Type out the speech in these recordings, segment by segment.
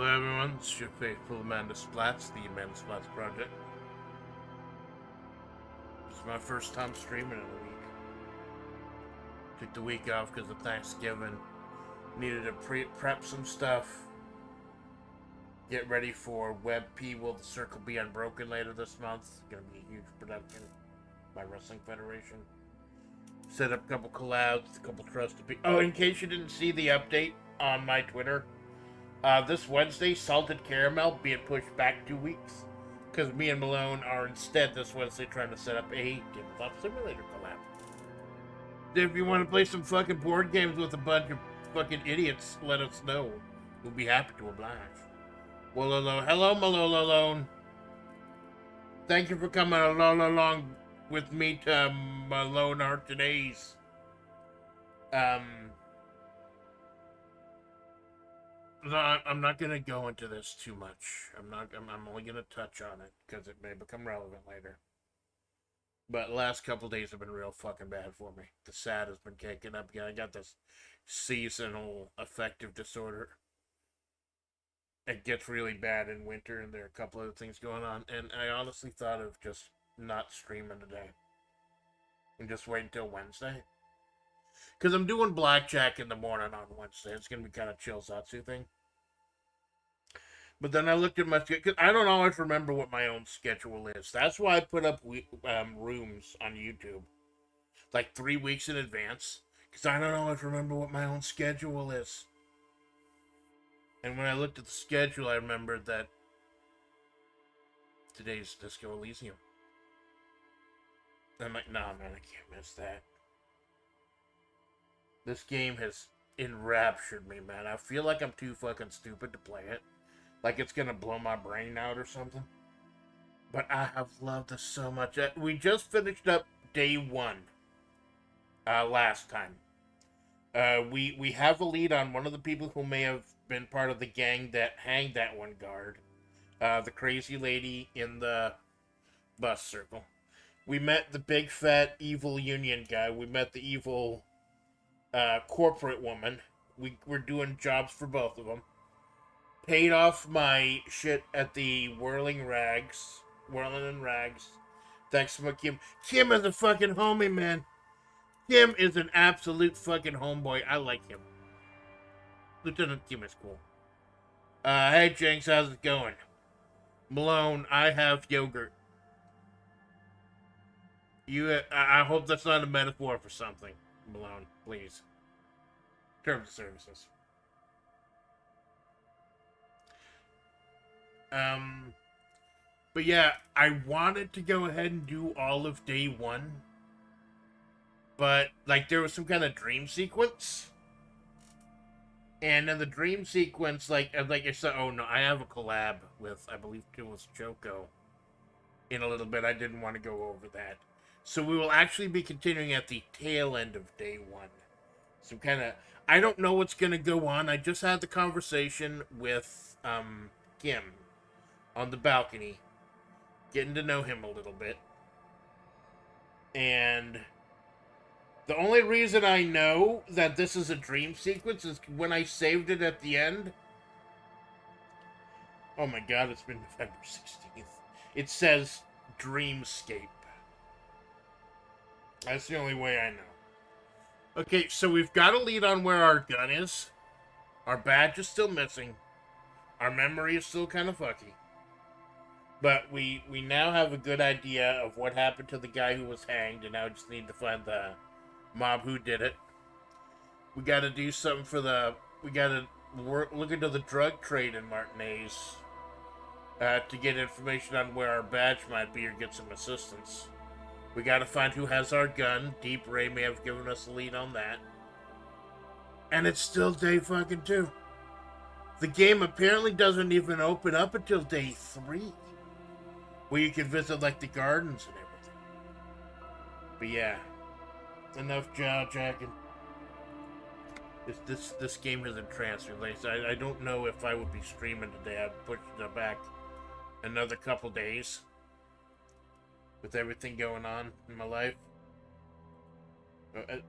Hello everyone, it's your faithful Amanda Splats, the Amanda Splats Project. It's my first time streaming in a week. Took the week off because of Thanksgiving. Needed to prep some stuff. Get ready for Web P Will the Circle Be Unbroken later this month. It's going to be a huge production by Wrestling Federation. Set up a couple collabs, a couple trusted people. Oh, in case you didn't see the update on my Twitter, this Wednesday, Salted Caramel being pushed back 2 weeks. Because me and Malone are instead this Wednesday trying to set up a Tabletop Simulator collab. If you want to play some fucking board games with a bunch of fucking idiots, let us know. We'll be happy to oblige. Well, hello, Malone. Thank you for coming along with me to Malone Art Today's. I'm not gonna go into this too much. I'm only gonna touch on it because it may become relevant later. But the last couple days have been real fucking bad for me. The SAD has been kicking up again. I got this seasonal affective disorder. It gets really bad in winter, and there are a couple other things going on. And I honestly thought of just not streaming today and just wait until Wednesday. Because I'm doing blackjack in the morning on Wednesday. It's going to be kind of chill Zatsu thing. But then I looked at my schedule. Because I don't always remember what my own schedule is. That's why I put up rooms on YouTube. Like 3 weeks in advance. Because I don't always remember what my own schedule is. And when I looked at the schedule, I remembered that today's Disco Elysium. I'm like, nah, man, I can't miss that. This game has enraptured me, man. I feel like I'm too fucking stupid to play it. Like it's gonna blow my brain out or something. But I have loved this so much. We just finished up day 1 last time. We have a lead on one of the people who may have been part of the gang that hanged that one guard. The crazy lady in the bus circle. We met the big fat evil union guy. We met the evil corporate woman. We're doing jobs for both of them. Paid off my shit at the Whirling and Rags. Thanks to my Kim. Kim is a fucking homie, man. Kim is an absolute fucking homeboy. I like him. Lieutenant Kim is cool. Hey, Jinx, how's it going? Malone, I have yogurt. I hope that's not a metaphor for something, Malone, please. Terms of services. But yeah, I wanted to go ahead and do all of day 1. But, like, there was some kind of dream sequence. And in the dream sequence, like I said, oh no, I have a collab with, I believe it was Choco in a little bit. I didn't want to go over that. So we will actually be continuing at the tail end of day 1. Some kind of, I don't know what's going to go on. I just had the conversation with Kim on the balcony, getting to know him a little bit. And the only reason I know that this is a dream sequence is when I saved it at the end. Oh my god, it's been November 16th. It says Dreamscape. That's the only way I know. Okay, so we've got a lead on where our gun is. Our badge is still missing. Our memory is still kind of fucky. But we now have a good idea of what happened to the guy who was hanged, and now we just need to find the mob who did it. We gotta do something for the... We gotta look into the drug trade in Martinez to get information on where our badge might be or get some assistance. We gotta find who has our gun. Deep Ray may have given us a lead on that. And it's still day fucking 2. The game apparently doesn't even open up until day 3. Where you can visit, like, the gardens and everything. But yeah. Enough jaw jacking. This game has entranced me. Like, I don't know if I would be streaming today. I'd push it back another couple days. With everything going on in my life.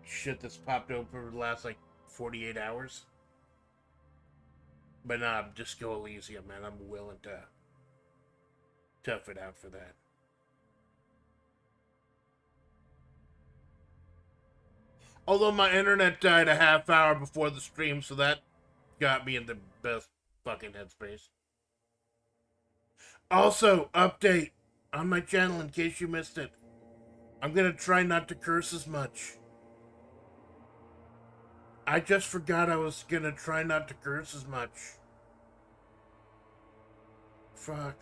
Shit that's popped over the last, like, 48 hours. But nah, just go Elysium, man. I'm willing to tough it out for that. Although my internet died a half hour before the stream, so that got me in the best fucking headspace. Also, update on my channel in case you missed it. I'm gonna try not to curse as much. I just forgot I was gonna try not to curse as much. Fuck.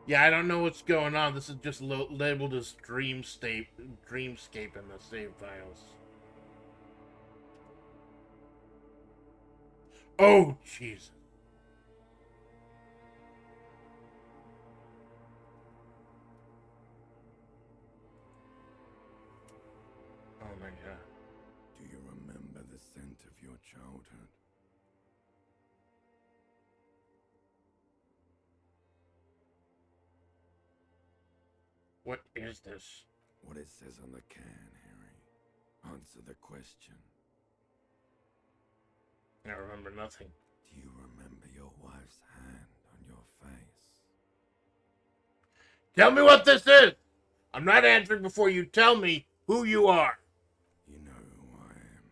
Yeah, I don't know what's going on. This is just labeled as dreamscape in the save files. Oh, Jesus. Oh my God. Do you remember the scent of your childhood? What is this? What it says on the can, Harry. Answer the question. I remember nothing. Do you remember your wife's hand on your face? Tell me what this is! I'm not answering before you tell me who you are. You know who I am.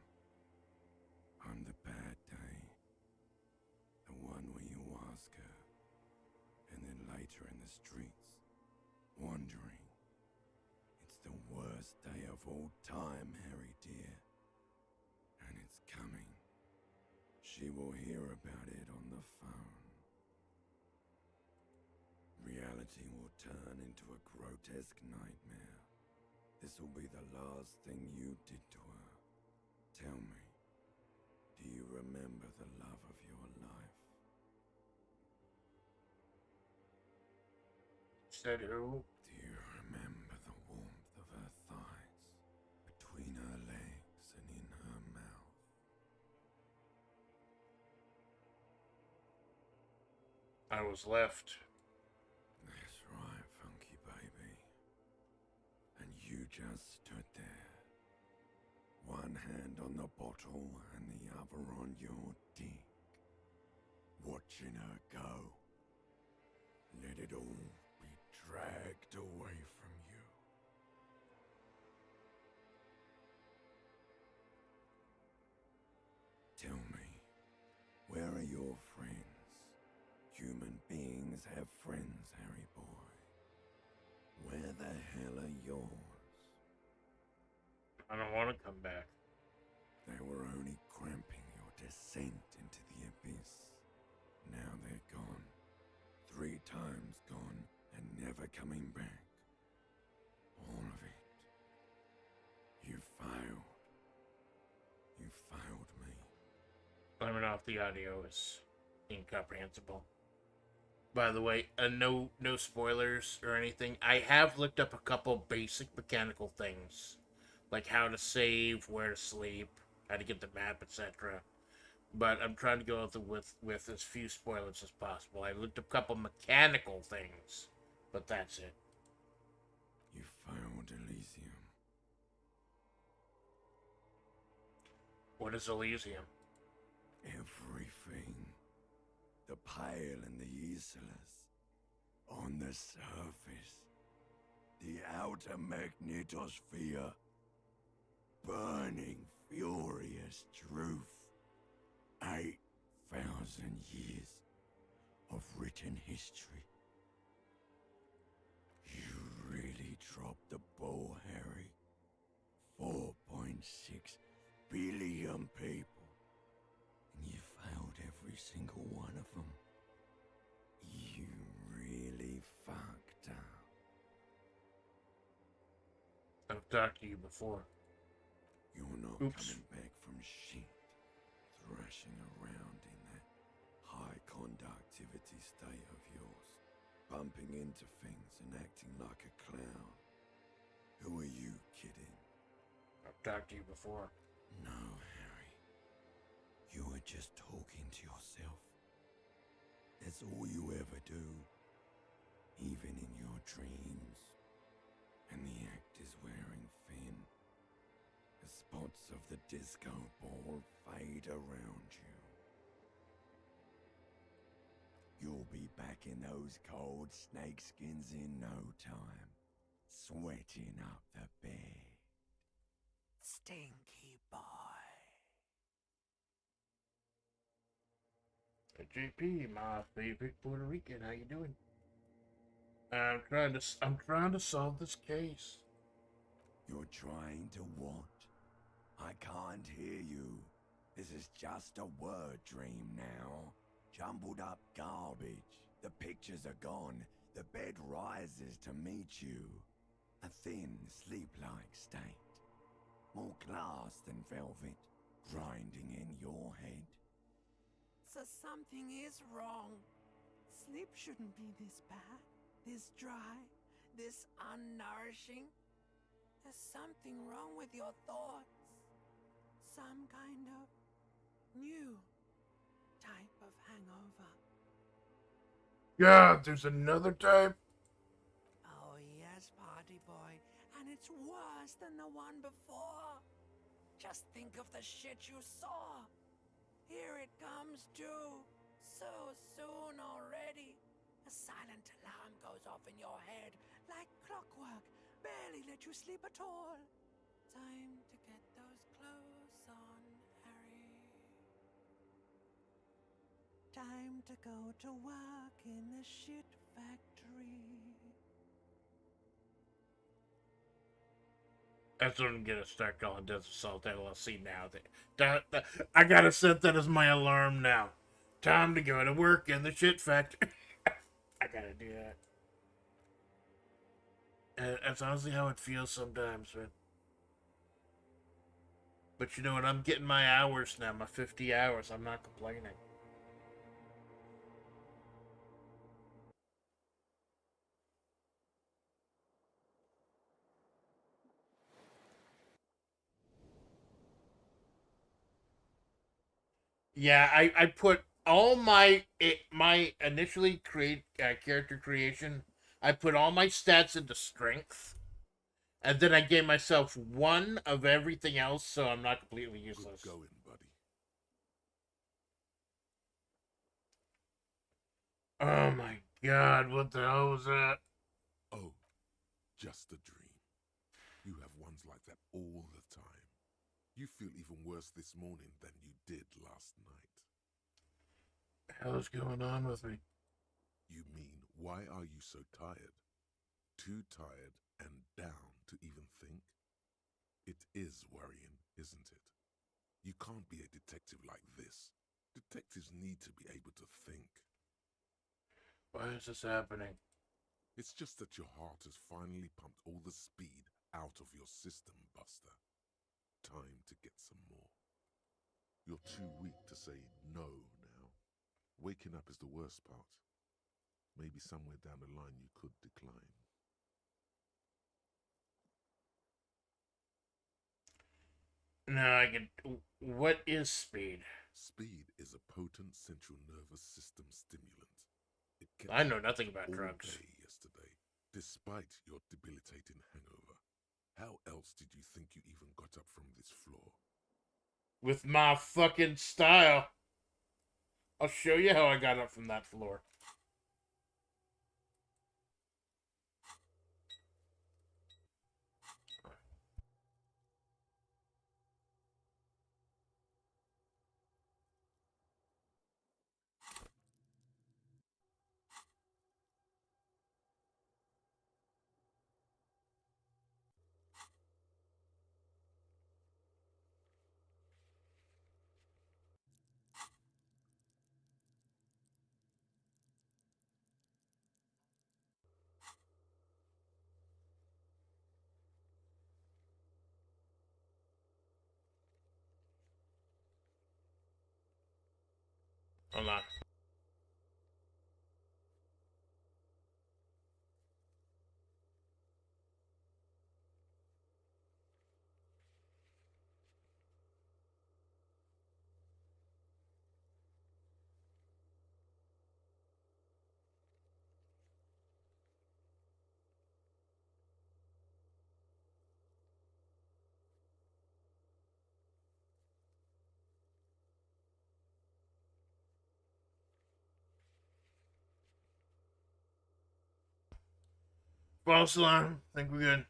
I'm the bad day. The one where you ask her, and then later in the streets, wandering. It's the worst day of all time, Harry dear. And it's coming. She will hear about it on the phone. Reality will turn into a grotesque nightmare. This will be the last thing you did to her. Tell me, do you remember the love of your life? Said who? Do you remember the warmth of her thighs, between her legs and in her mouth? I was left. That's right, funky baby. And you just stood there. One hand on the bottle and the other on your dick. Watching her go. Let it all be dragged away from you. Tell me, where are your friends? Human beings have friends, Harry boy. Where the hell are yours? I don't want to come back. They were only cramping your descent into the abyss. Now they're gone. 3 times gone and never coming back. All of it. You failed. You failed me. Turning off the audio is incomprehensible. By the way, no spoilers or anything. I have looked up a couple basic mechanical things, like how to save, where to sleep, how to get the map, etc. But I'm trying to go with as few spoilers as possible. I looked up a couple mechanical things, but that's it. You failed Elysium. What is Elysium? Everything. The pale and the islas. On the surface. The outer magnetosphere. Burning, furious truth. 8,000 years of written history. You really dropped the ball, Harry. 4.6 billion people. And you failed every single one of them. You really fucked up. I've talked to you before. You're not coming back from shit. Thrashing around in that high conductivity state of yours. Bumping into things and acting like a clown. Who are you kidding? I've talked to you before. No, Harry. You were just talking to yourself. That's all you ever do. Even in your dreams. lights of the disco ball fade around you, you'll be back in those cold snakeskins in no time, sweating up the bed. Stinky boy. Hey, JP, my favorite Puerto Rican. How you doing? I'm trying to solve this case. You're trying to what? I can't hear you. This is just a word dream now. Jumbled up garbage. The pictures are gone. The bed rises to meet you. A thin, sleep-like state. More glass than velvet, grinding in your head. So something is wrong. Sleep shouldn't be this bad, this dry, this unnourishing. There's something wrong with your thoughts. Some kind of new type of hangover. God, there's another type? Oh yes, party boy. And it's worse than the one before. Just think of the shit you saw. Here it comes too. So soon already. A silent alarm goes off in your head like clockwork. Barely let you sleep at all. Time to get those clothes on, Harry. Time to go to work in the shit factory. That's what I'm gonna start calling Death Assault LLC now. I gotta set that as my alarm now. Time to go to work in the shit factory. I gotta do that. And that's honestly how it feels sometimes, man. But you know what? I'm getting my hours now, my 50 hours. I'm not complaining. Yeah, I put all my initially create character creation. I put all my stats into strength, and then I gave myself one of everything else, so I'm not completely useless. Good going, buddy. Oh my god, what the hell was that? Oh, just a dream. You have ones like that all the time. You feel even worse this morning than you did last night. What the hell is going on with me? You mean, why are you so tired? Too tired and down to even think? It is worrying, isn't it? You can't be a detective like this. Detectives need to be able to think. Why is this happening? It's just that your heart has finally pumped all the speed out of your system, Buster. Time to get some more. You're too weak to say no now. Waking up is the worst part. Maybe somewhere down the line you could decline. No, I can. What is speed? Speed is a potent central nervous system stimulant. It kept I know you nothing up about all drugs. day yesterday, despite your debilitating hangover. How else did you think you even got up from this floor? With my fucking style. I'll show you how I got up from that floor. Hold on. False alarm. Think we're good.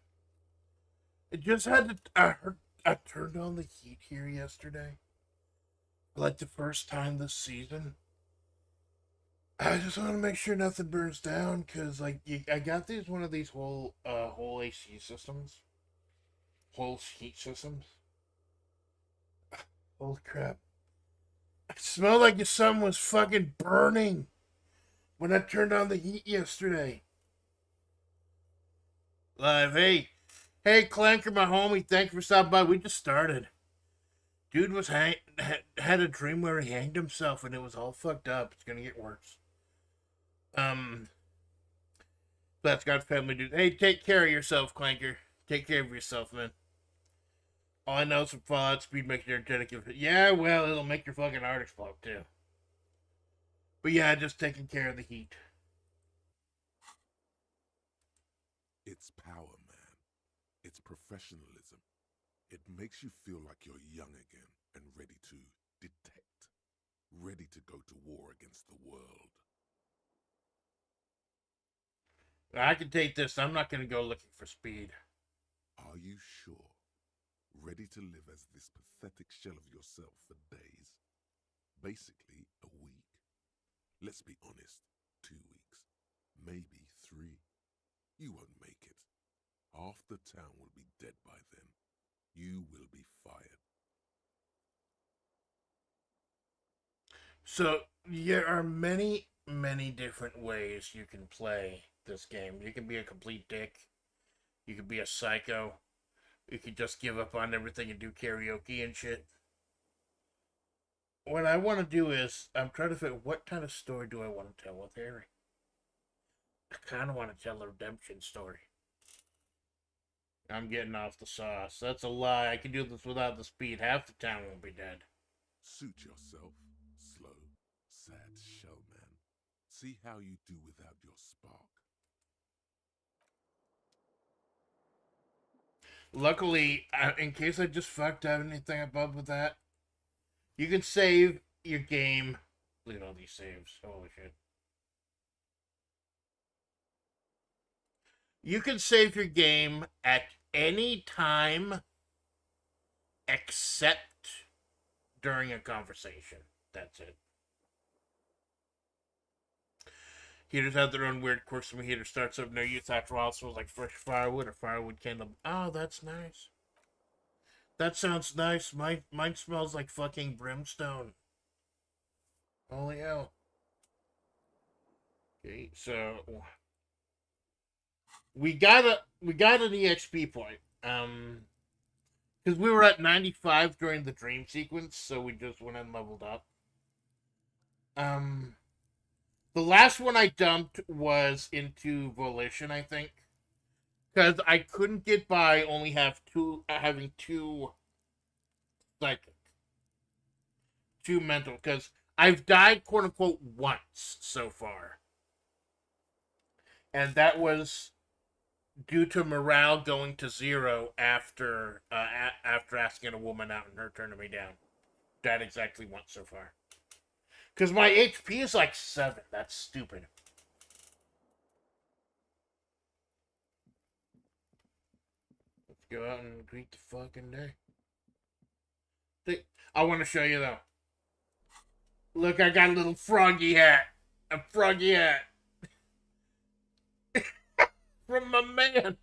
It just had to. I turned on the heat here yesterday. Like the first time this season. I just want to make sure nothing burns down, cause like I got one of these whole AC systems, whole heat systems. Holy crap! It smelled like the sun was fucking burning when I turned on the heat yesterday. Live, hey, Clanker, my homie, thank you for stopping by. We just started. Dude was had a dream where he hanged himself, and it was all fucked up. It's gonna get worse. That's God's family, dude. Hey, take care of yourself, Clanker. Take care of yourself, man. All I know is some Fallout speed makes you energetic. Yeah, well, it'll make your fucking heart explode, too. But yeah, just taking care of the heat. It's power, man. It's professionalism. It makes you feel like you're young again and ready to detect. Ready to go to war against the world. I can take this. I'm not going to go looking for speed. Are you sure? Ready to live as this pathetic shell of yourself for days? Basically, a week. Let's be honest, 2 weeks. Maybe 3. You won't make it. Half the town will be dead by then. You will be fired. So, there are many, many different ways you can play this game. You can be a complete dick. You can be a psycho. You could just give up on everything and do karaoke and shit. What I want to do is, I'm trying to figure what kind of story do I want to tell with Harry. I kind of want to tell a redemption story. I'm getting off the sauce. That's a lie. I can do this without the speed. Half the town won't be dead. Suit yourself. Slow, sad shell man. See how you do without your spark. Luckily, in case I just fucked up anything above with that, you can save your game. Look at all these saves. Holy shit. You can save your game at any time except during a conversation. That's it. Heaters have their own weird quirks. When a heater starts up near you, after a while, it smells like fresh firewood or firewood candle. Oh, that's nice. That sounds nice. Mine smells like fucking brimstone. Holy hell. Okay, so we got an EXP point. Because we were at 95 during the dream sequence, so we just went and leveled up. The last one I dumped was into Volition, I think. Because I couldn't get by only having two psychic. 2 mental. Because I've died, quote unquote, once so far. And that was due to morale going to 0 after asking a woman out and her turning me down. That exactly once so far. Because my HP is like 7. That's stupid. Let's go out and greet the fucking day. I want to show you, though. Look, I got a little froggy hat. A froggy hat. From my man.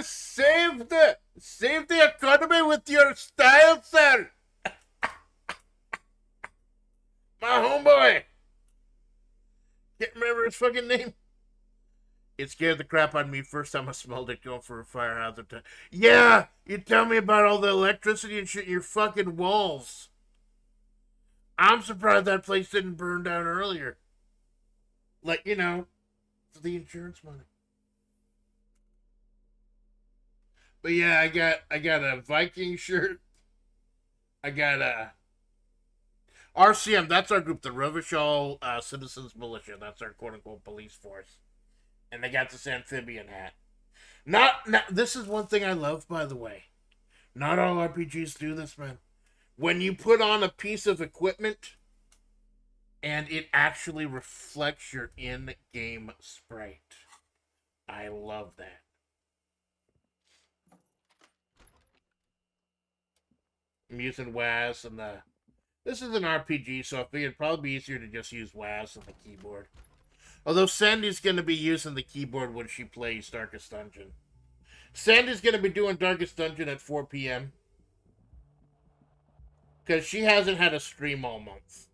Save the economy with your style, sir. My homeboy. Can't remember his fucking name. It scared the crap out of me first time I smelled it going for a fire hazard. Yeah, you tell me about all the electricity and shit in your fucking walls. I'm surprised that place didn't burn down earlier. Like, for the insurance money. But yeah, I got a Viking shirt. I got a RCM. That's our group, the Rovishal Citizens Militia. That's our quote unquote police force. And they got this amphibian hat. Not this is one thing I love, by the way. Not all RPGs do this, man. When you put on a piece of equipment and it actually reflects your in-game sprite. I love that. I'm using WAS and the... This is an RPG, so I figured it'd probably be easier to just use WAS and the keyboard. Although Sandy's going to be using the keyboard when she plays Darkest Dungeon. Sandy's going to be doing Darkest Dungeon at 4 p.m. Because she hasn't had a stream all month.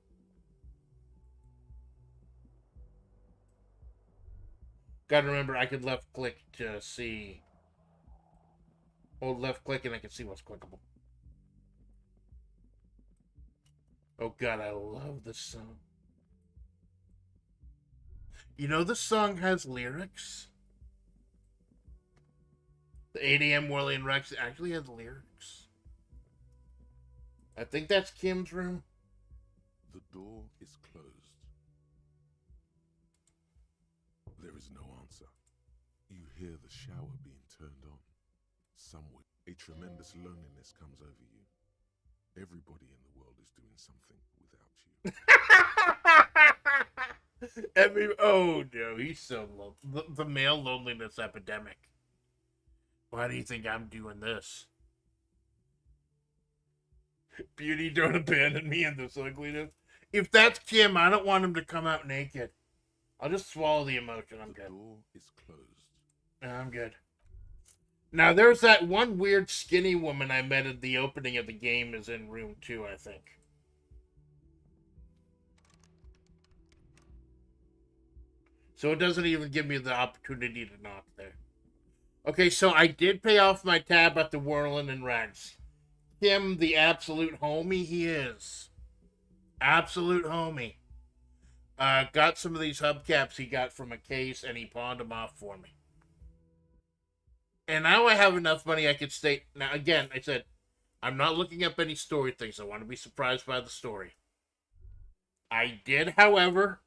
Gotta remember, I could left click to see. Hold left click and I can see what's clickable. Oh god, I love this song. You know this song has lyrics? The 8 a.m. Whirling Rex actually has lyrics. I think that's Kim's room. The door is closed. There is no answer. You hear the shower being turned on. Somewhere, a tremendous loneliness comes over you. Everybody in the world is doing something without you. Oh no, he's so low. The male loneliness epidemic. Why do you think I'm doing this? Beauty, don't abandon me in this ugliness. If that's Kim, I don't want him to come out naked. I'll just swallow the emotion. I'm good. The door is closed. I'm good. Now, there's that one weird skinny woman I met at the opening of the game is in room 2, I think. So it doesn't even give me the opportunity to knock there. Okay, so I did pay off my tab at the Whirling and Rags. Him, the absolute homie he is. Absolute homie. Got some of these hubcaps he got from a case, and he pawned them off for me. And now I have enough money I could stay... Now, again, I said, I'm not looking up any story things. I want to be surprised by the story. I did, however,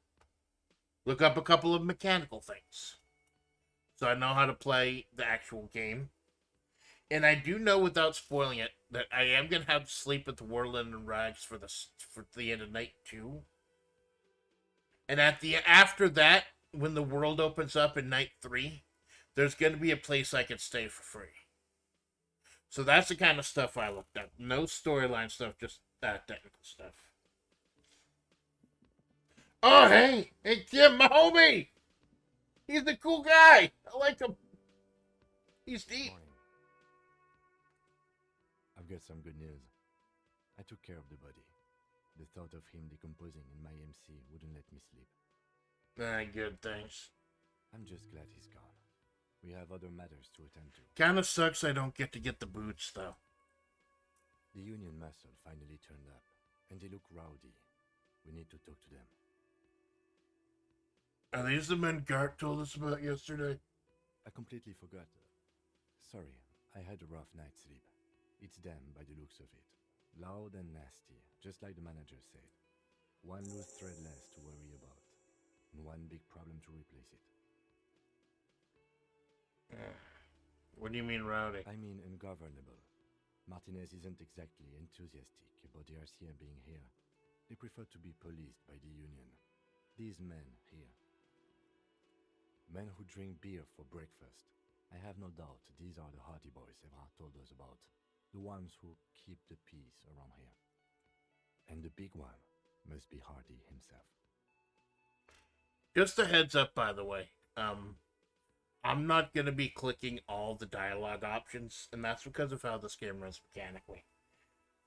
look up a couple of mechanical things. So I know how to play the actual game. And I do know, without spoiling it, that I am going to have to sleep at the Whirling and Rags for the end of night 2. And after that, when the world opens up in night 3, there's going to be a place I can stay for free. So that's the kind of stuff I looked up. No storyline stuff, just that technical stuff. Oh, hey! Hey, Kim, my homie! He's a cool guy! I like him. He's deep. Morning. I've got some good news. I took care of the body. The thought of him decomposing in my MC wouldn't let me sleep. Good, thanks. I'm just glad he's gone. We have other matters to attend to. Kinda sucks I don't get to get the boots, though. The Union muscle finally turned up, and they look rowdy. We need to talk to them. Are these the men Gart told us about yesterday? I completely forgot. Sorry, I had a rough night's sleep. It's them by the looks of it. Loud and nasty, just like the manager said. One loose thread less to worry about, and one big problem to replace it. What do you mean rowdy? I mean ungovernable. Martinez isn't exactly enthusiastic about the RCM being here. They prefer to be policed by the Union. These men here. Men who drink beer for breakfast. I have no doubt these are the Hardy Boys Evrard told us about. The ones who keep the peace around here. And the big one must be Hardy himself. Just a heads up, by the way. I'm not going to be clicking all the dialogue options, and that's because of how this game runs mechanically.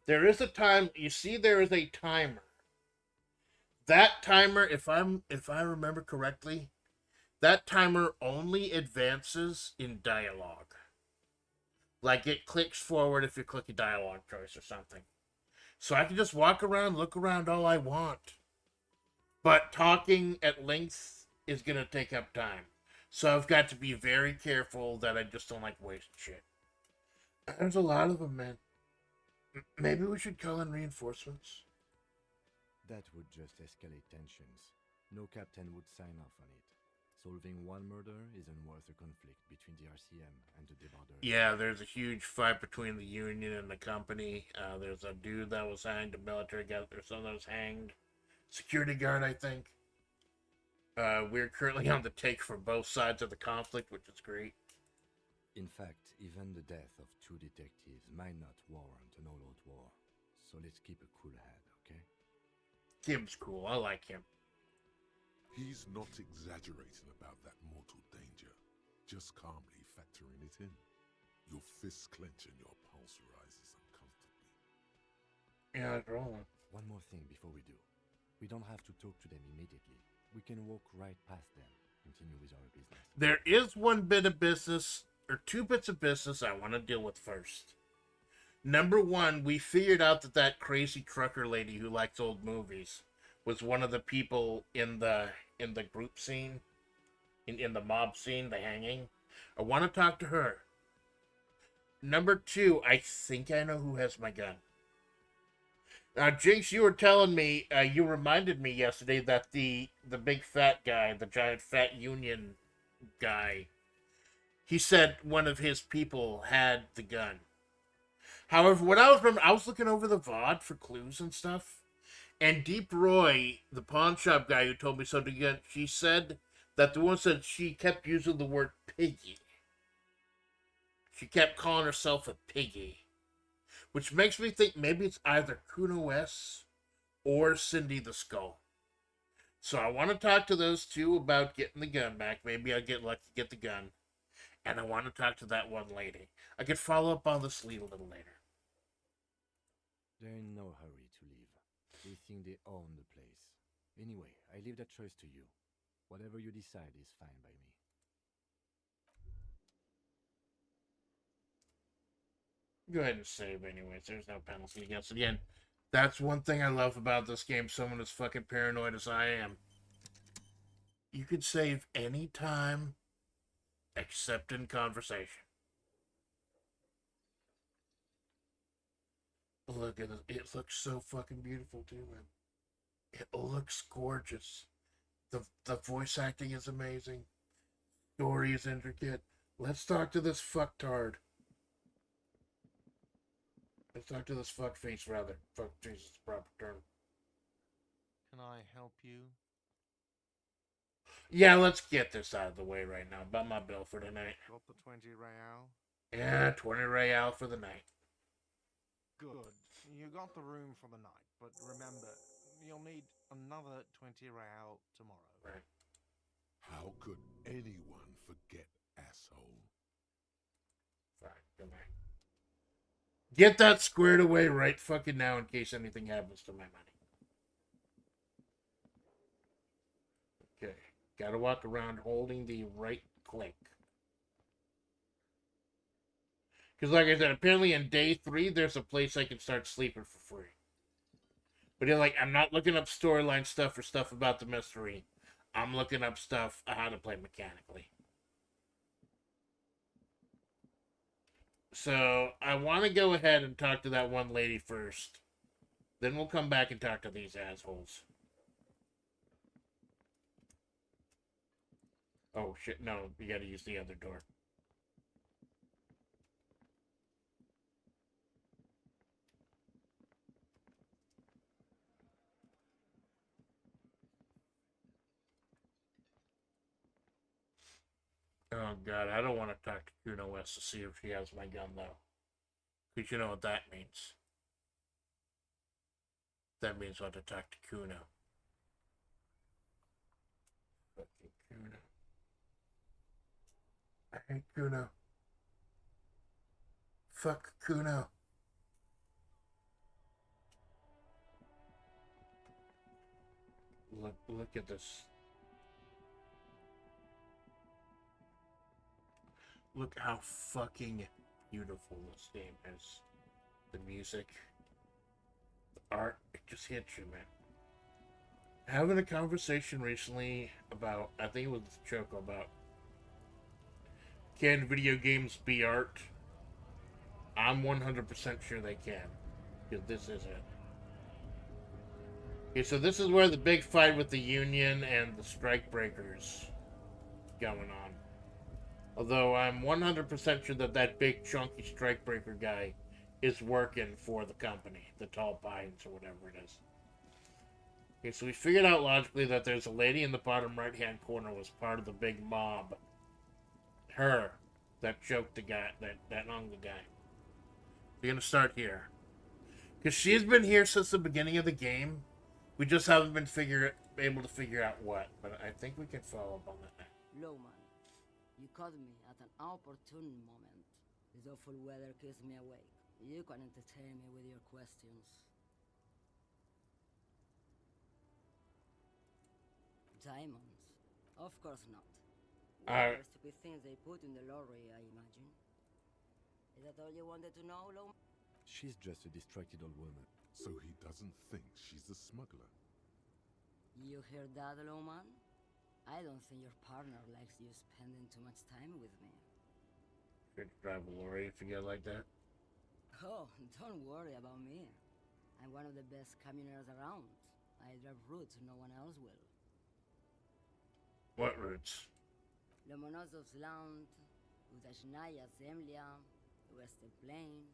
There is a time, you see there is a timer. That timer, if I remember correctly, that timer only advances in dialogue. Like it clicks forward if you click a dialogue choice or something. So I can just walk around, look around all I want. But talking at length is going to take up time. So I've got to be very careful that I just don't like waste shit. There's a lot of them, man. Maybe we should call in reinforcements. That would just escalate tensions. No captain would sign off on it. Solving one murder isn't worth a conflict between the RCM and the debauchers. Yeah, there's a huge fight between the Union and the company. There's a dude that was hanged, a military guy, there's someone that was hanged. Security guard, I think. We're currently on the take for both sides of the conflict, which is great. In fact, even the death of 2 detectives might not warrant an all-out war. So let's keep a cool head, okay? Kim's cool. I like him. He's not exaggerating about that mortal danger, just calmly factoring it in. Your fists clench and your pulse rises uncomfortably. Yeah, it's rolling. One more thing before we do. We don't have to talk to them immediately. We can walk right past them, continue with our business. There is one bit of business, or 2 bits of business I want to deal with first. Number 1, we figured out that that crazy trucker lady who likes old movies was one of the people in the group scene, in the mob scene, the hanging. I want to talk to her. Number 2, I think I know who has my gun. Now, Jinx, you were telling me, you reminded me yesterday that the big fat guy, the giant fat union guy, he said one of his people had the gun. However, what I was looking over the VOD for clues and stuff, and Deep Roy, the pawn shop guy who told me so again, she said that the one said she kept using the word piggy. She kept calling herself a piggy. Which makes me think maybe it's either Kuno S or Cindy the Skull. So I want to talk to those 2 about getting the gun back. Maybe I'll get lucky to get the gun. And I want to talk to that one lady. I could follow up on this lead a little later. They're in no hurry to leave. They think they own the place. Anyway, I leave that choice to you. Whatever you decide is fine by me. Go ahead and save anyways. There's no penalty against it. Again, that's one thing I love about this game. Someone as fucking paranoid as I am. You can save any time except in conversation. Look at it. It looks so fucking beautiful too, man. It looks gorgeous. The voice acting is amazing. Story is intricate. Let's talk to this fucktard. Let's talk to this fuckface, rather. Fuckface is the proper term. Can I help you? Yeah, let's get this out of the way right now. About my bill for tonight. Got the 20 real? Yeah, 20 real for the night. Good. You got the room for the night, but remember, you'll need another 20 real tomorrow. Right. How could anyone forget, asshole? Fine, come back. Get that squared away right fucking now in case anything happens to my money. Okay. Gotta walk around holding the right click. Because like I said, apparently in day 3, there's a place I can start sleeping for free. But you're like, I'm not looking up storyline stuff or stuff about the mystery. I'm looking up stuff how to play mechanically. So, I want to go ahead and talk to that one lady first. Then we'll come back and talk to these assholes. Oh, shit, no. You gotta use the other door. Oh, God, I don't want to talk to Kuno West to see if she has my gun, though. Because you know what that means. That means I have to talk to Kuno. Fucking Kuno. I hate Kuno. Fuck Kuno. Look at this. Look how fucking beautiful this game is. The music, the art, it just hits you, man. Having a conversation recently about, I think it was Choco, about can video games be art? I'm 100% sure they can. Because this is it. Okay, so this is where the big fight with the Union and the Strike Breakers going on. Although I'm 100% sure that that big chunky strikebreaker guy is working for the company, the Tall Pines or whatever it is. Okay, so we figured out logically that there's a lady in the bottom right-hand corner was part of the big mob. Her. That choked the guy, that hung the guy. We're gonna start here. Because she's been here since the beginning of the game. We just haven't been able to figure out what. But I think we can follow up on that. Lowman, you caught me at an opportune moment. This awful weather keeps me awake. You can entertain me with your questions. Diamonds? Of course not. Whatever stupid things they put in the lorry, I imagine. Is that all you wanted to know, Lowman? She's just a distracted old woman. So he doesn't think she's a smuggler. You hear that, Lowman? I don't think your partner likes you spending too much time with me. Could drive a lorry if you get like that. Oh, don't worry about me. I'm one of the best camioners around. I drive routes no one else will. What routes? Lomonosov's Land, Udashnaya Zemlya, Western Plain.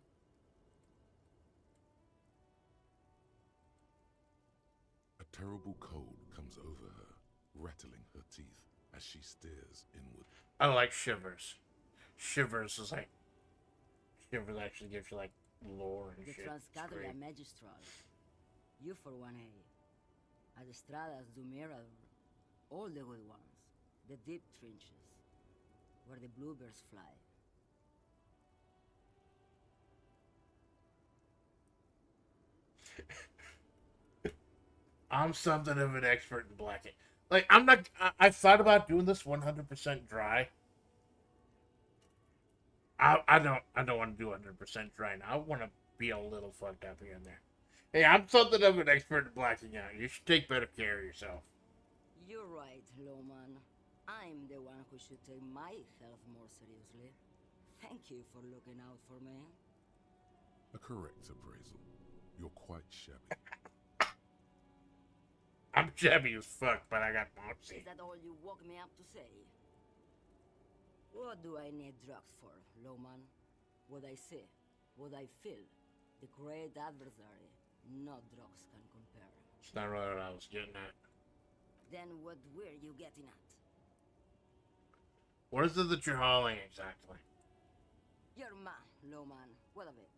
A terrible cold comes over her, rattling her teeth as she stares inward. I like shivers. Shivers is like... Shivers actually gives you like lore and The shit. Transcatoria Magistral. You for 1A. Adestradas do Mirador. All the good ones. The deep trenches. Where the bluebirds fly. I'm something of an expert in blacking. Like, I'm not... I thought about doing this 100% dry. I don't want to do 100% dry now. I want to be a little fucked up here and there. Hey, I'm something of an expert in blacking out. You should take better care of yourself. You're right, Lowman. I'm the one who should take my health more seriously. Thank you for looking out for me. A correct appraisal. You're quite shabby. I'm shabby as fuck, but I got moxie. Is that all you woke me up to say? What do I need drugs for, Lowman? What I see, what I feel, the great adversary, no drugs can compare. It's not really what I was getting at. Then what were you getting at? What is it that you're hauling exactly? Your man, Lowman, what of it?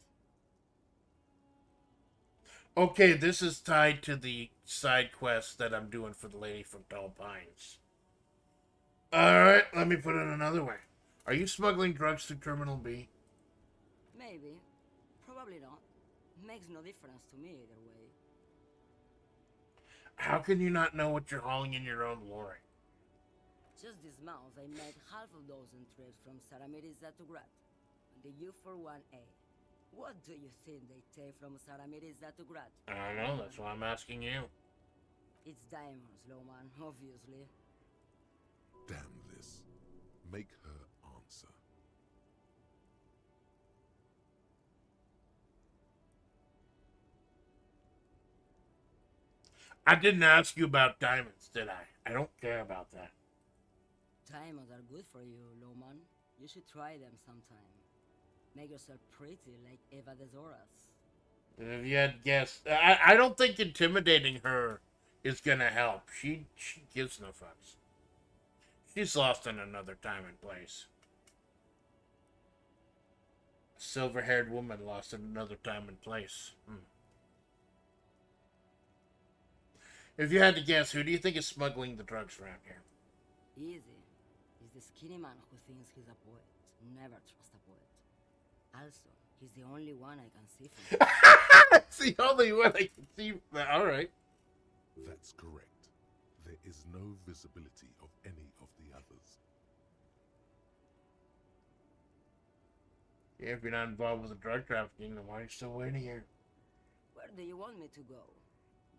Okay, this is tied to the side quest that I'm doing for the lady from Tall Pines. Alright, let me put it another way. Are you smuggling drugs through Terminal B? Maybe. Probably not. Makes no difference to me either way. How can you not know what you're hauling in your own lorry? Just this month, I made half a dozen trips from Saramiris to Grad. The U41A. What do you think they take from Saramiris to Grad? I don't know, that's why I'm asking you. It's diamonds, Lowman, obviously. Damn this. Make her answer. I didn't ask you about diamonds, did I? I don't care about that. Diamonds are good for you, Lowman. You should try them sometime. Make yourself pretty like Eva de Zoras. If you had guessed, I don't think intimidating her is gonna help. She gives no fucks. She's lost in another time and place. A silver-haired woman lost in another time and place. If you had to guess, who do you think is smuggling the drugs around here? Easy. He's the skinny man who thinks he's a poet. Never trust a poet. Also, he's the only one I can see from That's the only one I can see. Alright. That's correct. There is no visibility of any of the others. Yeah, if you're not involved with the drug trafficking, then why are you still waiting here? Where do you want me to go?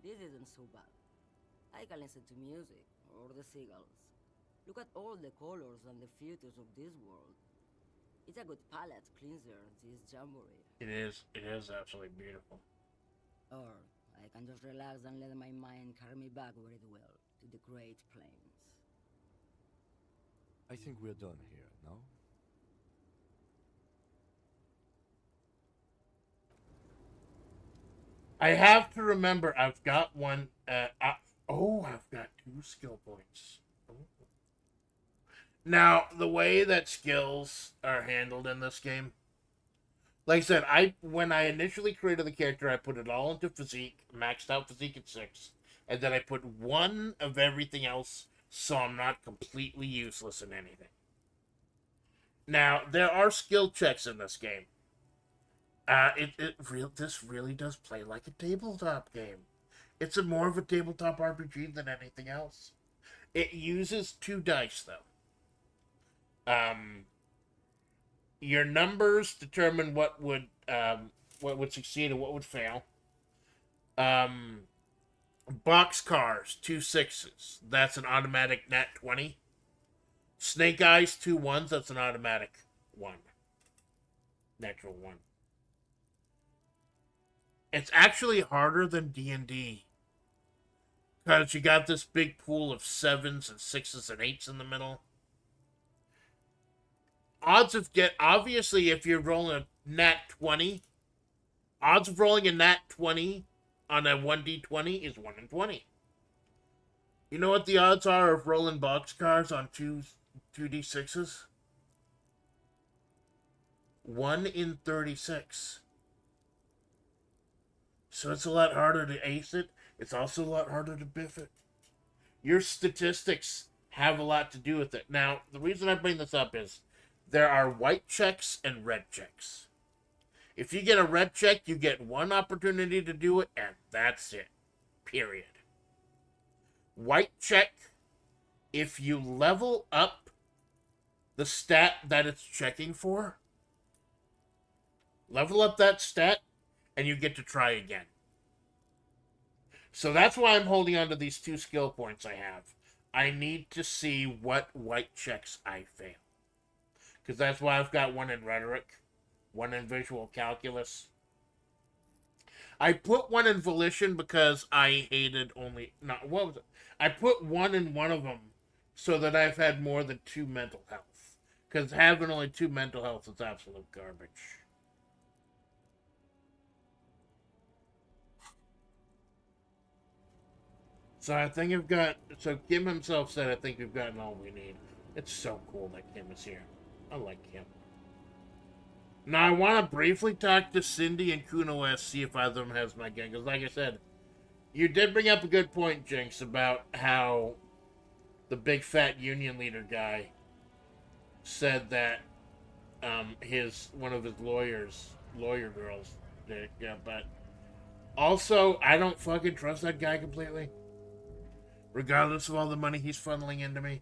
This isn't so bad. I can listen to music, or the seagulls. Look at all the colors and the futures of this world. It's a good palate cleanser, this jamboree. It is absolutely beautiful. Or I can just relax and let my mind carry me back where it will, to the Great Plains. I think we're done here, no? I have to remember I've got one. Oh, I've got 2 skill points. Oh. Now, the way that skills are handled in this game, like I said, when I initially created the character, I put it all into physique, maxed out physique at 6, and then I put 1 of everything else, so I'm not completely useless in anything. Now, there are skill checks in this game. This really does play like a tabletop game. It's more of a tabletop RPG than anything else. It uses 2 dice though. Your numbers determine what would succeed and what would fail. Boxcars 2 6s. That's an automatic nat 20. Snake eyes 2 1s. That's an automatic 1. Natural 1. It's actually harder than D&D. Because you got this big pool of 7s and 6s and 8s in the middle. Obviously, if you're rolling a nat 20, odds of rolling a nat 20 on a 1d20 is 1 in 20. You know what the odds are of rolling boxcars on 2d6s? 1 in 36. So it's a lot harder to ace it. It's also a lot harder to biff it. Your statistics have a lot to do with it. Now, the reason I bring this up is there are white checks and red checks. If you get a red check, you get 1 opportunity to do it, and that's it. Period. White check, if you level up the stat that it's checking for, level up that stat, and you get to try again. So that's why I'm holding on to these 2 skill points I have. I need to see what white checks I fail. Because that's why I've got 1 in rhetoric, 1 in visual calculus. I put 1 in volition because I hated only... Not, what was it? I put 1 in one of them so that I've had more than 2 mental health. Because having only 2 mental health is absolute garbage. So I think I've got... So Kim himself said I think we've gotten all we need. It's so cool that Kim is here. I like Kim. Now I want to briefly talk to Cindy and Kuno S, see if either of them has my gun. Because like I said, you did bring up a good point, Jinx, about how the big fat union leader guy said that one of his lawyer girls did. Yeah, but also I don't fucking trust that guy completely. Regardless of all the money he's funneling into me.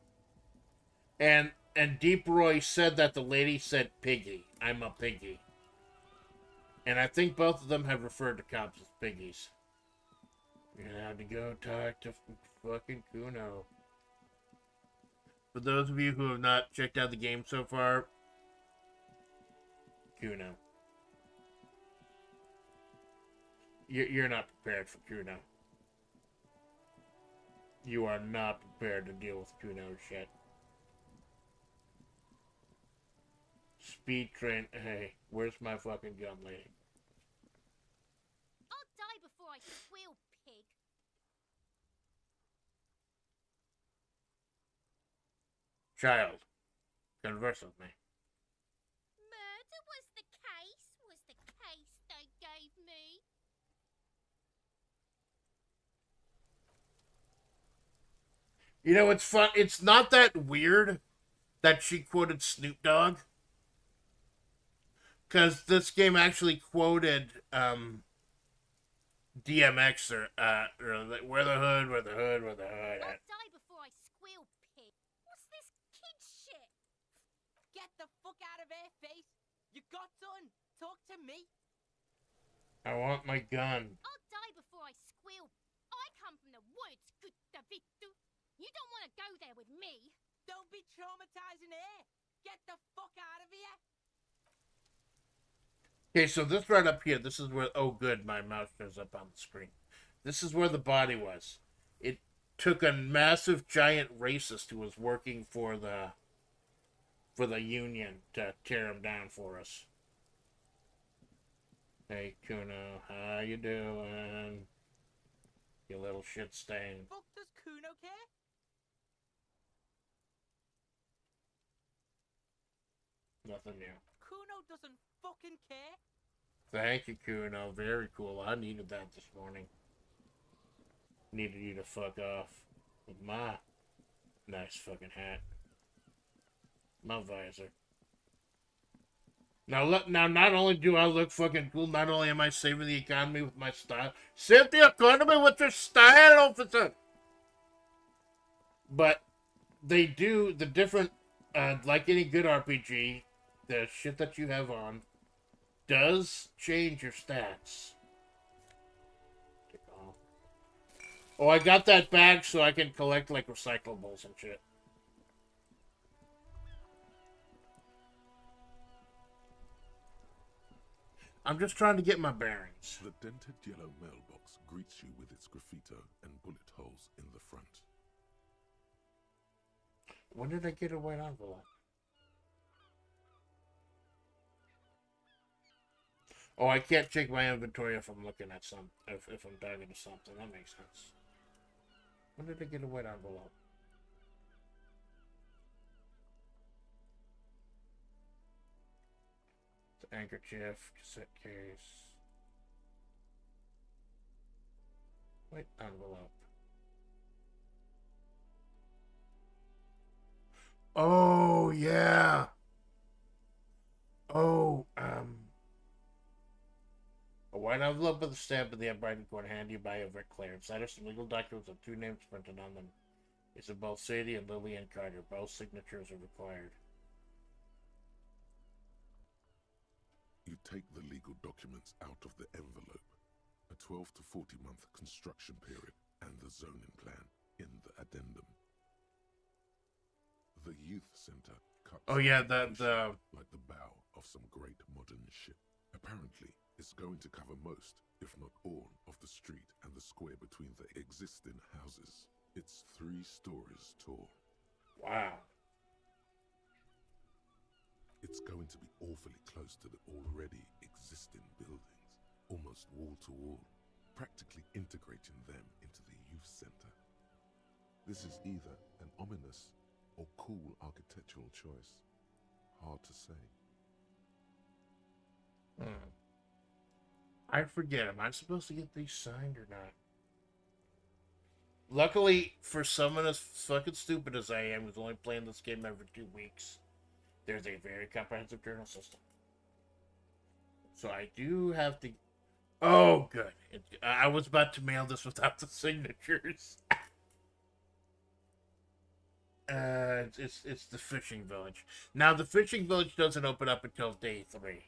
And Deep Roy said that the lady said piggy. I'm a piggy. And I think both of them have referred to cops as piggies. You're gonna have to go talk to fucking Kuno. For those of you who have not checked out the game so far, Kuno. You're not prepared for Kuno. You are not prepared to deal with Kuno shit. Speed train. Hey, where's my fucking gun, lady? I'll die before I squeal, pig. Child, converse with me. Murder was the case they gave me. You know, it's fun. It's not that weird that she quoted Snoop Dogg. Because this game actually quoted DMX or we're the hood, we're the hood, we're the hood. I'll die before I squeal, pig. What's this kid shit? Get the fuck out of here, face! You got done! Talk to me! I want my gun. I'll die before I squeal. I come from the woods, good Davidu. You don't want to go there with me. Don't be traumatizing here! Get the fuck out of here! Okay, so this right up here, this is where, oh good, my mouse shows up on the screen. This is where the body was. It took a massive giant racist who was working for the union to tear him down for us. Hey Kuno, how you doing? You little shit stain. Fuck does Kuno care? Nothing new. Kuno doesn't fucking care. Thank you, Kuno. Very cool. I needed that this morning. Needed you to fuck off with my nice fucking hat. My visor. Now look, now not only do I look fucking cool, not only am I saving the economy with my style. Save the economy with your style, officer! But they do the different, like any good RPG, the shit that you have on does change your stats. Oh, I got that bag so I can collect like recyclables and shit. I'm just trying to get my bearings. The dented yellow mailbox greets you with its graffito and bullet holes in the front. When did I get a white envelope? Oh, I can't check my inventory if I'm looking at some, if I'm diving into something. That makes sense. When did I get a white envelope? It's a handkerchief, cassette case. White envelope. Oh, yeah. Oh, a white envelope with a stamp of the handwriting code handed you by a Vic Clare. Inside are some legal documents with 2 names printed on them. Isabel Sadie and Lillian Carter. Both signatures are required. You take the legal documents out of the envelope. A 12 to 40 month construction period and the zoning plan in the addendum. The youth center cuts Oh yeah, the like the bow of some great modern ship. Apparently, it's going to cover most, if not all, of the street and the square between the existing houses. It's 3 stories tall. Wow. It's going to be awfully close to the already existing buildings, almost wall to wall, practically integrating them into the youth center. This is either an ominous or cool architectural choice. Hard to say. I forget, am I supposed to get these signed or not? Luckily, for someone as fucking stupid as I am, who's only playing this game every 2 weeks, there's a very comprehensive journal system. So I do have to... Oh, good. I was about to mail this without the signatures. It's the fishing village. Now, the fishing village doesn't open up until day 3.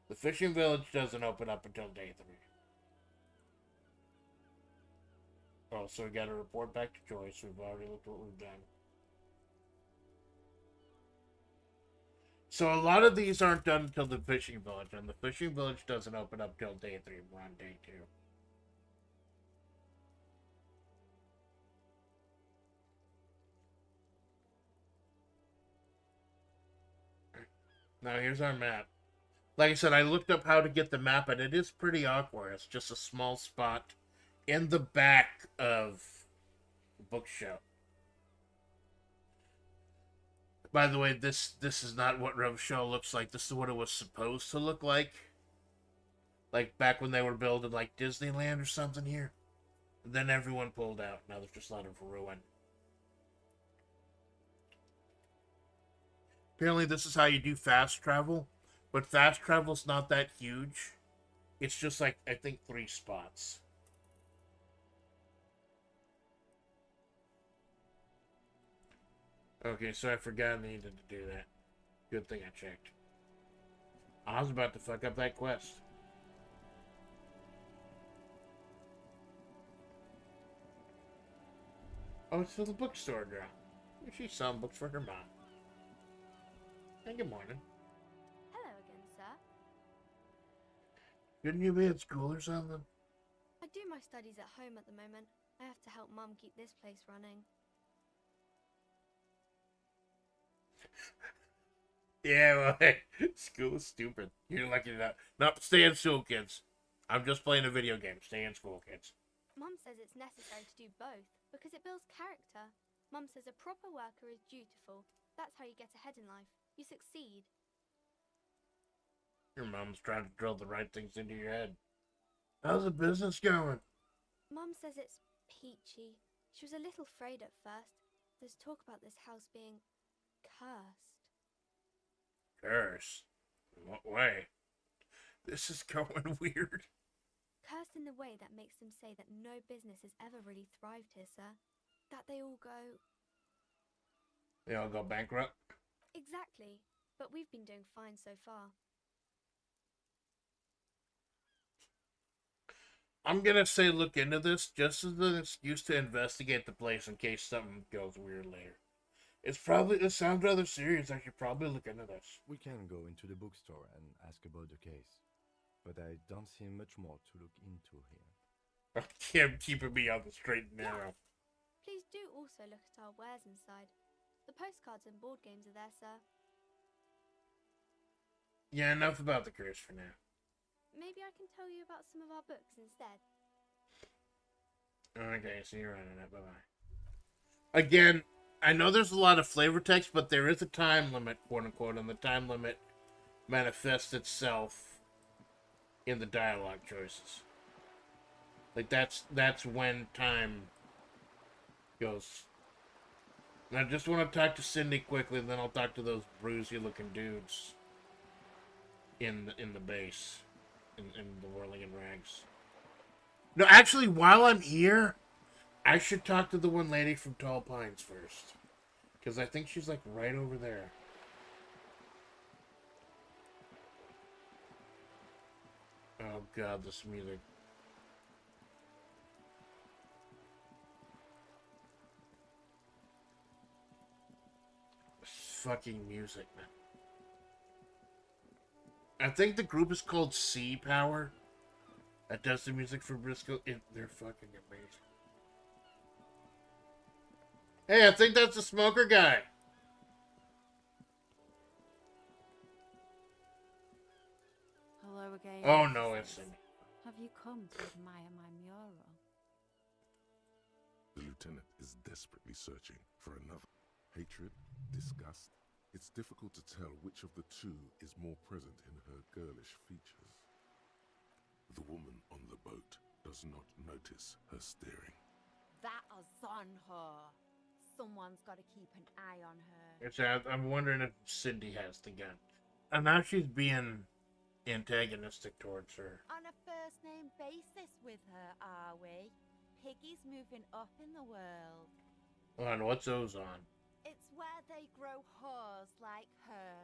The fishing village doesn't open up until day 3. Oh, so we got to report back to Joyce. We've already looked at what we've done. So a lot of these aren't done until the fishing village, and the fishing village doesn't open up till day 3. We're on day 2. Now here's our map. Like I said, I looked up how to get the map, and it is pretty awkward. It's just a small spot in the back of the bookshelf. By the way, this is not what Revshell looks like. This is what it was supposed to look like. Like back when they were building like Disneyland or something here. And then everyone pulled out. Now there's just a lot of ruin. Apparently this is how you do fast travel. But fast travel's not that huge. It's just like, I think, 3 spots. Okay, so I forgot I needed to do that. Good thing I checked. I was about to fuck up that quest. Oh, it's for the bookstore girl. She's selling books for her mom. Hey, good morning. Hello again, sir. Couldn't you be at school or something? I do my studies at home at the moment. I have to help Mum keep this place running. Yeah, well, hey, school is stupid. You're lucky to not stay in school, kids. I'm just playing a video game. Stay in school, kids. Mum says it's necessary to do both because it builds character. Mum says a proper worker is dutiful. That's how you get ahead in life. You succeed. Your mom's trying to drill the right things into your head. How's the business going? Mum says it's peachy. She was a little afraid at first. There's talk about this house being cursed. Cursed? In what way? This is going weird. Cursed in the way that makes them say that no business has ever really thrived here, sir. That they all go... They all go bankrupt? Exactly. But we've been doing fine so far. I'm gonna say look into this just as an excuse to investigate the place in case something goes weird later. It sounds rather serious. I should probably look into this. We can go into the bookstore and ask about the case, but I don't see much more to look into here. Kim keeping me on the straight and narrow. Yes. Please do also look at our wares inside. The postcards and board games are there, sir. Yeah, enough about the curse for now. Maybe I can tell you about some of our books instead. Okay, see you around it. Bye-bye. Again, I know there's a lot of flavor text, but there is a time limit, quote-unquote, and the time limit manifests itself in the dialogue choices. Like, that's when time goes. And I just want to talk to Cindy quickly, then I'll talk to those bruisey-looking dudes in the base, in the whirling in rags. No, actually, while I'm here, I should talk to the one lady from Tall Pines first. Because I think she's, like, right over there. Oh, God, this music. This fucking music, man. I think the group is called Sea Power. That does the music for Briscoe. They're fucking amazing. Hey, I think that's the smoker guy. Hello again. Oh no, it's Cindy. Have you come to admire my mural? The lieutenant is desperately searching for another. Hatred, disgust. It's difficult to tell which of the two is more present in her girlish features. The woman on the boat does not notice her staring. That is on her. Someone's got to keep an eye on her. I'm wondering if Cindy has the gun. And now she's being antagonistic towards her. On a first-name basis with her, are we? Piggy's moving up in the world. Hold on, what's those on? It's where they grow whores like her.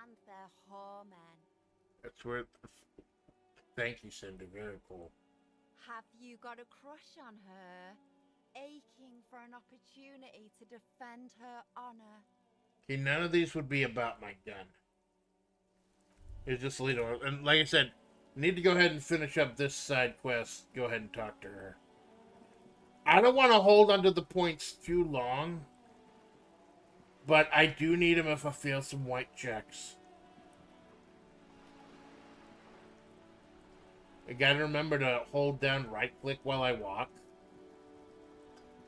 And they're whoremen. That's where... Thank you, Cindy. Very cool. Have you got a crush on her? Aching for an opportunity to defend her honor. Okay, none of these would be about my gun. It's just lead on. And like I said, need to go ahead and finish up this side quest. Go ahead and talk to her. I don't want to hold onto the points too long. But I do need them if I feel some white checks. I gotta remember to hold down right click while I walk.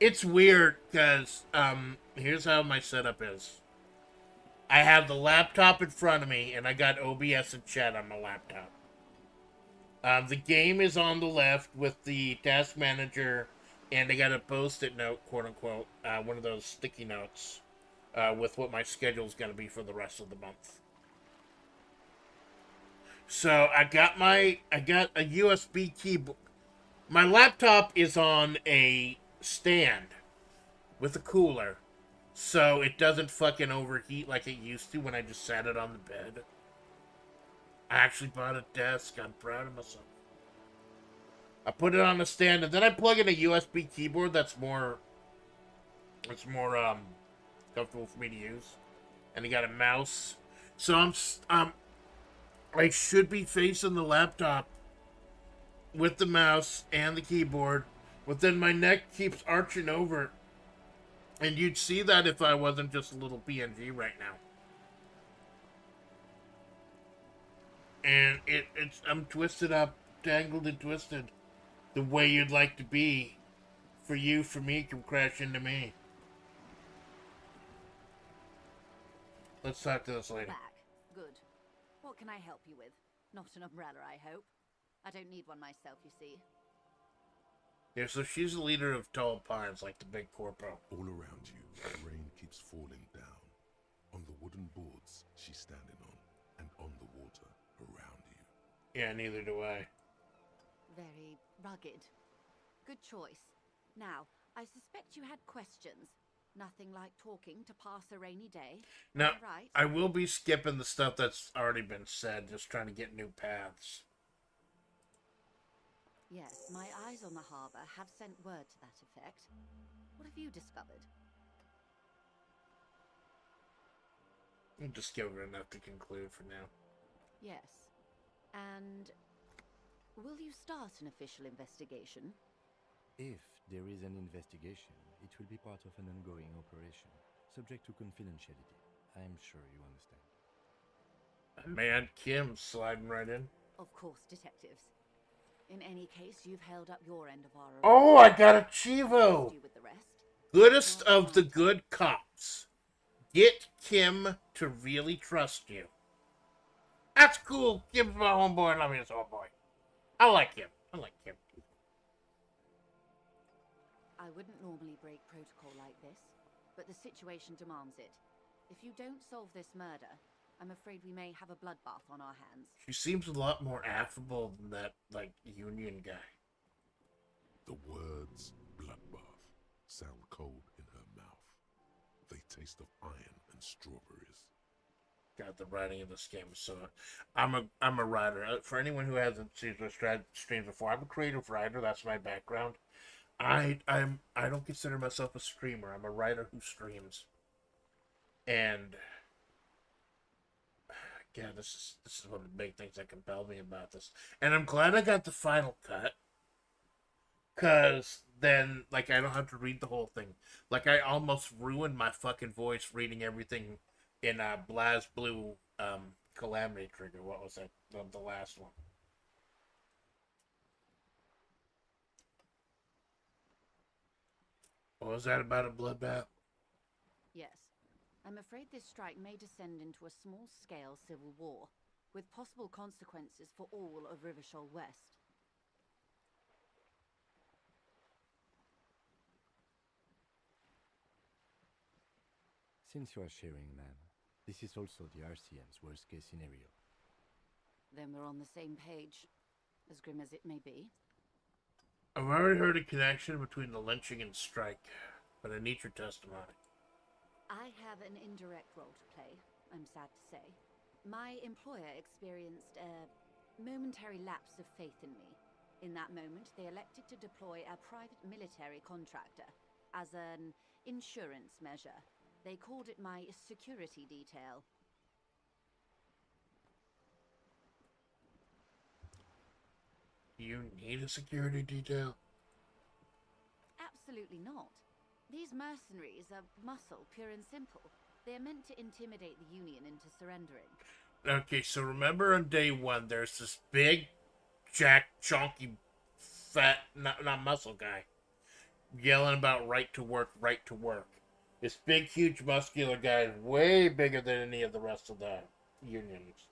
It's weird because here's how my setup is. I have the laptop in front of me and I got OBS and chat on my laptop. The game is on the left with the task manager and I got a post-it note, quote unquote, one of those sticky notes with what my schedule is going to be for the rest of the month. So I got a USB keyboard. My laptop is on a stand with a cooler, so it doesn't fucking overheat like it used to when I just sat it on the bed. I actually bought a desk. I'm proud of myself. I put it on a stand, and then I plug in a USB keyboard that's more comfortable for me to use, and I got a mouse. So I should be facing the laptop with the mouse and the keyboard, but then my neck keeps arching over, and you'd see that if I wasn't just a little PNG right now. And I'm twisted up, tangled and twisted. The way you'd like to be. For you, for me, come crash into me. Let's talk to this lady. Back. Good. What can I help you with? Not an umbrella, I hope. I don't need one myself, you see. Yeah, so she's the leader of Tall Pines, like the big corpo. All around you, the rain keeps falling down. On the wooden boards she's standing on, and on the water around you. Yeah, neither do I. Very rugged. Good choice. Now, I suspect you had questions. Nothing like talking to pass a rainy day. Now, Right. I will be skipping the stuff that's already been said, just trying to get new paths. Yes, my eyes on the harbour have sent word to that effect. What have you discovered? I've discovered enough to conclude for now. Yes. And will you start an official investigation? If there is an investigation, it will be part of an ongoing operation, subject to confidentiality. I'm sure you understand. Man, Kim sliding right in. Of course, detectives. In any case, you've held up your end of our Oh, I got a Chivo! do with the rest. Goodest of the good cops. Get Kim to really trust you. That's cool. Kim's my homeboy and I'm his homeboy. I like him. I like Kim. I wouldn't normally break protocol like this, but the situation demands it. If you don't solve this murder, I'm afraid we may have a bloodbath on our hands. She seems a lot more affable than that, like, union guy. The words bloodbath sound cold in her mouth. They taste of iron and strawberries. God, the writing in this game is so... I'm a writer. For anyone who hasn't seen my streams before, I'm a creative writer. That's my background. I don't consider myself a streamer. I'm a writer who streams. And... yeah, this is one of the big things that compelled me about this. And I'm glad I got the final cut. Because then, like, I don't have to read the whole thing. Like, I almost ruined my fucking voice reading everything in Blaz Blue Calamity Trigger. What was that? The last one. What was that about a bloodbath? Yes. I'm afraid this strike may descend into a small-scale civil war, with possible consequences for all of Rivershoal West. Since you are sharing, ma'am, this is also the RCM's worst-case scenario. Then we're on the same page, as grim as it may be. I've already heard a connection between the lynching and strike, but I need your testimony. I have an indirect role to play, I'm sad to say. My employer experienced a momentary lapse of faith in me. In that moment, they elected to deploy a private military contractor as an insurance measure. They called it my security detail. You need a security detail? Absolutely not. These mercenaries are muscle, pure and simple. They're meant to intimidate the Union into surrendering. Okay, so remember on day one, there's this big, jack, chonky, fat, not muscle guy, yelling about right to work, right to work. This big, huge, muscular guy is way bigger than any of the rest of the unions.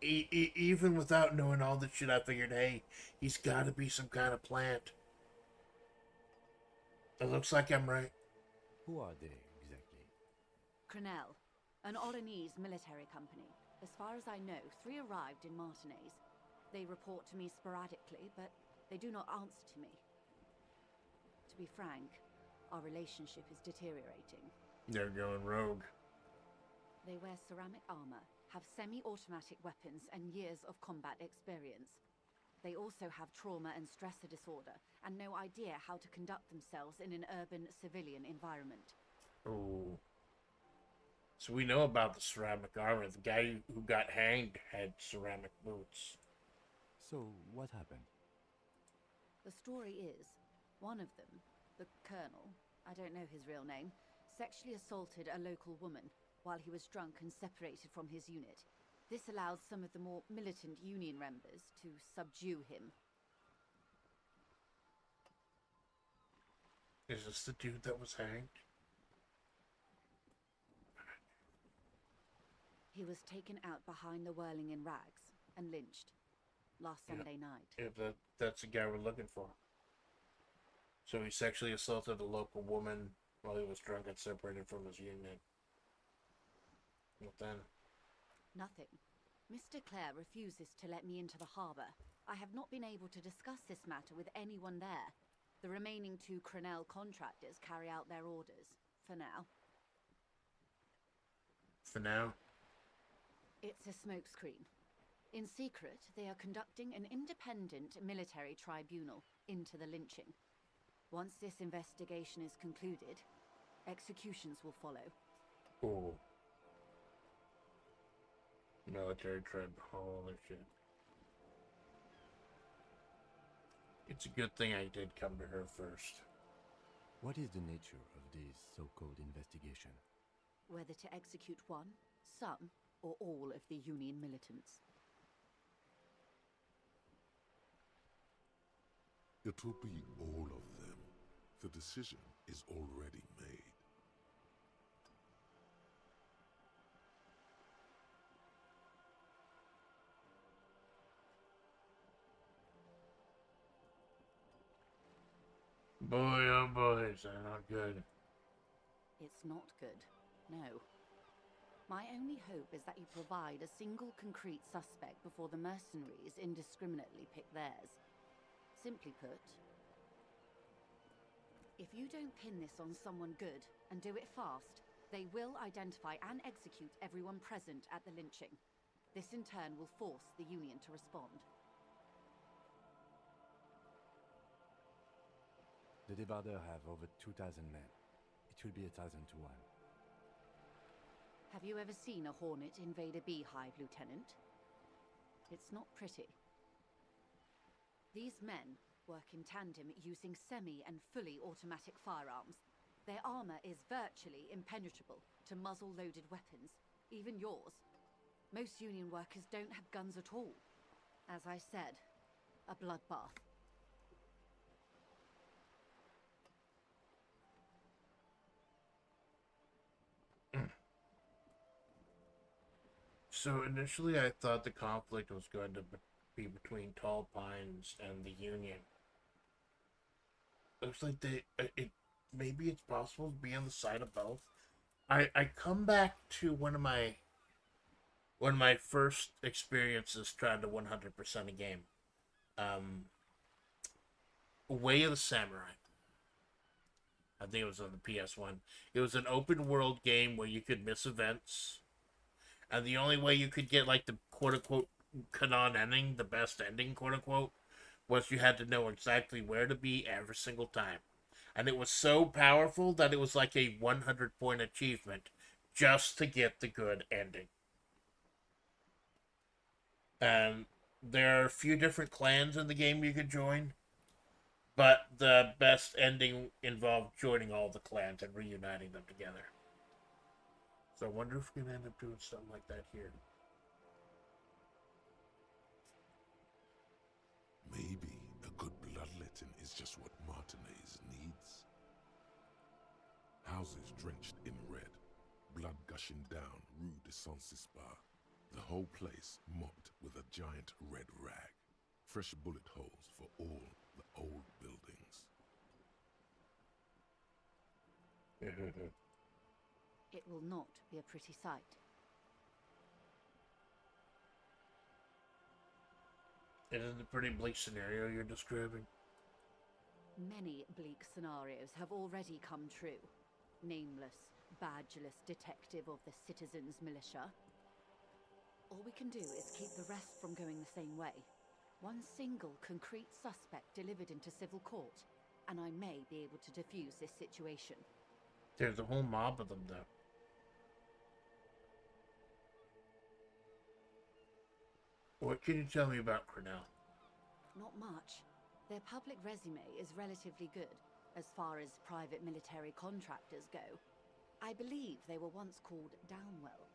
Even without knowing all this shit, I figured, hey, he's got to be some kind of plant. It looks like I'm right. Who are they, exactly? Crenell, an Olanese military company. As far as I know, 3 arrived in Martinez. They report to me sporadically, but they do not answer to me. To be frank, our relationship is deteriorating. They're going rogue. They wear ceramic armor, have semi-automatic weapons, and years of combat experience. They also have trauma and stressor disorder, and no idea how to conduct themselves in an urban civilian environment. Oh. So we know about the ceramic armor. The guy who got hanged had ceramic boots. So, what happened? The story is, one of them, the colonel, I don't know his real name, sexually assaulted a local woman while he was drunk and separated from his unit. This allows some of the more militant Union members to subdue him. Is this the dude that was hanged? He was taken out behind the whirling in rags and lynched last Sunday night. Yeah, that's the guy we're looking for. So he sexually assaulted a local woman while he was drunk and separated from his union. What then? Nothing. Mr. Clare refuses to let me into the harbour. I have not been able to discuss this matter with anyone there. The remaining 2 Crenell contractors carry out their orders, for now. For now? It's a smokescreen. In secret, they are conducting an independent military tribunal into the lynching. Once this investigation is concluded, executions will follow. Oh. Military tribe. Holy shit. It's a good thing I did come to her first. What is the nature of this so-called investigation? Whether to execute one, some, or all of the Union militants. It will be all of them. The decision is already made. Boy, oh boy, is that not good. It's not good, no. My only hope is that you provide a single concrete suspect before the mercenaries indiscriminately pick theirs. Simply put, if you don't pin this on someone good and do it fast, they will identify and execute everyone present at the lynching. This in turn will force the Union to respond. The Debardeurs have over 2,000 men. It will be 1,000 to 1. Have you ever seen a Hornet invade a beehive, Lieutenant? It's not pretty. These men work in tandem using semi- and fully automatic firearms. Their armor is virtually impenetrable to muzzle-loaded weapons, even yours. Most Union workers don't have guns at all. As I said, a bloodbath. So initially I thought the conflict was going to be between Tall Pines and the Union. Looks like maybe it's possible to be on the side of both. I come back to one of my first experiences trying to 100% a game. Way of the Samurai. I think it was on the PS1. It was an open world game where you could miss events. And the only way you could get like the quote-unquote canon ending, the best ending, quote-unquote, was you had to know exactly where to be every single time. And it was so powerful that it was like a 100-point achievement just to get the good ending. And there are a few different clans in the game you could join, but the best ending involved joining all the clans and reuniting them together. So I wonder if we're going to end up doing something like that here. Maybe a good bloodletting is just what Martinez needs. Houses drenched in red, blood gushing down Rue de Saint-Cispar. The whole place mopped with a giant red rag. Fresh bullet holes for all the old buildings. It will not be a pretty sight. Isn't it a pretty bleak scenario you're describing? Many bleak scenarios have already come true. Nameless, badgeless detective of the citizens' militia. All we can do is keep the rest from going the same way. One single concrete suspect delivered into civil court, and I may be able to defuse this situation. There's a whole mob of them, though. What can you tell me about Crenell? Not much. Their public resume is relatively good, as far as private military contractors go. I believe they were once called Downwell.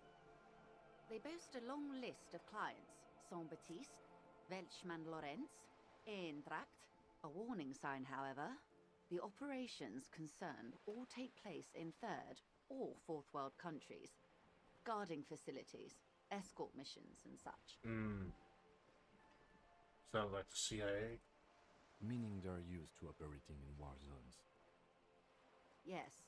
They boast a long list of clients. Saint-Baptiste, Welchman-Lorenz, Eintracht. A warning sign, however. The operations concerned all take place in third or fourth world countries. Guarding facilities, escort missions and such. Sounds like the CIA. Meaning they're used to operating in war zones. Yes.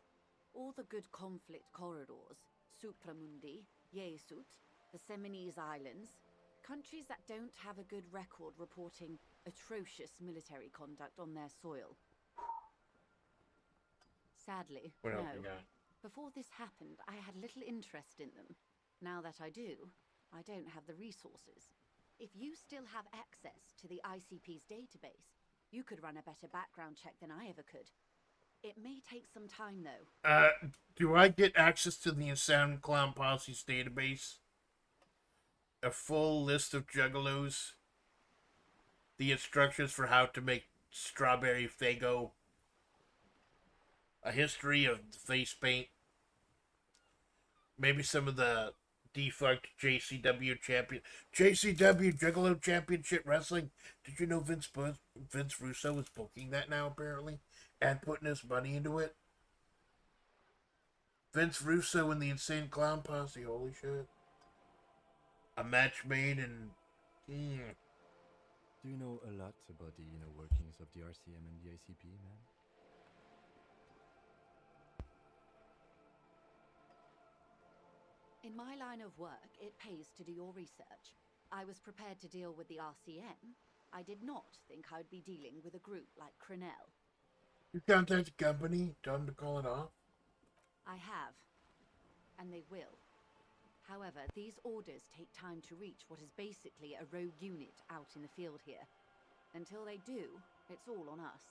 All the good conflict corridors, Supramundi, Yesut, the Seminese Islands, countries that don't have a good record reporting atrocious military conduct on their soil. Sadly, What else no. you got? Before this happened, I had little interest in them. Now that I do, I don't have the resources. If you still have access to the ICP's database, you could run a better background check than I ever could. It may take some time, though. Do I get access to the Insane Clown Posse's database? A full list of juggalos? The instructions for how to make strawberry fago? A history of the face paint? Maybe some of the defunct JCW Juggalo Championship Wrestling. Did you know Vince Russo is booking that now, apparently? And putting his money into it? Vince Russo and the Insane Clown Posse, holy shit. A match made in... Do you know a lot about the inner workings of the RCM and the ICP, man? In my line of work, it pays to do your research. I was prepared to deal with the RCM. I did not think I'd be dealing with a group like Crenell. You contact the company, tell them to call it off? I have. And they will. However, these orders take time to reach what is basically a rogue unit out in the field here. Until they do, it's all on us.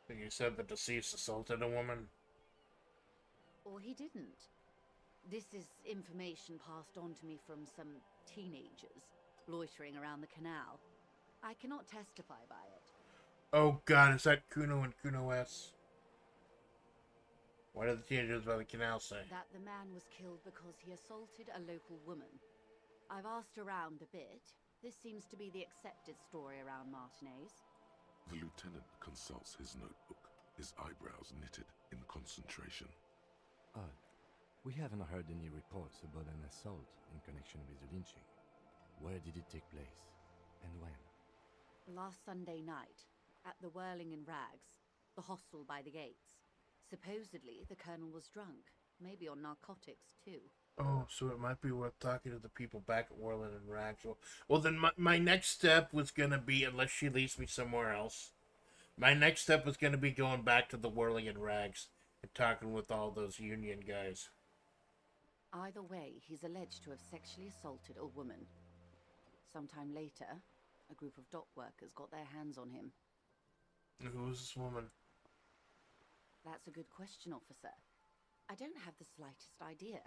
You said the deceased assaulted a woman? Or he didn't. This is information passed on to me from some teenagers loitering around the canal. I cannot testify by it. Oh god, is that Kuno and Kuno S? What did the teenagers by the canal say? That the man was killed because he assaulted a local woman. I've asked around a bit. This seems to be the accepted story around Martinez. The lieutenant consults his notebook, his eyebrows knitted in concentration. Odd. We haven't heard any reports about an assault in connection with the lynching. Where did it take place? And when? Last Sunday night, at the Whirling in Rags, the hostel by the gates. Supposedly, the colonel was drunk, maybe on narcotics too. Oh, so it might be worth talking to the people back at Whirling and Rags. Well, then my next step was going to be, unless she leads me somewhere else, my next step was going to be going back to the Whirling and Rags and talking with all those union guys. Either way, he's alleged to have sexually assaulted a woman. Sometime later, a group of dock workers got their hands on him. Who was this woman? That's a good question, officer. I don't have the slightest idea.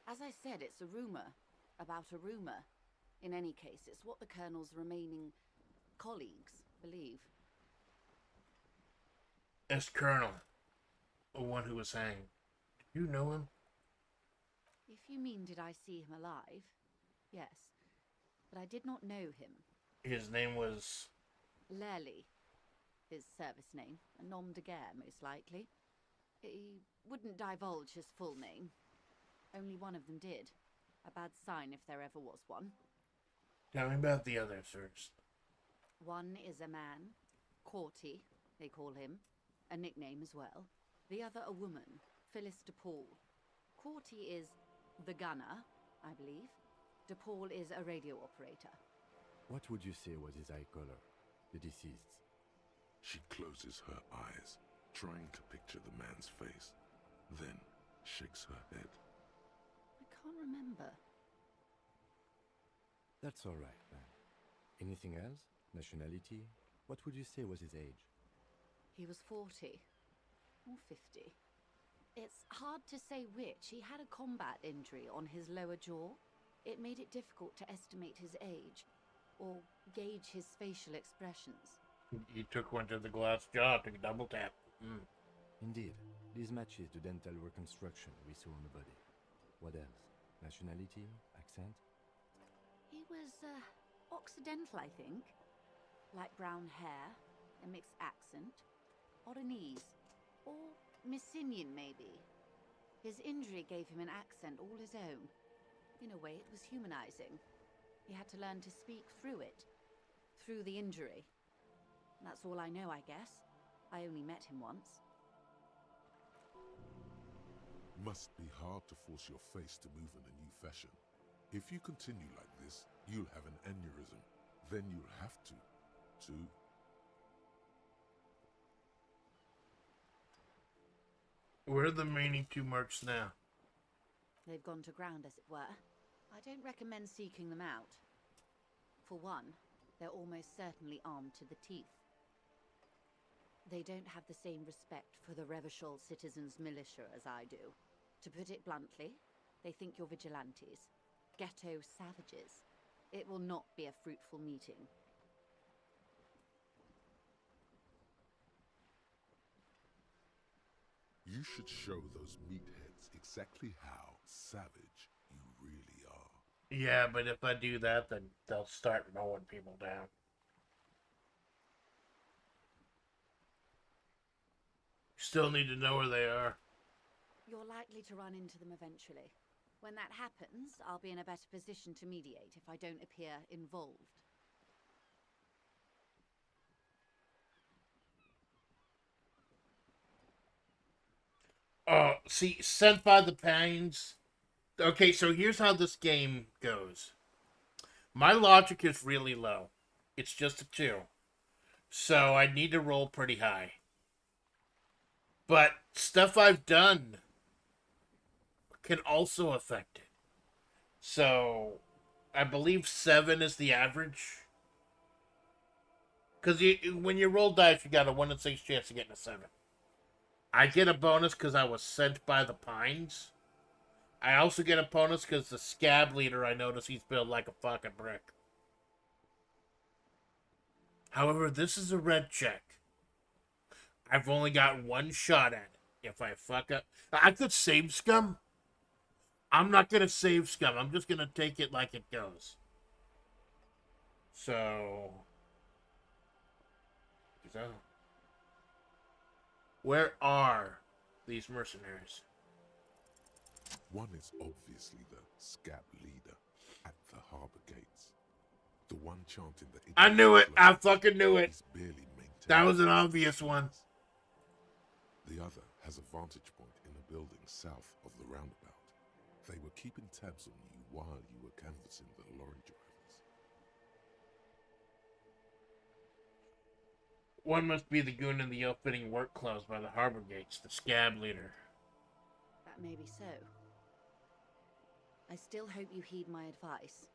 As I said, it's a rumor about a rumor. In any case, it's what the colonel's remaining colleagues believe. As Colonel, the one who was hanged. Do you know him? If you mean did I see him alive, yes. But I did not know him. His name was... Lely. His service name. A nom de guerre, most likely. He wouldn't divulge his full name. Only one of them did. A bad sign if there ever was one. Tell me about the others first. One is a man. Corty, they call him. A nickname as well. The other a woman. Phyllis DePaul. Corty is the gunner, I believe. DePaul is a radio operator. What would you say was his eye color, the deceased's? She closes her eyes, trying to picture the man's face, then shakes her head. I can't remember. That's all right, man. Anything else? Nationality? What would you say was his age? He was 40. Or 50. It's hard to say which. He had a combat injury on his lower jaw. It made it difficult to estimate his age, or gauge his facial expressions. He took one to the glass jaw, took a double tap. Indeed. This matches the dental reconstruction we saw on the body. What else? Nationality? Accent? He was, Occidental, I think. Light brown hair, a mixed accent, Oranese, or Messinian, maybe. His injury gave him an accent all his own. In a way, it was humanizing. He had to learn to speak through it, through the injury. That's all I know, I guess. I only met him once. Must be hard to force your face to move in a new fashion. If you continue like this, you'll have an aneurysm. Then you'll have to. Where are the remaining 2 mercs now? They've gone to ground, as it were. I don't recommend seeking them out. For one, they're almost certainly armed to the teeth. They don't have the same respect for the Revachol citizens' militia as I do. To put it bluntly, they think you're vigilantes. Ghetto savages. It will not be a fruitful meeting. You should show those meatheads exactly how savage you really are. Yeah, but if I do that, then they'll start mowing people down. Still need to know where they are. You're likely to run into them eventually. When that happens, I'll be in a better position to mediate if I don't appear involved. Oh, see, Sent by the Pines. Okay, so here's how this game goes. My logic is really low. It's just a 2. So I need to roll pretty high. But stuff I've done can also affect it. So I believe 7 is the average. Because when you roll dice, you got a 1 in 6 chance of getting a 7. I get a bonus because I was sent by the Pines. I also get a bonus because the scab leader, I notice he's built like a fucking brick. However, this is a red check. I've only got 1 shot at it. If I fuck up... I could save scum. I'm not going to save scum. I'm just going to take it like it goes. So... Where are these mercenaries? One is obviously the scab leader at the harbor gates. The one chanting the... I knew it! I fucking knew it! Barely that was an obvious one. The other has a vantage point in a building south of the roundabout. They were keeping tabs on you while you were canvassing the lorry drivers. One must be the goon in the ill-fitting work clothes by the harbor gates, the scab leader. That may be so. I still hope you heed my advice.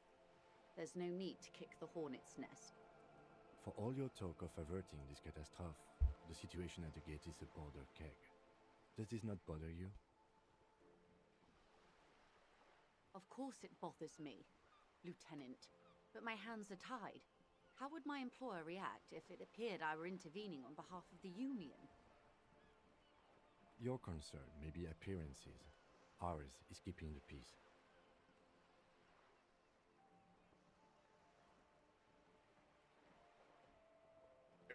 There's no need to kick the hornet's nest. For all your talk of averting this catastrophe, the situation at the gate is a border keg. Does this not bother you? Of course it bothers me, Lieutenant. But my hands are tied. How would my employer react if it appeared I were intervening on behalf of the Union? Your concern may be appearances. Ours is keeping the peace.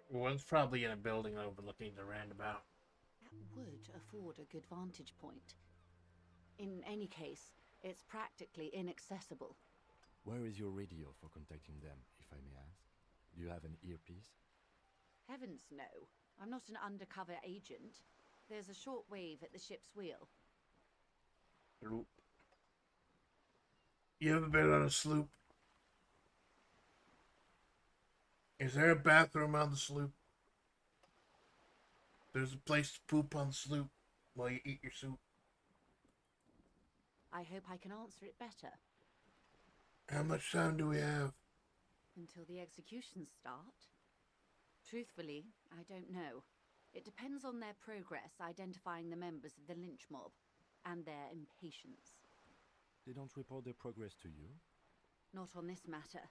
One's probably in a building overlooking the roundabout. That would afford a good vantage point. In any case, it's practically inaccessible. Where is your radio for contacting them, if I may ask? Do you have an earpiece? Heavens, no. I'm not an undercover agent. There's a short wave at the ship's wheel. Sloop. You ever been on a sloop? Is there a bathroom on the sloop? There's a place to poop on the sloop while you eat your soup. I hope I can answer it better. How much time do we have? Until the executions start? Truthfully, I don't know. It depends on their progress identifying the members of the lynch mob, and their impatience. They don't report their progress to you? Not on this matter.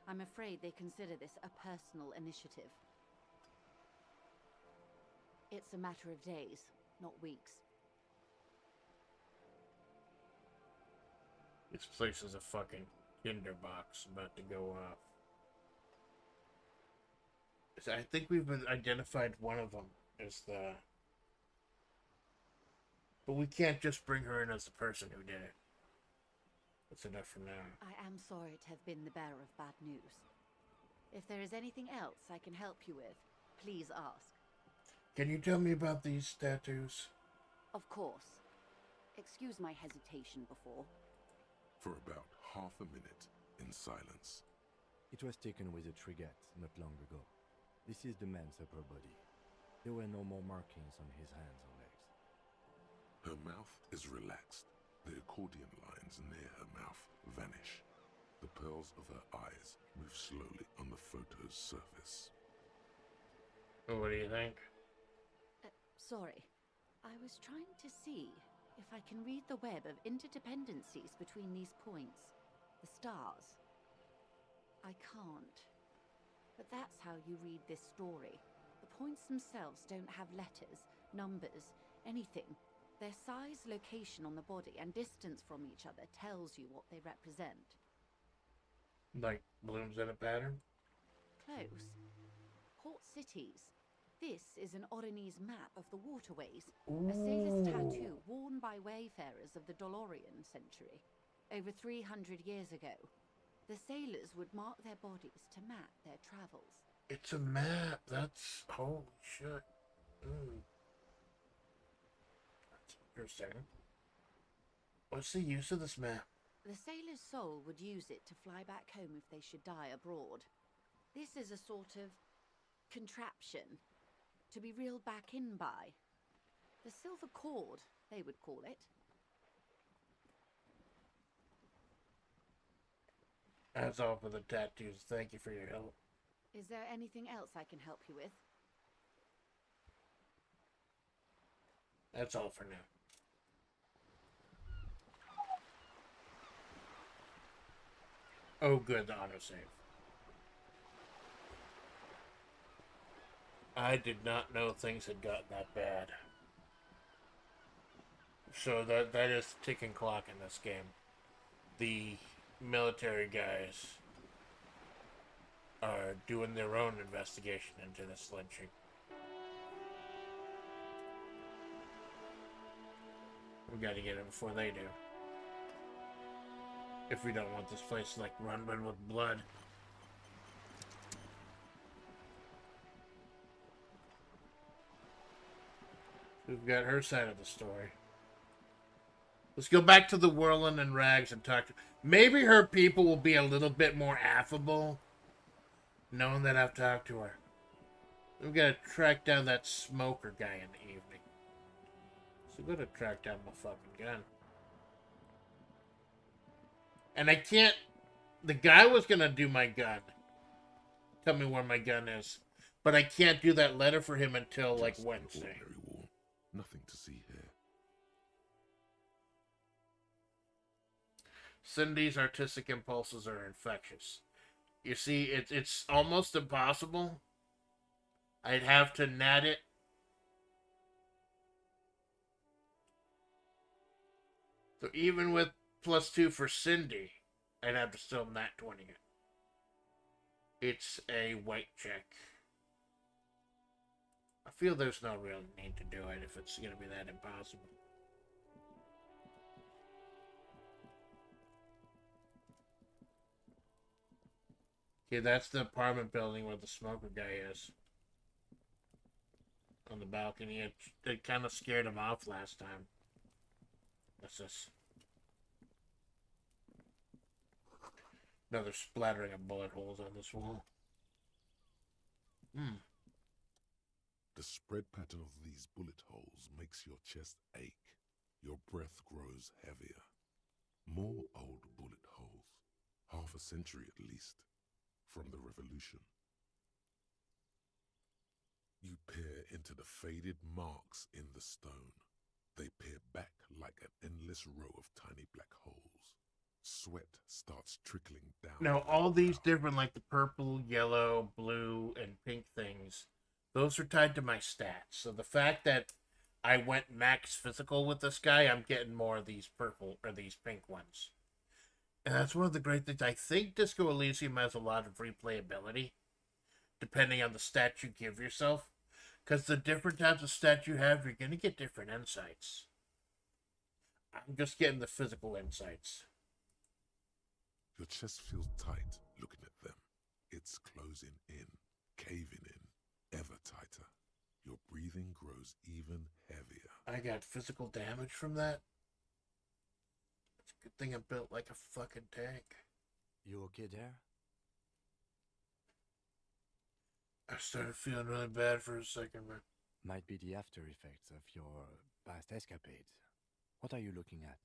I'm afraid they consider this a personal initiative. It's a matter of days, not weeks. This place is a fucking tinderbox about to go off. So I think we've identified one of them as the... But we can't just bring her in as the person who did it. That's enough for now. I am sorry to have been the bearer of bad news. If there is anything else I can help you with, please ask. Can you tell me about these tattoos? Of course. Excuse my hesitation before. For about half a minute, in silence. It was taken with a trigger not long ago. This is the man's upper body. There were no more markings on his hands or legs. Her mouth is relaxed. The accordion lines near her mouth vanish. The pearls of her eyes move slowly on the photo's surface. What do you think? Sorry. I was trying to see if I can read the web of interdependencies between these points. The stars. I can't. But that's how you read this story. The points themselves don't have letters, numbers, anything. Their size, location on the body, and distance from each other tells you what they represent. Like blooms in a pattern? Close. Port cities. This is an Oronese map of the waterways. A sailor's tattoo worn by wayfarers of the Dolorian century. Over 300 years ago. The sailors would mark their bodies to map their travels. It's a map. That's... Holy shit. That's interesting. What's the use of this map? The sailor's soul would use it to fly back home if they should die abroad. This is a sort of contraption to be reeled back in by. The silver cord, they would call it. That's all for the tattoos. Thank you for your help. Is there anything else I can help you with? That's all for now. Oh good, the autosave. I did not know things had gotten that bad. So that is the ticking clock in this game. The military guys are doing their own investigation into this lynching. We gotta get it before they do. If we don't want this place like run with blood. We've got her side of the story. Let's go back to the whirling and rags and talk to... Maybe her people will be a little bit more affable, knowing that I've talked to her. We've got to track down that smoker guy in the evening. So I'm going to track down my fucking gun. And I can't... The guy was going to do my gun. Tell me where my gun is. But I can't do that letter for him until, like, Just Wednesday. an ordinary war. Nothing to see here. Cindy's artistic impulses are infectious. You see, it's almost impossible. I'd have to nat it. So even with +2 for Cindy, I'd have to still nat 20 it. It's a white check. I feel there's no real need to do it if it's going to be that impossible. Okay, that's the apartment building where the smoker guy is. On the balcony. It kind of scared him off last time. What's this? Another splattering of bullet holes on this wall. The spread pattern of these bullet holes makes your chest ache. Your breath grows heavier. More old bullet holes. Half a century at least. From the revolution. You peer into the faded marks in the stone. They peer back like an endless row of tiny black holes. Sweat starts trickling down. Now, all these different, like the purple, yellow, blue, and pink things, those are tied to my stats. So the fact that I went max physical with this guy, I'm getting more of these purple or these pink ones. And that's one of the great things. I think Disco Elysium has a lot of replayability, depending on the stat you give yourself. Because the different types of stats you have, you're going to get different insights. I'm just getting the physical insights. Your chest feels tight looking at them. It's closing in, caving in, ever tighter. Your breathing grows even heavier. I got physical damage from that. It's a good thing I'm built like a fucking tank. You okay there? I started feeling really bad for a second, but... Might be the after effects of your past escapades. What are you looking at?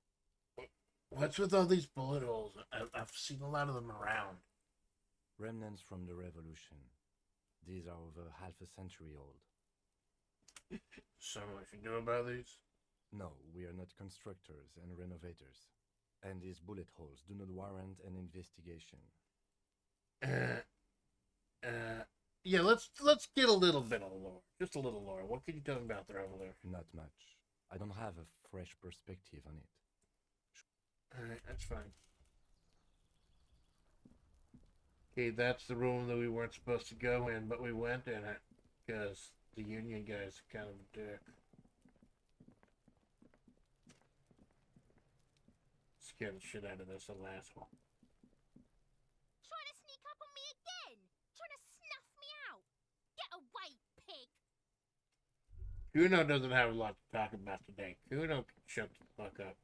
What's with all these bullet holes? I've seen a lot of them around. Remnants from the revolution. These are over half a century old. So much you know about these? No, we are not constructors and renovators. And these bullet holes do not warrant an investigation. Yeah, let's get a little bit of lore. Just a little lore. What can you tell me about the revolution? Not much. I don't have a fresh perspective on it. Alright, that's fine. Okay, that's the room that we weren't supposed to go in, but we went in it. Because the Union guy's kind of a dick. Scare the shit out of this little asshole. Trying to sneak up on me again? Trying to snuff me out? Get away, pig! Kuno doesn't have a lot to talk about today. Kuno can shut the fuck up.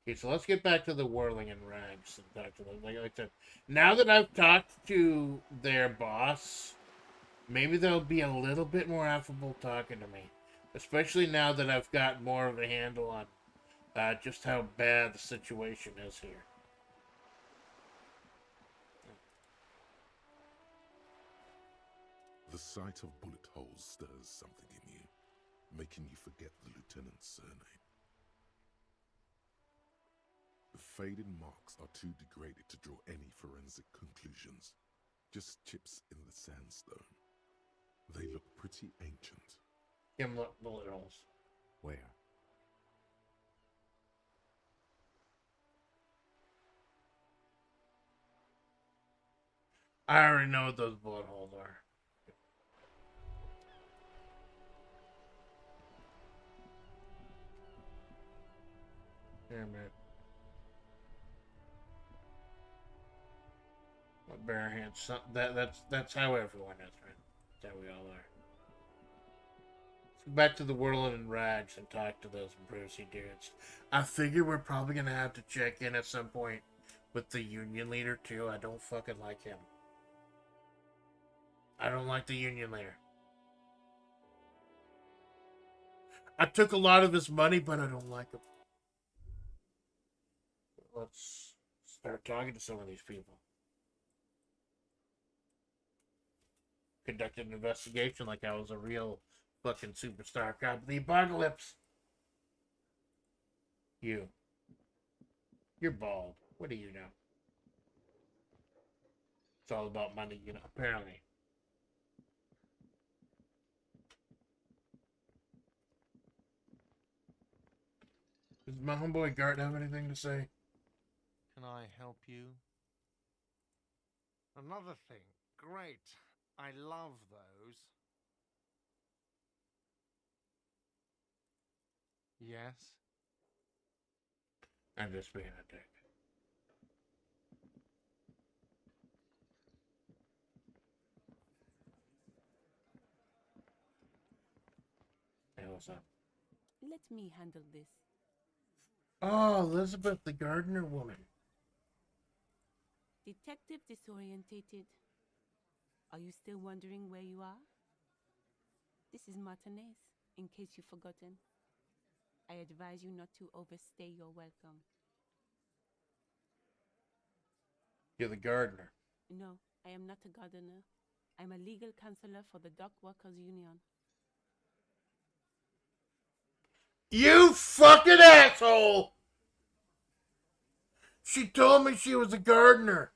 Okay, so let's get back to the whirling and rags and talk to them. Like I said, now that I've talked to their boss, maybe they'll be a little bit more affable talking to me. Especially now that I've got more of a handle on just how bad the situation is here. The sight of bullet holes stirs something in you, making you forget the lieutenant's surname. The faded marks are too degraded to draw any forensic conclusions. Just chips in the sandstone. They look pretty ancient. Give them bullet holes. Where? I already know what those bullet holes are. Damn it. What bare hands? That's how everyone is, right? That's how we all are. Let's go back to the whirling and rags and talk to those Brucey dudes. I figure we're probably gonna have to check in at some point with the Union leader too. I don't fucking like him. I don't like the Union leader. I took a lot of his money, but I don't like him. Let's start talking to some of these people. Conducted an investigation like I was a real fucking superstar cop of the apocalypse. You're bald. What do you know? It's all about money, you know, apparently. Does my homeboy Gart have anything to say? Can I help you? Another thing. Great. I love those. Yes? I'm just being a dick. Hey, what's up? Let me handle this. Oh, Elizabeth, the gardener woman. Detective disorientated. Are you still wondering where you are? This is Martinez, in case you've forgotten. I advise you not to overstay your welcome. You're the gardener. No, I am not a gardener. I'm a legal counselor for the Dock Workers Union. You fucking asshole! She told me she was a gardener.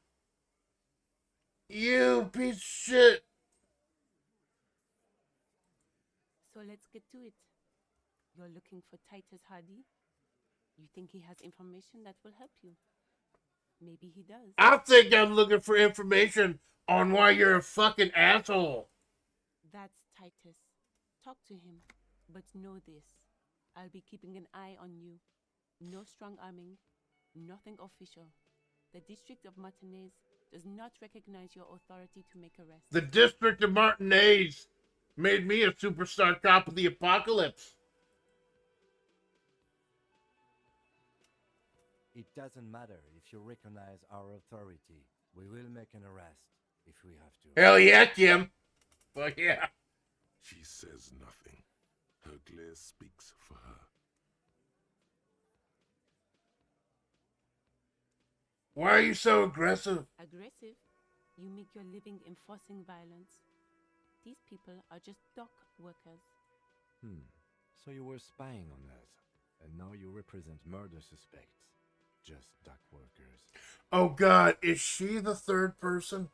You piece of shit. So let's get to it. You're looking for Titus Hardy? You think he has information that will help you? Maybe he does. I think I'm looking for information on why you're a fucking asshole. That's Titus. Talk to him. But know this. I'll be keeping an eye on you. No strong arming. Nothing official. The District of Martinez does not recognize your authority to make arrests. The District of Martinez made me a superstar cop of the apocalypse. It doesn't matter if you recognize our authority. We will make an arrest if we have to. Hell yeah, Kim. Fuck yeah. She says nothing. Her glare speaks for her. Why are you so aggressive? Aggressive? You make your living enforcing violence. These people are just dock workers. So you were spying on us, and now you represent murder suspects. Just dock workers. Oh God, is she the third person?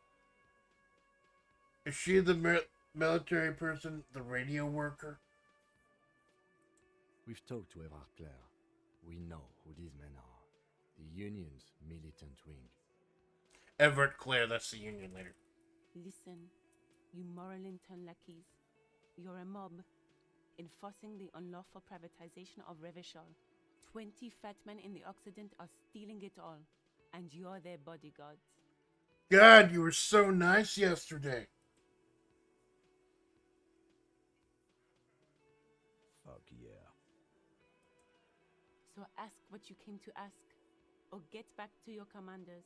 Is she the military person, the radio worker? We've talked to Everard Clare. We know who these men are. The Union's militant wing. Everett Clare, that's the Union leader. Listen, you Moralington lackeys. You're a mob, enforcing the unlawful privatization of Revachol. 20 fat men in the Occident are stealing it all, and you're their bodyguards. God, you were so nice yesterday. Fuck yeah. So ask what you came to ask, or get back to your commanders.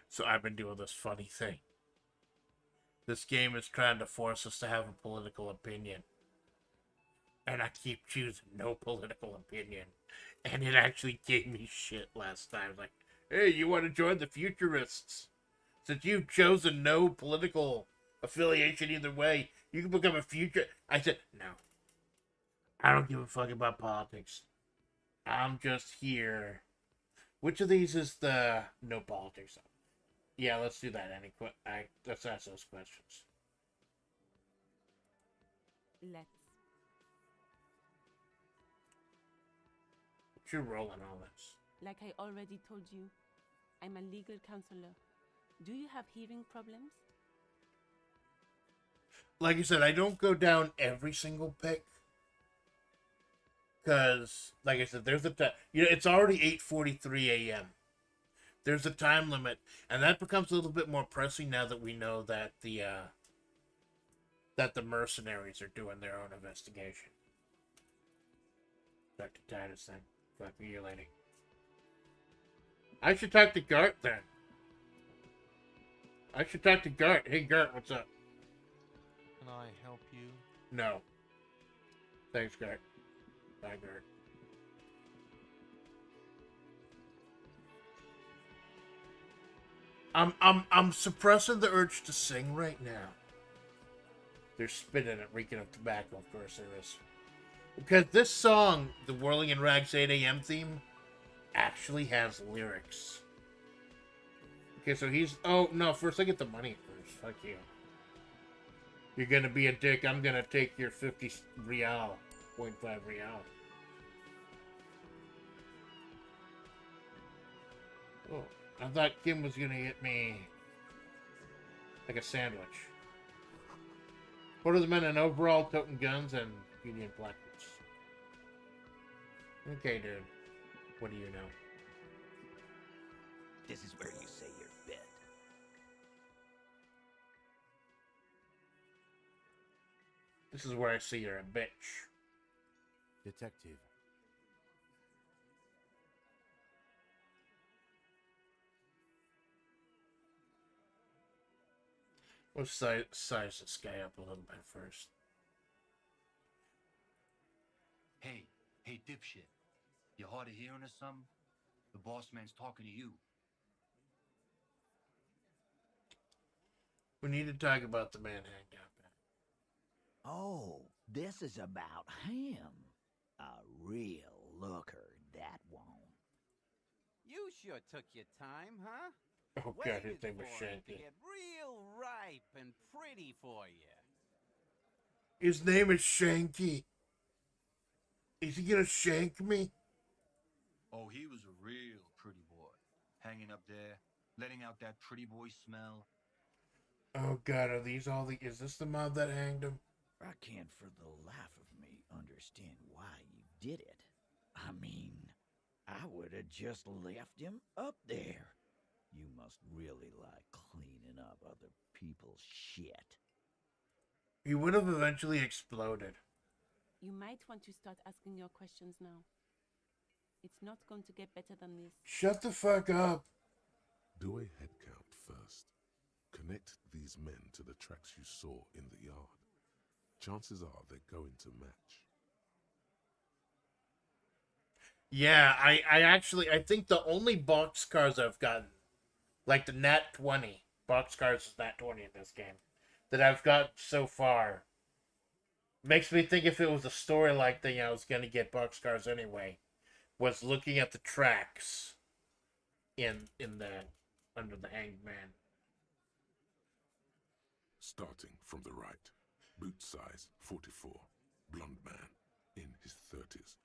So I've been doing this funny thing. This game is trying to force us to have a political opinion. And I keep choosing no political opinion. And it actually gave me shit last time. Like, hey, you want to join the Futurists? Since you've chosen no political affiliation either way, you can become a future. I said, no. I don't give a fuck about politics. I'm just here. Which of these is the no politics? Yeah, let's do that. Let's ask those questions. Let's. What you rolling on this? Like I already told you, I'm a legal counselor. Do you have hearing problems? Like I said, I don't go down every single pick. Because, like I said, there's a time. You know, it's already 8:43 a.m. There's a time limit, and that becomes a little bit more pressing now that we know that the mercenaries are doing their own investigation. Talk to Titus then. Fuck you, lady. I should talk to Gart then. I should talk to Gart. Hey, Gart, what's up? Can I help you? No. Thanks, Gart. Bye, Gart. I'm suppressing the urge to sing right now. They're spitting it, reeking of tobacco, of course there is. Because this song, the Whirling in Rags 8 a.m. theme, actually has lyrics. Okay, so he's... Oh, no, first I get the money first. Fuck you. You're gonna be a dick. I'm gonna take your 50 real. 0.5 real. Oh, I thought Kim was gonna get me like a sandwich. What are the men in overall toting guns and Union placards? Okay, dude. What do you know? This is where you say your bit. This is where I see you're a bitch. Detective. Let's size this guy up a little bit first. Hey, dipshit. You hard of hearing or something? The boss man's talking to you. We need to talk about the man hanged out back. Oh, this is about him. A real looker, that won't. You sure took your time, huh? Oh god, his name was for it to Shanky. get real ripe and pretty for you. His name is Shanky. Is he gonna shank me? Oh, he was a real pretty boy. Hanging up there, letting out that pretty boy smell. Oh god, are these all the... Is this the mob that hanged him? I can't for the life of me understand why you did it. I mean, I would have just left him up there. You must really like cleaning up other people's shit. He would have eventually exploded. You might want to start asking your questions now. It's not going to get better than this. Shut the fuck up. Do a head count first. Connect these men to the tracks you saw in the yard. Chances are they're going to match. Yeah, I think the only boxcars I've gotten, like the Nat 20, boxcars is Nat 20 in this game, that I've got so far, makes me think if it was a story-like thing I was going to get boxcars anyway, was looking at the tracks in the, under the Hanged Man. Starting from the right, boot size 44, blonde man, in his 30s,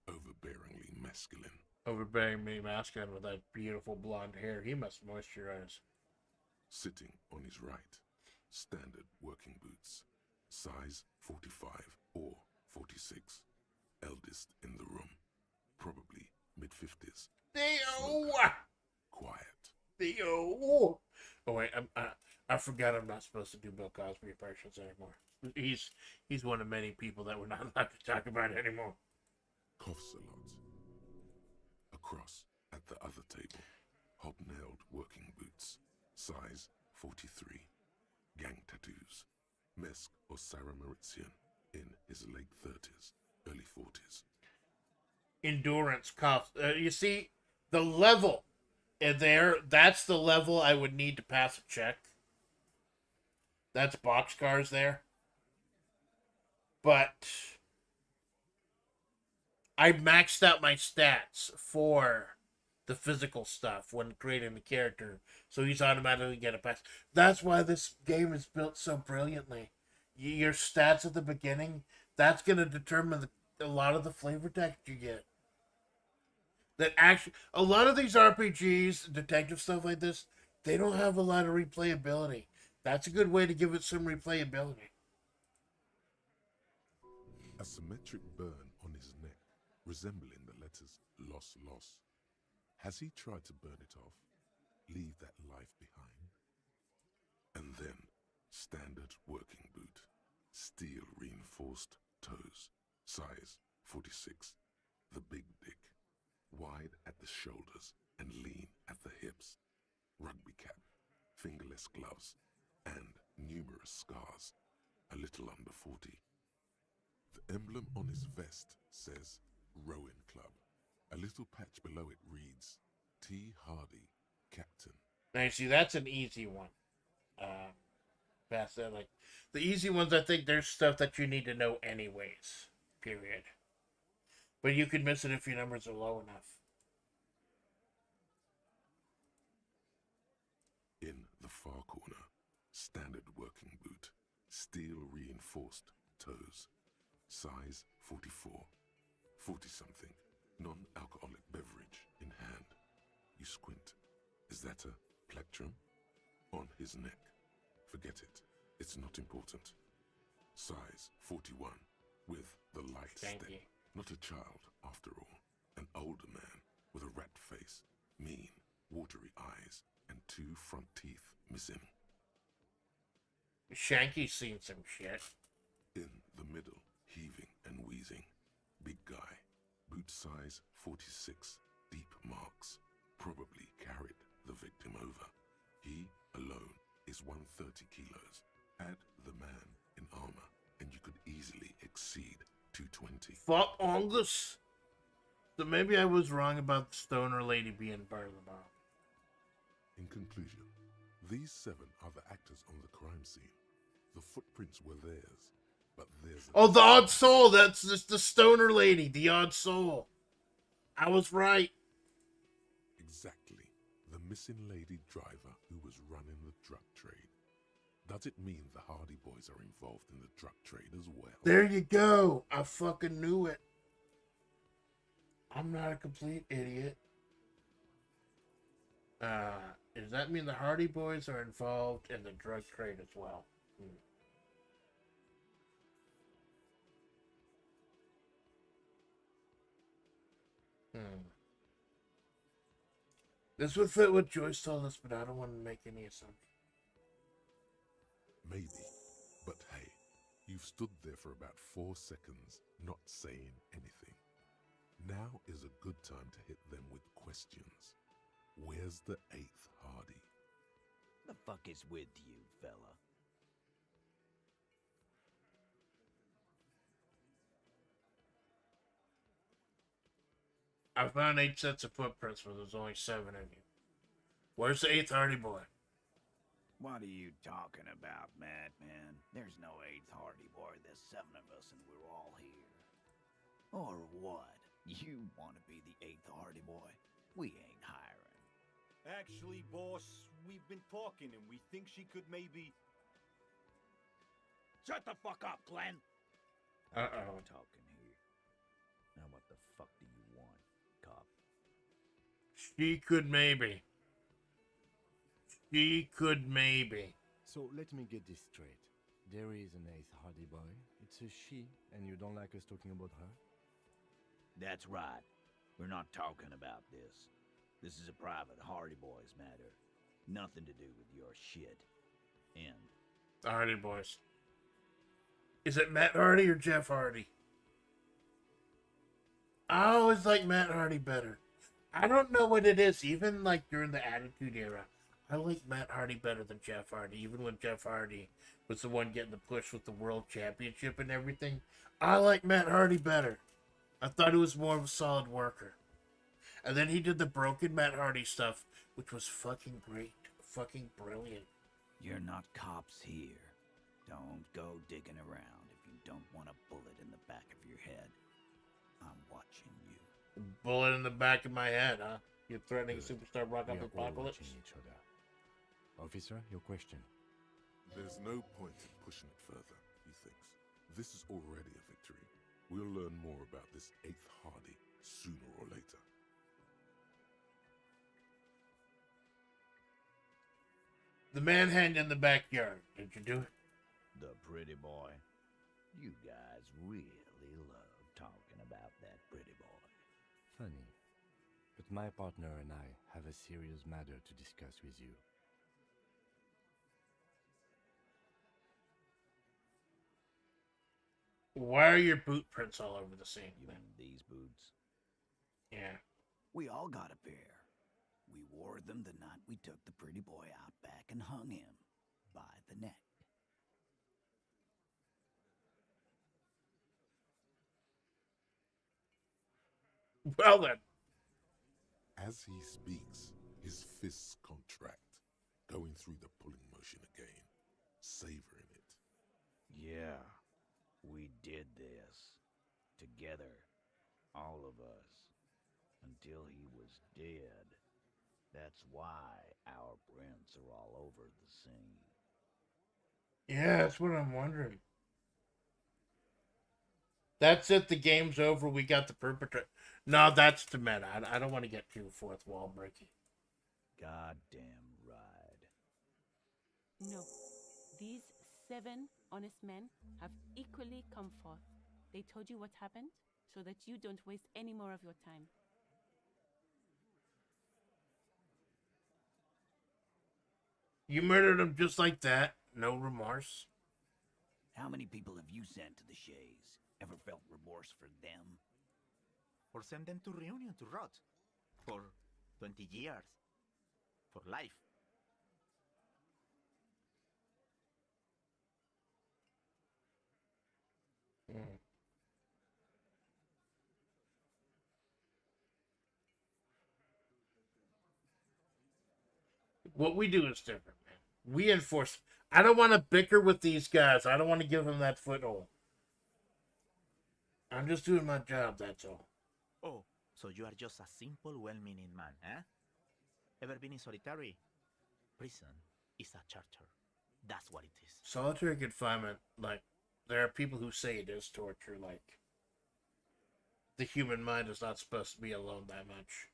overbearingly masculine. Overbearingly masculine with that beautiful blonde hair. He must moisturize. Sitting on his right, standard working boots, size 45 or 46, eldest in the room, probably mid-50s. Theo! Quiet. Theo! Oh wait, I forgot I'm not supposed to do Bill Cosby impressions anymore. He's one of many people that we're not allowed to talk about anymore. Coughs a lot. Across, at the other table, hobnailed working boots, size 43, gang tattoos, Mesk or Sarah Mauritian, in his late 30s, early 40s. Endurance coughs. You see, the level there, that's the level I would need to pass a check. That's boxcars there. But I maxed out my stats for the physical stuff when creating the character, so he's automatically get a pass. That's why this game is built so brilliantly. Your stats at the beginning, that's going to determine a lot of the flavor text you get. That actually, a lot of these RPGs, detective stuff like this, they don't have a lot of replayability. That's a good way to give it some replayability. A symmetric burn on his neck, resembling the letters loss, loss. Has he tried to burn it off? Leave that life behind? And then, standard working boot, steel reinforced toes, size 46, the big dick, wide at the shoulders and lean at the hips, rugby cap, fingerless gloves, and numerous scars, a little under 40. The emblem on his vest says Rowing Club. A little patch below it reads T. Hardy, Captain. Now you see, that's an easy one. Past that, like the easy ones, I think there's stuff that you need to know anyways. Period. But you could miss it if your numbers are low enough. In the far corner, standard working boot, steel reinforced toes, size 44, 40-something, non-alcoholic beverage in hand. You squint. Is that a plectrum? On his neck. Forget it. It's not important. Size 41, with the light step. Not a child, after all. An older man with a rat face, mean, watery eyes, and 2 front teeth missing. Shanky's seen some shit. In the middle, heaving and wheezing. Big guy. Boot size 46. Deep marks. Probably carried the victim over. He, alone, is 130 kilos. Add the man in armor, and you could easily exceed 220. Fuck Angus. So maybe I was wrong about the stoner lady being part of the bomb. In conclusion, these 7 are the actors on the crime scene. The footprints were theirs, but theirs... Oh, the odd soul! That's just the stoner lady, the odd soul. I was right. Exactly. The missing lady driver who was running the drug trade. Does it mean the Hardy Boys are involved in the drug trade as well? There you go. I fucking knew it. I'm not a complete idiot. Does that mean the Hardy Boys are involved in the drug trade as well? This would fit what Joyce told us, but I don't want to make any assumptions. Maybe. But hey, you've stood there for about 4 seconds, not saying anything. Now is a good time to hit them with questions. Where's the 8th Hardy? The fuck is with you, fella? I found 8 sets of footprints, but there's only 7 of you. Where's the 8th Hardy Boy? What are you talking about, madman? There's no 8th Hardy Boy. There's 7 of us and we're all here. Or what? You want to be the 8th Hardy Boy? We ain't hiring. Actually, boss, we've been talking and we think she could maybe... Shut the fuck up, Glenn! Uh-oh. Talking here. Now what the fuck do you want, cop? She could maybe. She could maybe. So let me get this straight. There is an 8th Hardy Boy. It's a she, and you don't like us talking about her? That's right. We're not talking about this. This is a private Hardy Boys matter. Nothing to do with your shit. End. The Hardy Boys. Is it Matt Hardy or Jeff Hardy? I always like Matt Hardy better. I don't know what it is. Even like during the Attitude Era, I like Matt Hardy better than Jeff Hardy. Even when Jeff Hardy was the one getting the push with the World Championship and everything, I like Matt Hardy better. I thought he was more of a solid worker. And then he did the broken Matt Hardy stuff, which was fucking great. Fucking brilliant. You're not cops here. Don't go digging around if you don't want a bullet in the back of your head. I'm watching you. Bullet in the back of my head, huh? You're threatening Superstar Rock We of the are all Apocalypse? watching each other. Officer, your question. There's no point in pushing it further, he thinks. This is already a victory. We'll learn more about this 8th Hardy sooner or later. The manhunt in the backyard. Did you do it? The pretty boy. You guys really love talking about that pretty boy. Funny. But my partner and I have a serious matter to discuss with you. Why are your boot prints all over the scene? You mean these boots? Yeah. We all got a pair. We wore them the night we took the pretty boy out back and hung him by the neck. Well then. As he speaks, his fists contract, going through the pulling motion again, savoring it. Yeah, we did this. Together. All of us. Until he was dead. That's why our prints are all over the scene. Yeah, that's what I'm wondering. That's it. The game's over. We got the perpetrator. No, that's the meta. I don't want to get too fourth wall breaking. Goddamn right. No. These 7 honest men have equally come forth. They told you what happened so that you don't waste any more of your time. You murdered him just like that. No remorse. How many people have you sent to the Shays? Ever felt remorse for them? Or send them to Reunion to rot. For 20 years. For life. What we do is different, man. We enforce. I don't want to bicker with these guys. I don't want to give them that foothold. I'm just doing my job, that's all. Oh, so you are just a simple, well-meaning man, eh? Ever been in solitary? Prison is a charter. That's what it is. Solitary confinement, like, there are people who say it is torture, like, the human mind is not supposed to be alone that much.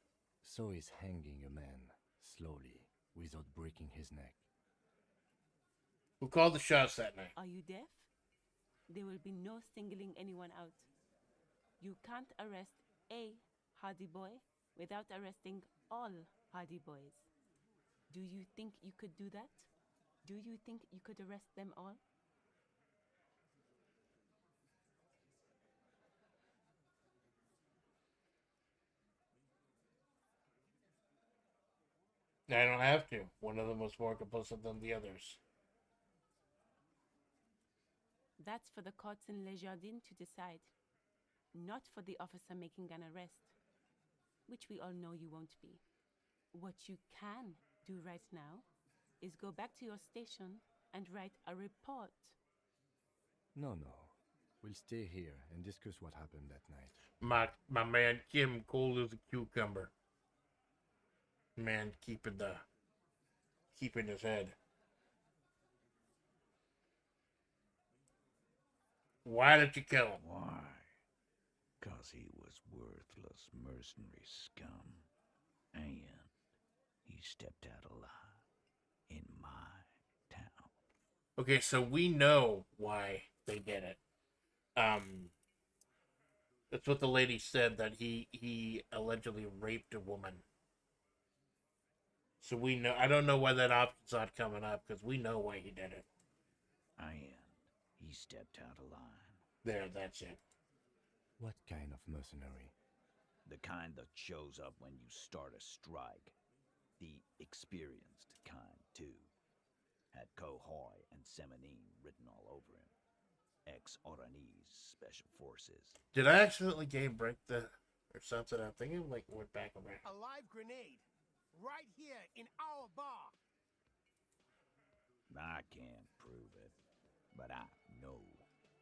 So is hanging a man, slowly, without breaking his neck. Who called the shots that night? Are you deaf? There will be no singling anyone out. You can't arrest a hardy boy without arresting all hardy boys. Do you think you could do that? Do you think you could arrest them all? I don't have to. One of them was more complicit than the others. That's for the courts in Le Jardin to decide, not for the officer making an arrest, which we all know you won't be. What you can do right now is go back to your station and write a report. No. We'll stay here and discuss what happened that night. My man Kim, cold as a cucumber. Man keeping his head. Why did you kill him? Why? 'Cause he was worthless mercenary scum. And he stepped out alive in my town. Okay, so we know why they did it. That's what the lady said, that he allegedly raped a woman. So we know. I don't know why that option's not coming up, because we know why he did it. And he stepped out of line. There, that's it. What kind of mercenary? The kind that shows up when you start a strike. The experienced kind, too. Had Cohoy and Semenine written all over him. Ex-Oranese Special Forces. Did I accidentally game break or something? I'm thinking like went back around. A live grenade. Right here in our bar. I can't prove it, but I know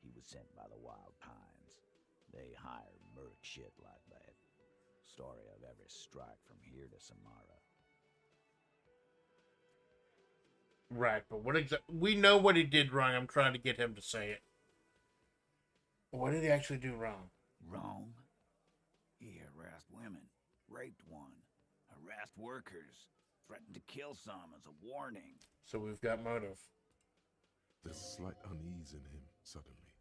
he was sent by the Wild Pines. They hire merc shit like that. Story of every strike from here to Samara. Right, but what exactly? We know what he did wrong. I'm trying to get him to say it. What did he actually do wrong? Wrong? He harassed women, raped one, harassed workers, threatened to kill some as a warning. So we've got motive. There's slight unease in him, suddenly.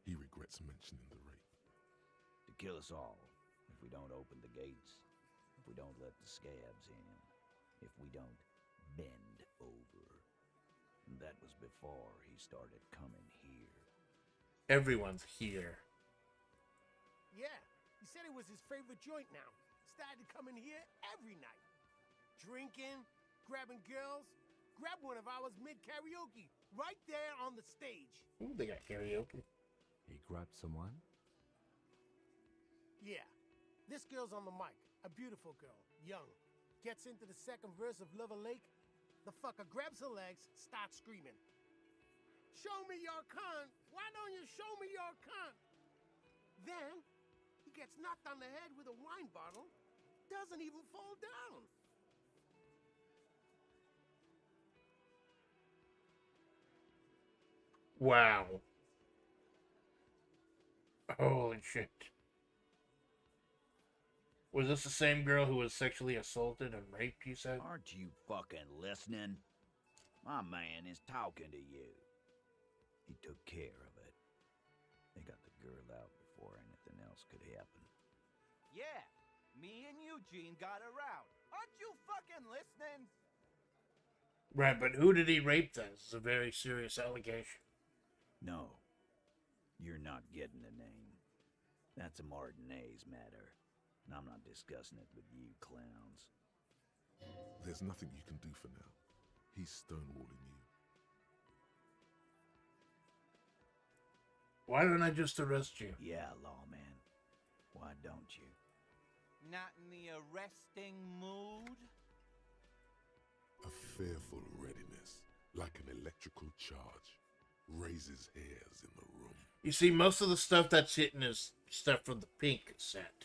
He regrets mentioning the rape. To kill us all, if we don't open the gates, if we don't let the scabs in, if we don't bend over. And that was before he started coming here. Everyone's here. Yeah, he said it was his favorite joint now. Started to come in here every night. Drinking, grabbing girls. Grab one of ours mid-karaoke, right there on the stage. Ooh, they got karaoke. He grabbed someone? Yeah. This girl's on the mic. A beautiful girl. Young. Gets into the second verse of Lover Lake. The fucker grabs her legs, starts screaming. Show me your cunt! Why don't you show me your cunt? Then, he gets knocked on the head with a wine bottle. Doesn't even fall down. Wow. Holy shit. Was this the same girl who was sexually assaulted and raped, you said? Aren't you fucking listening? My man is talking to you. He took care of it. They got the girl out before anything else could happen. Yeah, me and Eugene got around. Aren't you fucking listening? Right, but who did he rape then? This is a very serious allegation. No, you're not getting the name. That's a Martinez matter, and I'm not discussing it with you clowns. There's nothing you can do for now. He's stonewalling you. Why don't I just arrest you? Yeah, lawman. Why don't you? Not in the arresting mood? A fearful readiness, like an electrical charge, raises hairs in the room. You see, most of the stuff that's hitting is stuff from the Pink set.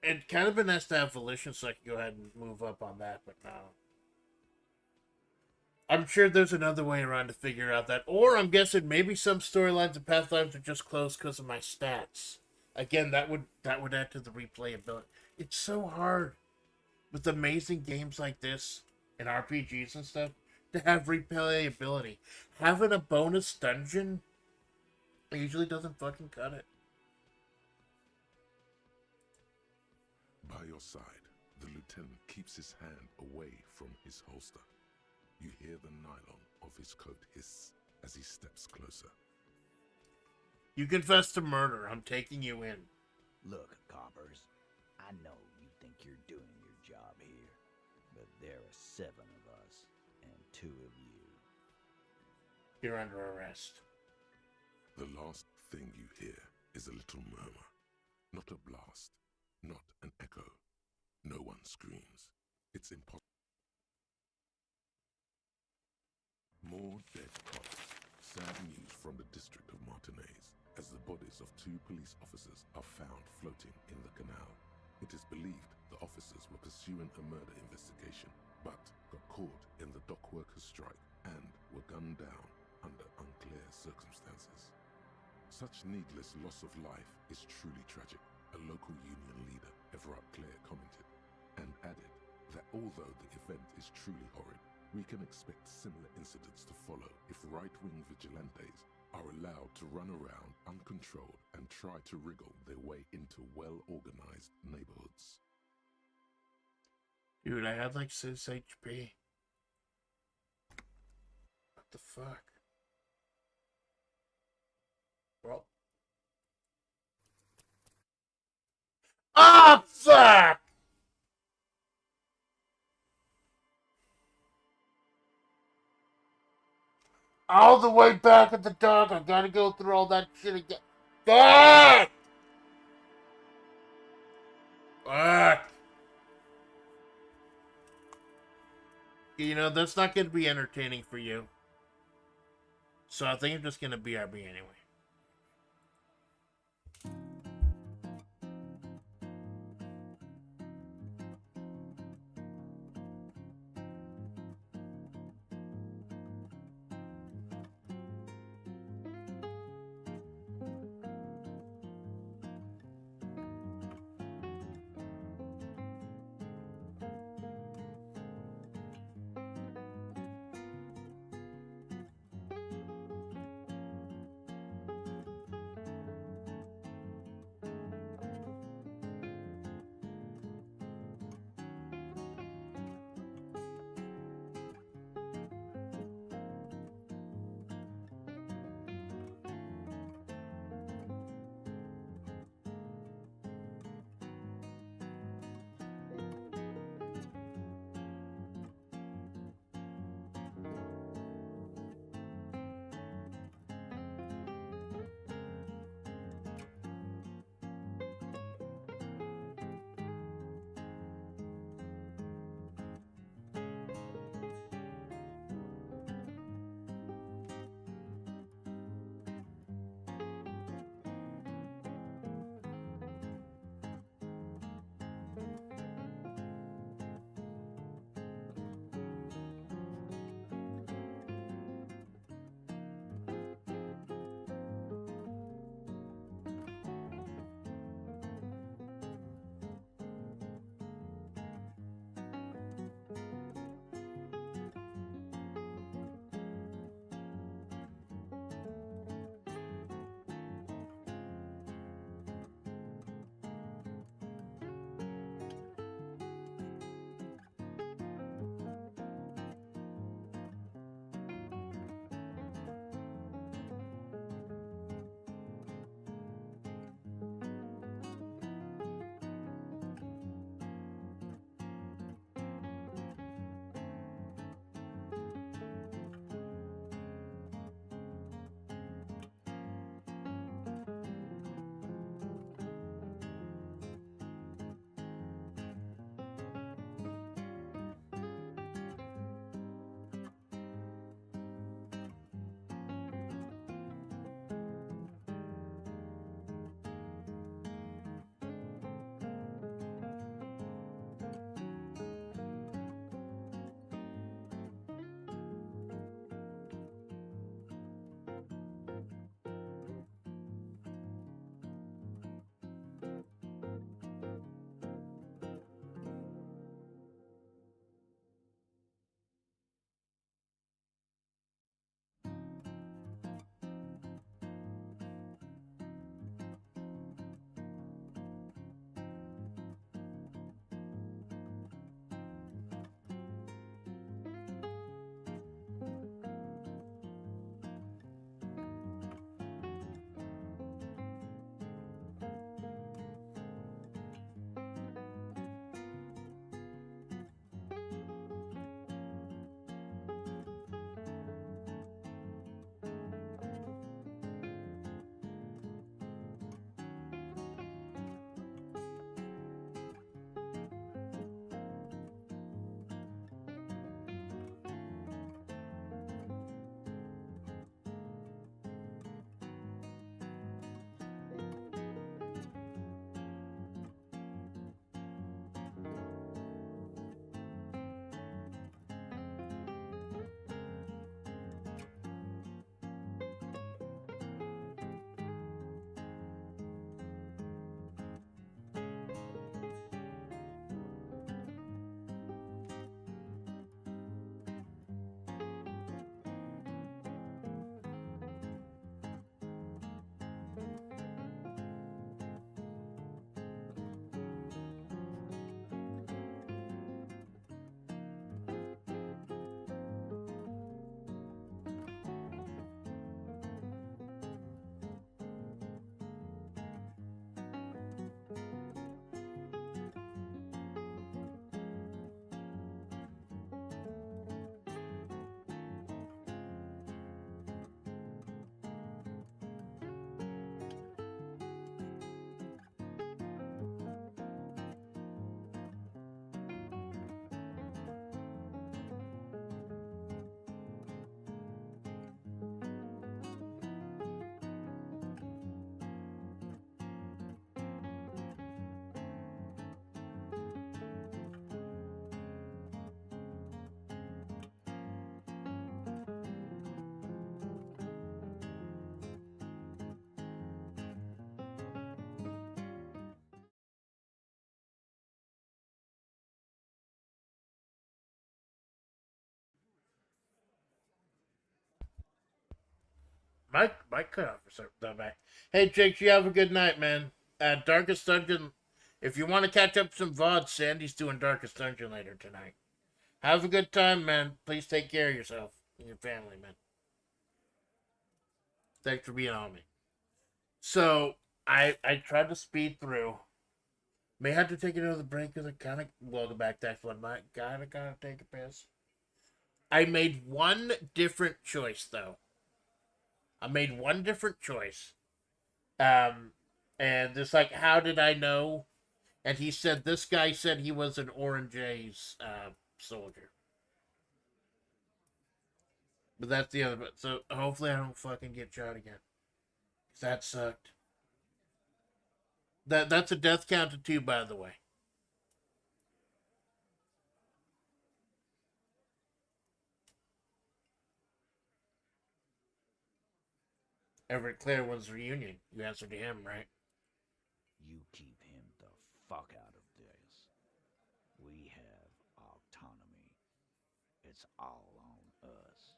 It kind of been nice to have volition so I can go ahead and move up on that, but no. I'm sure there's another way around to figure out that. Or I'm guessing maybe some storylines and pathlines are just closed because of my stats. Again, that would add to the replayability. It's so hard with amazing games like this and RPGs and stuff to have replayability. Having a bonus dungeon usually doesn't fucking cut it. By your side, the lieutenant keeps his hand away from his holster. You hear the nylon of his coat hiss as he steps closer. You confess to murder. I'm taking you in. Look, coppers, I know you think you're doing your job here, but there are 7 of us and 2 of you. You're under arrest. The last thing you hear is a little murmur. Not a blast, not an echo. No one screams. It's impossible. More dead cops. Sad news from the district of Martinez, as the bodies of 2 police officers are found floating in the canal. It is believed the officers were pursuing a murder investigation, but got caught in the dock workers' strike and were gunned down under unclear circumstances. Such needless loss of life is truly tragic, a local union leader, Everard Clare, commented, and added that although the event is truly horrid, we can expect similar incidents to follow if right-wing vigilantes are allowed to run around uncontrolled and try to wriggle their way into well-organized neighborhoods. Dude, I had like 6 HP. What the fuck? Well. Ah, fuck! All the way back at the dock. I gotta go through all that shit again. Fuck! Fuck! You know, that's not gonna be entertaining for you. So I think I'm just gonna BRB anyway. My cutoff for that back. Hey, Jake, you have a good night, man. Darkest Dungeon. If you want to catch up some VOD, Sandy's doing Darkest Dungeon later tonight. Have a good time, man. Please take care of yourself and your family, man. Thanks for being on me. So, I tried to speed through. May have to take another break because I kind of... Welcome back to X1. Gotta take a piss. I made one different choice, though. And it's like, how did I know? And he said, this guy said he was an Orange A's soldier. But that's the other bit. So hopefully I don't fucking get shot again. That sucked. That's a death count of 2, by the way. Everett Clarewood's reunion. You answered to him, right? You keep him the fuck out of this. We have autonomy. It's all on us.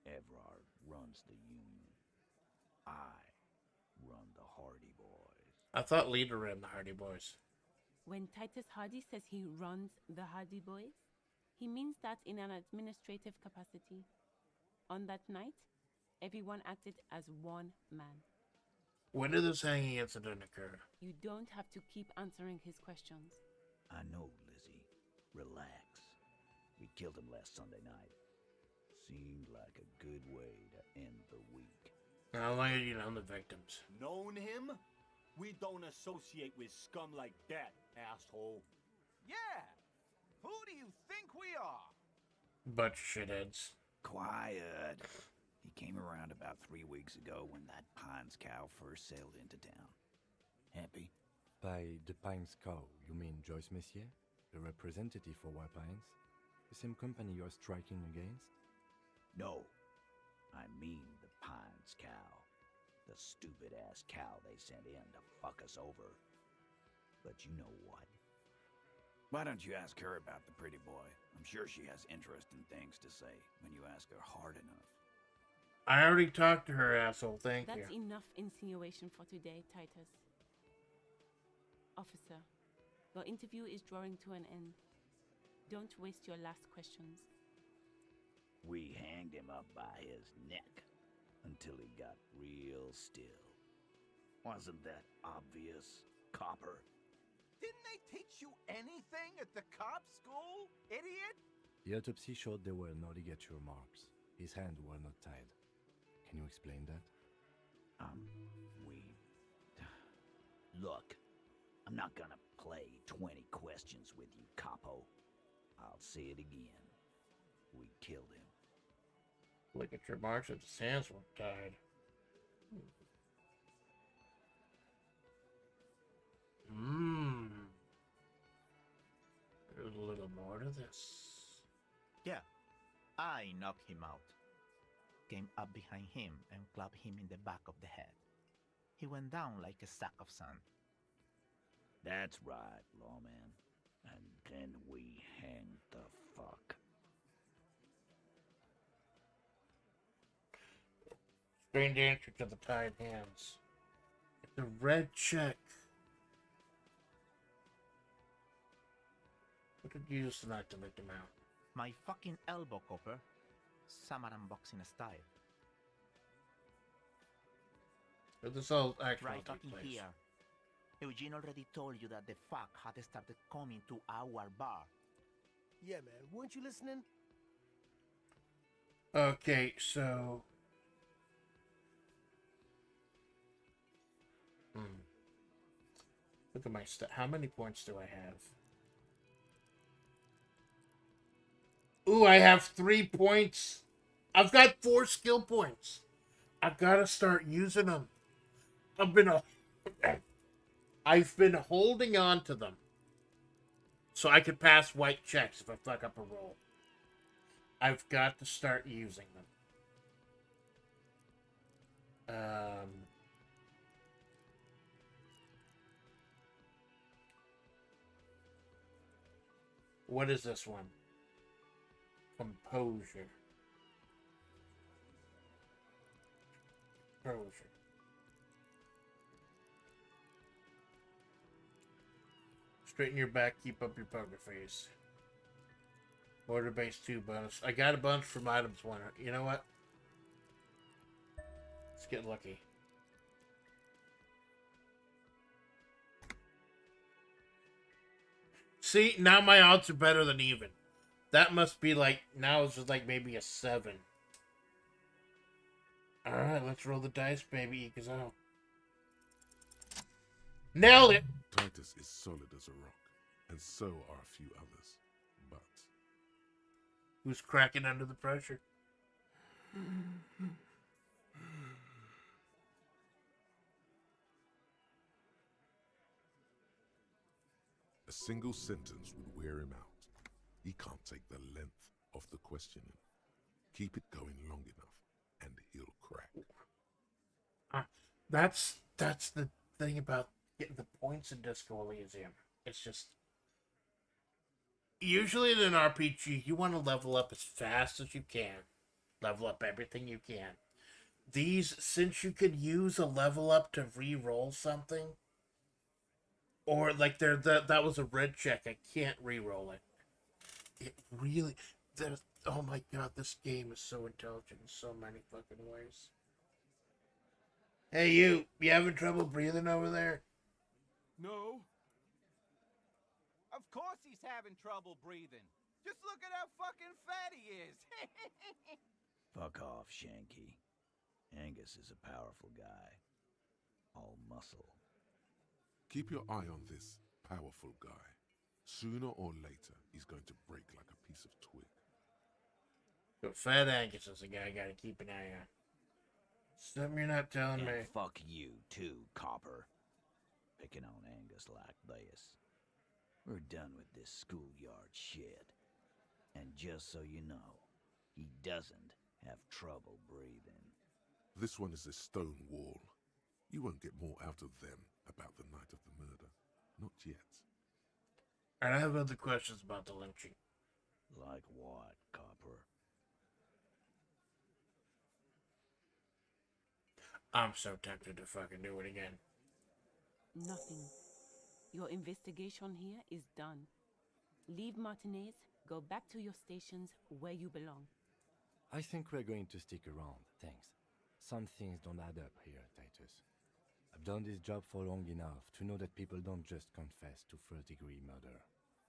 Everard runs the union. I run the Hardy Boys. I thought Leader ran the Hardy Boys. When Titus Hardy says he runs the Hardy Boys, he means that in an administrative capacity. On that night, everyone acted as one man. When did this hanging incident occur? You don't have to keep answering his questions. I know, Lizzie. Relax. We killed him last Sunday night. Seemed like a good way to end the week. How long have you known the victims? Known him? We don't associate with scum like that, asshole. Yeah! Who do you think we are? Bunch of shitheads. Quiet. He came around about 3 weeks ago when that Pines cow first sailed into town. Happy? By the Pines cow, you mean Joyce Messier, the representative for White Pines? The same company you're striking against? No. I mean the Pines cow. The stupid-ass cow they sent in to fuck us over. But you know what? Why don't you ask her about the pretty boy? I'm sure she has interesting things to say when you ask her hard enough. I already talked to her, asshole. Thank you. That's enough insinuation for today, Titus. Officer, your interview is drawing to an end. Don't waste your last questions. We hanged him up by his neck until he got real still. Wasn't that obvious, copper? Didn't they teach you anything at the cop school, idiot? The autopsy showed there were no ligature marks. His hands were not tied. Can you explain that? Look, I'm not gonna play 20 questions with you, capo. I'll say it again. We killed him. Look at your marks if his hands weren't tied. There's a little more to this. Yeah, I knocked him out. Came up behind him and clapped him in the back of the head. He went down like a sack of sand. That's right, lawman. And then we hanged the fuck. Strange answer to the tied hands. It's a red check. What did you use tonight to make them out? My fucking elbow, copper. Samaran boxing style. But this all actually Right take fucking place. here. Eugene already told you that the fuck had started coming to our bar. Yeah, man. Weren't you listening? Okay, so... Look at my stat. How many points do I have? Ooh, I have 3 points. I've got 4 skill points. I gotta start using them. I've been holding on to them so I could pass white checks if I fuck up a roll. I've got to start using them. What is this one? Composure. Revolution. Straighten your back, keep up your poker face. Order base 2 bonus. I got a bunch from items 1. You know what? Let's get lucky. See, now my odds are better than even. That must be like, now it's just like maybe a 7. Alright, let's roll the dice, baby. Because I don't... Nailed it! Titus is solid as a rock, and so are a few others. But who's cracking under the pressure? a single sentence would wear him out. He can't take the length of the questioning. Keep it going long enough, and he'll crack. That's the thing about getting the points in Disco Elysium. It's just... Usually in an RPG, you want to level up as fast as you can. Level up everything you can. These, since you could use a level up to re-roll something, or like that was a red check, I can't re-roll it. It really... Oh my god, this game is so intelligent in so many fucking ways. Hey you having trouble breathing over there? No. Of course he's having trouble breathing. Just look at how fucking fat he is. Fuck off, Shanky. Angus is a powerful guy. All muscle. Keep your eye on this powerful guy. Sooner or later, he's going to break like a piece of twig. But Fat Angus is the guy I gotta keep an eye on. Something you're not telling and me. Fuck you, too, Copper. Picking on Angus like this. We're done with this schoolyard shit. And just so you know, he doesn't have trouble breathing. This one is a stone wall. You won't get more out of them about the night of the murder. Not yet. And I have other questions about the lynching. Like what, Copper? I'm so tempted to fucking do it again. Nothing. Your investigation here is done. Leave Martinez, go back to your stations where you belong. I think we're going to stick around, thanks. Some things don't add up here, Titus. I've done this job for long enough to know that people don't just confess to first-degree murder.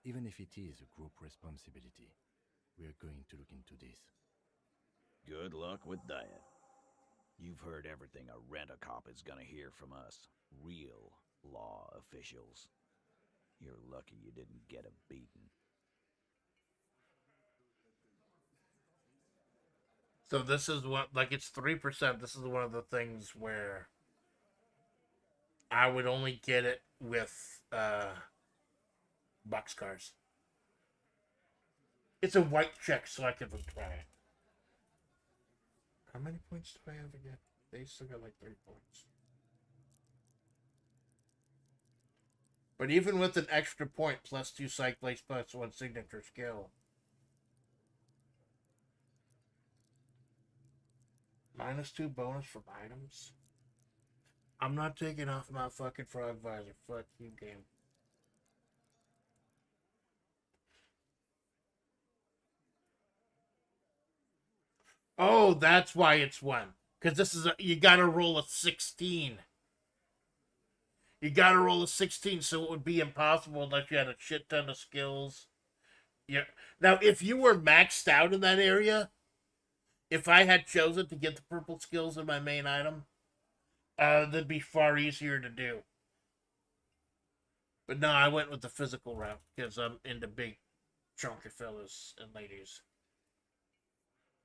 Even if it is a group responsibility, we're going to look into this. Good luck with that. You've heard everything a rent-a-cop is gonna hear from us. Real law officials. You're lucky you didn't get a beating. So this is what, like, it's 3%. This is one of the things where I would only get it with boxcars. It's a white check, so I can try it. How many points do I have again? They still got like 3 points. But even with an extra point, plus 2 psych plays, plus 1 signature skill. -2 bonus from items. I'm not taking off my fucking frog visor. Fuck you, game. Oh, that's why it's 1. Because this is you gotta roll a 16. You gotta roll a 16, so it would be impossible unless you had a shit ton of skills. Yeah. Now, if you were maxed out in that area, if I had chosen to get the purple skills in my main item, that'd be far easier to do. But no, I went with the physical route because I'm into big, chunky fellas and ladies.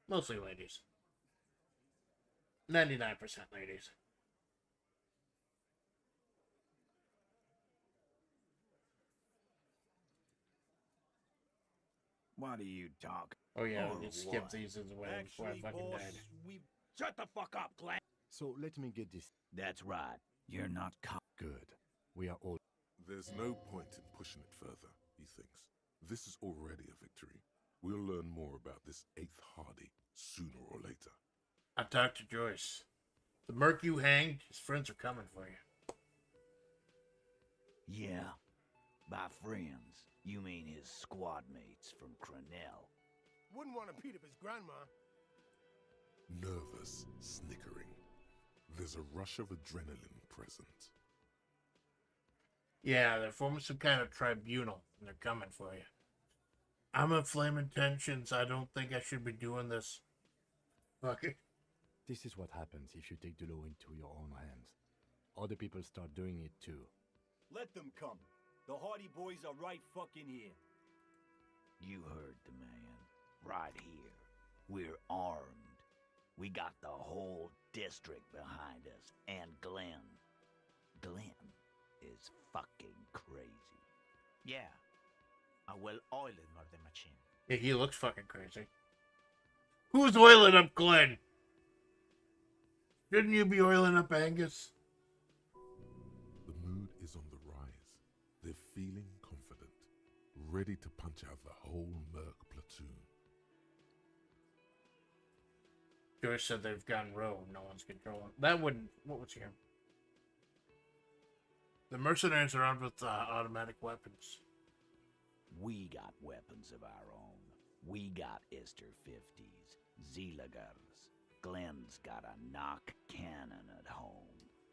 Mostly ladies. 99% ladies. What are you talking? Oh yeah, Or you skip what? these in the way before I fucking died. Shut the fuck up, Glenn. So let me get this. That's right. You're not good. We are all... There's no point in pushing it further, he thinks. This is already a victory. We'll learn more about this 8th Hardy sooner or later. I talked to Joyce. The merc you hanged, his friends are coming for you. Yeah. By friends, you mean his squad mates from Cronell. Wouldn't want to beat up his grandma. Nervous, snickering. There's a rush of adrenaline present. Yeah, they're forming some kind of tribunal, and they're coming for you. I'm in flaming tensions. I don't think I should be doing this. Fuck it. This is what happens if you take the law into your own hands. Other people start doing it too. Let them come. The Hardy Boys are right fucking here. You heard the man. Right here. We're armed. We got the whole district behind us. And Glenn. Glenn is fucking crazy. Yeah. I will oil of the machine. Yeah, he looks fucking crazy. Who's oiling up Glenn? Shouldn't you be oiling up Angus? The mood is on the rise. They're feeling confident, ready to punch out the whole merc platoon. Joyce said they've gone rogue. No one's controlling. That wouldn't... What was here? The mercenaries are armed with automatic weapons. We got weapons of our own. We got Ister 50s, Zeelagers. Glenn's got a knock cannon at home.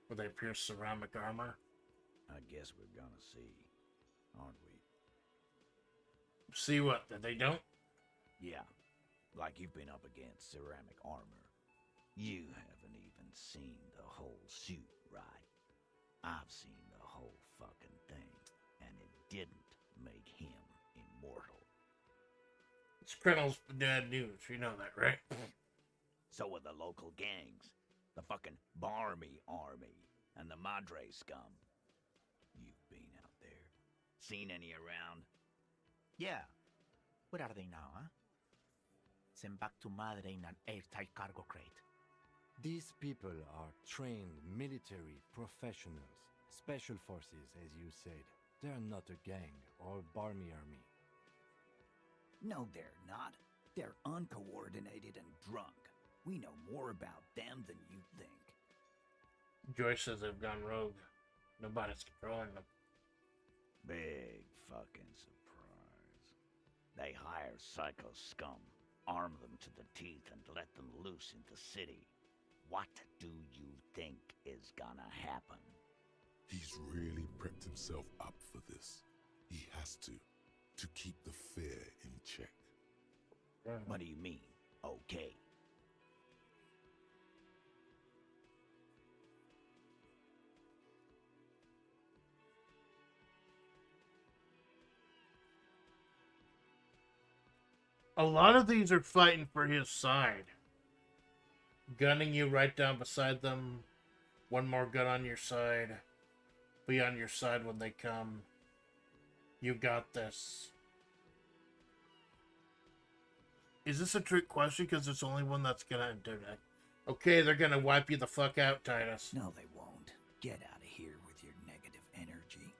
Will they pierce ceramic armor? I guess we're gonna see, aren't we? See what? That they don't? Yeah, like you've been up against ceramic armor. You haven't even seen the whole suit, right? I've seen the whole fucking thing, and it didn't make him immortal. It's Colonel's bad news. You know that, right? So are the local gangs, the fucking Barmy Army, and the Madre scum. You've been out there. Seen any around? Yeah. Where are they now, huh? Sent back to Madre in an airtight cargo crate. These people are trained military professionals, special forces, as you said. They're not a gang or Barmy army. No, they're not. They're uncoordinated and drunk. We know more about them than you think. Joyce says they've gone rogue. Nobody's controlling them. Big fucking surprise. They hire psycho scum, arm them to the teeth, and let them loose in the city. What do you think is gonna happen? He's really prepped himself up for this. He has to keep the fear in check. What do you mean, okay? A lot of these are fighting for his side. Gunning you right down beside them. One more gun on your side. Be on your side when they come. You got this. Is this a trick question? Because it's the only one that's gonna do that. Okay, they're gonna wipe you the fuck out, Titus. No, they won't. Get out of here with your negative energy.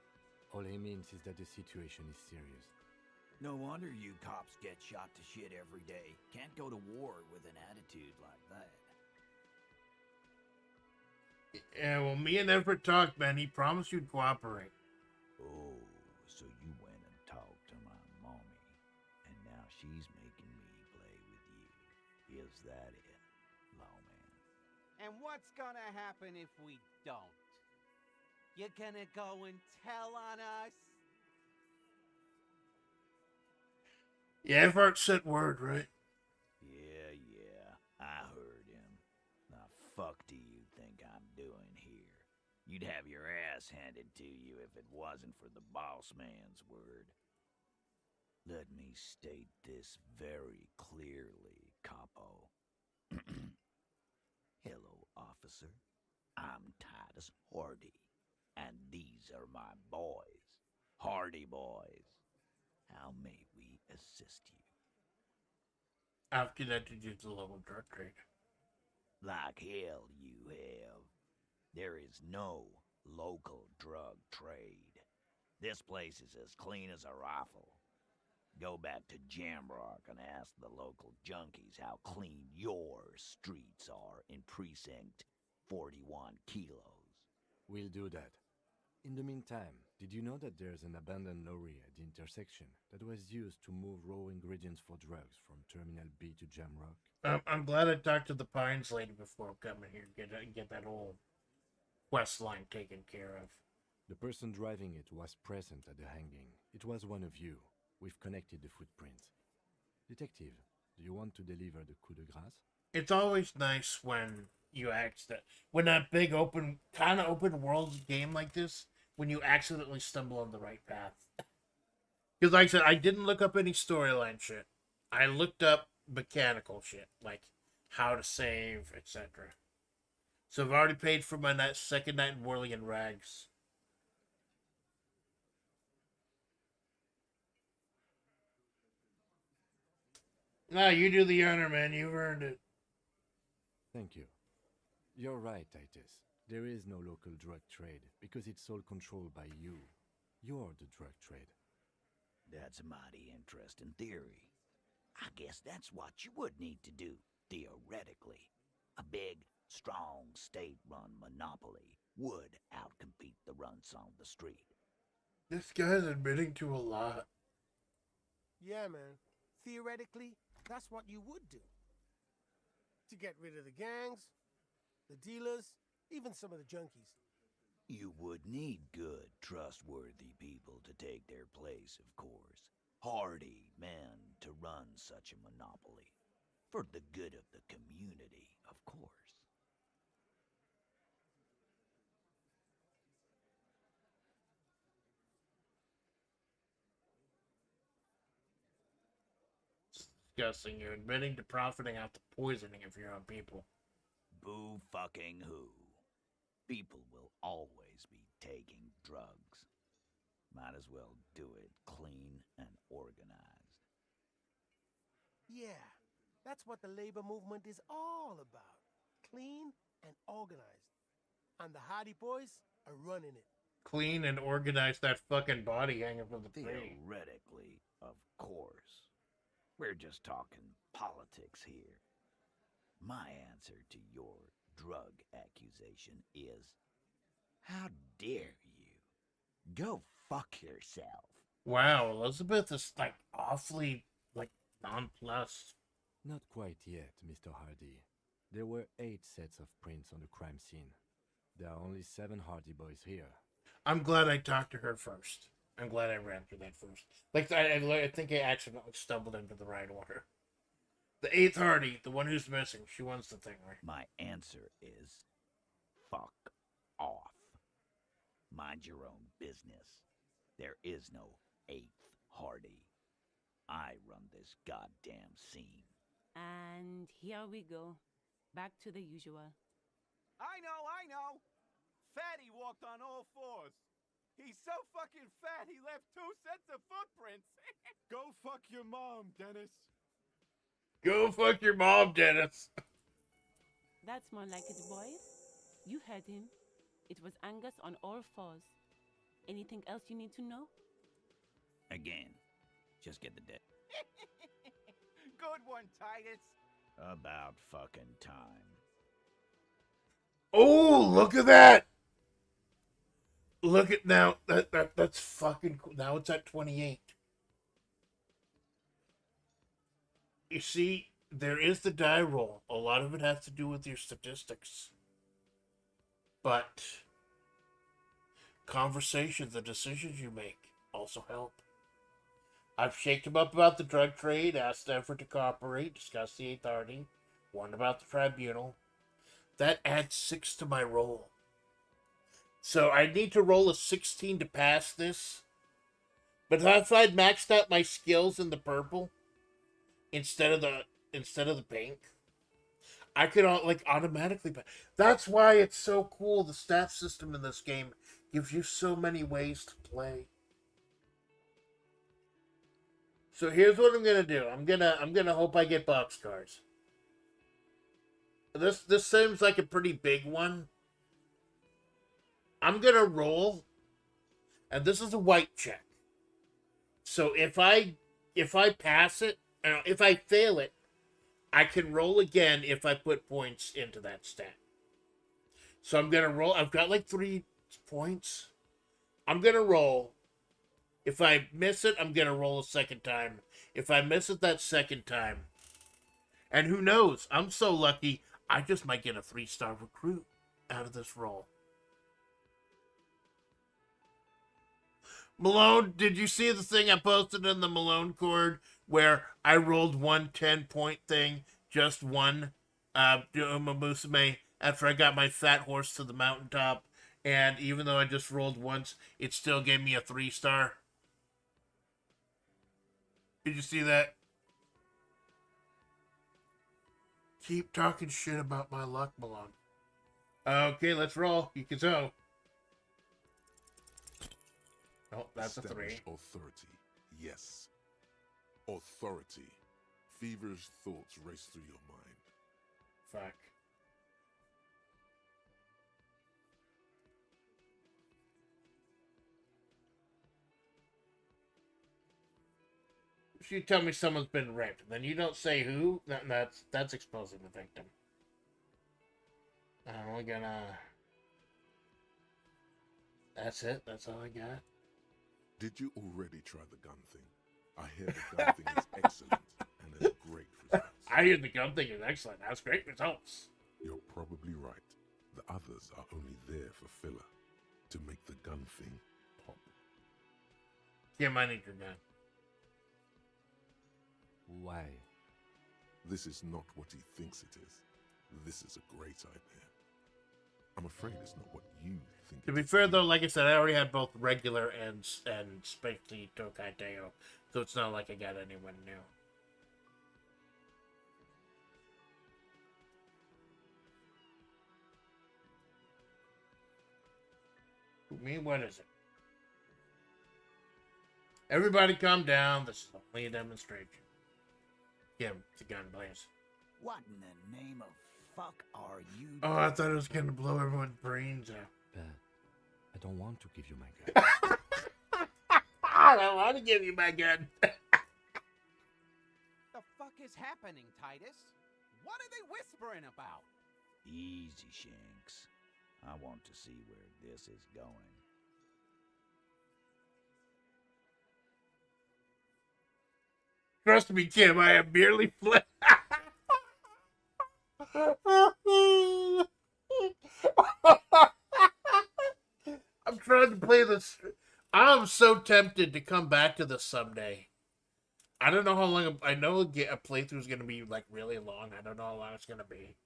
All he means is that the situation is serious. No wonder you cops get shot to shit every day. Can't go to war with an attitude like that. Yeah, well, me and Everett talked, man. He promised you'd cooperate. Oh, so you went and talked to my mommy, and now she's making me play with you. Is that it, lawman? And what's gonna happen if we don't? You're gonna go and tell on us? Yeah, Everett sent word, right? Yeah, I heard him. The fuck do you think I'm doing here? You'd have your ass handed to you if it wasn't for the boss man's word. Let me state this very clearly, capo. Hello, officer. I'm Titus Hardy, and these are my boys, Hardy boys. How may we assist you? I've connected you to the local drug trade. Like hell you have. There is no local drug trade. This place is as clean as a rifle. Go back to Jamrock and ask the local junkies how clean your streets are in Precinct 41 kilos. We'll do that. In the meantime, did you know that there's an abandoned lorry at the intersection that was used to move raw ingredients for drugs from Terminal B to Jamrock? I'm glad I talked to the Pines lady before coming here. Get that whole quest line taken care of. The person driving it was present at the hanging. It was one of you. We've connected the footprints. Detective, do you want to deliver the coup de grace? It's always nice when you when that big kind of open world game like this, when you accidentally stumble on the right path. Because like I said, I didn't look up any storyline shit. I looked up mechanical shit, like how to save, etc. So I've already paid for my second night in Whirling in Rags. No, you do the honor, man. You've earned it. Thank you. You're right, Titus. There is no local drug trade because it's all controlled by you. You're the drug trade. That's a mighty interesting theory. I guess that's what you would need to do, theoretically. A big, strong, state-run monopoly would outcompete the runts on the street. This guy's admitting to a lot. Yeah, man. Theoretically, that's what you would do. To get rid of the gangs, the dealers, even some of the junkies. You would need good, trustworthy people to take their place, of course. Hardy men to run such a monopoly. For the good of the community, of course. Disgusting. You're admitting to profiting out the poisoning of your own people. Boo fucking who. People will always be taking drugs. Might as well do it clean and organized. Yeah, that's what the labor movement is all about. Clean and organized. And the Hardy Boys are running it. Clean and organize that fucking body hanging from the tree. Theoretically, of course. We're just talking politics here. My answer to your drug accusation is, how dare you? Go fuck yourself. Wow, Elizabeth is awfully nonplussed. Not quite yet, Mr. Hardy. There were 8 sets of prints on the crime scene. There are only 7 Hardy Boys here. I'm glad I talked to her first. I'm glad I ran through that first. I think I accidentally stumbled into the right order. The 8th Hardy, the one who's missing, she wants the thing, right? My answer is, fuck off. Mind your own business. There is no 8th Hardy. I run this goddamn scene. And here we go. Back to the usual. I know. Fatty walked on all 4s. He's so fucking fat, he left 2 sets of footprints. Go fuck your mom, Dennis. Go fuck your mom, Dennis. That's more like it, boys. You heard him. It was Angus on all 4s. Anything else you need to know? Again, just get the dead. Good one, Titus. About fucking time. Oh, look at that! Look at now. That's fucking cool. Now it's at 28. You see, there is the die roll. A lot of it has to do with your statistics. But conversations, the decisions you make also help. I've shaked him up about the drug trade, asked Everett to cooperate, discussed the 8th Hardy, warned about the tribunal. That adds 6 to my roll. So I need to roll a 16 to pass this. But if I'd maxed out my skills in the purple instead of the pink, I could automatically pass. That's why it's so cool. The stat system in this game gives you so many ways to play. So here's what I'm gonna do. I'm gonna hope I get boxcars. This seems like a pretty big one. I'm gonna roll, and this is a white check. So if I pass it, if I fail it, I can roll again if I put points into that stat. So I'm gonna roll. I've got like 3 points. I'm gonna roll. If I miss it, I'm gonna roll a second time. If I miss it that second time, and who knows? I'm so lucky. I just might get a 3-star recruit out of this roll. Malone, did you see the thing I posted in the Malone Cord where I rolled one 10-point thing, just one Uma Musume, after I got my fat horse to the mountaintop, and even though I just rolled once, it still gave me a 3-star? Did you see that? Keep talking shit about my luck, Malone. Okay, let's roll. You can go. Oh, that's Establish a 3. authority. Yes. Authority. Feverish thoughts race through your mind. Fuck. If you tell me someone's been raped, then you don't say who, that's exposing the victim. I'm only gonna... That's it? That's all I got? Did you already try the gun thing? I hear the gun thing is excellent and has great results. I hear the gun thing is excellent. That's great results. You're probably right. The others are only there for filler. To make the gun thing pop. Yeah, I need your gun. Why? This is not what he thinks it is. This is a great idea. I'm afraid it's not what you think. To be fair, though, like I said, I already had both regular and Specty Tokai Teo, so it's not like I got anyone new. Me, what is it? Everybody calm down. This is only a demonstration. Give him the gun, please. What in the name of fuck are you Oh, I thought it was going to blow everyone's brains out. I don't want to give you my gun. I don't want to give you my gun. The fuck is happening, Titus? What are they whispering about? Easy, Shanks. I want to see where this is going. Trust me, Kim, I am merely I'm trying to play this. I'm so tempted to come back to this someday. I don't know how long. I know a playthrough is going to be like really long. I don't know how long it's going to be.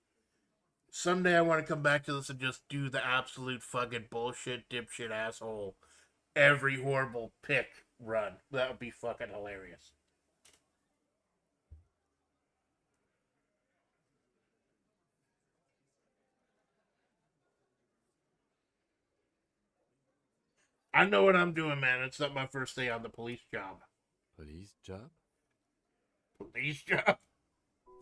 Someday I want to come back to this and just do the absolute fucking bullshit, dipshit, asshole, every horrible pick run. That would be fucking hilarious. I know what I'm doing, man. It's not my first day on the police job. Police job? Police job?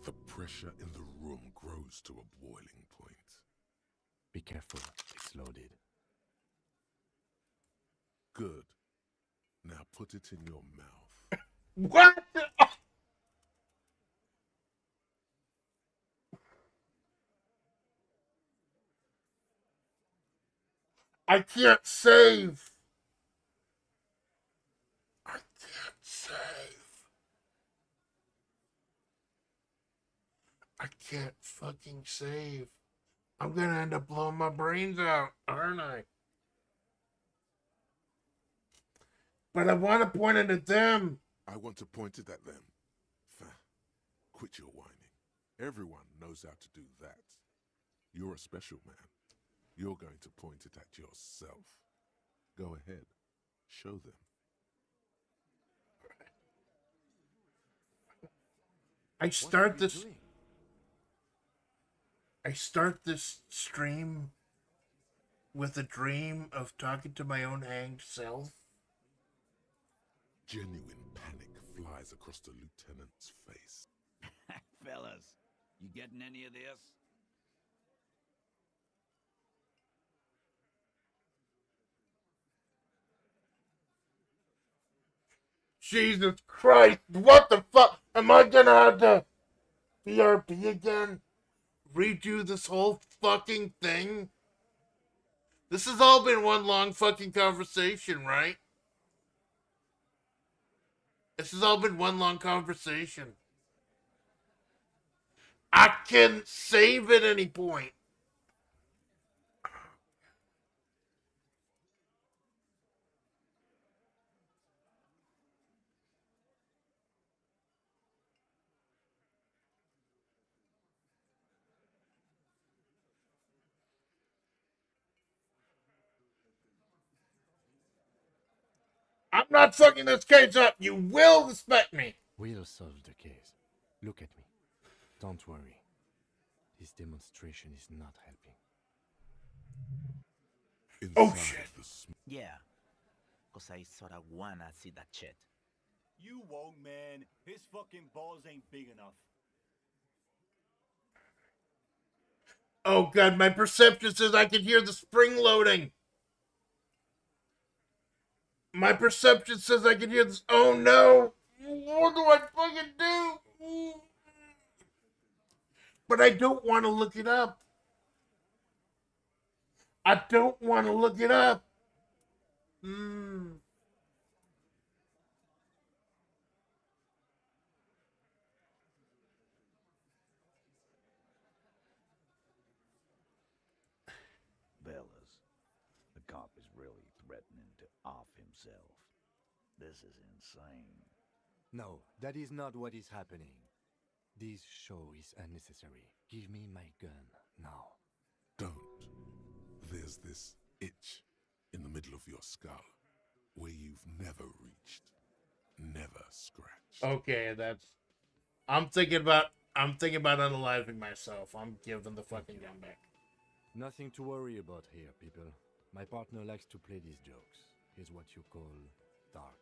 The pressure in the room grows to a boiling point. Be careful. It's loaded. Good. Now put it in your mouth. What? I can't save. I can't save. I can't fucking save. I'm gonna end up blowing my brains out, aren't I? But I want to point it at them. I want to point it at them. Quit your whining. Everyone knows how to do that. You're a special man. You're going to point it at yourself. Go ahead. Show them. I start this stream with a dream of talking to my own hanged self. Genuine panic flies across the lieutenant's face. Fellas, you getting any of this? Jesus Christ, what the fuck? Am I gonna have to BRB again? Redo this whole fucking thing? This has all been one long fucking conversation, right? This has all been one long conversation. I can save at any point. I'm not fucking this case up. You will respect me. We'll solve the case. Look at me. Don't worry. This demonstration is not helping. Oh shit. Yeah. Cause I sorta wanna see that shit. You won't, man. His fucking balls ain't big enough. Oh god, my perception says I can hear the spring loading. My perception says I can hear this. Oh no! What do I fucking do? But I don't want to look it up. I don't want to look it up. Fellas, the cop is really threatening to off himself. This is insane. No, that is not what is happening. This show is unnecessary. Give me my gun now. Don't. There's this itch in the middle of your skull where you've never reached, never scratched. Okay, that's. I'm thinking about unaliving myself. I'm giving the fucking gun back. Nothing to worry about here, people. My partner likes to play these jokes. He's what you call dark.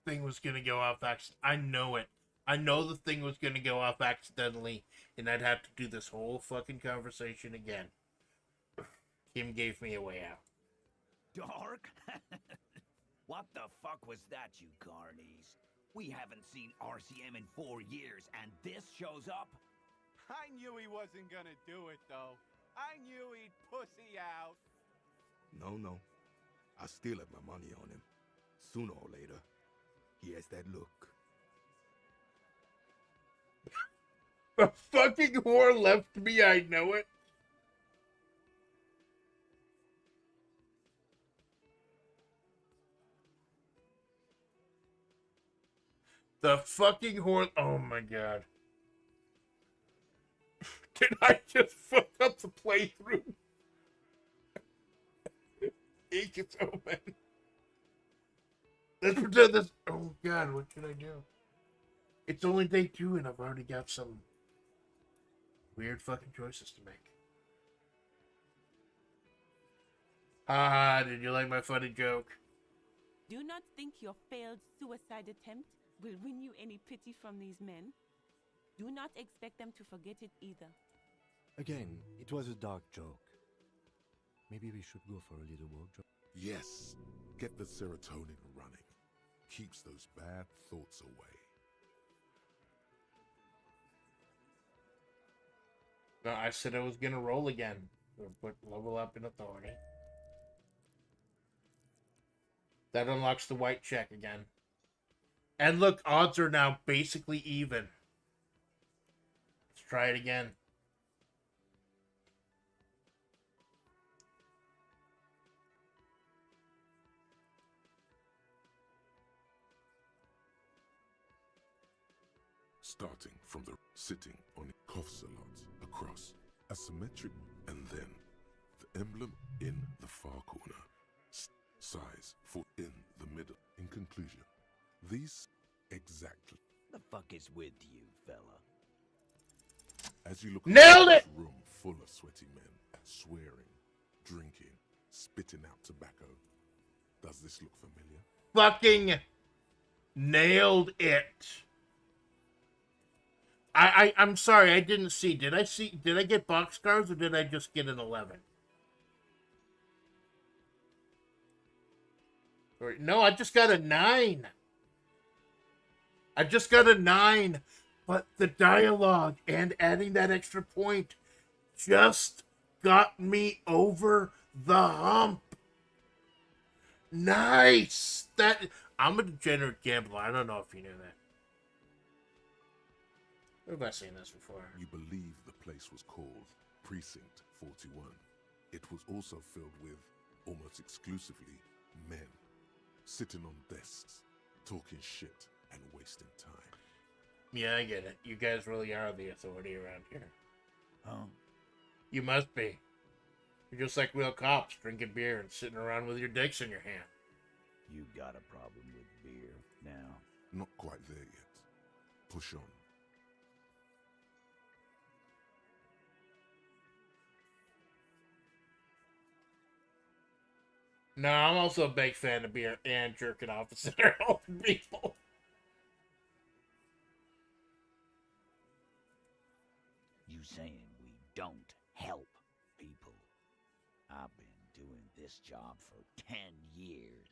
Thing was gonna go off I know it. I know the thing was gonna go off accidentally, and I'd have to do this whole fucking conversation again. Kim gave me a way out. Dark? What the fuck was that, you carnies? We haven't seen RCM in 4 years, and this shows up? I knew he wasn't gonna do it, though. I knew he'd pussy out. No. I still have my money on him. Sooner or later, he has that look. The fucking whore left me, I know it. The fucking whore. Oh my god. Did I just fuck up the playthrough? Ink is open. Let's pretend this. Oh god, what should I do? It's only day 2 and I've already got some weird fucking choices to make. Haha, did you like my funny joke? Do not think your failed suicide attempt will win you any pity from these men. Do not expect them to forget it either. Again, it was a dark joke. Maybe we should go for a little walk. Yes, get the serotonin running. Keeps those bad thoughts away. No, I said I was gonna roll again. Put level up in authority. That unlocks the white check again. And look, odds are now basically even. Let's try it again. Starting from the sitting on it coughs a lot across a symmetric, and then the emblem in the far corner. Size for in the middle. In conclusion, these exactly. The fuck is with you, fella? As you look Nailed around it! this room full of sweaty men, swearing, drinking, spitting out tobacco, does this look familiar? Fucking nailed it. I'm sorry, I didn't see. Did I get boxcars or did I just get an 11? No, I just got a 9. I just got a 9. But the dialogue and adding that extra point just got me over the hump. Nice. That I'm a degenerate gambler. I don't know if you knew that. Where have I seen this before? You believe the place was called Precinct 41. It was also filled with, almost exclusively, men. Sitting on desks, talking shit, and wasting time. Yeah, I get it. You guys really are the authority around here. Huh? You must be. You're just like real cops, drinking beer and sitting around with your dicks in your hand. You got a problem with beer now? Not quite there yet. Push on. No, I'm also a big fan of beer and jerking off instead of helping people. You saying we don't help people? I've been doing this job for 10 years.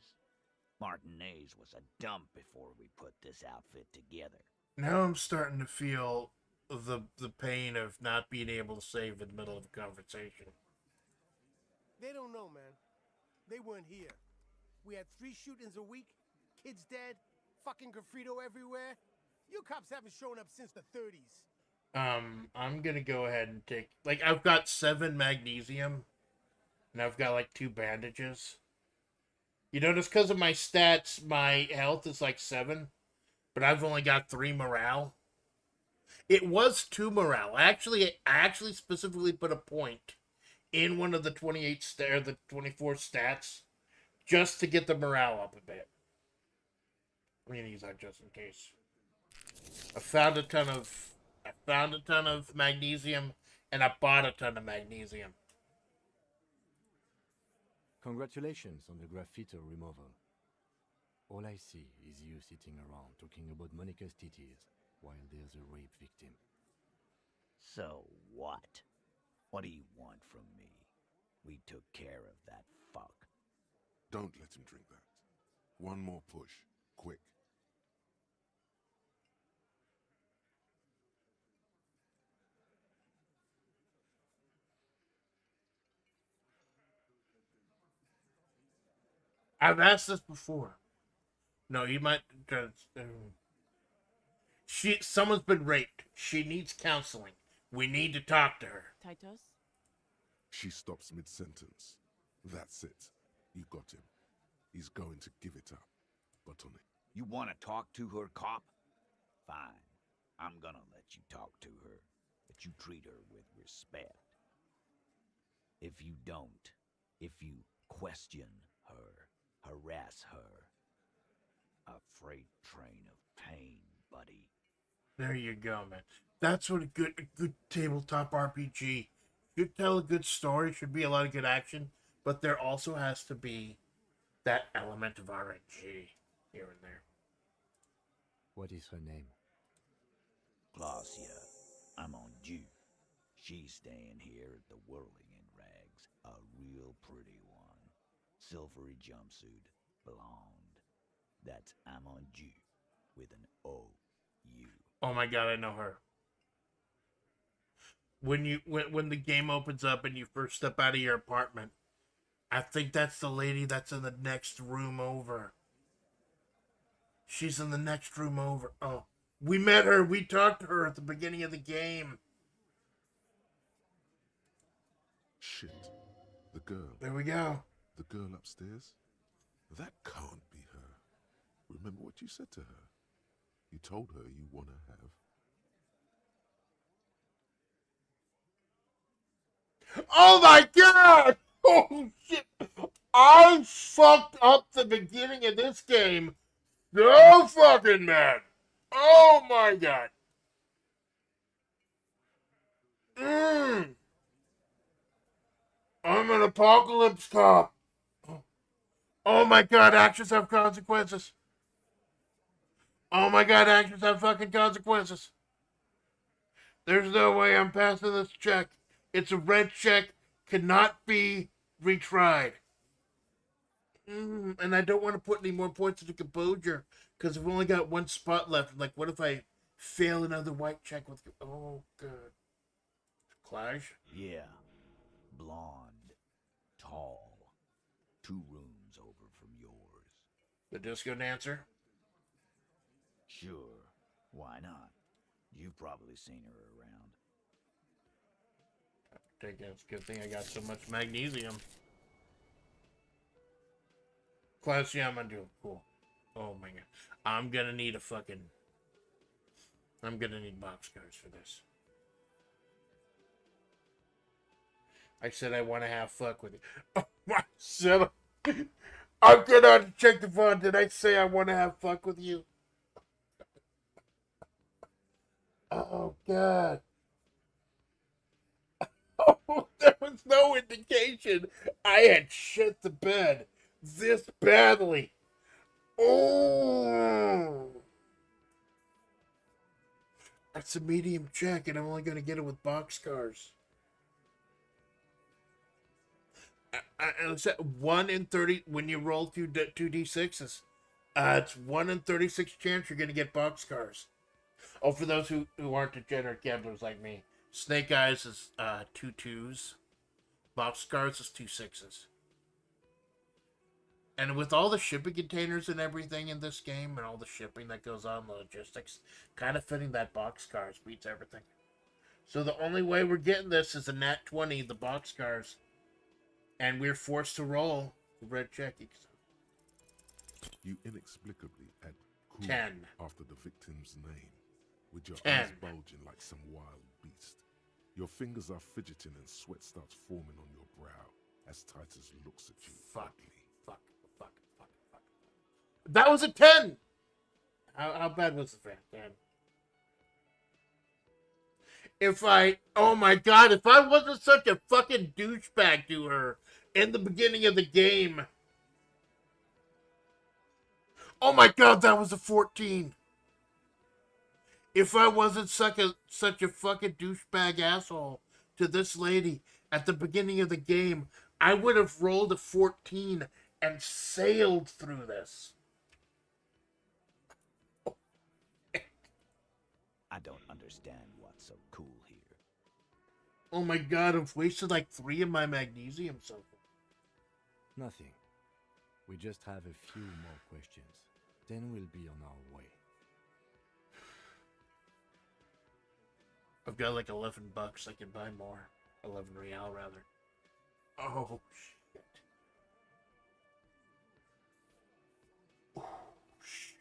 Martinez was a dump before we put this outfit together. Now I'm starting to feel the pain of not being able to save in the middle of a conversation. They don't know, man. They weren't here. We had 3 shootings a week, kids dead, fucking graffito everywhere. You cops haven't shown up since the 30s. I'm gonna go ahead and take, like, I've got 7 magnesium, and I've got, like, 2 bandages. You notice because of my stats, my health is, like, 7, but I've only got 3 morale. It was 2 morale. I actually specifically put a point in one of the 24 stats, just to get the morale up a bit. I'm gonna use that just in case. I found a ton of magnesium, and I bought a ton of magnesium. Congratulations on the graffito removal. All I see is you sitting around talking about Monica's titties while there's a rape victim. So what? What do you want from me? We took care of that fuck. Don't let him drink that. One more push. Quick. I've asked this before. No, you might. Someone's been raped. She needs counseling. We need to talk to her. Titus? She stops mid-sentence. That's it. You got him. He's going to give it up. But on it. You want to talk to her, cop? Fine. I'm gonna let you talk to her, but you treat her with respect. If you don't, if you question her, harass her, a freight train of pain, buddy. There you go, man. That's what a good tabletop RPG should tell. A good story, should be a lot of good action, but there also has to be that element of RNG here and there. What is her name? Clausia, I'm on due. She's staying here at the Whirling in Rags, a real pretty one. Silvery jumpsuit, blonde. That's I'm on due with an O-U. Oh my god, I know her. When the game opens up and you first step out of your apartment, I think that's the lady that's in the next room over. She's in the next room over. Oh, we met her. We talked to her at the beginning of the game. Shit. The girl. There we go. The girl upstairs? That can't be her. Remember what you said to her? You told her you want to have. Oh my god! Oh shit! I fucked up the beginning of this game so fucking bad. Oh my god. I'm an apocalypse cop. Oh my god, actions have consequences. Oh my god, actions have fucking consequences. There's no way I'm passing this check. It's a red check, cannot be retried. And I don't want to put any more points into composure, because I've only got 1 spot left. Like, what if I Fail another white check with... Oh, good. Clash? Yeah. Blonde. Tall. 2 rooms over from yours. The disco dancer? Sure. Why not? You've probably seen her around. I think that's a good thing I got so much magnesium. Class, yeah, I'm gonna do it. Cool. Oh my god. I'm gonna need a fucking... I'm gonna need boxcars for this. I said I want to have fuck with you. Oh my son. I'm gonna check the phone. Did I say I want to have fuck with you? Oh god. Oh, there was no indication I had shit the bed this badly. Oh. That's a medium check, and I'm only going to get it with boxcars. And it's at 1 in 30 when you roll 2d6s. It's 1 in 36 chance you're going to get boxcars. Oh, for those who aren't degenerate gamblers like me, Snake Eyes is 2 2s. Boxcars is 2 6s. And with all the shipping containers and everything in this game, and all the shipping that goes on, the logistics, kind of fitting that boxcars beats everything. So the only way we're getting this is a nat 20, the boxcars. And we're forced to roll the red checkies. You inexplicably add cool 10 after the victim's name, with your 10 eyes bulging like some wild beast. Your fingers are fidgeting and sweat starts forming on your brow as Titus looks at you. Fuck. That was a 10! How bad was the fan? 10. Oh my god, if I wasn't such a fucking douchebag to her in the beginning of the game. Oh my god, that was a 14. If I wasn't such a fucking douchebag asshole to this lady at the beginning of the game, I would have rolled a 14 and sailed through this. I don't understand what's so cool here. Oh my god, I've wasted like 3 of my magnesium so far. Nothing. We just have a few more questions. Then we'll be on our way. I've got like $11. I can buy more. 11 real rather. Oh shit. Oh shit.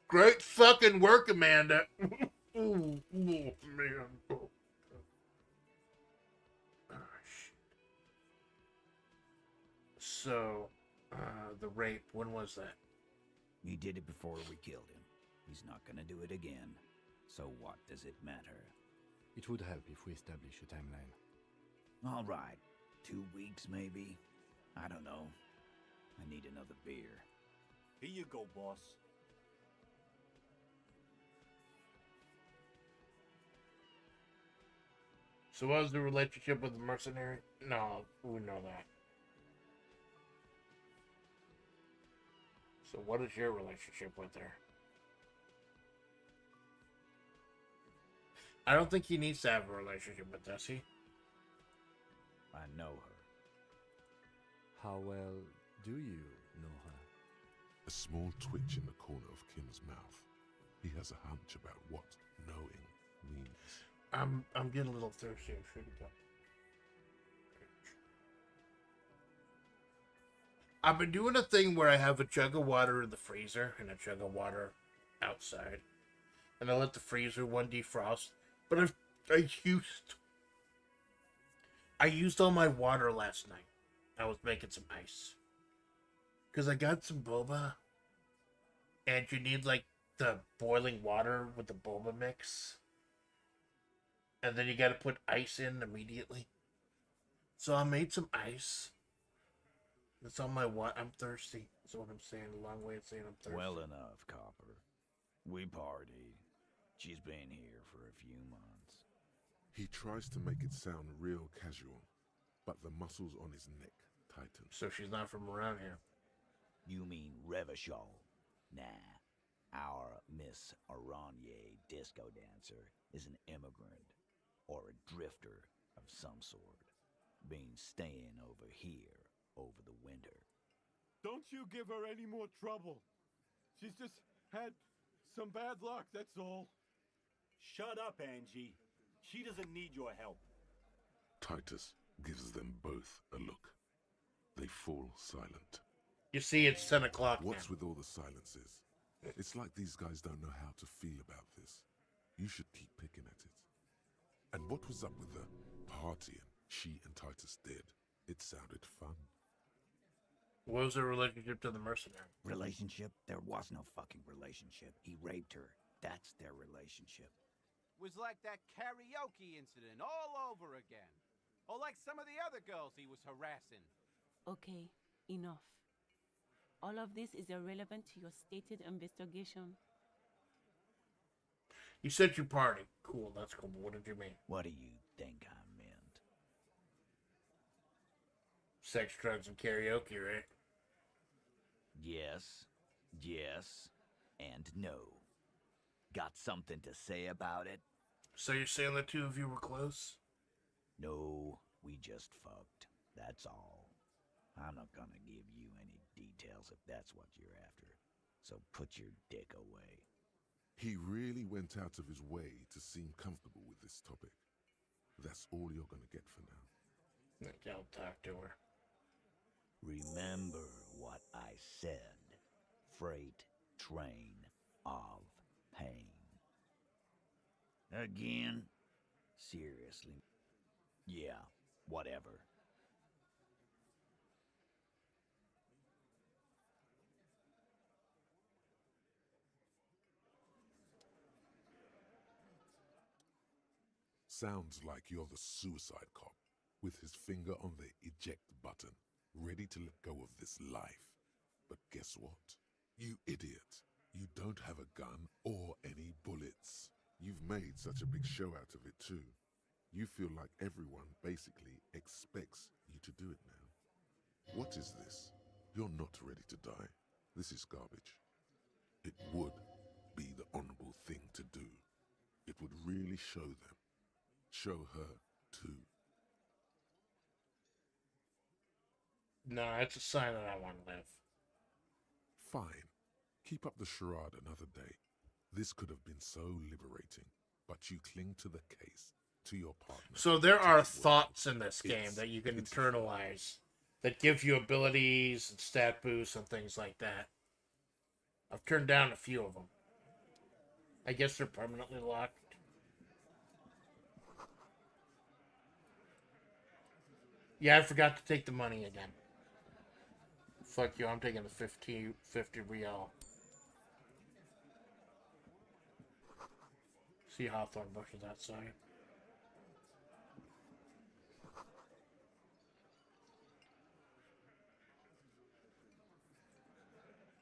Great fucking work, Amanda. Oh man. Oh. Shit. So, the rape, when was that? We did it before we killed him. He's not gonna do it again. So what does it matter? It would help if we establish a timeline. All right. 2 weeks, maybe? I don't know. I need another beer. Here you go, boss. So what was the relationship with the mercenary? No, we know that. So what is your relationship with her? I don't think he needs to have a relationship with, does he? I know her. How well do you know her? A small twitch in the corner of Kim's mouth. He has a hunch about what knowing means. I'm getting a little thirsty. I should go. I've been doing a thing where I have a jug of water in the freezer and a jug of water outside, and I let the freezer one defrost. But I used all my water last night. I was making some ice because I got some boba, and you need like the boiling water with the boba mix. And then you got to put ice in immediately. So I made some ice. It's on my what? I'm thirsty. That's what I'm saying. A long way of saying I'm thirsty. Well enough, Copper. We partied. She's been here for a few months. He tries to make it sound real casual, but the muscles on his neck tighten. So she's not from around here. You mean Revachol? Nah. Our Miss Aranye disco dancer is an immigrant or a drifter of some sort. Been staying over here over the winter. Don't you give her any more trouble. She's just had some bad luck, that's all. Shut up, Angie. She doesn't need your help. Titus gives them both a look. They fall silent. You see, it's 10 o'clock now. What's with all the silences? It's like these guys don't know how to feel about this. You should keep picking at it. And what was up with the partying she and Titus did? It sounded fun. What was their relationship to the mercenary? Relationship? There was no fucking relationship. He raped her. That's their relationship. Was like that karaoke incident all over again. Or like some of the other girls he was harassing. Okay, enough. All of this is irrelevant to your stated investigation. You said you partied. Cool, that's cool, but what did you mean? What do you think I meant? Sex, drugs, and karaoke, right? Yes, and no. Got something to say about it? So you're saying the two of you were close? No, we just fucked. That's all. I'm not gonna give you any details if that's what you're after. So put your dick away. He really went out of his way to seem comfortable with this topic. That's all you're gonna get for now. Don't talk to her. Remember what I said. Freight train of pain. Again? Seriously? Yeah, whatever. Sounds like you're the suicide cop, with his finger on the eject button, ready to let go of this life. But guess what? You idiot. You don't have a gun or any bullets. You've made such a big show out of it too. You feel like everyone basically expects you to do it now. What is this? You're not ready to die. This is garbage. It would be the honorable thing to do. It would really show them. Show her too. No, it's a sign that I want to live. Fine. Keep up the charade another day. This could have been so liberating, but you cling to the case, to your partner. So there are thoughts in this game that you can internalize that give you abilities and stat boosts and things like that. I've turned down a few of them. I guess they're permanently locked. Yeah, I forgot to take the money again. Fuck you, I'm taking the 50 real. See Hawthorne bushes outside.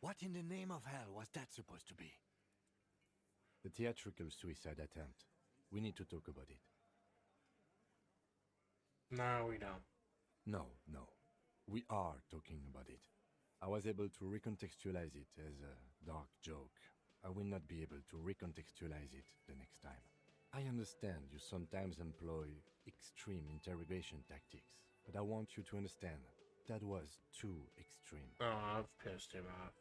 What in the name of hell was that supposed to be? The theatrical suicide attempt. We need to talk about it. No, we don't. No. We are talking about it. I was able to recontextualize it as a dark joke. I will not be able to recontextualize it the next time. I understand you sometimes employ extreme interrogation tactics, but I want you to understand that was too extreme. Oh, I've pissed him off.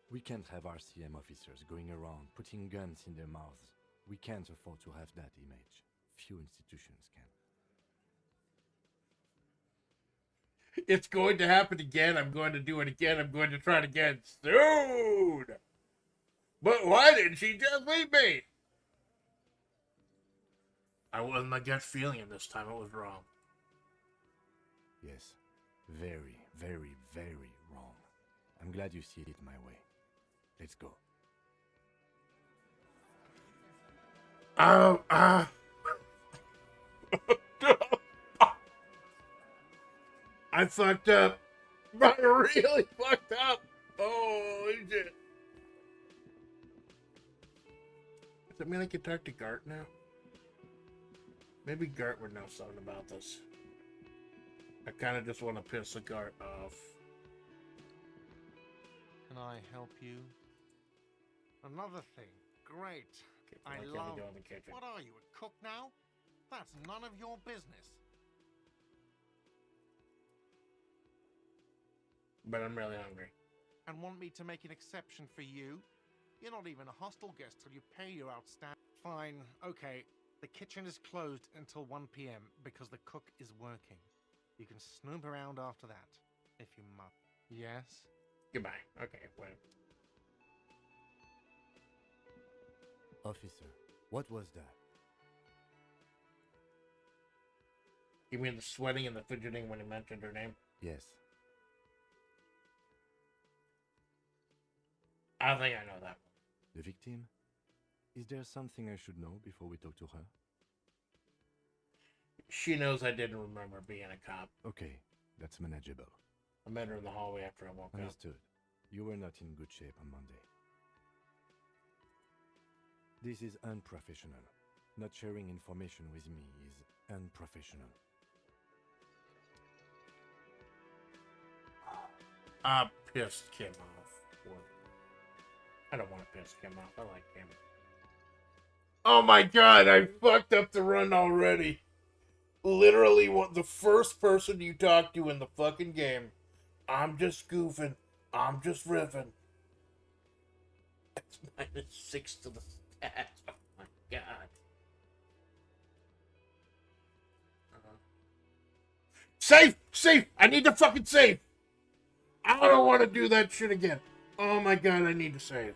We can't have RCM officers going around putting guns in their mouths. We can't afford to have that image. Few institutions can. It's going to happen again. I'm going to do it again. I'm going to try it again. Soon! But why didn't she just leave me? I wasn't my gut feeling it this time. It was wrong. Yes. Very, very, very wrong. I'm glad you see it my way. Let's go. I fucked up. I really fucked up. Holy shit. Does that mean I can talk to Gart now? Maybe Gart would know something about this. I kind of just want to piss the Gart off. Can I help you? Another thing. Great. I Like love... do in the kitchen. What are you, a cook now? That's none of your business. But I'm really hungry. And want me to make an exception for you? You're not even a hostel guest till you pay your outstanding... Fine, okay. The kitchen is closed until 1 p.m. because the cook is working. You can snoop around after that, if you must. Yes? Goodbye. Okay, wait. Officer, what was that? You mean the sweating and the fidgeting when he mentioned her name? Yes. I think I know that one. The victim? Is there something I should know before we talk to her? She knows I didn't remember being a cop. Okay, that's manageable. I met her in the hallway after I woke up. Understood. You were not in good shape on Monday. This is unprofessional. Not sharing information with me is unprofessional. I pissed Kim off. I don't want to piss Kim off. I like Kim. Oh my god, I fucked up the run already. Literally, what the first person you talk to in the fucking game. I'm just goofing. I'm just riffing. That's -6 to the stat. Oh my god. Save! Save! I need to fucking save! I don't want to do that shit again. Oh my god, I need to save.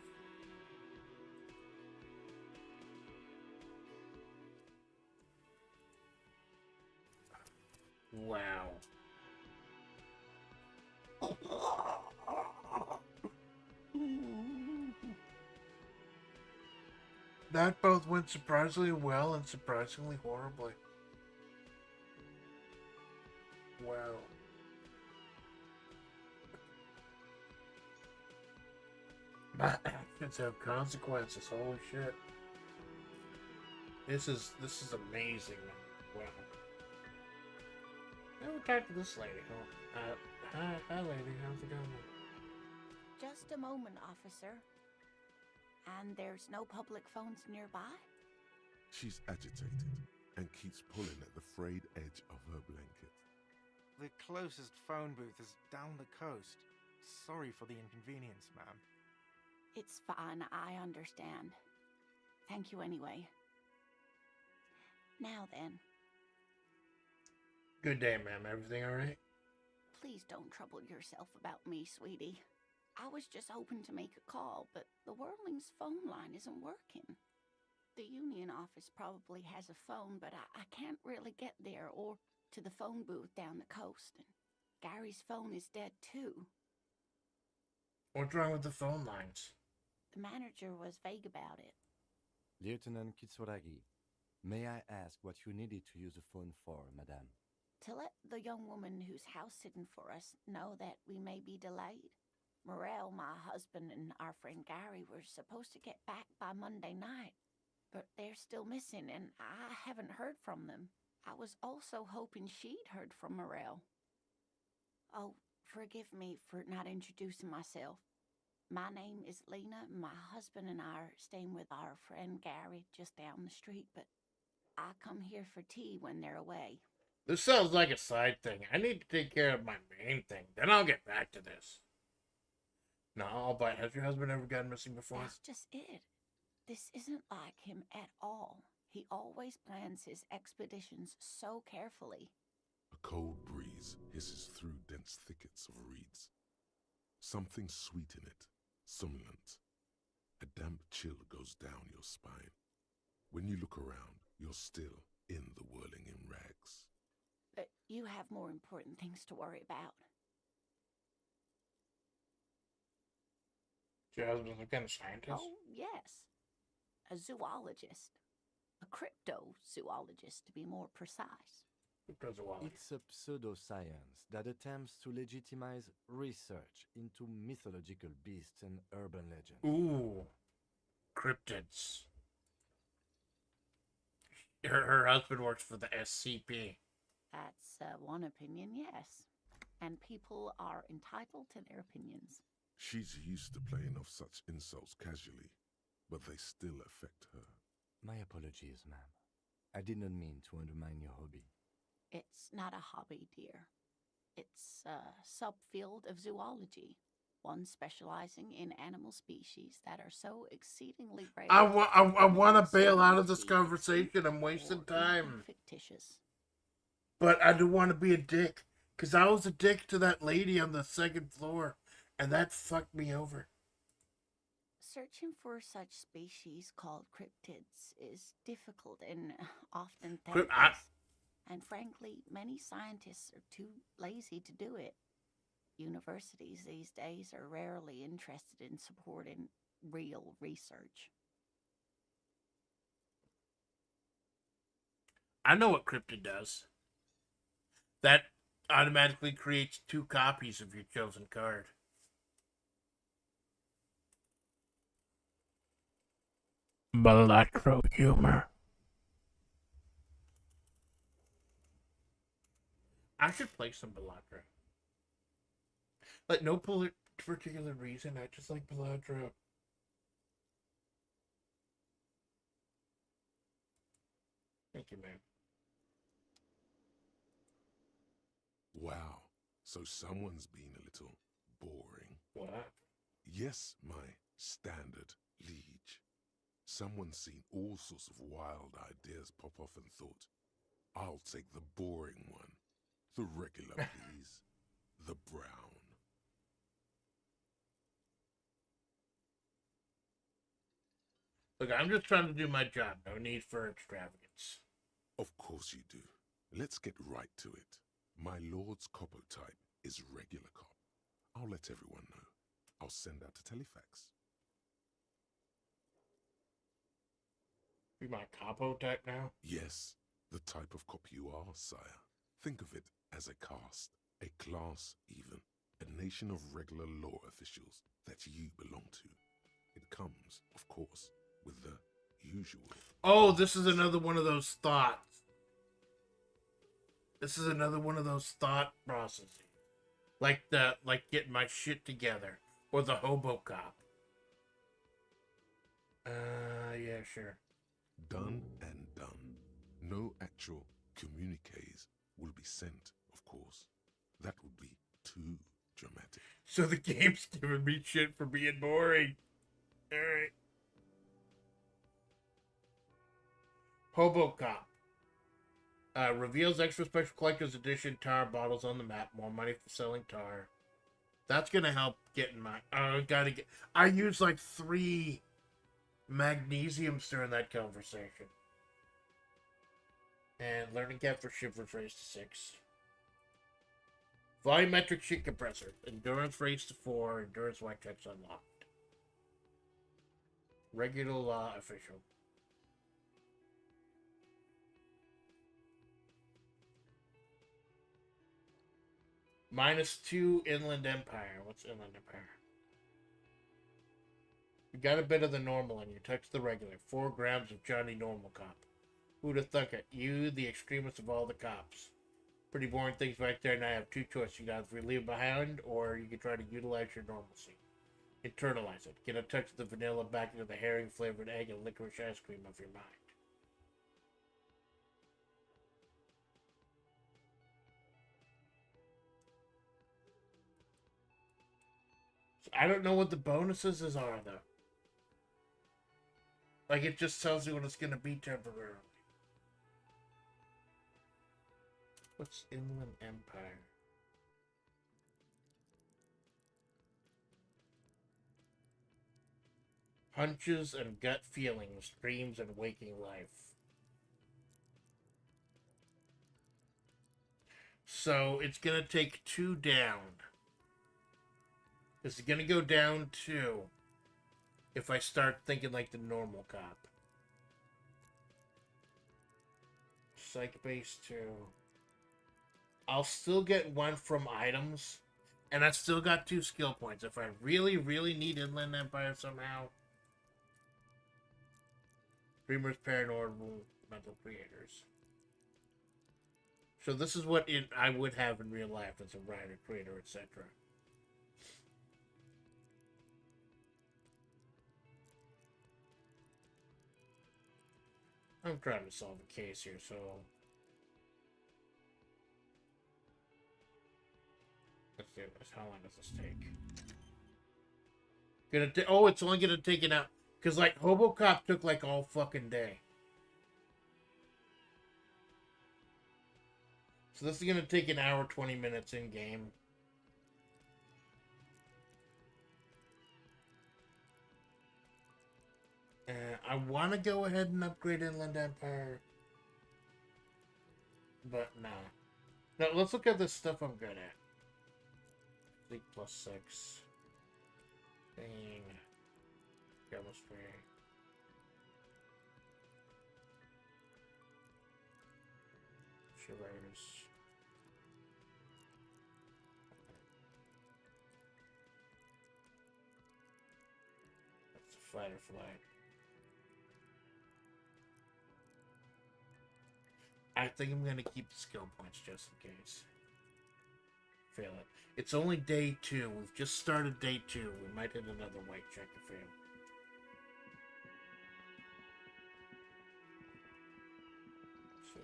Wow. That both went surprisingly well and surprisingly horribly. Wow. My actions have consequences. Holy shit. This is amazing. Wow. Now we'll talk to this lady. Hi lady, how's it going? Just a moment, officer. And there's no public phones nearby? She's agitated and keeps pulling at the frayed edge of her blanket. The closest phone booth is down the coast. Sorry for the inconvenience, ma'am. It's fine, I understand. Thank you anyway. Now then. Good day, ma'am. Everything alright? Please don't trouble yourself about me, sweetie. I was just hoping to make a call, but the Whirling's phone line isn't working. The union office probably has a phone, but I can't really get there or to the phone booth down the coast. And Gary's phone is dead too. What's wrong with the phone lines? The manager was vague about it. Lieutenant Kitsuragi, may I ask what you needed to use the phone for, madame? To let the young woman who's house-sitting for us know that we may be delayed. Morel, my husband, and our friend Gary were supposed to get back by Monday night, but they're still missing, and I haven't heard from them. I was also hoping she'd heard from Morel. Oh, forgive me for not introducing myself. My name is Lena. My husband and I are staying with our friend Gary just down the street, but I come here for tea when they're away. This sounds like a side thing. I need to take care of my main thing. Then I'll get back to this. No, but has your husband ever gone missing before? That's just it. This isn't like him at all. He always plans his expeditions so carefully. A cold breeze hisses through dense thickets of reeds. Something sweet in it, somnolent. A damp chill goes down your spine. When you look around, you're still in the whirling in rags. But you have more important things to worry about. Your husband's some kind of scientist? Oh, yes. A zoologist. A cryptozoologist, to be more precise. It's a pseudoscience that attempts to legitimize research into mythological beasts and urban legends. Ooh. Cryptids. Her husband works for the SCP. That's one opinion, yes. And people are entitled to their opinions. She's used to playing off such insults casually, but they still affect her. My apologies, ma'am. I did not mean to undermine your hobby. It's not a hobby, dear. It's a subfield of zoology, one specializing in animal species that are so exceedingly rare. I want to so bail out of easily this conversation. I'm wasting extinct or even time. fictitious. But I do want to be a dick. Because I was a dick to that lady on the second floor. And that fucked me over. Searching for such species called cryptids is difficult and often thankless. And frankly, many scientists are too lazy to do it. Universities these days are rarely interested in supporting real research. I know what cryptid does. That automatically creates 2 copies of your chosen card. Balatro humor. I should play some Balatro. Like, no particular reason. I just like Balatro. Thank you, man. Wow, so someone's been a little boring. What? Yes, my standard liege. Someone's seen all sorts of wild ideas pop off and thought, I'll take the boring one. The regular, please. The brown. Look, I'm just trying to do my job. No need for extravagance. Of course you do. Let's get right to it. My lord's coppo type is regular cop. I'll let everyone know. I'll send out a telefax. Be my capo type now? Yes, the type of cop you are, sire. Think of it as a caste, a class even, a nation of regular law officials that you belong to. It comes, of course, with the usual. Oh, this is another one of those thoughts. This is another one of those thought processes. Like getting my shit together. Or the hobo cop. Yeah, sure. Done and done. No actual communiques will be sent, of course. That would be too dramatic. So the game's giving me shit for being boring. Alright. Hobo Cop. Reveals extra special collector's edition tar bottles on the map. More money for selling tar. That's gonna help getting my... I used like 3 magnesiums during that conversation. And learning cap for shivers raised to 6. Volumetric sheet compressor. Endurance raised to 4. Endurance white checks unlocked. Regular law official. -2 Inland Empire. What's Inland Empire? You got a bit of the normal in you. Touch the regular. 4 grams of Johnny Normal Cop. Who'da thunk it? You, the extremist of all the cops. Pretty boring things back there, and I have 2 choices. You can either leave behind, or you can try to utilize your normalcy. Internalize it. Get a touch of the vanilla back into the herring-flavored egg and licorice ice cream of your mind. So I don't know what the bonuses are, though. Like, it just tells you what it's going to be temporarily. What's Inland Empire? Hunches and gut feelings, dreams and waking life. So it's going to take 2 down. This is going to go down 2 if I start thinking like the normal cop. Psych base 2. I'll still get 1 from items, and I still got 2 skill points. If I really, really need Inland Empire somehow. Dreamers, Paranormal, Mental Creators. So this is what I would have in real life as a writer, creator, etc. I'm trying to solve a case here, so let's do this. How long does this take? Oh, it's only gonna take an hour. Cause like HoboCop took like all fucking day. So this is gonna take an hour, 20 minutes in game. I want to go ahead and upgrade Inland Empire, but nah. Now let's look at the stuff I'm good at. Fleet +6. Bang. Chemistry. Shivers. That's a fighter flight. I think I'm going to keep the skill points just in case. Fail it. It's only day 2. We've just started day 2. We might hit another white check to fail. So.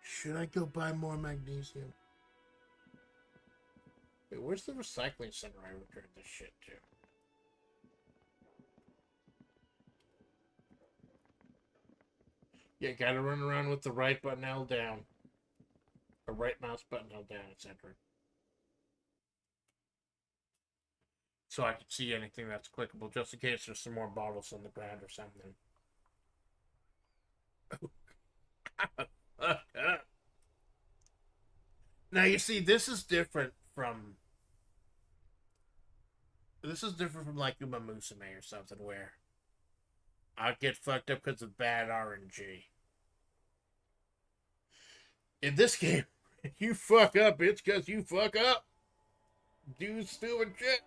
Should I go buy more magnesium? Wait, where's the recycling center I returned this shit to? Yeah, gotta run around with the right button held down. Or right mouse button held down, etc. So I can see anything that's clickable, just in case there's some more bottles on the ground or something. Now you see, this is different from like Uma Musume or something where I'll get fucked up because of bad RNG. In this game, you fuck up, it's because you fuck up. Do stupid shit.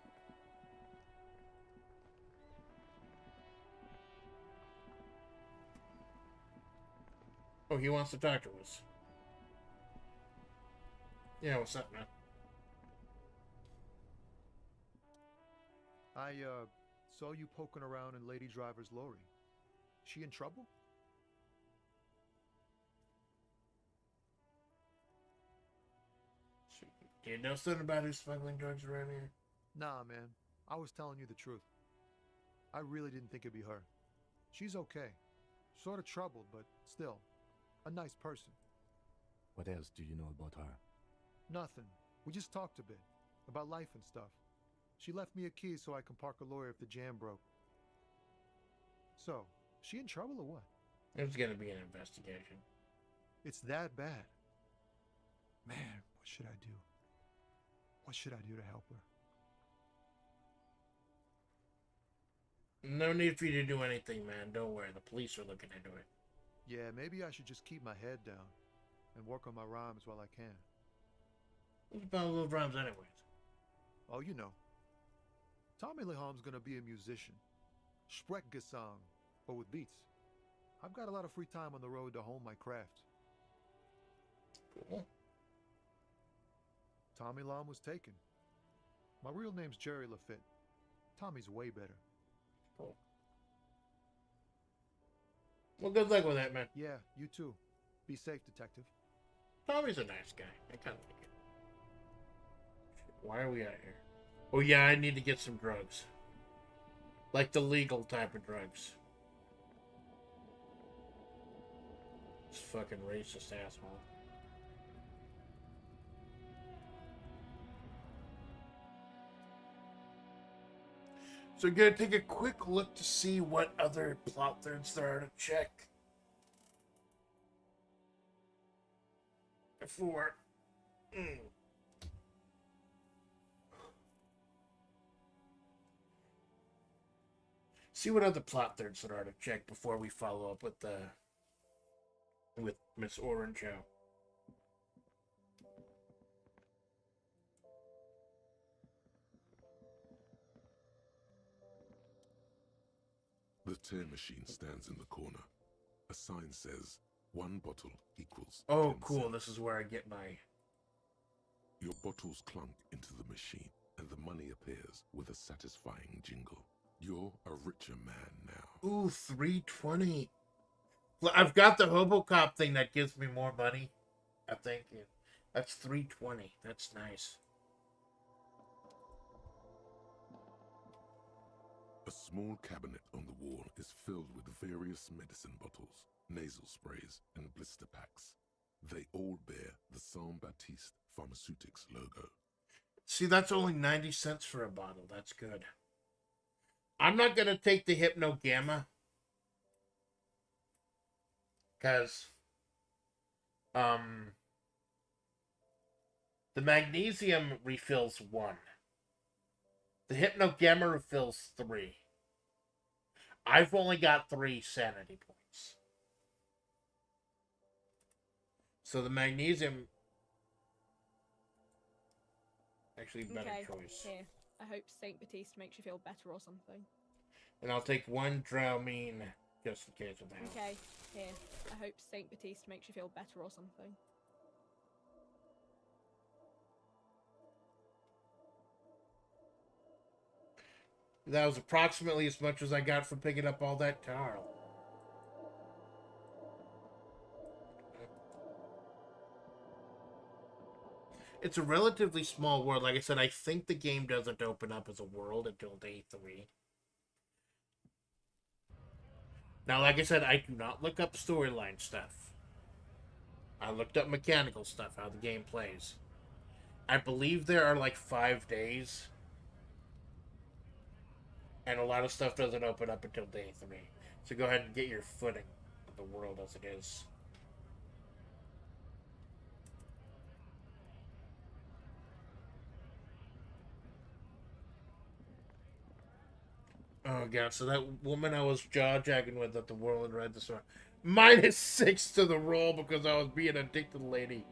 Oh, he wants to talk to us. Yeah, what's up, man? I saw you poking around in Lady Driver's lorry. She in trouble? Do you know something about who's smuggling drugs around here? Nah, man. I was telling you the truth. I really didn't think it'd be her. She's okay. Sort of troubled, but still. A nice person. What else do you know about her? Nothing. We just talked a bit. About life and stuff. She left me a key so I can park a lawyer if the jam broke. So, she in trouble or what? There's gonna be an investigation. It's that bad. Man, what should I do? What should I do to help her? No need for you to do anything, man. Don't worry. The police are looking into it. Yeah, maybe I should just keep my head down and work on my rhymes while I can. What's about little rhymes anyways? Oh, you know. Tommy Leham's gonna be a musician. Sprechgesang, but with beats. I've got a lot of free time on the road to hone my craft. Cool. Tommy Lam was taken. My real name's Jerry Lafitte. Tommy's way better. Cool. Well, good luck with that, man. Yeah, you too. Be safe, detective. Tommy's a nice guy. I kind of like it. Why are we out here? Oh, yeah, I need to get some drugs. Like the legal type of drugs. This fucking racist asshole. So we're gonna take a quick look to see what other plot threads there are to check. Before. See what other plot threads there are to check before we follow up with Miss Orange. The tear machine stands in the corner. A sign says 1 bottle equals. Oh, 10 cool. cents. This is where I get my... Your bottles clunk into the machine. and the money appears with a satisfying jingle. You're a richer man now. Ooh, 320. I've got the Hobocop thing that gives me more money. I think that's 320. That's nice. A small cabinet on the wall is filled with various medicine bottles, nasal sprays, and blister packs. They all bear the Saint Baptiste Pharmaceutics logo. See, that's only 90 cents for a bottle. That's good. I'm not going to take the Hypno Gamma. Because, the magnesium refills 1. The Hypno Gamma refills 3. I've only got 3 sanity points. So the magnesium... Actually, better choice. Here. I hope Saint Baptiste makes you feel better or something. And I'll take 1 Dramamine just in case of that. Okay, here. I hope Saint Baptiste makes you feel better or something. That was approximately as much as I got for picking up all that tar. It's a relatively small world. Like I said, I think the game doesn't open up as a world until day 3. Now, like I said, I do not look up storyline stuff. I looked up mechanical stuff, how the game plays. I believe there are like 5 days. And a lot of stuff doesn't open up until day 3. So go ahead and get your footing of the world as it is. Oh god, so that woman I was jaw-jacking with at the World and Red this one. -6 to the roll because I was being a addicted lady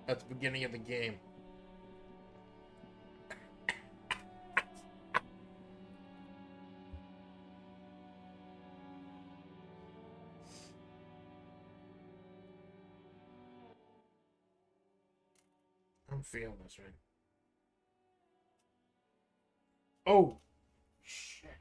at the beginning of the game. I'm feeling this, right? Oh! Shit.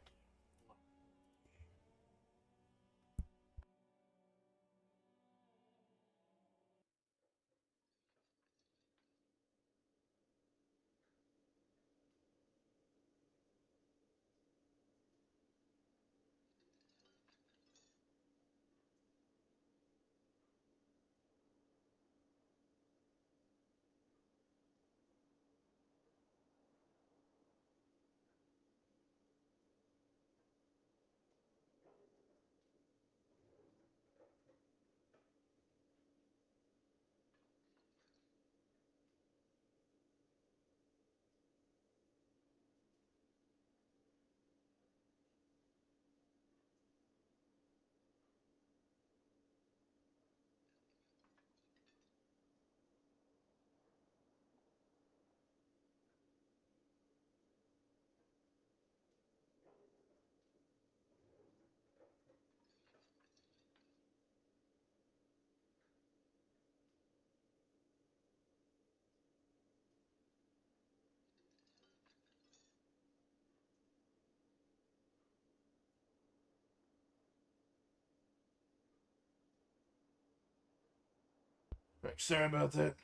Right, sorry about that.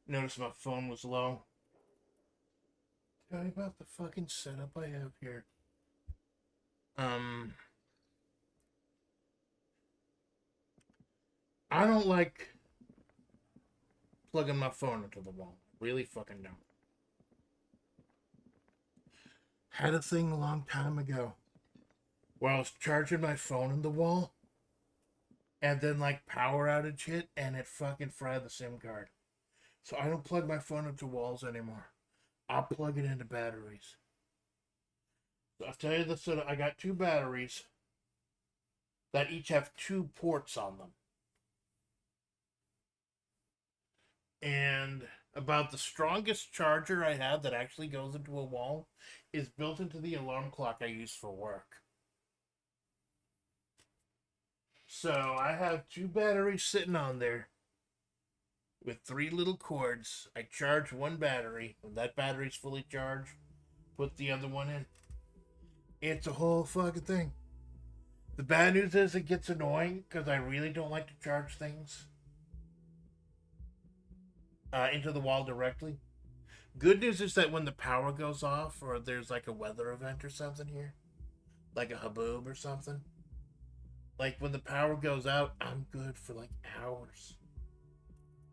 Noticed my phone was low. Tell me about the fucking setup I have here. I don't like plugging my phone into the wall. Really fucking don't. Had a thing a long time ago where I was charging my phone in the wall and then like power outage hit and it fucking fried the SIM card. So I don't plug my phone into walls anymore. I'll plug it into batteries. So I'll tell you this, I got 2 batteries that each have 2 ports on them. And about the strongest charger I have that actually goes into a wall is built into the alarm clock I use for work. So I have 2 batteries sitting on there with 3 little cords. I charge one battery. When that battery's fully charged, put the other one in. It's a whole fucking thing. The bad news is it gets annoying because I really don't like to charge things into the wall directly. Good news is that when the power goes off or there's like a weather event or something here, like a haboob or something, like when the power goes out, I'm good for like hours.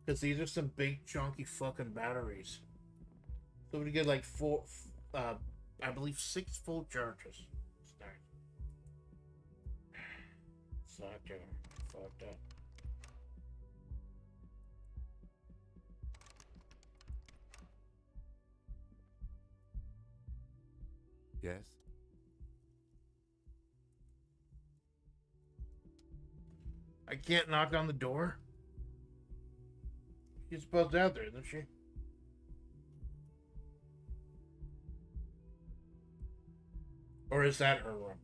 Because these are some big chunky fucking batteries. So we get like I believe 6 full charges. Start. Sucker. Fucked up. Yes? I can't knock on the door? She's supposed out there, isn't she? Or is that her room?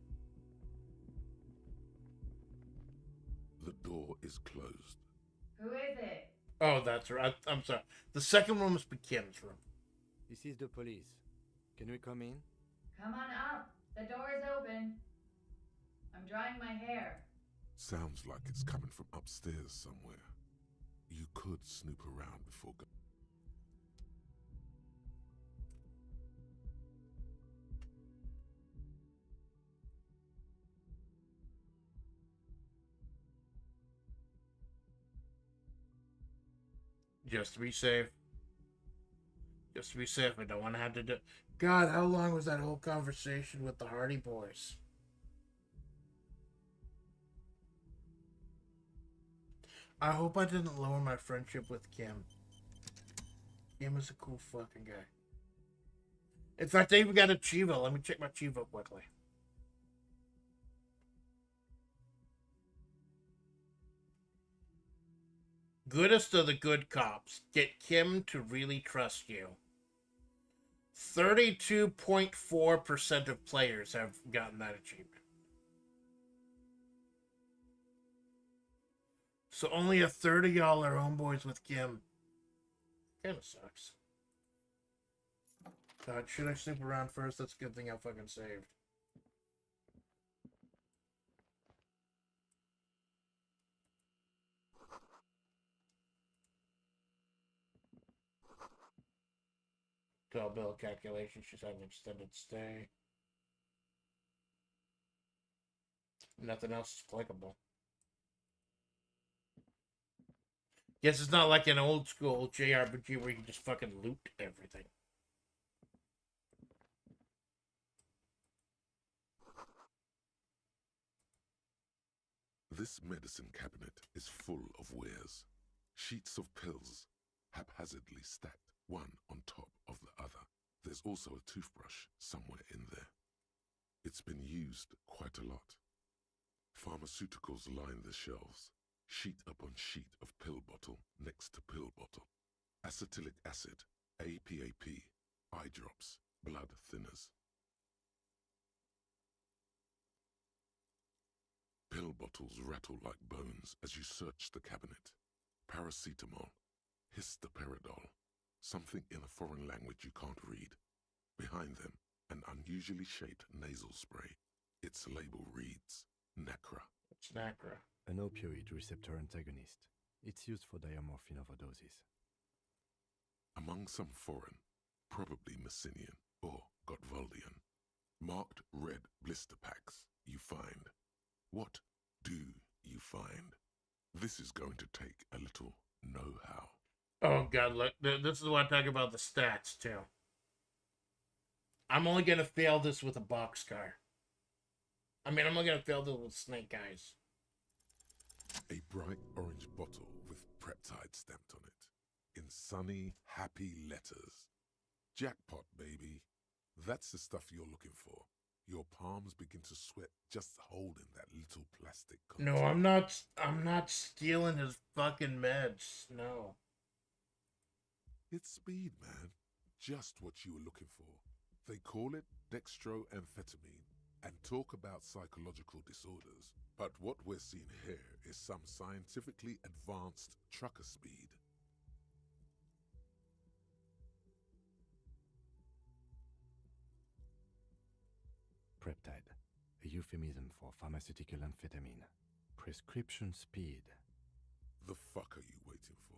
The door is closed. Who is it? Oh, that's right. I'm sorry. The second room must be Kim's room. This is the police. Can we come in? Come on up. The door is open. I'm drying my hair. Sounds like it's coming from upstairs somewhere. You could snoop around before going. Just to be safe. Just to be safe. I don't want to have to do... God, how long was that whole conversation with the Hardy Boys? I hope I didn't lower my friendship with Kim. Kim is a cool fucking guy. In fact, I even got a Chivo. Let me check my Chivo quickly. Goodest of the good cops. Get Kim to really trust you. 32.4% of players have gotten that achievement. So only a third of y'all are homeboys with Kim. Kinda sucks. God, should I snoop around first? That's a good thing I fucking saved. Total bill calculation. She's having an extended stay. Nothing else is clickable. Guess it's not like an old school JRPG where you can just fucking loot everything. This medicine cabinet is full of wares. Sheets of pills, haphazardly stacked, one on top of the other. There's also a toothbrush somewhere in there. It's been used quite a lot. Pharmaceuticals line the shelves, sheet upon sheet of pill bottle next to pill bottle. Acetylic acid, APAP, eye drops, blood thinners. Pill bottles rattle like bones as you search the cabinet. Paracetamol, histoperidol, something in a foreign language you can't read. Behind them, an unusually shaped nasal spray. Its label reads, Nacra. It's Nacra. An opioid receptor antagonist. It's used for diamorphine overdoses. Among some foreign, probably Messinian or Gotwaldian, marked red blister packs you find. What do you find? This is going to take a little know-how. Oh god, look, this is what I talk about the stats too. I'm only gonna fail this with a boxcar. I mean, I'm only gonna fail this with snake eyes. A bright orange bottle with Preptide stamped on it, in sunny, happy letters. Jackpot, baby. That's the stuff you're looking for. Your palms begin to sweat just holding that little plastic container. No, I'm not stealing his fucking meds. No. It's speed, man. Just what you were looking for. They call it dextroamphetamine and talk about psychological disorders. But what we're seeing here is some scientifically advanced trucker speed. Preptide, a euphemism for pharmaceutical amphetamine. Prescription speed. The fuck are you waiting for?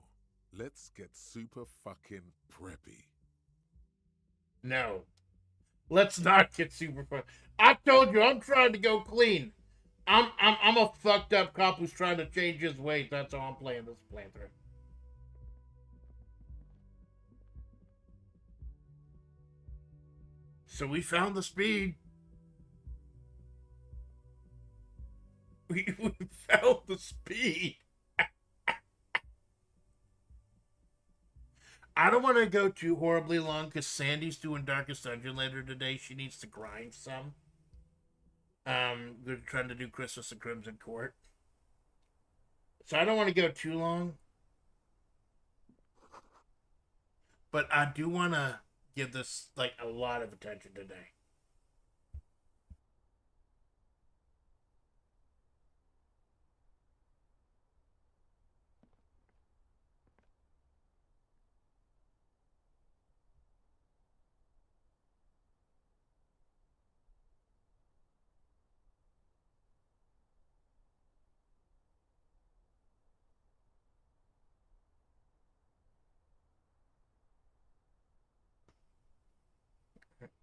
Let's get super fucking preppy. No. Let's not get super fun. I told you I'm trying to go clean. I'm a fucked up cop who's trying to change his ways. That's how I'm playing this playthrough. So we found the speed. We found the speed. I don't want to go too horribly long because Sandy's doing Darkest Dungeon later today. She needs to grind some. They're trying to do Christmas at Crimson Court. So I don't want to go too long. But I do want to give this, like, a lot of attention today.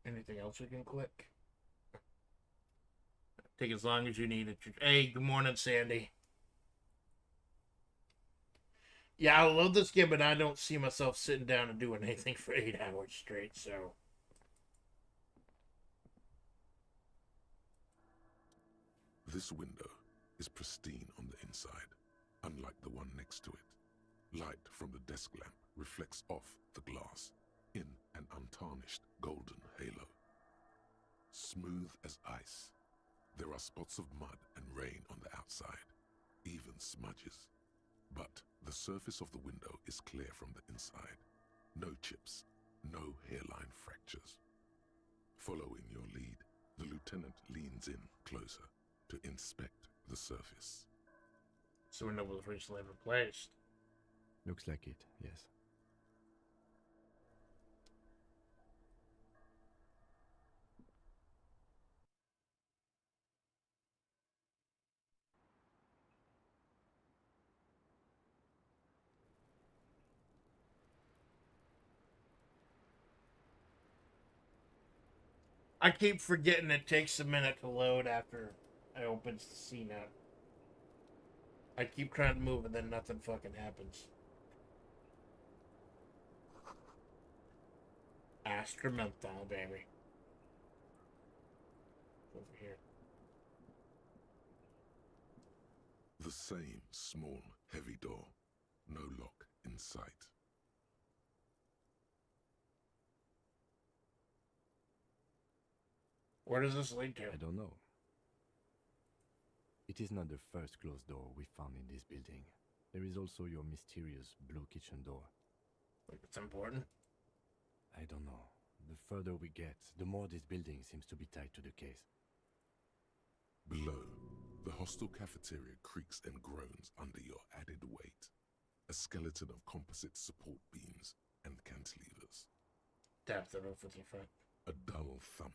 Anything else we can click? Take as long as you need it. Hey, good morning, Sandy. Yeah, I love this game, but I don't see myself sitting down and doing anything for 8 hours straight, so. This window is pristine on the inside, unlike the one next to it. Light from the desk lamp reflects off the glass in an untarnished golden halo. Smooth as ice. There are spots of mud and rain on the outside, even smudges. But the surface of the window is clear from the inside. No chips, no hairline fractures. Following your lead, the lieutenant leans in closer to inspect the surface. So window was recently replaced. Looks like it, yes. I keep forgetting it takes a minute to load after it opens the scene up. I keep trying to move and then nothing fucking happens. Astramenthol, baby. Over here. The same small, heavy door. No lock in sight. Where does this lead to? I don't know. It is not the first closed door we found in this building. There is also your mysterious blue kitchen door. Like it's important? I don't know. The further we get, the more this building seems to be tied to the case. Below, the hostel cafeteria creaks and groans under your added weight. A skeleton of composite support beams and cantilevers. Tap the roof with your foot. A dull thump.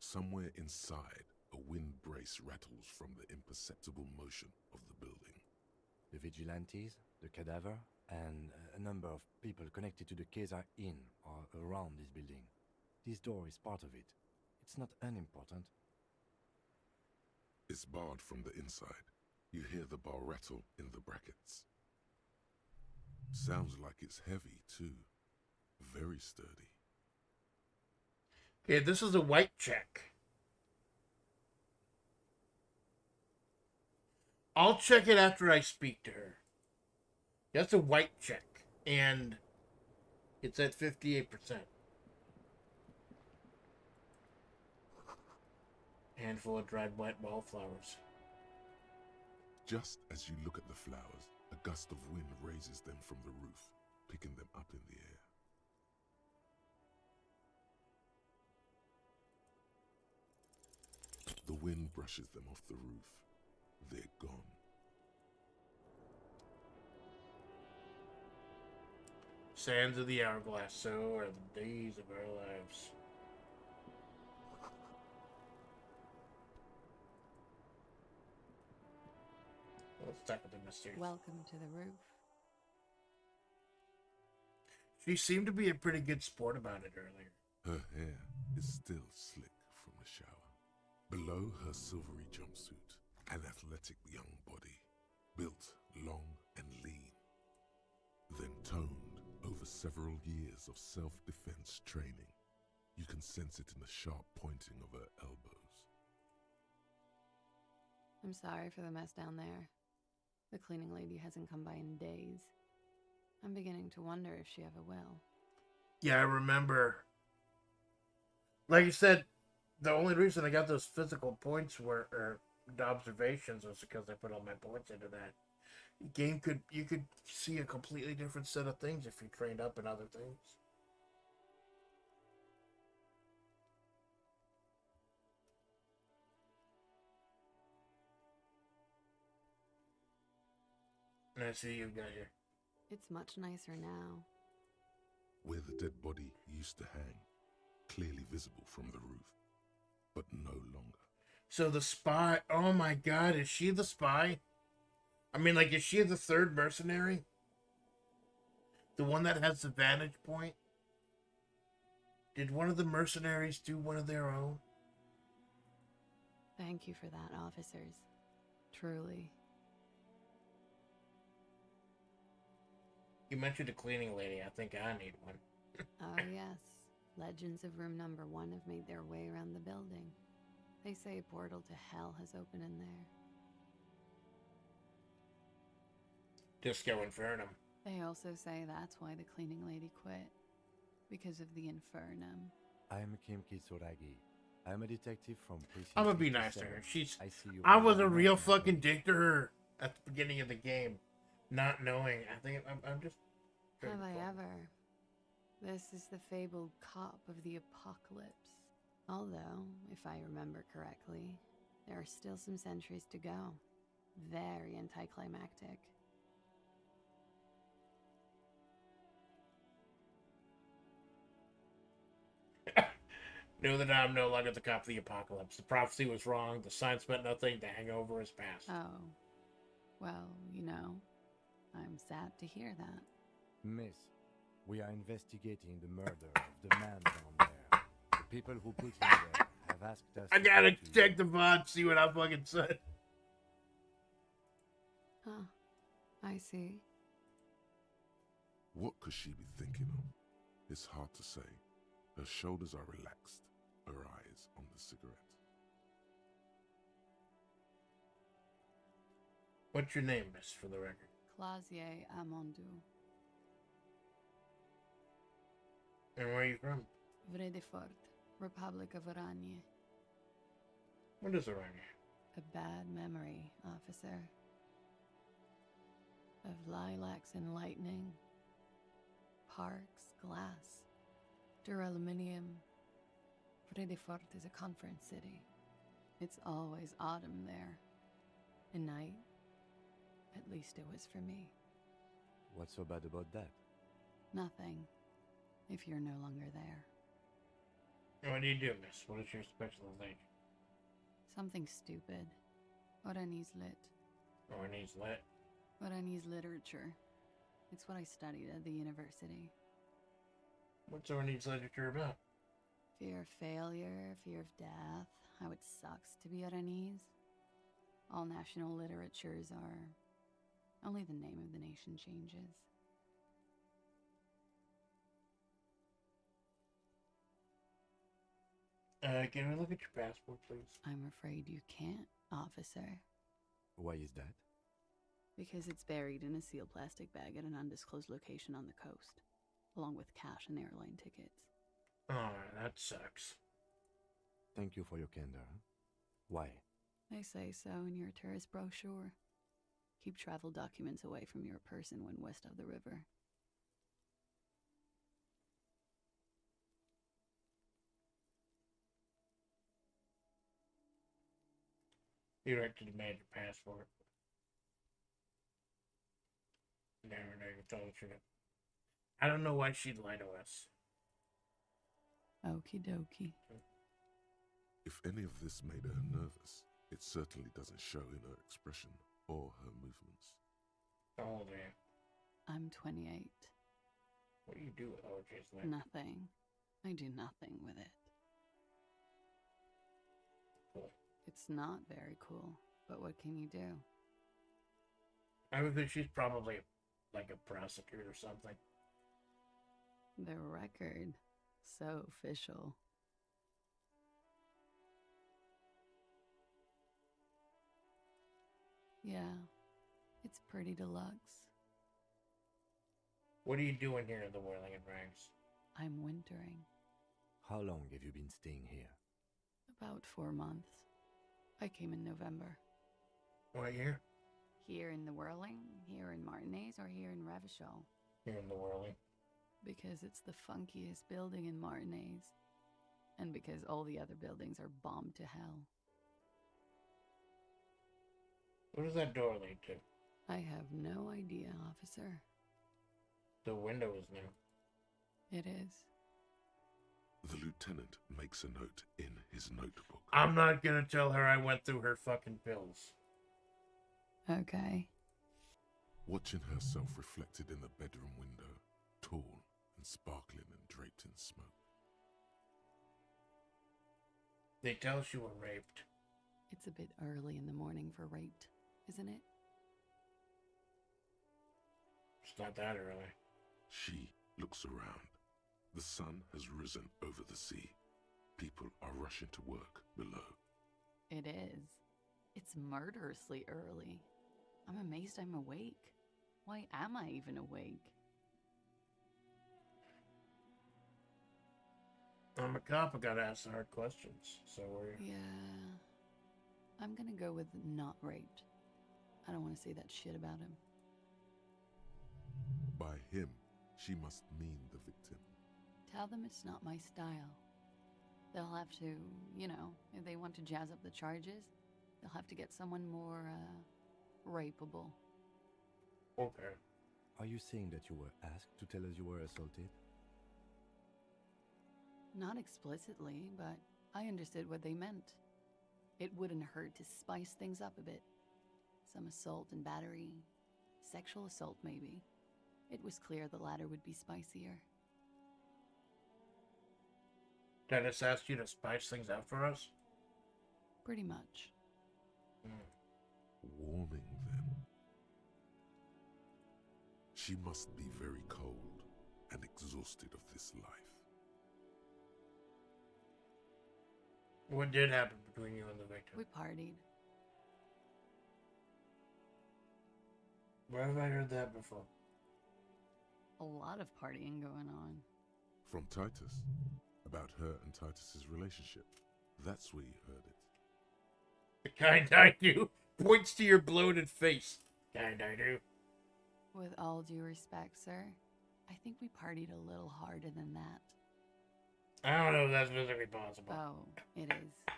Somewhere inside, a wind brace rattles from the imperceptible motion of the building. The vigilantes, the cadaver, and a number of people connected to the case are in or around this building. This door is part of it. It's not unimportant. It's barred from the inside. You hear the bar rattle in the brackets. Sounds like it's heavy, too. Very sturdy. Okay, this is a white check. I'll check it after I speak to her. That's a white check. And it's at 58%. Handful of dried white wallflowers. Just as you look at the flowers, a gust of wind raises them from the roof, picking them up in the air. The wind brushes them off the roof. They're gone. Sands of the hourglass, so are the days of our lives. Let's talk with the mistress. Welcome to the roof. She seemed to be a pretty good sport about it earlier. Her hair is still slick from the shower. Below her silvery jumpsuit, an athletic young body, built long and lean, then toned over several years of self-defense training. You can sense it in the sharp pointing of her elbows. I'm sorry for the mess down there. The cleaning lady hasn't come by in days. I'm beginning to wonder if she ever will. Yeah, I remember. Like you said, the only reason I got those physical points or the observations was because I put all my points into that. You could see a completely different set of things if you trained up in other things. And I see you've got your... It's much nicer now. Where the dead body used to hang, clearly visible from the roof, but no longer. So the spy... Oh my god, is she the spy? I mean, like, is she the third mercenary? The one that has the vantage point? Did one of the mercenaries do one of their own? Thank you for that, officers. Truly. You mentioned a cleaning lady. I think I need one. Oh, yes. Legends of room number 1 have made their way around the building. They say a portal to hell has opened in there. Disco Infernum. They also say that's why the cleaning lady quit. Because of the Infernum. I am Kim Kitsuragi. I am a detective from Precinct I'm gonna be nice to 57. her. She's... I I was a real fucking dick to her at the beginning of the game. Not knowing. I think I'm just... Have I ever? This is the fabled cop of the apocalypse. Although, if I remember correctly, there are still some centuries to go. Very anticlimactic. Know that I'm no longer the cop of the apocalypse. The prophecy was wrong. The science meant nothing. The hangover is past. Oh. Well, you know, I'm sad to hear that. Miss, we are investigating the murder of the man down there. The people who put him there have asked us I gotta to check the VOD, see what I fucking said. Huh. I see. What could she be thinking of? It's hard to say. Her shoulders are relaxed, her eyes on the cigarette. What's your name, miss, for the record? Clausier Amondou. And where are you from? Vredefort, Republic of Oranje. What is Oranje? A bad memory, officer. Of lilacs and lightning. Parks, glass. Duraluminium. Vredefort is a conference city. It's always autumn there. And night. At least it was for me. What's so bad about that? Nothing. If you're no longer there. What do you do, miss? What is your specialization? Something stupid. Oranese lit. Oranese lit? Oranese literature. It's what I studied at the university. What's Oranese literature about? Fear of failure, fear of death, how it sucks to be Oranese. All national literatures are... Only the name of the nation changes. Can we look at your passport, please? I'm afraid you can't, officer. Why is that? Because it's buried in a sealed plastic bag at an undisclosed location on the coast, along with cash and airline tickets. Oh, that sucks. Thank you for your candor. Why? They say so in your tourist brochure. Keep travel documents away from your person when west of the river. You're right to demand your passport. No, you told the truth. I don't know why she'd lie to us. Okie dokie. If any of this made her nervous, it certainly doesn't show in her expression or her movements. How old are you? I'm 28. What do you do with OJ's life? Nothing. I do nothing with it. Cool. It's not very cool, but what can you do? I would think she's probably like a prostitute or something. The record. So official. Yeah, it's pretty deluxe. What are you doing here in the Whirling and Ranks? I'm wintering. How long have you been staying here? About 4 months. I came in November. What year? Here in the Whirling, here in Martinez, or here in Revachol? Here in the Whirling. Because it's the funkiest building in Martinez. And because all the other buildings are bombed to hell. What does that door lead to? I have no idea, officer. The window is new. It is. The lieutenant makes a note in his notebook. I'm not gonna tell her I went through her fucking pills. Okay. Watching herself reflected in the bedroom window, tall and sparkling and draped in smoke. They tell us you were raped. It's a bit early in the morning for raped, isn't it? It's not that early. She looks around. The sun has risen over the sea. People are rushing to work below. It is. It's murderously early. I'm amazed I'm awake. Why am I even awake? I'm a cop, I gotta ask the hard questions. So we're... Yeah. I'm gonna go with not raped. I don't want to say that shit about him. By him, she must mean the victim. Tell them it's not my style. They'll have to, you know, if they want to jazz up the charges, they'll have to get someone more, rapeable. Okay. Are you saying that you were asked to tell us you were assaulted? Not explicitly, but I understood what they meant. It wouldn't hurt to spice things up a bit. Some assault and battery. Sexual assault, maybe. It was clear the latter would be spicier. Dennis asked you to spice things up for us? Pretty much. Warming them. She must be very cold and exhausted of this life. What did happen between you and the victim? We partied. Where have I heard that before? A lot of partying going on. From Titus. About her and Titus's relationship. That's where you heard it. The kind I do points to your bloated face. Kind I do. With all due respect, sir, I think we partied a little harder than that. I don't know if that's physically possible. Oh, it is.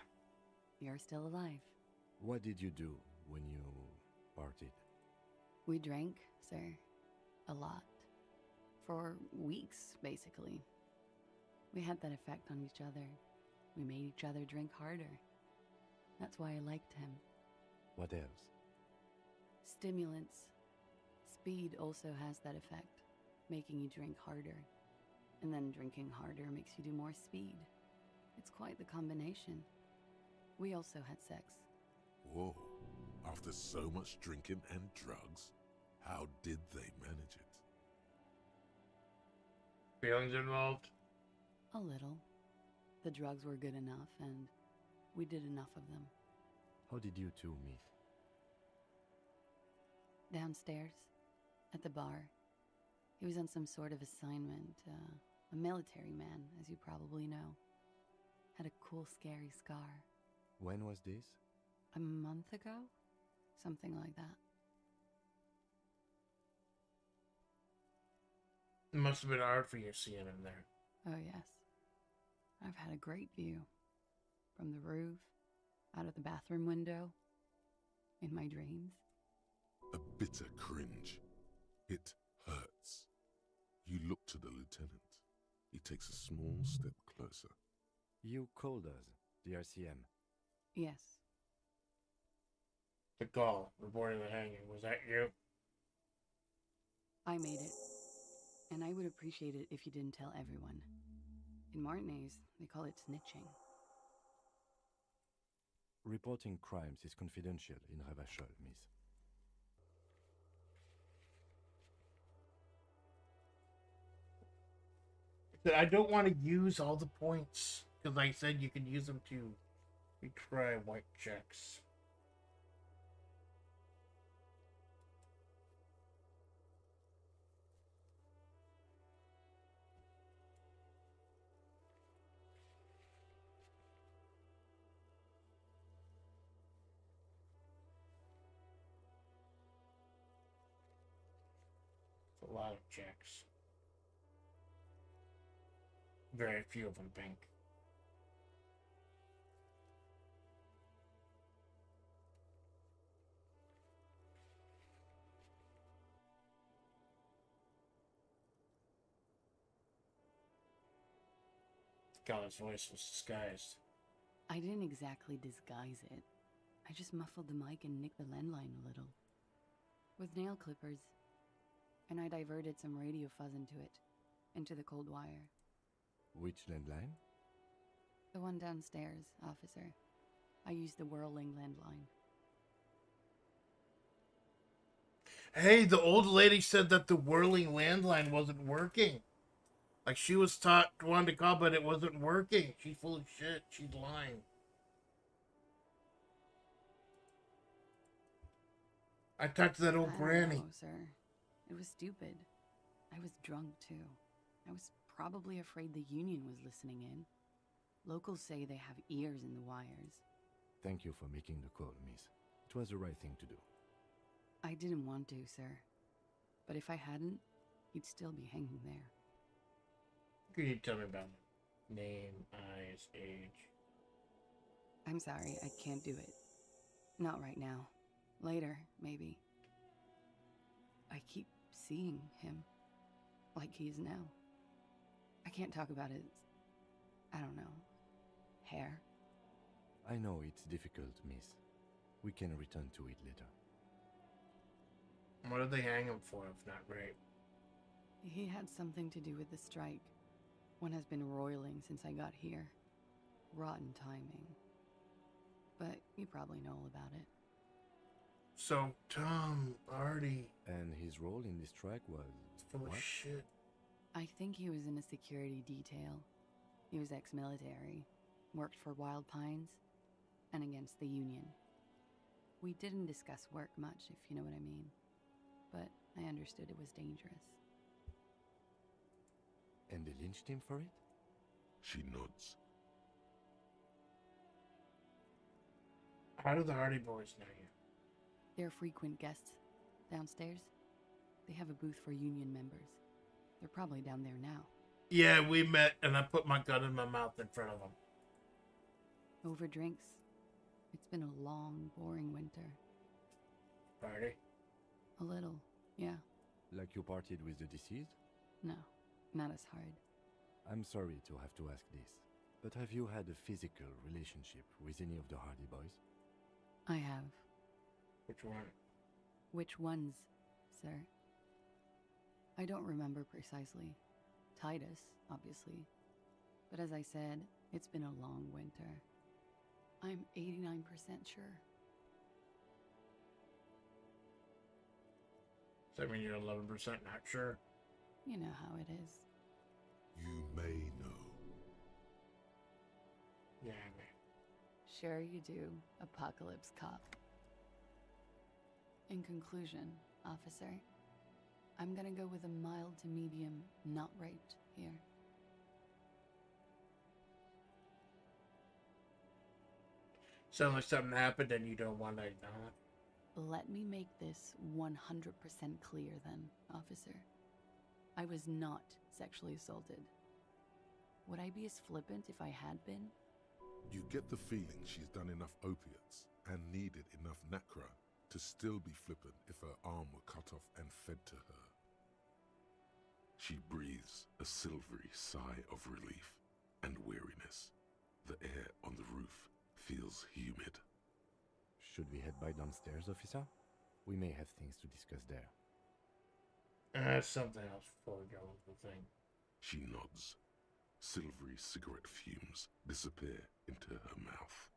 You're still alive. What did you do when you partied? We drank, sir. A lot. For weeks, basically. We had that effect on each other. We made each other drink harder. That's why I liked him. What else? Stimulants. Speed also has that effect, making you drink harder. And then drinking harder makes you do more speed. It's quite the combination. We also had sex. Whoa. After so much drinking and drugs, how did they manage it? Feelings involved? A little. The drugs were good enough, and we did enough of them. How did you two meet? Downstairs, at the bar. He was on some sort of assignment, a military man, as you probably know. Had a cool, scary scar. When was this? A month ago? Something like that. It must have been hard for you seeing him there. Oh, yes. I've had a great view. From the roof, out of the bathroom window, in my dreams. A bitter cringe. It hurts. You look to the lieutenant. He takes a small step closer. You called us, the RCM. Yes. The call reporting the hanging. Was that you? I made it. And I would appreciate it if you didn't tell everyone. In Martinez, they call it snitching. Reporting crimes is confidential in Revachol, miss. I don't want to use all the points, because I said you can use them to retry white checks. It's a lot of checks. Very few of them pink. God's voice was disguised. I didn't exactly disguise it. I just muffled the mic and nicked the landline a little. With nail clippers. And I diverted some radio fuzz into it. Into the cold wire. Which landline? The one downstairs, officer. I used the whirling landline. Hey, the old lady said that the whirling landline wasn't working. Like, she was wanted to call, but it wasn't working. She's full of shit. She's lying. I talked to that old granny. No, sir. It was stupid. I was drunk, too. I was probably afraid the union was listening in. Locals say they have ears in the wires. Thank you for making the call, miss. It was the right thing to do. I didn't want to, sir. But if I hadn't, he'd still be hanging there. Can you tell me about him? Name, eyes, age? I'm sorry, I can't do it. Not right now. Later, maybe. I keep seeing him. Like he is now. I can't talk about his... I don't know. Hair. I know it's difficult, miss. We can return to it later. What did they hang him for if not rape? He had something to do with the strike. One has been roiling since I got here. Rotten timing. But you probably know all about it. So, Tom Hardy... And his role in this strike was... full of shit. I think he was in a security detail. He was ex-military, worked for Wild Pines, and against the Union. We didn't discuss work much, if you know what I mean. But I understood it was dangerous. And they lynched him for it? She nods. How do the Hardy Boys know you? They're frequent guests downstairs. They have a booth for Union members. They're probably down there now. Yeah, we met and I put my gun in my mouth in front of them. Over drinks. It's been a long, boring winter. Party? A little, yeah. Like you partied with the deceased? No, not as hard. I'm sorry to have to ask this, but have you had a physical relationship with any of the Hardy Boys? I have. Which one? Which ones, sir? I don't remember precisely. Titus, obviously. But as I said, it's been a long winter. I'm 89% sure. Does that mean you're 11% not sure? You know how it is. You may know. Yeah, Sure you do, Apocalypse Cop. In conclusion, officer, I'm gonna go with a mild to medium not raped here. Sounds like something happened and you don't want to acknowledge. Let me make this 100% clear then, officer. I was not sexually assaulted. Would I be as flippant if I had been? You get the feeling she's done enough opiates and needed enough nacra to still be flippant if her arm were cut off and fed to her. She breathes a silvery sigh of relief and weariness. The air on the roof feels humid. Should we head by downstairs, officer? We may have things to discuss there. That's something else before we go with the thing. She nods. Silvery cigarette fumes disappear into her mouth.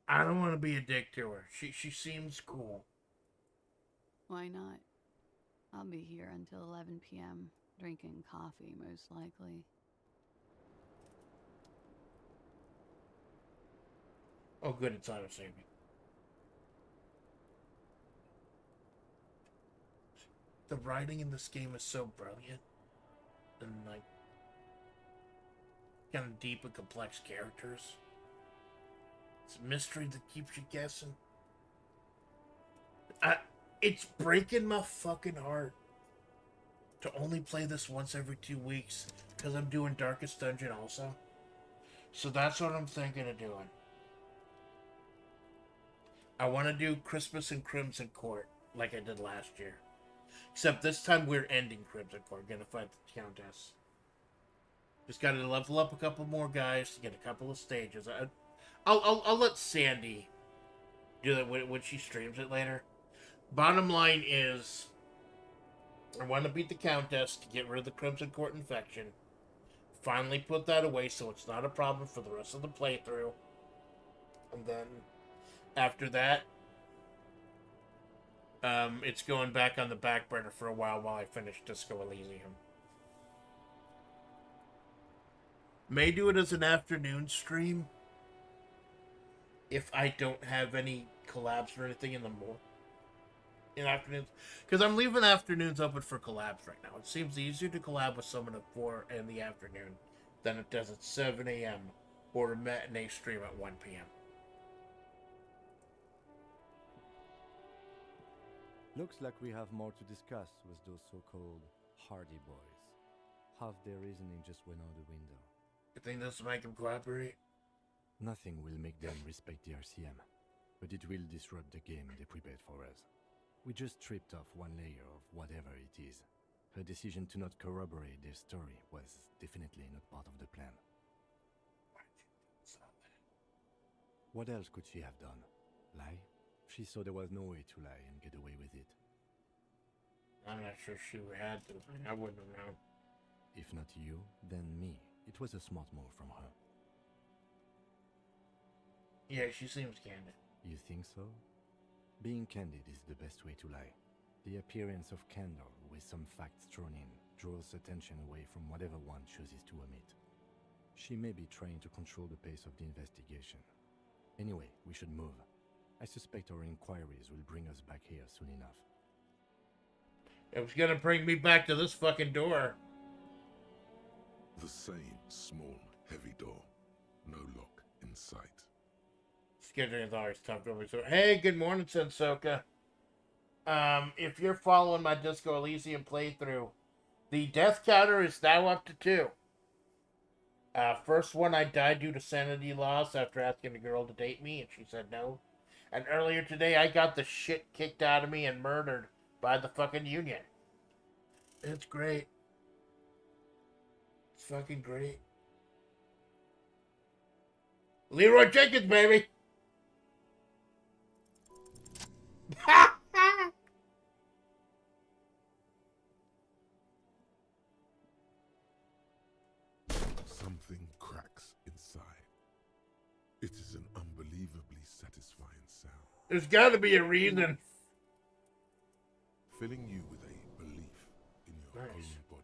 I don't want to be a dick to her. She seems cool. Why not? I'll be here until 11 p.m., drinking coffee, most likely. Oh, good, it's auto saving. The writing in this game is so brilliant. And, like, kind of deep and complex characters. It's a mystery that keeps you guessing. It's breaking my fucking heart to only play this once every 2 weeks because I'm doing Darkest Dungeon also. So that's what I'm thinking of doing. I want to do Christmas in Crimson Court like I did last year. Except this time we're ending Crimson Court. Gonna fight the Countess. Just gotta level up a couple more guys to get a couple of stages. I'll let Sandy do that when she streams it later. Bottom line is, I want to beat the Countess to get rid of the Crimson Court infection. Finally put that away so it's not a problem for the rest of the playthrough. And then, after that, it's going back on the back burner for a while I finish Disco Elysium. May do it as an afternoon stream. If I don't have any collabs or anything in afternoons, because I'm leaving afternoons open for collabs right now. It seems easier to collab with someone at 4 in the afternoon than it does at 7 a.m. or a matinee stream at 1 p.m. Looks like we have more to discuss with those so-called Hardy Boys. Half their reasoning just went out the window. You think this will make them cooperate? Nothing will make them respect the RCM, but it will disrupt the game they prepared for us. We just stripped off one layer of whatever it is. Her decision to not corroborate their story was definitely not part of the plan. What else could she have done? Lie? She saw there was no way to lie and get away with it. I'm not sure she had to. I wouldn't have known. If not you, then me. It was a smart move from her. Yeah, she seems candid. You think so? Being candid is the best way to lie. The appearance of candor with some facts thrown in draws attention away from whatever one chooses to omit. She may be trying to control the pace of the investigation. Anyway, we should move. I suspect our inquiries will bring us back here soon enough. It was gonna bring me back to this fucking door. The same small, heavy door. No lock in sight. Scheduling is always tough to me. So, hey, good morning, Sensoka. If you're following my Disco Elysium playthrough, the death counter is now up to 2. First one, I died due to sanity loss after asking a girl to date me, and she said no. And earlier today, I got the shit kicked out of me and murdered by the fucking Union. It's great. It's fucking great. Leroy Jenkins, baby! Something cracks inside. It is an unbelievably satisfying sound. There's got to be a reason. Filling you with a belief in your own body.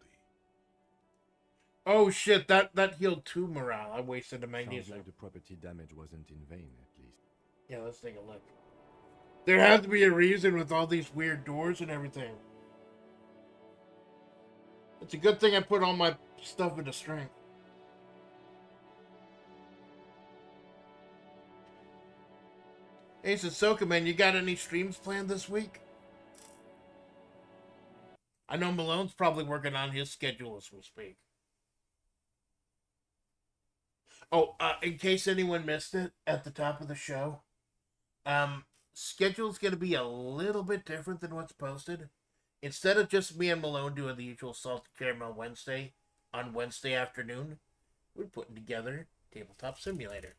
Oh shit, that healed 2 morale. I wasted a Sounds magnesium. like the property damage wasn't in vain, at least. Yeah, let's take a look. There has to be a reason with all these weird doors and everything. It's a good thing I put all my stuff into strength. Hey, Sissoko, man, you got any streams planned this week? I know Malone's probably working on his schedule as we speak. Oh, in case anyone missed it at the top of the show, schedule's going to be a little bit different than what's posted. instead of just me and Malone doing the usual salted caramel Wednesday on Wednesday afternoon, we're putting together Tabletop Simulator.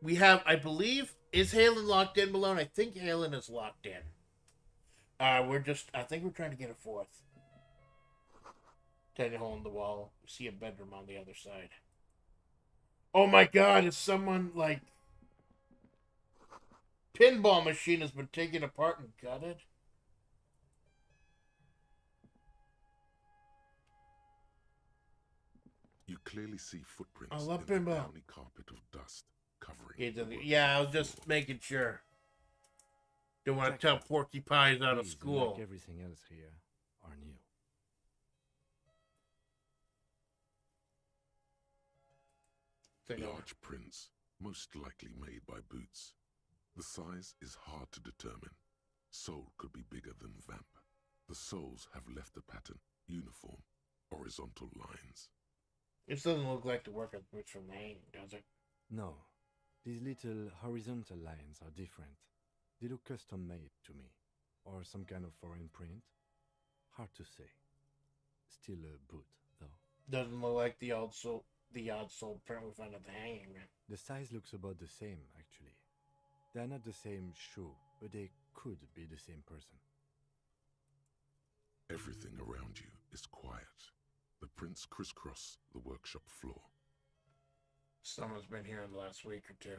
We have, I believe, is Halen locked in, Malone? I think Halen is locked in. I think we're trying to get a fourth. Tiny hole in the wall. We see a bedroom on the other side. Oh my god, is someone, like... Pinball machine has been taken apart and gutted? You clearly see footprints I love in the pinball. downy carpet of dust covering the Yeah, I was just making sure. Don't want to tell Porky Pies out of These, school. like everything else here, are new. Large prints, most likely made by boots. The size is hard to determine. Sole could be bigger than vamp. The soles have left a pattern, uniform, horizontal lines. This doesn't look like the work of boots from the hanging, does it? No, these little horizontal lines are different. They look custom-made to me, or some kind of foreign print. Hard to say. Still a boot, though. Doesn't look like the odd sole print we found at the hanging, man. The size looks about the same, actually. They are not the same shoe, but they could be the same person. Everything around you is quiet. The prints crisscross the workshop floor. Someone's been here in the last week or two.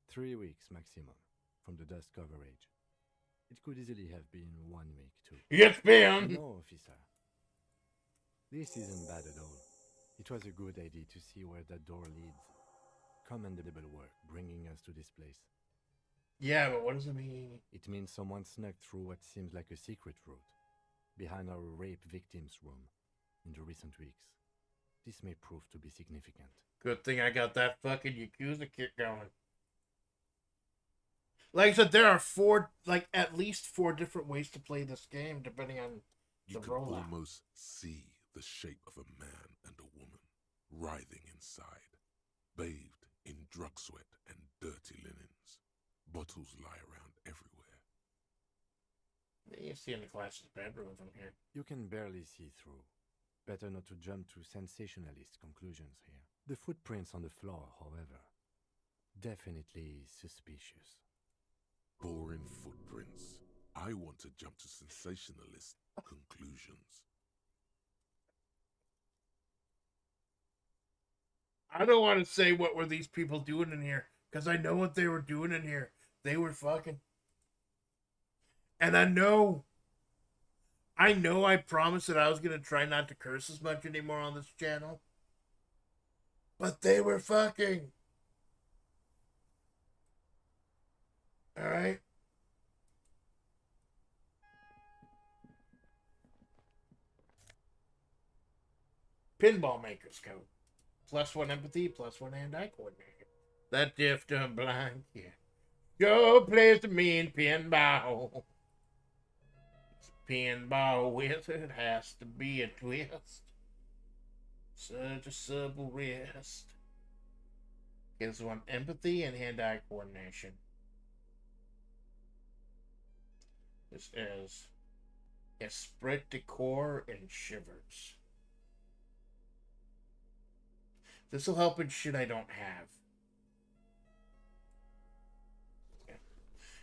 3 weeks maximum, from the dust coverage. It could easily have been 1 week too. Yes, ma'am! No, officer. This isn't bad at all. It was a good idea to see where that door leads. Commendable work bringing us to this place. Yeah, but what does it mean? It means someone snuck through what seems like a secret route, behind our rape victim's room, in the recent weeks. This may prove to be significant. Good thing I got that fucking Yakuza kick going. Like I said, there are at least 4 different ways to play this game, depending on the rollout. You can almost see the shape of a man and a woman writhing inside, bathed in drug sweat and dirty linens. Bottles lie around everywhere. You see in the class's bedroom from here. You can barely see through. Better not to jump to sensationalist conclusions here. The footprints on the floor, however, definitely suspicious. Boring footprints. I want to jump to sensationalist conclusions. I don't want to say what were these people doing in here, because I know what they were doing in here. They were fucking. And I know I promised that I was going to try not to curse as much anymore on this channel. But they were fucking. Alright? Pinball Maker's Code. +1 empathy, +1 hand-eye coordination. That deaf, dumb, blind kid. Joe plays the mean pinball. Pinball wizard has to be a twist. Such a supple wrist. Gives one empathy and hand-eye coordination. This is Esprit de Corps and Shivers. This will help in shit I don't have. Yeah.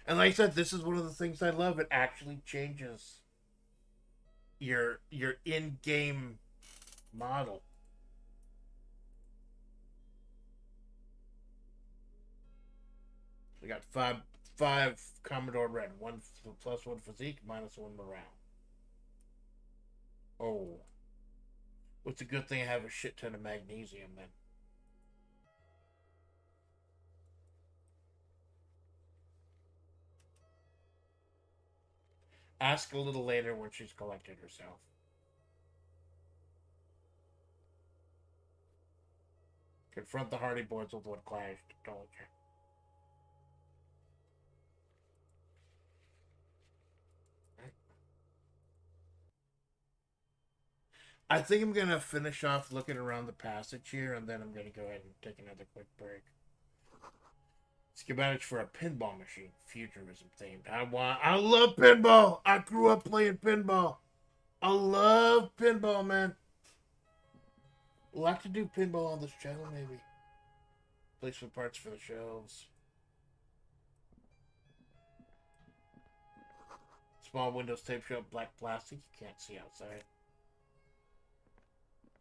And like I said, this is one of the things I love. It actually changes your in-game model. We got five Commodore Red, 1 +1 physique, -1 morale. Oh. What's a good thing I have a shit ton of magnesium then? Ask a little later when she's collected herself. Confront the Hardy Boys with what clashed. Told you. I think I'm going to finish off looking around the passage here, and then I'm going to go ahead and take another quick break. Schematics for a pinball machine, futurism themed. I love pinball. I grew up playing pinball. I love pinball, man. We'll have to do pinball on this channel, maybe. Placement parts for the shelves. Small windows tape show up black plastic. You can't see outside.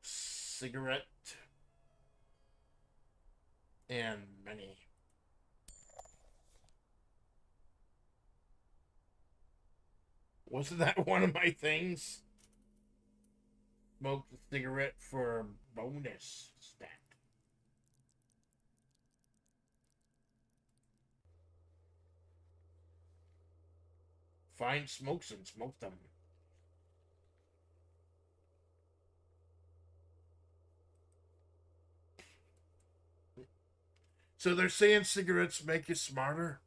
Cigarette. And many. Wasn't that one of my things? Smoke the cigarette for bonus stat. Find smokes and smoke them. So they're saying cigarettes make you smarter?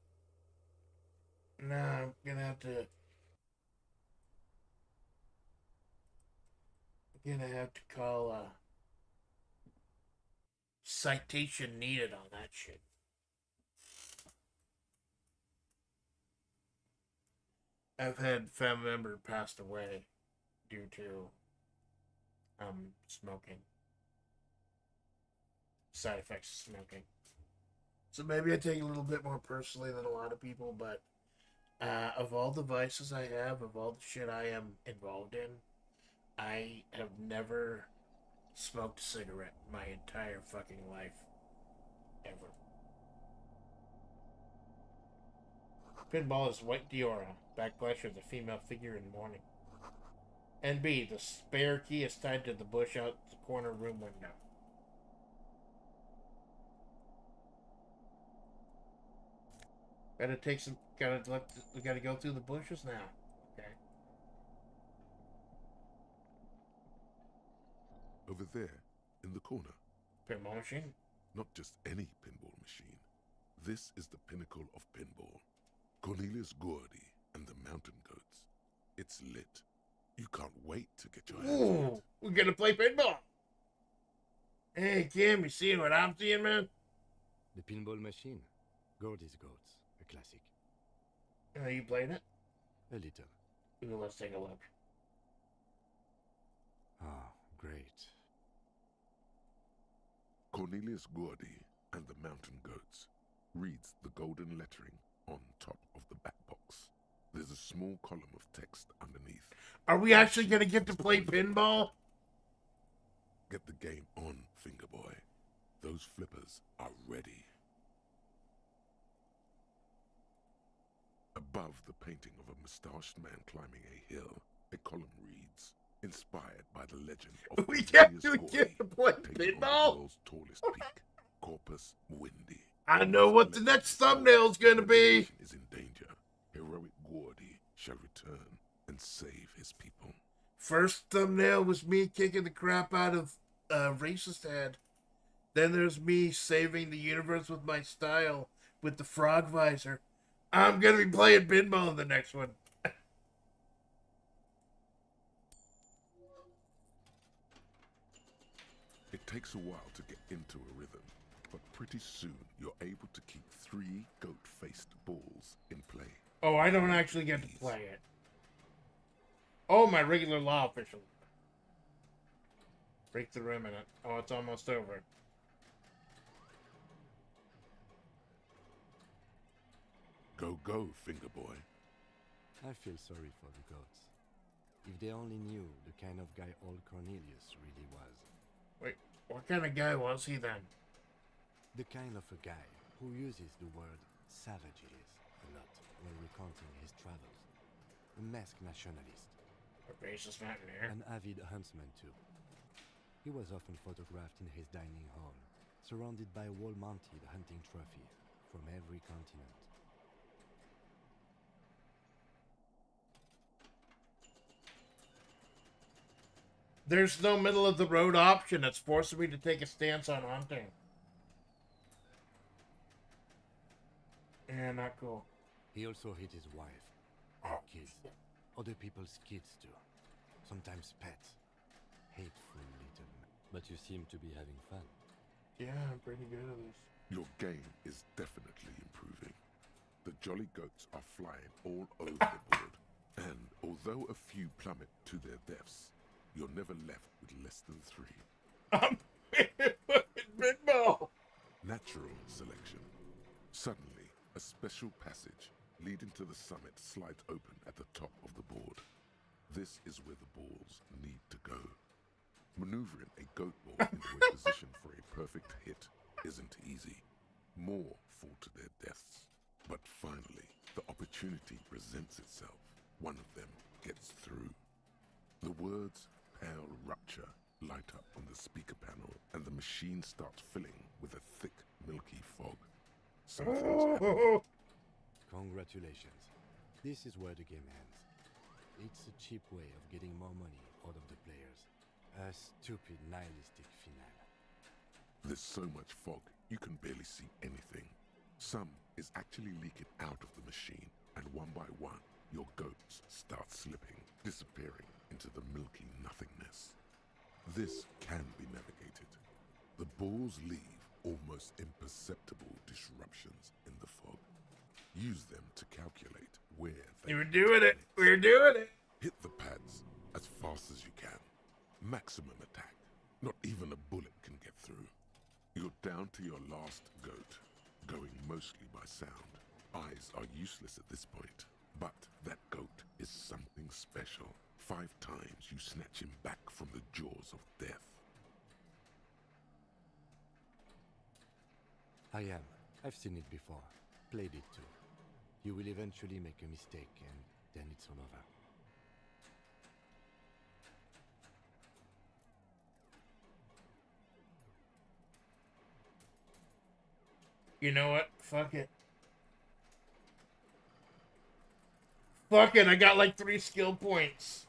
No, I'm gonna have to call a citation needed on that shit. I've had family member passed away due to smoking. Side effects of smoking. So maybe I take it a little bit more personally than a lot of people, but of all the vices I have, of all the shit I am involved in, I have never smoked a cigarette my entire fucking life. Ever. Pinball is white Diora. Backlash is a female figure in mourning. And B, the spare key is tied to the bush out the corner room window. We gotta go through the bushes now. Okay. Over there, in the corner. Pinball machine? Not just any pinball machine. This is the pinnacle of pinball. Cornelius Gordy and the Mountain Goats. It's lit. You can't wait to get your hands on it. We're gonna play pinball. Hey, Kim, you seeing what I'm seeing, man? The pinball machine. Gordy's Goats. A classic. Are you playing it? A little. Ooh, let's take a look. Ah, great. Cornelius Gordy and the Mountain Goats reads the golden lettering on top of the back box. There's a small column of text underneath. Are we actually gonna get to play pinball? Get the game on, Fingerboy. Those flippers are ready. Above the painting of a mustached man climbing a hill, a column reads, inspired by the legend of We Cornelius get to play taken on pinball? the world's tallest peak, Corpus Windy. I know what the next thumbnail's gonna be. Is in danger. Heroic Gordy shall return and save his people. First thumbnail was me kicking the crap out of racist head. Then there's me saving the universe with my style with the frog visor. I'm gonna be playing pinball in the next one. It takes a while to get into a rhythm, but pretty soon you're able to keep 3 goat-faced balls in play. Oh, I don't actually get to play it. Oh, my regular law official. Break the rim in it. Oh, it's almost over. Go, go, Fingerboy. I feel sorry for the goats. If they only knew the kind of guy old Cornelius really was. Wait, what kind of guy was he then? The kind of a guy who uses the word savages a lot when recounting his travels. A masked nationalist. A racist mountaineer. An avid huntsman too. He was often photographed in his dining hall, surrounded by wall-mounted hunting trophies from every continent. There's no middle of the road option. It's forcing me to take a stance on hunting. Yeah, not cool. He also hit his wife, her kids, other people's kids too. Sometimes pets. Hateful little man. But you seem to be having fun. Yeah, I'm pretty good at this. Your game is definitely improving. The jolly goats are flying all over the board, and although a few plummet to their deaths, you're never left with less than 3. I'm pinball. Natural selection. Suddenly, a special passage leading to the summit slides open at the top of the board. This is where the balls need to go. Maneuvering a goat ball into a position for a perfect hit isn't easy. More fall to their deaths. But finally, the opportunity presents itself. One of them gets through. The words "pale rupture" light up on the speaker panel, and the machine starts filling with a thick, milky fog. Something's happening. Congratulations. This is where the game ends. It's a cheap way of getting more money out of the players. A stupid, nihilistic finale. There's so much fog, you can barely see anything. Some is actually leaking out of the machine, and one by one, your goats start slipping, disappearing into the milky nothingness. This can be navigated. The balls leave almost imperceptible disruptions in the fog. Use them to calculate where they... We're doing it! We're doing it! Hit the pads as fast as you can. Maximum attack. Not even a bullet can get through. You're down to your last goat, going mostly by sound. Eyes are useless at this point, but that goat is something special. 5 times you snatch him back from the jaws of death. I am. I've seen it before. Played it too. You will eventually make a mistake, and then it's all over. You know what? Fuck it. Fuck it, I got like 3 skill points.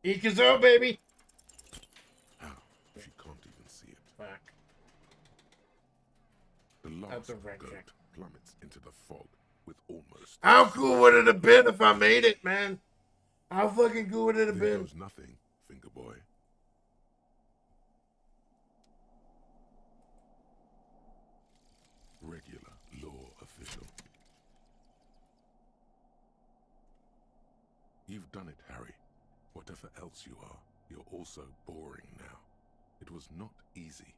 Ikazo, baby! How? She can't even see it. Fuck. The last a red goat check. plummets into the fog with almost... How cool would it have been if I made it, man? How fucking cool would it have There been? goes nothing, finger boy. Regular law official. You've done it, Harry. Whatever else you are, you're also boring now. It was not easy.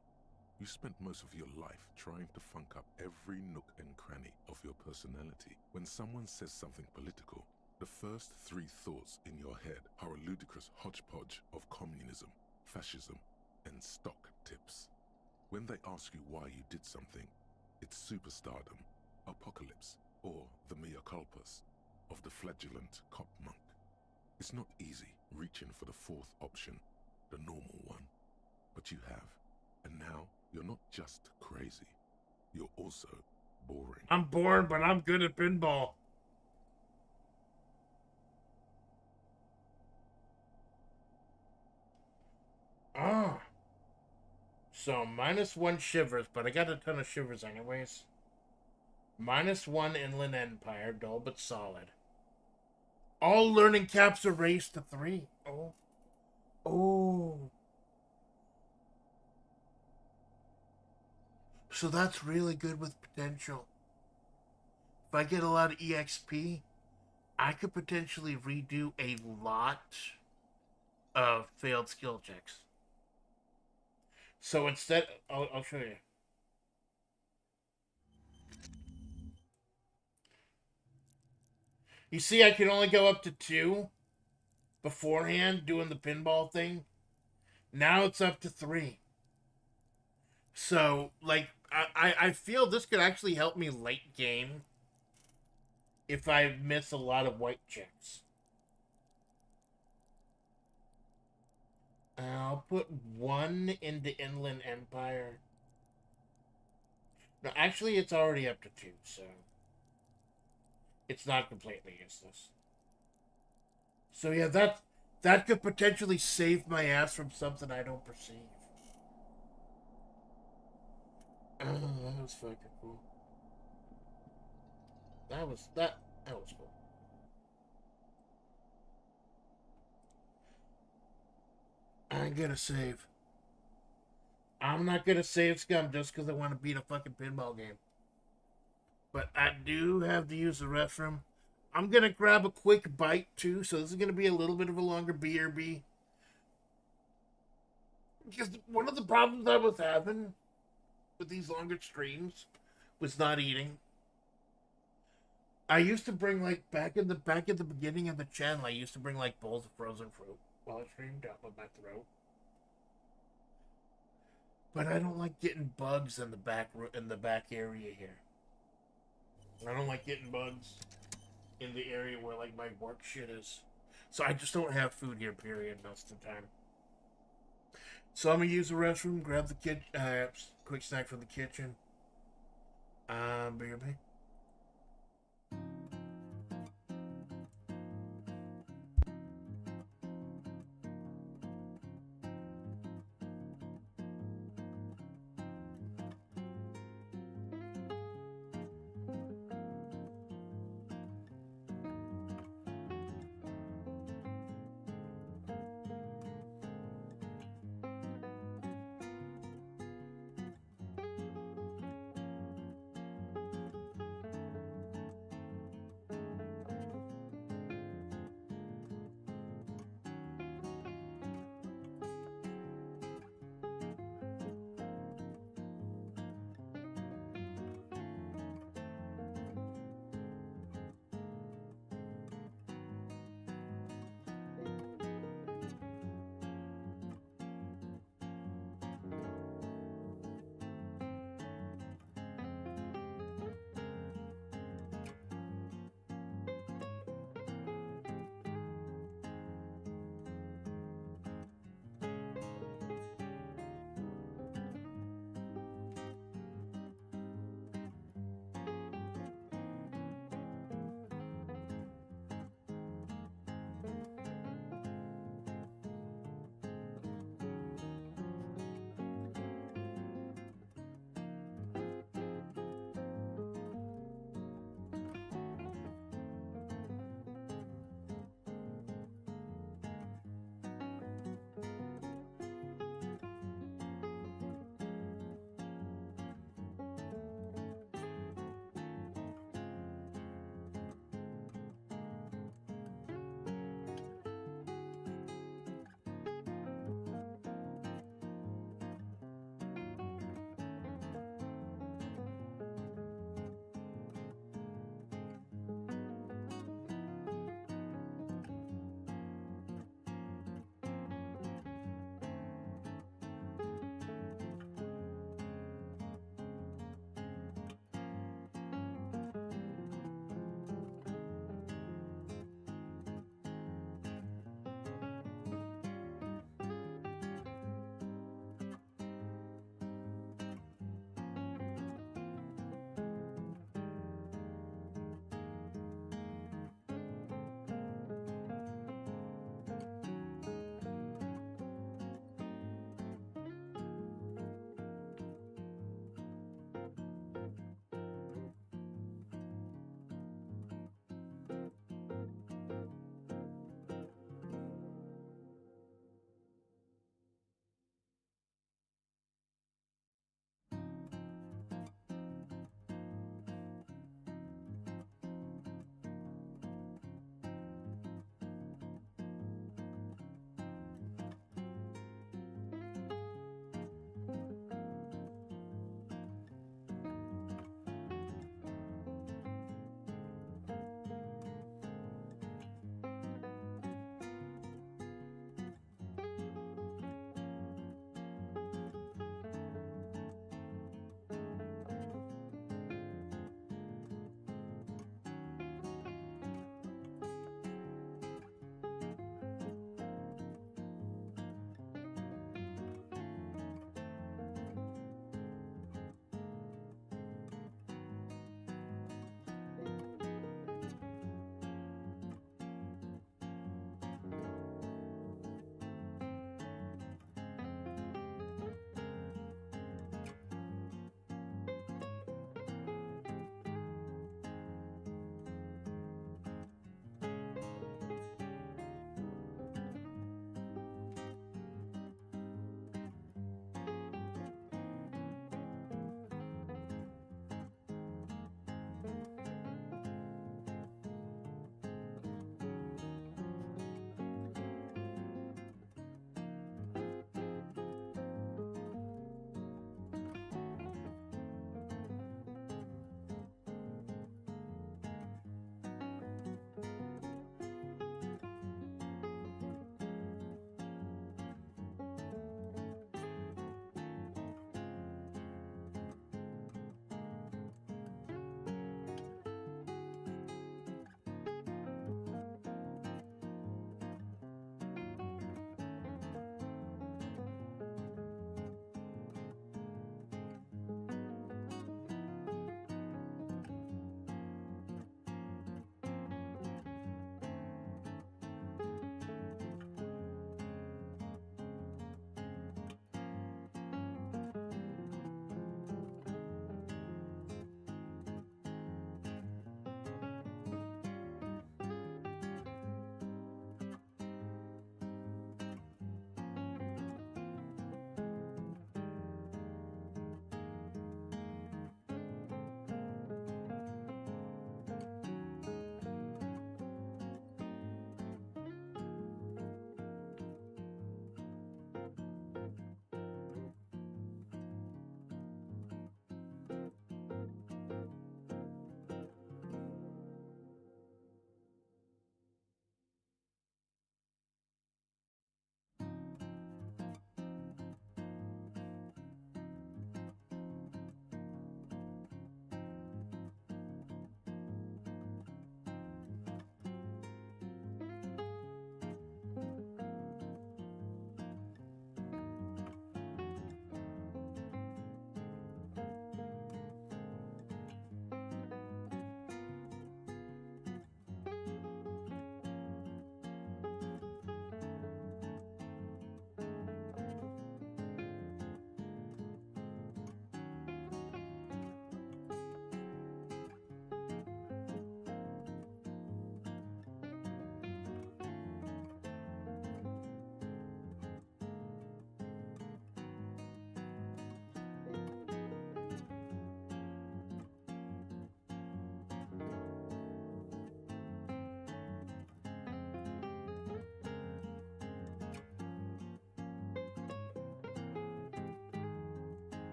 You spent most of your life trying to funk up every nook and cranny of your personality. When someone says something political, the first 3 thoughts in your head are a ludicrous hodgepodge of communism, fascism, and stock tips. When they ask you why you did something, it's superstardom, apocalypse, or the mea culpas of the flagellant cop monk. It's not easy reaching for the 4th option, the normal one. But you have. And now, you're not just crazy. You're also boring. I'm bored, but I'm good at pinball. Ah. So, -1 shivers, but I got a ton of shivers anyways. -1 Inland Empire, dull but solid. All learning caps are raised to 3. Oh. Oh. So that's really good with potential. If I get a lot of EXP, I could potentially redo a lot of failed skill checks. So instead, I'll show you. You see, I can only go up to 2 beforehand doing the pinball thing. Now it's up to 3. So, like, I feel this could actually help me late game if I miss a lot of white checks. I'll put 1 into Inland Empire. No, actually, it's already up to 2, so it's not completely useless. So yeah, that could potentially save my ass from something I don't perceive. That was fucking cool. That was cool. I'm gonna save. I'm not gonna save Scum just because I want to beat a fucking pinball game. But I do have to use the restroom. I'm gonna grab a quick bite too, so this is gonna be a little bit of a longer BRB. Because one of the problems I was having with these longer streams was not eating. I used to bring like back at the beginning of the channel, I used to bring like bowls of frozen fruit while I streamed down my throat. But I don't like getting bugs in the back area here. I don't like getting bugs in the area where like my work shit is. So I just don't have food here, period, most of the time. So I'm gonna use the restroom, grab the quick snack from the kitchen. BRB.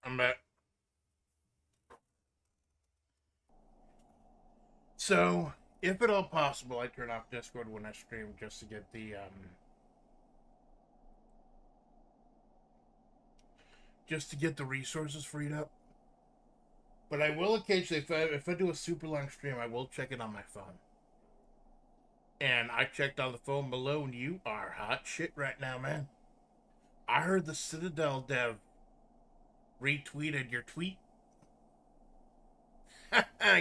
I'm back. So, if at all possible, I turn off Discord when I stream just to get the resources freed up. But I will occasionally, if I do a super long stream, I will check it on my phone. And I checked on the phone below, and you are hot shit right now, man. I heard the Citadel dev retweeted your tweet.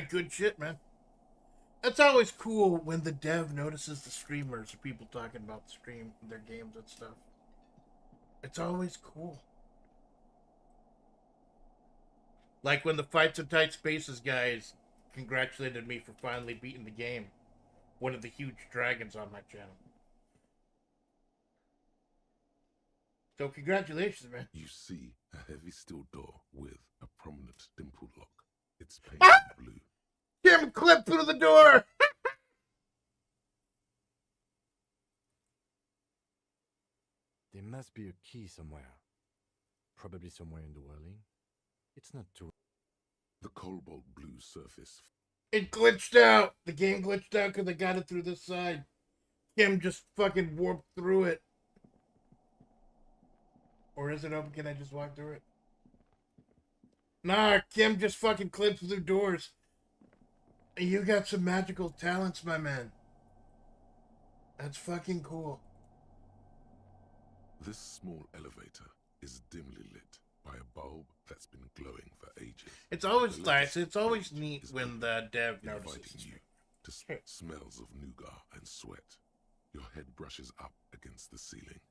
Good shit, man. That's always cool when the dev notices the streamers or people talking about the stream, their games and stuff. It's always cool. Like when the Fights in Tight Spaces guys congratulated me for finally beating the game. One of the huge dragons on my channel. So congratulations, man. You see a heavy steel door with a prominent dimple lock. It's painted blue. Kim clipped through the door! There must be a key somewhere. Probably somewhere in the whirling. It's not too... The cobalt blue surface. It glitched out. The game glitched out because I got it through this side. Kim just fucking warped through it. Or is it open? Can I just walk through it? Nah, Kim just fucking clips through doors. You got some magical talents, my man. That's fucking cool. This small elevator is dimly lit by a bulb that's been glowing for ages. It's always nice. It's always neat when the dev notices you to smells of nougat and sweat. Your head brushes up against the ceiling.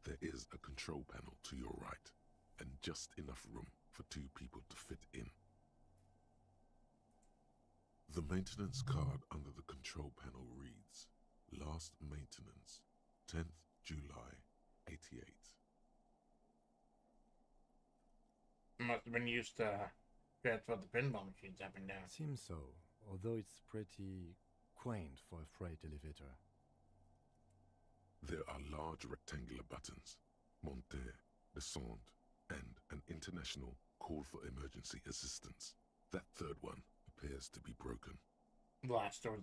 There is a control panel to your right, and just enough room for 2 people to fit in. The maintenance card under the control panel reads, Last maintenance, 10th July, 88. Must have been used to transfer the pinball machines up and down. Seems so, although it's pretty quaint for a freight elevator. There are large rectangular buttons, monter, descend, and an international call for emergency assistance. That third one appears to be broken. Last door,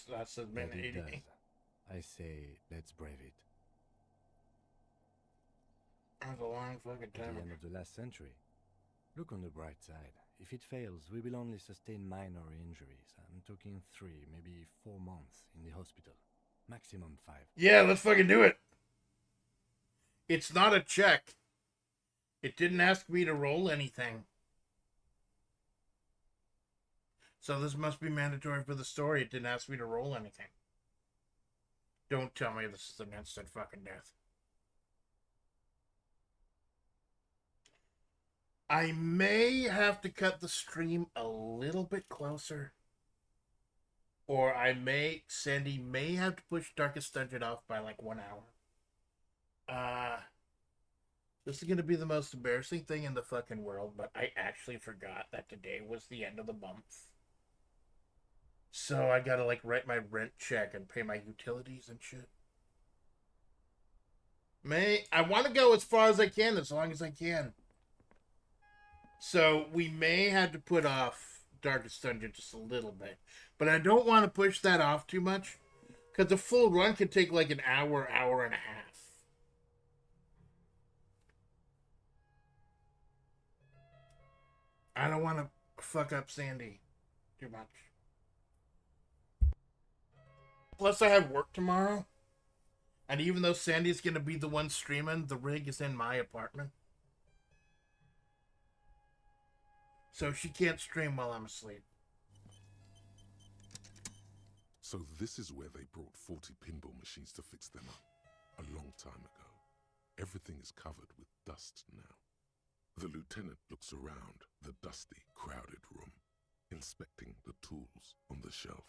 that's been 88. I say, let's brave it. That's a long fucking time. At the end of the last century. Look on the bright side. If it fails, we will only sustain minor injuries. I'm talking 3, maybe 4 months in the hospital. Maximum 5. Yeah, let's fucking do it. It's not a check. It didn't ask me to roll anything. So this must be mandatory for the story. It didn't ask me to roll anything. Don't tell me this is an instant fucking death. I may have to cut the stream a little bit closer. Or Sandy may have to push Darkest Dungeon off by like 1 hour. This is going to be the most embarrassing thing in the fucking world, but I actually forgot that today was the end of the month. So I gotta like write my rent check and pay my utilities and shit. I want to go as far as I can, as long as I can. So we may have to put off Darkest Dungeon just a little bit. But I don't want to push that off too much. Because the full run could take like an hour, hour and a half. I don't want to fuck up Sandy too much. Plus I have work tomorrow. And even though Sandy's going to be the one streaming, the rig is in my apartment. So she can't stream while I'm asleep. So this is where they brought 40 pinball machines to fix them up. A long time ago. Everything is covered with dust now. The lieutenant looks around the dusty, crowded room, inspecting the tools on the shelf.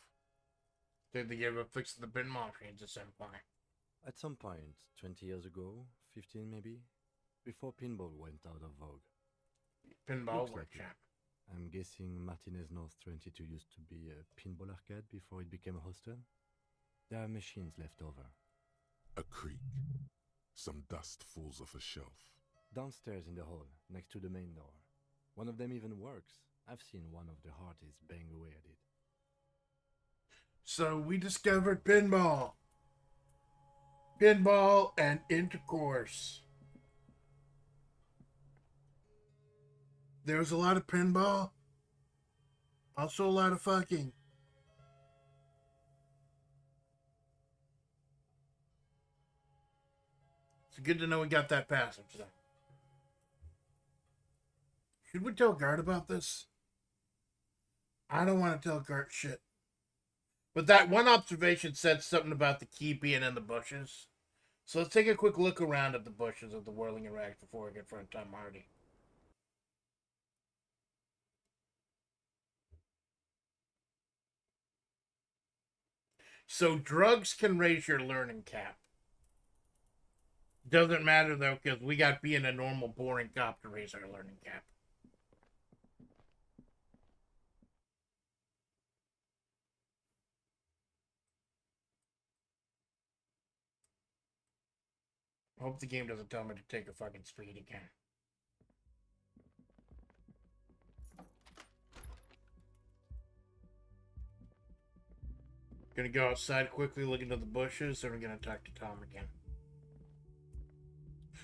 Did they ever fix the pinball machines at some point? At some point, 20 years ago, 15 maybe, before pinball went out of vogue. Pinball Looks like workshop. I'm guessing Martinez North 22 used to be a pinball arcade before it became a hostel. There are machines left over. A creak. Some dust falls off a shelf. Downstairs in the hall, next to the main door. One of them even works. I've seen one of the artists bang away at it. So we discovered pinball. Pinball and intercourse. There was a lot of pinball. Also a lot of fucking. It's good to know we got that passage, though. Should we tell Guard about this? I don't want to tell Guard shit. But that one observation said something about the key being in the bushes. So let's take a quick look around at the bushes of the whirling rags before we get in front of Tom Hardy. So drugs can raise your learning cap. Doesn't matter though, because we got being a normal, boring cop to raise our learning cap. I hope the game doesn't tell me to take a fucking speed again. Gonna go outside quickly, look into the bushes, then we're gonna talk to Tom again.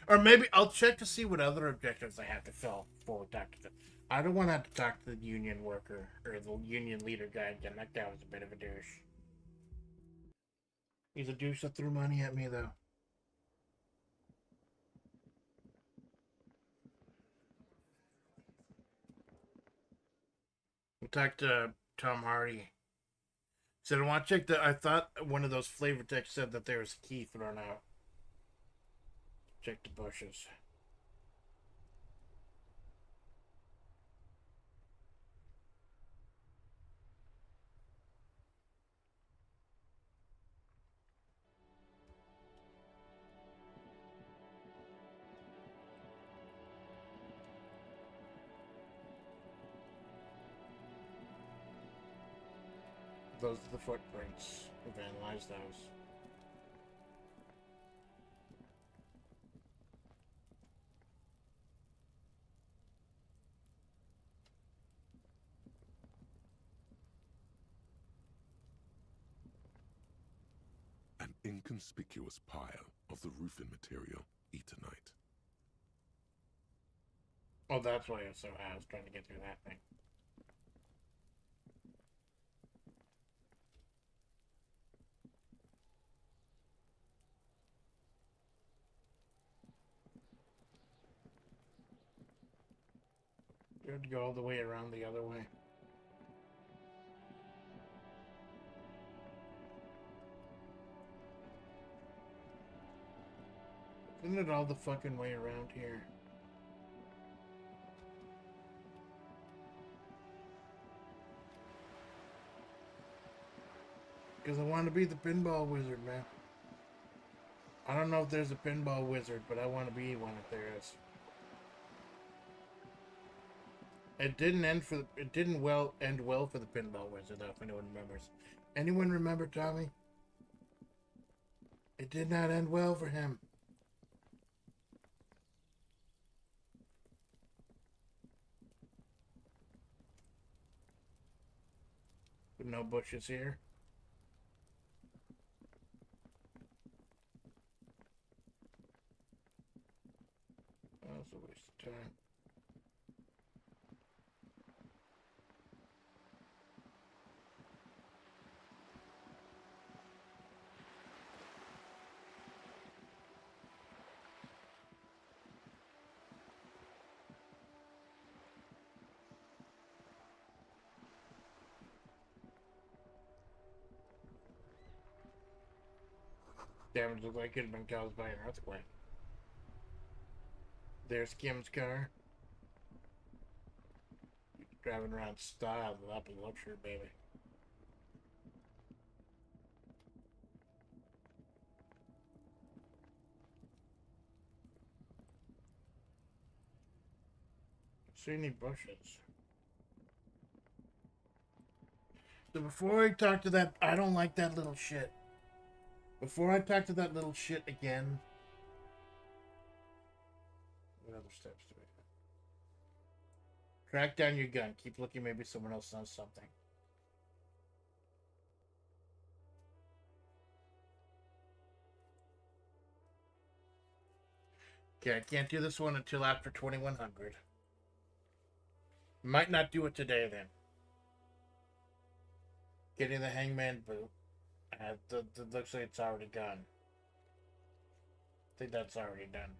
Or maybe I'll check to see what other objectives I have to fill before we talk to them. I don't want to have to talk to the union worker or the union leader guy again. That guy was a bit of a douche. He's a douche that threw money at me, though. We talked to Tom Hardy. Said, I want to check the. I thought one of those flavor texts said that there was a key thrown out. Check the bushes. Those are the footprints. We've analyzed those. An inconspicuous pile of the roofing material, Eternite. Oh, that's why I was so high. I was trying to get through that thing. You have to go all the way around the other way. Isn't it all the fucking way around here? Because I want to be the pinball wizard, man. I don't know if there's a pinball wizard, but I want to be one if there is. It didn't end well for the pinball wizard, though, if anyone remembers. Anyone remember, Tommy? It did not end well for him. With no bushes here. That was a waste of time. Damage looked like it had been caused by an earthquake. There's Kim's car. Driving around style, the lap of luxury, baby. See any bushes? So before I talk to that, I don't like that little shit. Before I talk to that little shit again, what other steps do we have? Crack down your gun. Keep looking. Maybe someone else knows something. Okay, I can't do this one until after 2100. Might not do it today then. Getting the hangman boot. Looks like it's already done. I think that's already done.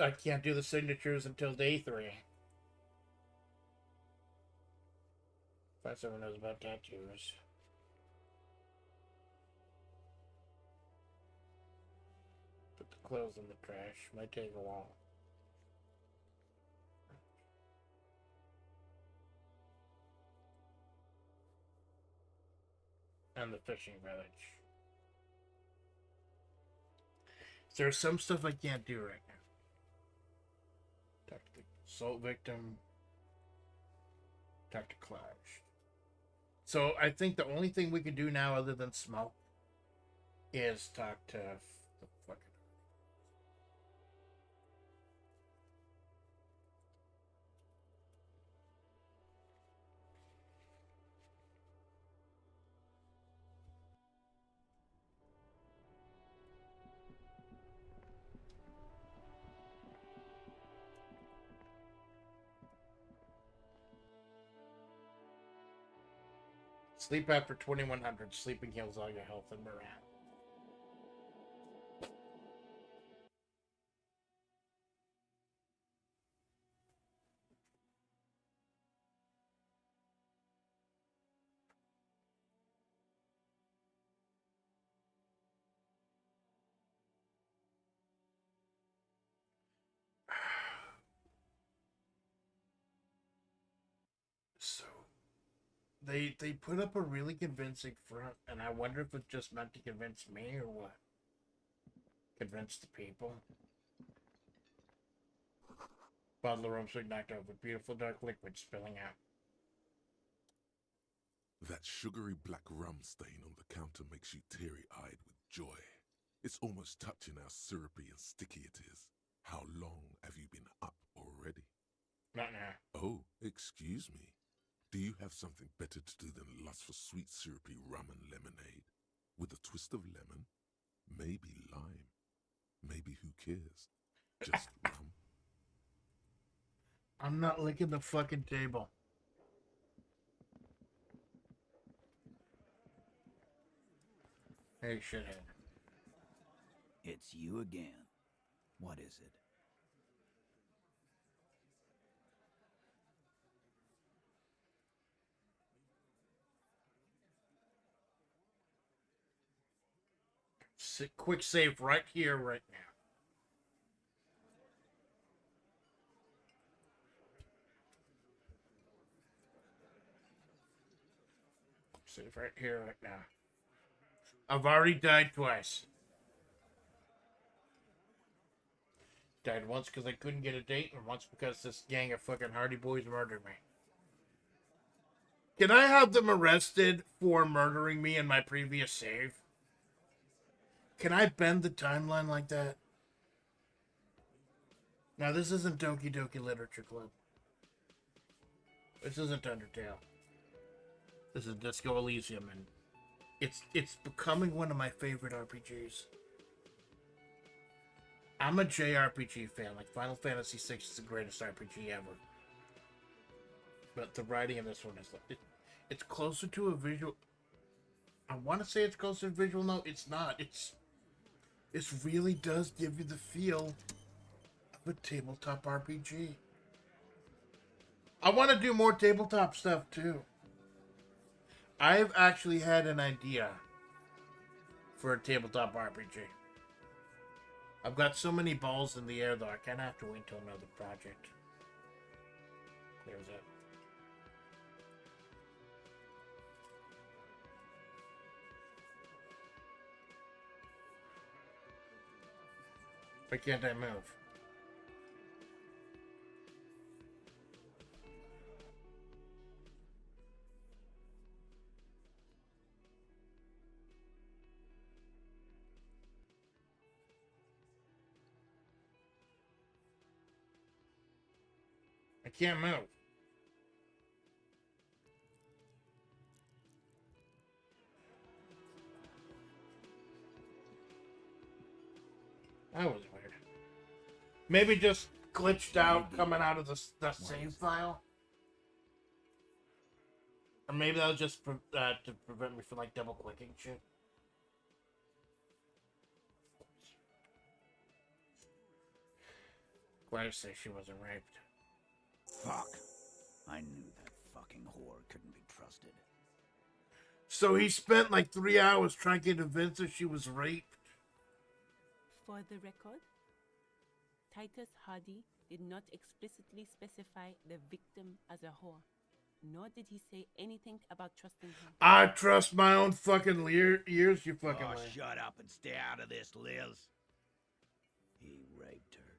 I can't do the signatures until day 3. Find someone knows about tattoos. Put the clothes in the trash. Might take a while. And the fishing village. There's some stuff I can't do right now. Talk to the assault victim. Talk to Clash. So I think the only thing we can do now other than smoke is talk to the fucking... Sleep after 2100. Sleeping heals all your health and morale. So they put up a really convincing front, and I wonder if it's just meant to convince me or what. Convince the people. Bottle of rum swig knocked over. Beautiful dark liquid spilling out. That sugary black rum stain on the counter makes you teary-eyed with joy. It's almost touching how syrupy and sticky it is. How long have you been up already? Not now. Oh, excuse me. Do you have something better to do than lust for sweet syrupy rum and lemonade? With a twist of lemon? Maybe lime. Maybe who cares? Just rum. I'm not licking the fucking table. Hey, shithead. It's you again. What is it? Quick save right here, right now. Save right here, right now. I've already died twice. Died once because I couldn't get a date, and once because this gang of fucking Hardy Boys murdered me. Can I have them arrested for murdering me in my previous save? Can I bend the timeline like that? Now, this isn't Doki Doki Literature Club. This isn't Undertale. This is Disco Elysium, and it's becoming one of my favorite RPGs. I'm a JRPG fan. Like, Final Fantasy VI is the greatest RPG ever. But the writing in this one is like... It's closer to a visual... I want to say it's closer to visual. No, it's not. It really does give you the feel of a tabletop RPG. I want to do more tabletop stuff, too. I've actually had an idea for a tabletop RPG. I've got so many balls in the air, though, I kind of have to wait until another project clears up. Why can't I move? can't move. That was weird. Maybe just glitched out coming out of the save file. Or maybe that was just to prevent me from like double clicking shit. Glad to say she wasn't raped. Fuck. I knew that fucking whore couldn't be trusted. So he spent like 3 hours trying to convince her she was raped. For the record, Titus Hardy did not explicitly specify the victim as a whore, nor did he say anything about trusting her. I trust my own fucking ears, you fucking Oh, lie. shut up and stay out of this, Liz. He raped her.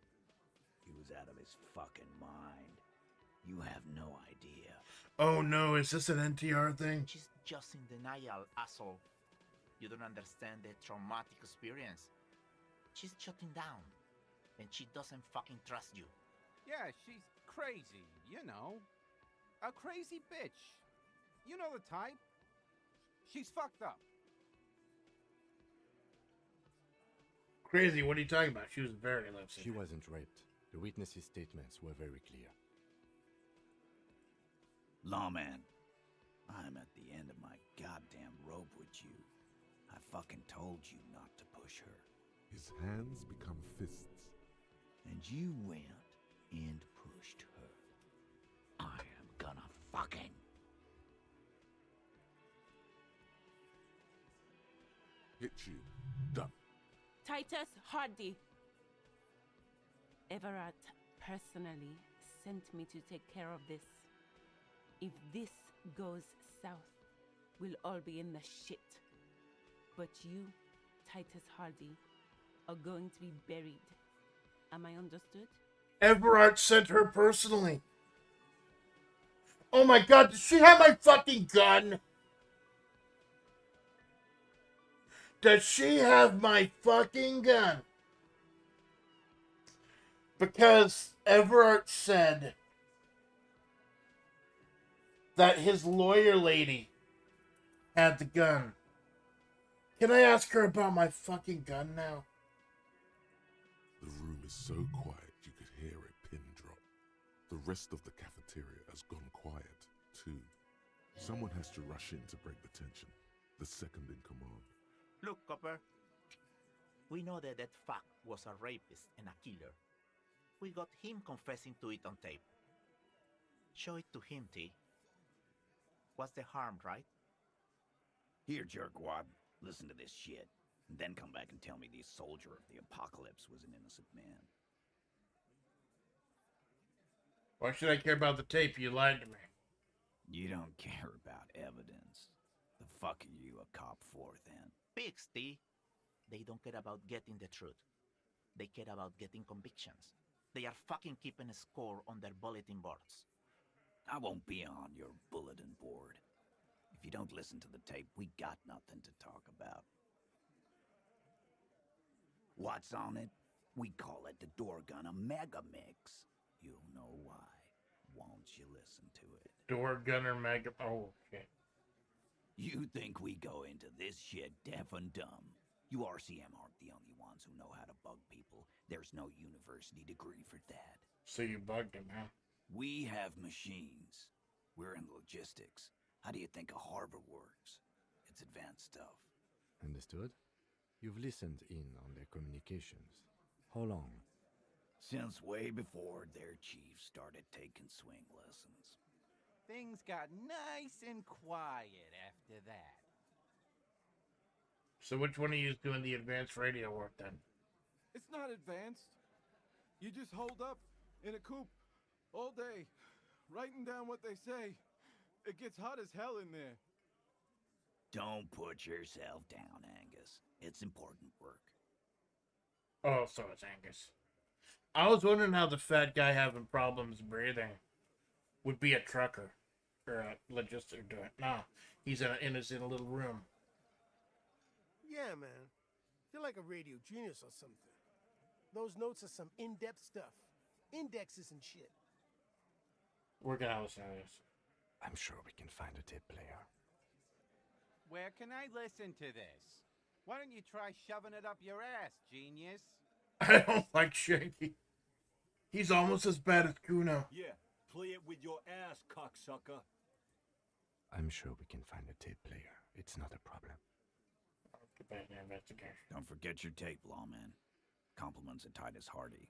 He was out of his fucking mind. You have no idea. Oh no, is this an NTR thing? She's just in denial, asshole. You don't understand the traumatic experience. She's shutting down, and she doesn't fucking trust you. Yeah, she's crazy, you know. A crazy bitch. You know the type. She's fucked up. Crazy, what are you talking about? She was very lovesick. She wasn't raped. The witnesses' statements were very clear. Lawman, I'm at the end of my goddamn rope with you. I fucking told you not to push her. His hands become fists. And you went and pushed her. I am gonna fucking... Hit you. Done. Titus Hardy. Everett personally sent me to take care of this. If this goes south, we'll all be in the shit. But you, Titus Hardy, are going to be buried. Am I understood? Everard sent her personally. Oh my god, does she have my fucking gun? Does she have my fucking gun? Because Everard said that his lawyer lady had the gun. Can I ask her about my fucking gun now? The room is so quiet you could hear a pin drop. The rest of the cafeteria has gone quiet, too. Someone has to rush in to break the tension. The second in command. Look, Copper. We know that fuck was a rapist and a killer. We got him confessing to it on tape. Show it to him, T. What's the harm, right? Here, jerkwad, listen to this shit. And then come back and tell me the soldier of the apocalypse was an innocent man. Why should I care about the tape? You lied to me. You don't care about evidence. The fuck are you a cop for, then? Pigs, T. They don't care about getting the truth. They care about getting convictions. They are fucking keeping a score on their bulletin boards. I won't be on your bulletin board. If you don't listen to the tape, we got nothing to talk about. What's on it? We call it the door gun a mega mix. You'll know why. Won't you listen to it? Door gunner mega... Oh, okay. You think we go into this shit deaf and dumb? You RCM aren't the only ones who know how to bug people. There's no university degree for that. So you bugged him, huh? We have machines. We're in logistics. How do you think a harbor works? It's advanced stuff. Understood? You've listened in on their communications. How long? Since way before their chief started taking swing lessons. Things got nice and quiet after that. So which one of you is doing the advanced radio work then? It's not advanced. You just hold up in a coop all day, writing down what they say. It gets hot as hell in there. Don't put yourself down, Angus. It's important work. Oh, so it's Angus. I was wondering how the fat guy having problems breathing would be a trucker. Or a logistics doing. No, he's in his little room. Yeah, man. You're like a radio genius or something. Those notes are some in-depth stuff. Indexes and shit. We're gonna listen to this. I'm sure we can find a tape player. Where can I listen to this? Why don't you try shoving it up your ass, genius? I don't like Shanky. He's almost as bad as Kuno. Yeah, play it with your ass, cocksucker. I'm sure we can find a tape player. It's not a problem. Don't forget your tape, lawman. Compliments of Titus Hardy.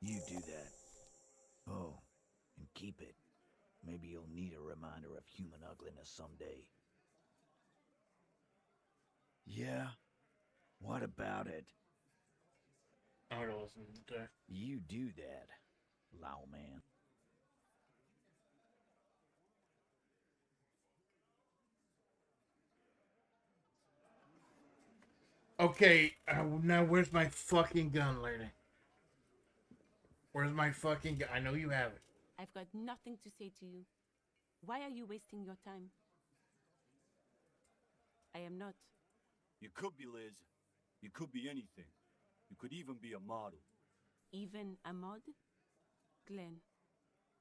You do that. Oh, and keep it. Maybe you'll need a reminder of human ugliness someday. Yeah? What about it? I'm gonna listen to that. You do that, lawman. Okay, now where's my fucking gun, lady? Where's my fucking gun? I know you have it. I've got nothing to say to you. Why are you wasting your time? I am not. You could be Liz. You could be anything. You could even be a model. Even a mod? Glenn,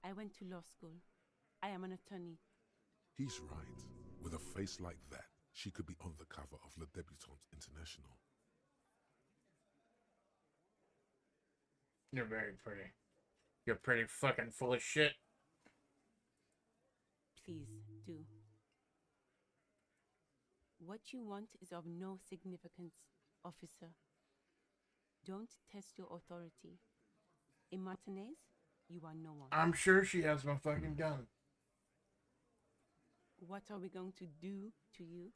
I went to law school. I am an attorney. He's right. With a face like that, she could be on the cover of Le Debutante International. You're very pretty. You're pretty fucking full of shit. Please, do. What you want is of no significance, officer. Don't test your authority. In Martinez, you are no one. I'm sure she has my fucking gun. What are we going to do to you?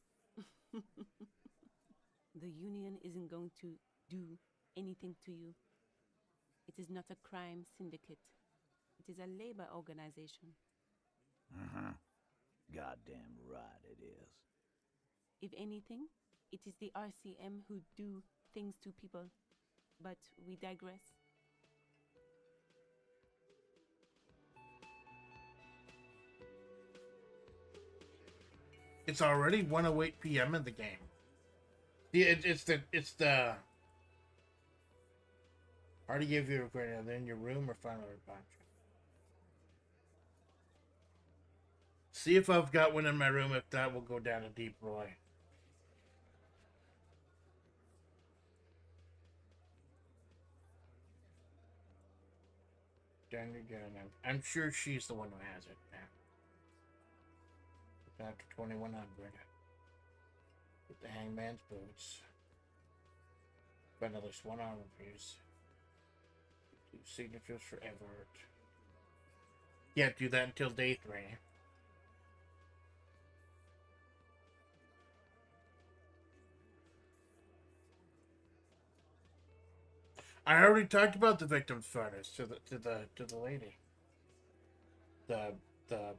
The union isn't going to do anything to you. It is not a crime syndicate. It is a labor organization. Uh-huh. Goddamn right it is. If anything, it is the RCM who do things to people. But we digress. It's already 1:08 p.m. in the game. Yeah, it's the. Already gave you a recording. Are they in your room or final bunch? See if I've got one in my room. If not, we'll go down to Deep Roy. I'm sure she's the one who has it now. After 2100. With the hangman's boots. But at least one arm piece. 2 signatures for Everett. Can't do that until day 3. I already talked about the victim's photos to the lady. The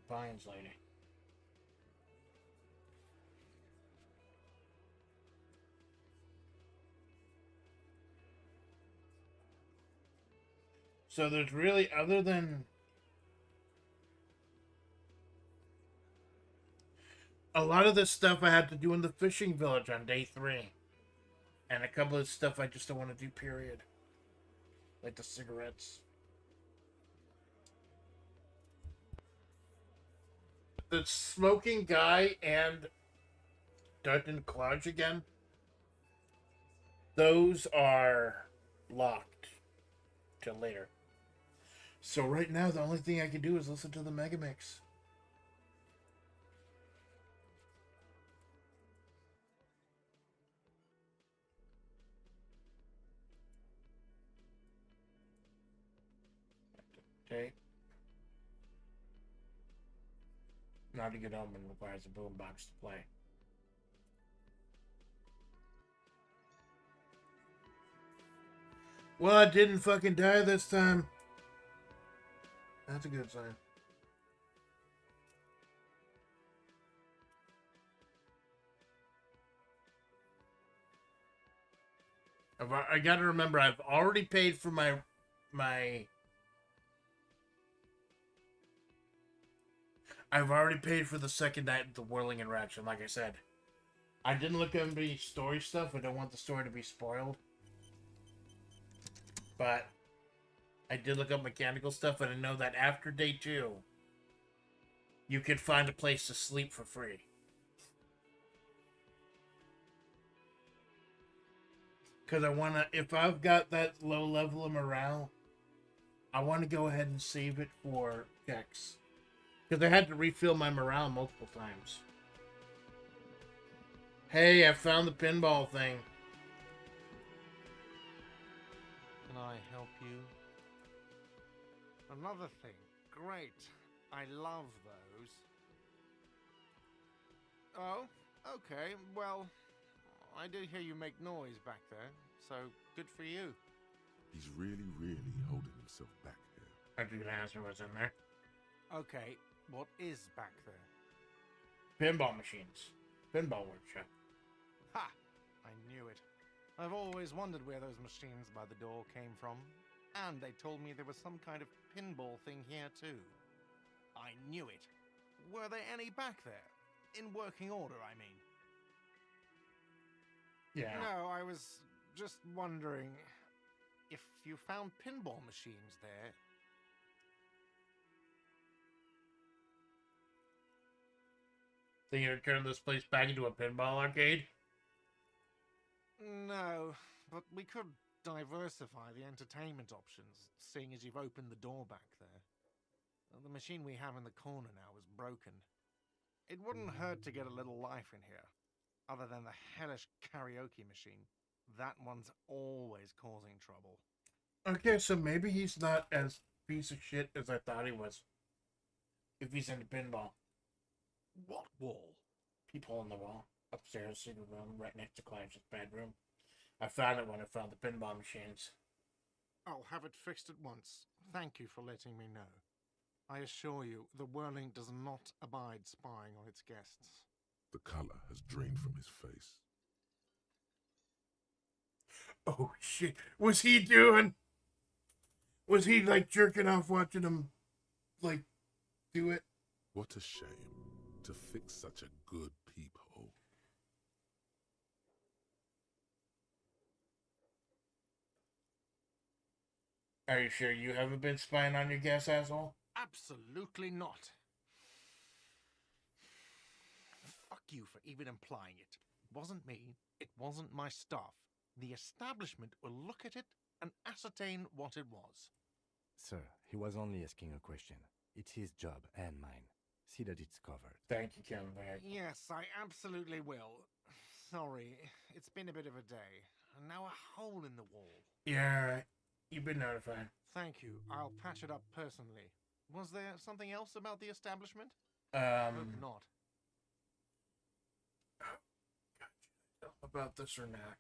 Bynes lady. So there's really, other than a lot of this stuff I had to do in the fishing village on day 3. And a couple of stuff I just don't want to do, period. Like the cigarettes. The smoking guy and Dutton Clodge again. Those are locked till later. So right now, the only thing I can do is listen to the Megamix. Okay. Not a good omen requires a boombox to play. Well, I didn't fucking die this time. That's a good sign. I gotta remember, I've already paid for my I've already paid for the second night of the Whirling Interaction, like I said. I didn't look at any story stuff. I don't want the story to be spoiled. But I did look up mechanical stuff, and I know that after day 2, you can find a place to sleep for free. Because I want to, if I've got that low level of morale, I want to go ahead and save it for checks. Because I had to refill my morale multiple times. Hey, I found the pinball thing. Can I help you? Another thing. Great. I love those. Oh, okay. Well, I did hear you make noise back there, so good for you. He's really, really holding himself back here. I didn't answer what's in there. Okay, what is back there? Pinball machines. Pinball workshop. Ha! I knew it. I've always wondered where those machines by the door came from. And they told me there was some kind of pinball thing here too. I knew it. Were there any back there? In working order, I mean. Yeah. No, I was just wondering if you found pinball machines there. Think you're turning this place back into a pinball arcade? No, but we could diversify the entertainment options, seeing as you've opened the door back there. The machine we have in the corner now is broken. It wouldn't hurt to get a little life in here, other than the hellish karaoke machine. That one's always causing trouble. Okay, so maybe he's not as piece of shit as I thought he was. If he's into pinball. What wall? Peephole in the wall. Upstairs, sitting room, right next to Clive's bedroom. I found it when I found the pinball machines. I'll have it fixed at once. Thank you for letting me know. I assure you, the Whirling does not abide spying on its guests. The color has drained from his face. Oh shit. Was he doing? Was he like jerking off watching him like do it? What a shame to fix such a good peephole. Are you sure you haven't been spying on your guest, asshole? Absolutely not. Fuck you for even implying it. It wasn't me. It wasn't my stuff. The establishment will look at it and ascertain what it was. Sir, he was only asking a question. It's his job and mine. See that it's covered. Thank you, Kevin. Yes, I absolutely will. Sorry, it's been a bit of a day. And now a hole in the wall. Yeah, alright. You've been notified. Thank you. I'll patch it up personally. Was there something else about the establishment? Hope not. About this or not.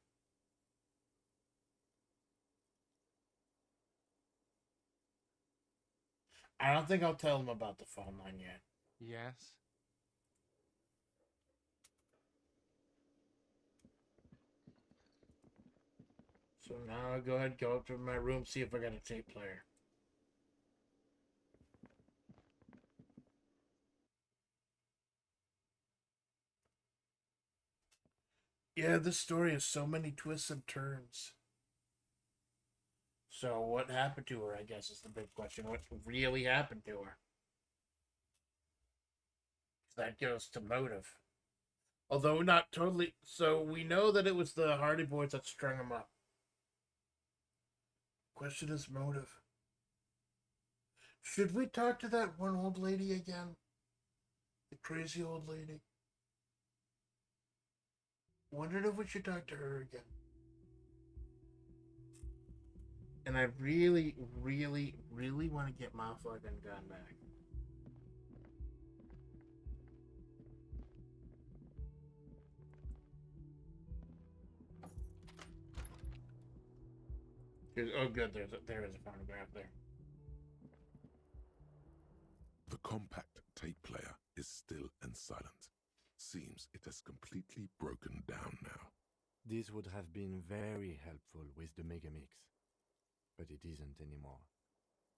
I don't think I'll tell him about the phone line yet. Yes? So now I'll go ahead and go up to my room, see if I got a tape player. Yeah, this story has so many twists and turns. So what happened to her, I guess, is the big question. What really happened to her? That goes to motive. Although not totally. So we know that it was the Hardy Boys that strung him up. Question is motive. Should we talk to that one old lady again? The crazy old lady? Wondered if we should talk to her again. And I really, really, really want to get my fucking gun back. Oh, good. There is a photograph there. The compact tape player is still and silent. Seems it has completely broken down now. This would have been very helpful with the Megamix, but it isn't anymore.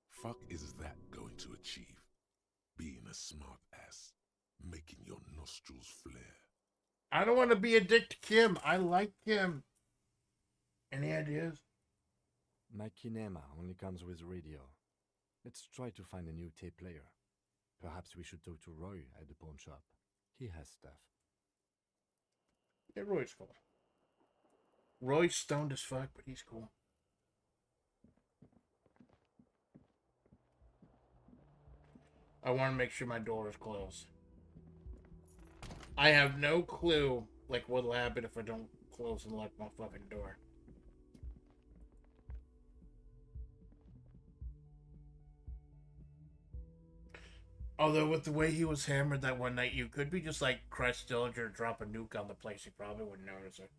Fuck is that going to achieve? Being a smart ass, making your nostrils flare. I don't want to be a dick to Kim. I like Kim. Any ideas? My kinema only comes with radio. Let's try to find a new tape player. Perhaps we should talk to Roy at the pawn shop. He has stuff. Yeah, Roy's cool. Roy's stoned as fuck, but he's cool. I want to make sure my door is closed. I have no clue, like, what'll happen if I don't close and lock my fucking door. Although, with the way he was hammered that one night, you could be just like Chris Dillinger, drop a nuke on the place. You probably wouldn't notice it.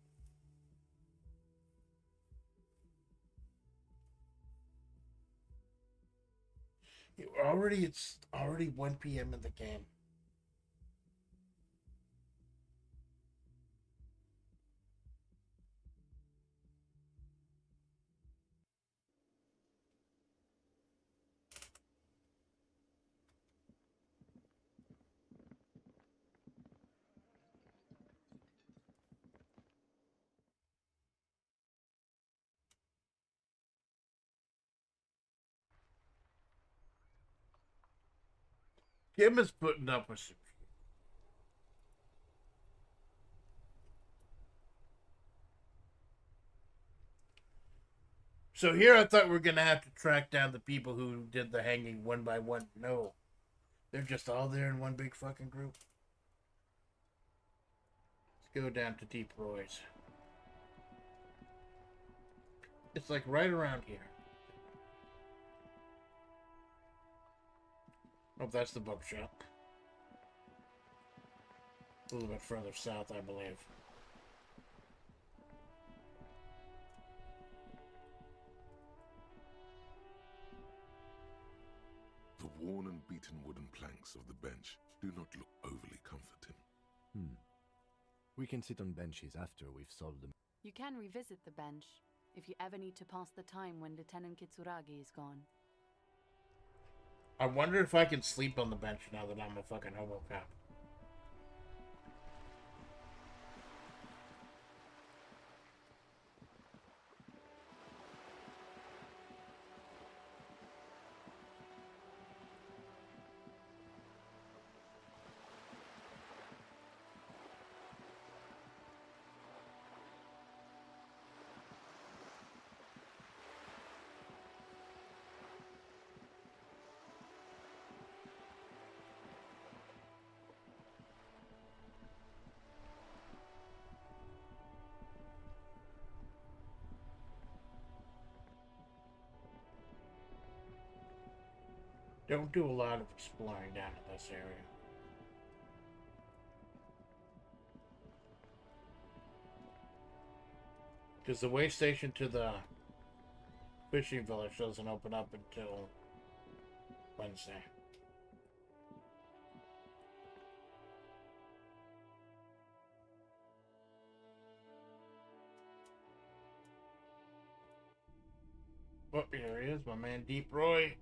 It's already 1 p.m. in the game. Kim is putting up with some shit. So here I thought we were going to have to track down the people who did the hanging one by one. No. They're just all there in one big fucking group. Let's go down to Deep Roy's. It's like right around here. Oh, that's the bookshop. A little bit further south, I believe. The worn and beaten wooden planks of the bench do not look overly comforting. We can sit on benches after we've solved them. You can revisit the bench if you ever need to pass the time when Lieutenant Kitsuragi is gone. I wonder if I can sleep on the bench now that I'm a fucking hobo cop. Don't do a lot of exploring down in this area. Because the way station to the fishing village doesn't open up until Wednesday. Oh, here he is, my man Deep Roy.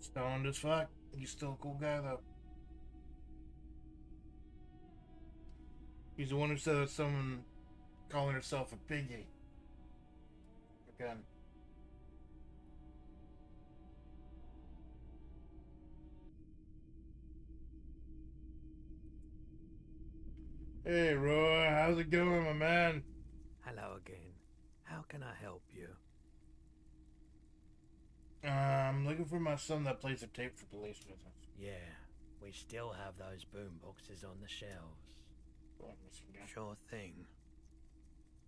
Stoned as fuck. He's still a cool guy, though. He's the one who said that someone calling herself a piggy. Again. Hey, Roy. How's it going, my man? Hello again. How can I help you? I'm looking for my son that plays the tape for police with us. Yeah, we still have those boom boxes on the shelves. Sure thing.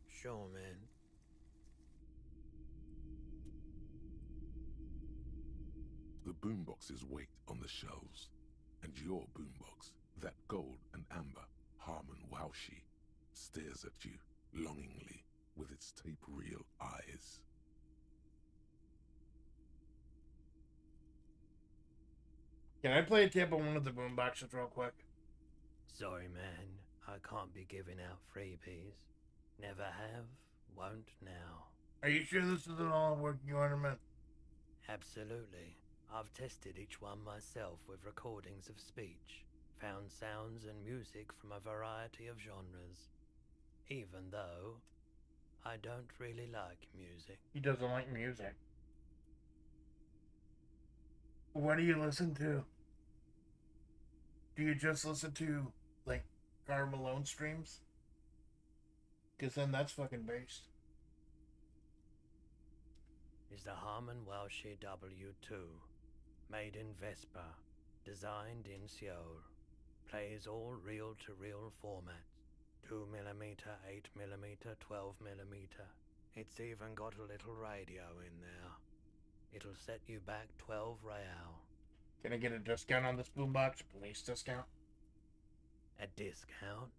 Sure, man. The boomboxes wait on the shelves, and your boombox, that gold and amber Harmon Waushi, stares at you longingly with its tape-reel eyes. Can I play a tape on one of the boomboxes real quick? Sorry, man. I can't be giving out freebies. Never have, won't now. Are you sure this is an all-working ornament? Absolutely. I've tested each one myself with recordings of speech, found sounds and music from a variety of genres. Even though I don't really like music. He doesn't like music. What do you listen to? Do you just listen to, like, Karl Malone streams? Because then that's fucking based. Is the Harman Welsh W2, made in Vespa, designed in Seoul, plays all reel-to-reel formats, 2mm, 8mm, 12mm. It's even got a little radio in there. It'll set you back 12 real. Can I get a discount on this boombox? Police discount? A discount?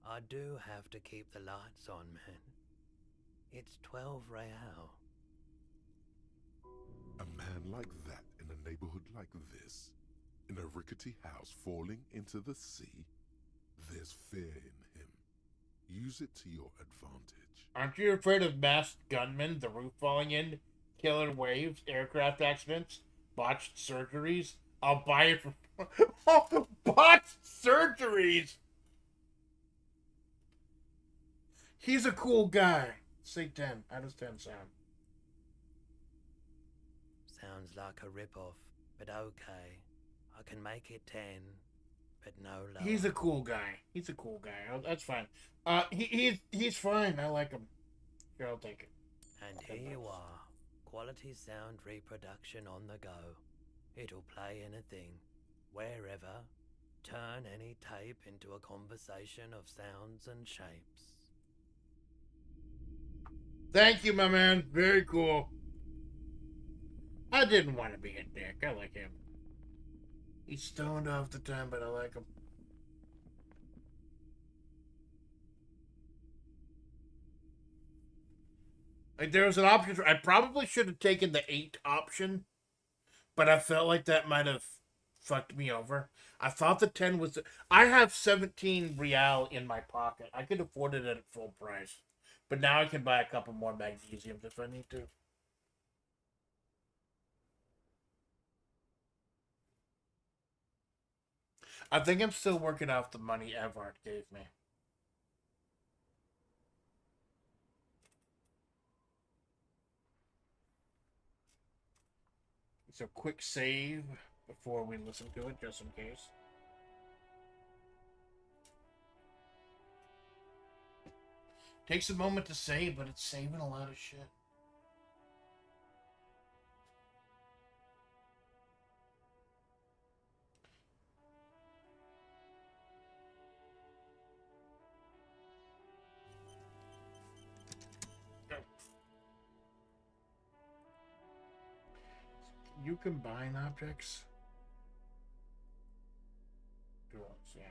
I do have to keep the lights on, man. It's 12 real. A man like that in a neighborhood like this, in a rickety house falling into the sea, there's fear in him. Use it to your advantage. Aren't you afraid of masked gunmen, the roof falling in, killer waves, aircraft accidents, botched surgeries? I'll buy it for... Oh, botched surgeries! He's a cool guy. Say 10. How does 10 sound? Sounds like a rip-off, but okay. I can make it 10, but no lower. He's a cool guy. He's a cool guy. Oh, that's fine. He's fine. I like him. Sure, I'll take it. And here you are. Quality sound reproduction on the go. It'll play anything, wherever. Turn any tape into a conversation of sounds and shapes. Thank you, my man. Very cool. I didn't want to be a dick. I like him. He's stoned off the time, but I like him. Like, there was an option. I probably should have taken the 8 option, but I felt like that might have fucked me over. I thought the 10 was... I have 17 real in my pocket. I could afford it at full price. But now I can buy a couple more magnesiums if I need to. I think I'm still working off the money Evart gave me. So quick save before we listen to it, just in case. Takes a moment to save, but it's saving a lot of shit. Can you combine objects? Duels, yeah.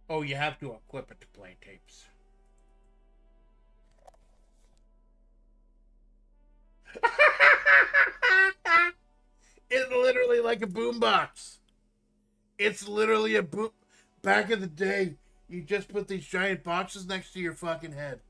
Oh, you have to equip it to play tapes. It's literally like a boombox. It's literally a boom. Back in the day, you just put these giant boxes next to your fucking head.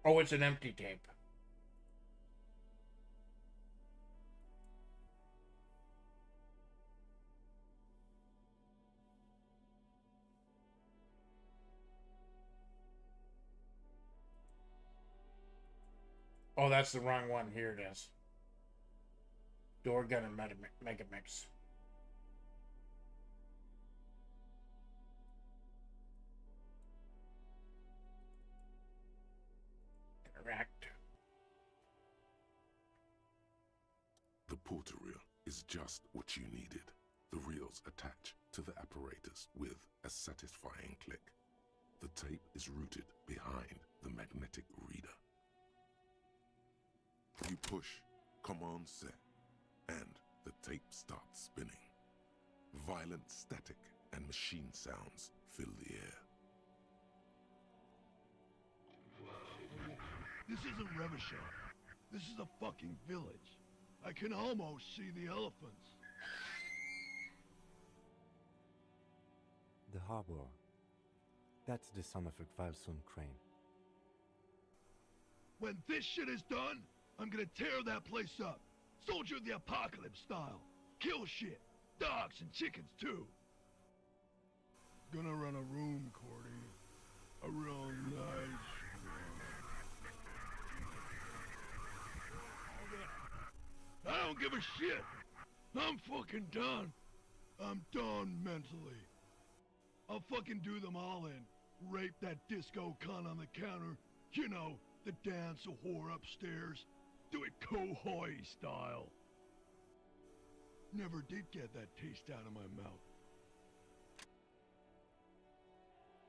Oh, it's an empty tape. Oh, that's the wrong one. Here it is. Door gun and mega mix. Correct. The porter reel is just what you needed. The reels attach to the apparatus with a satisfying click. The tape is routed behind the magnetic reader. You push command set, and the tape starts spinning. Violent static and machine sounds fill the air. This isn't Revachol. This is a fucking village. I can almost see the elephants. The harbor. That's the sound of a Kvalson crane. When this shit is done, I'm gonna tear that place up. Soldier of the Apocalypse style. Kill shit. Dogs and chickens too. Gonna run a room, Cordy. A real nice one. I don't give a shit. I'm fucking done. I'm done mentally. I'll fucking do them all in. Rape that disco cunt on the counter. You know, the dance a whore upstairs. Do it Kohoi style. Never did get that taste out of my mouth.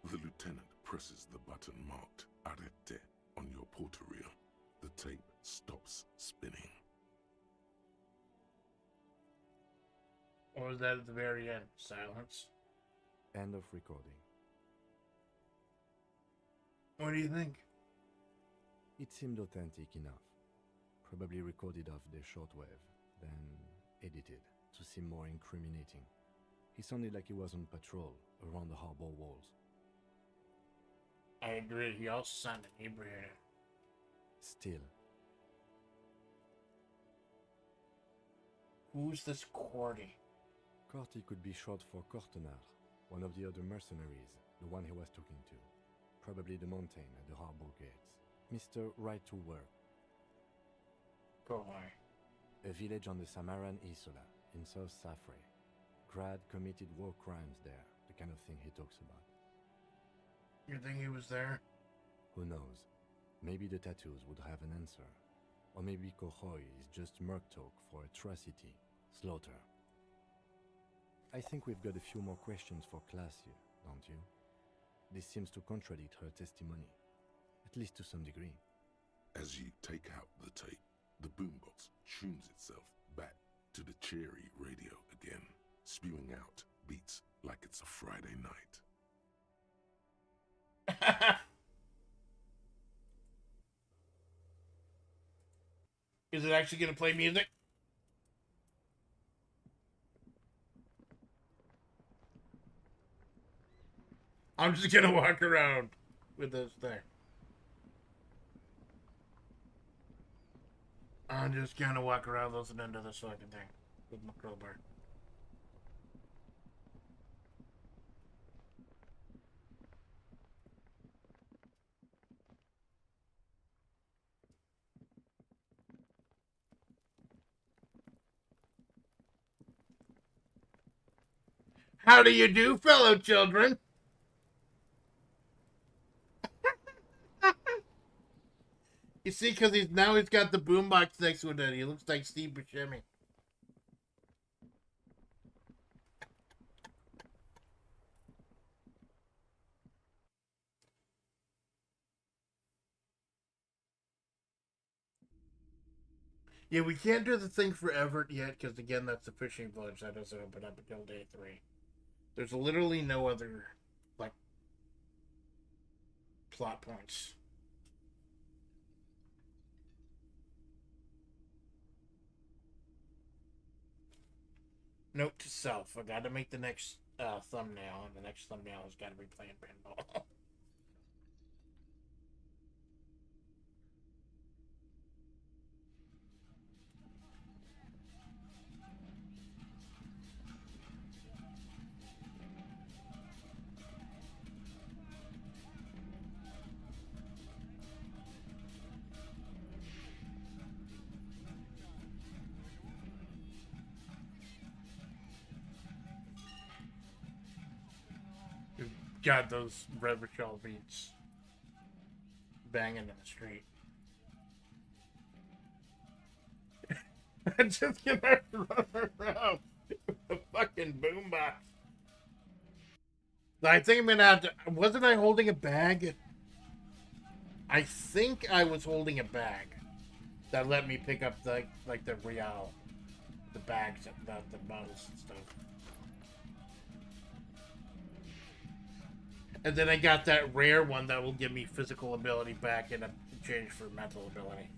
The lieutenant presses the button marked Arrete on your portal reel. The tape stops spinning. Or was that at the very end? Silence. End of recording. What do you think? It seemed authentic enough. Probably recorded off the shortwave, then edited to seem more incriminating. He sounded like he was on patrol around the harbor walls. I agree, he also sounded inebriated. Still. Who's this Cordy? Corty could be short for Cortenar, one of the other mercenaries, the one he was talking to. Probably the mountain at the harbor gates. Mr. Right to Work. Go away. A village on the Samaran Isola, in South Safre. Grad committed war crimes there, the kind of thing he talks about. You think he was there? Who knows? Maybe the tattoos would have an answer. Or maybe Kohoi is just merc talk for atrocity, slaughter. I think we've got a few more questions for class here, don't you? This seems to contradict her testimony, at least to some degree. As you take out the tape, the boombox tunes itself back to the cheery radio again, spewing out beats like it's a Friday night. Is it actually going to play music? I'm just going to walk around with this thing. I'm just going to walk around listening to this fucking thing with my crowbar. How do you do, fellow children? You see, because he's got the boombox next to it. He looks like Steve Buscemi. Yeah, we can't do the thing for Everett yet, because again, that's the fishing village. That doesn't open up until day 3. There's literally no other, like, plot points. Note to self, I gotta make the next thumbnail, and the next thumbnail has gotta be playing pinball. Got those Reverchal beats banging in the street. I'm just gonna run around with the fucking boombox. I think I'm gonna have to. Wasn't I holding a bag? I think I was holding a bag that let me pick up the Real, the bags, the bottles and stuff. And then I got that rare one that will give me physical ability back in exchange for mental ability.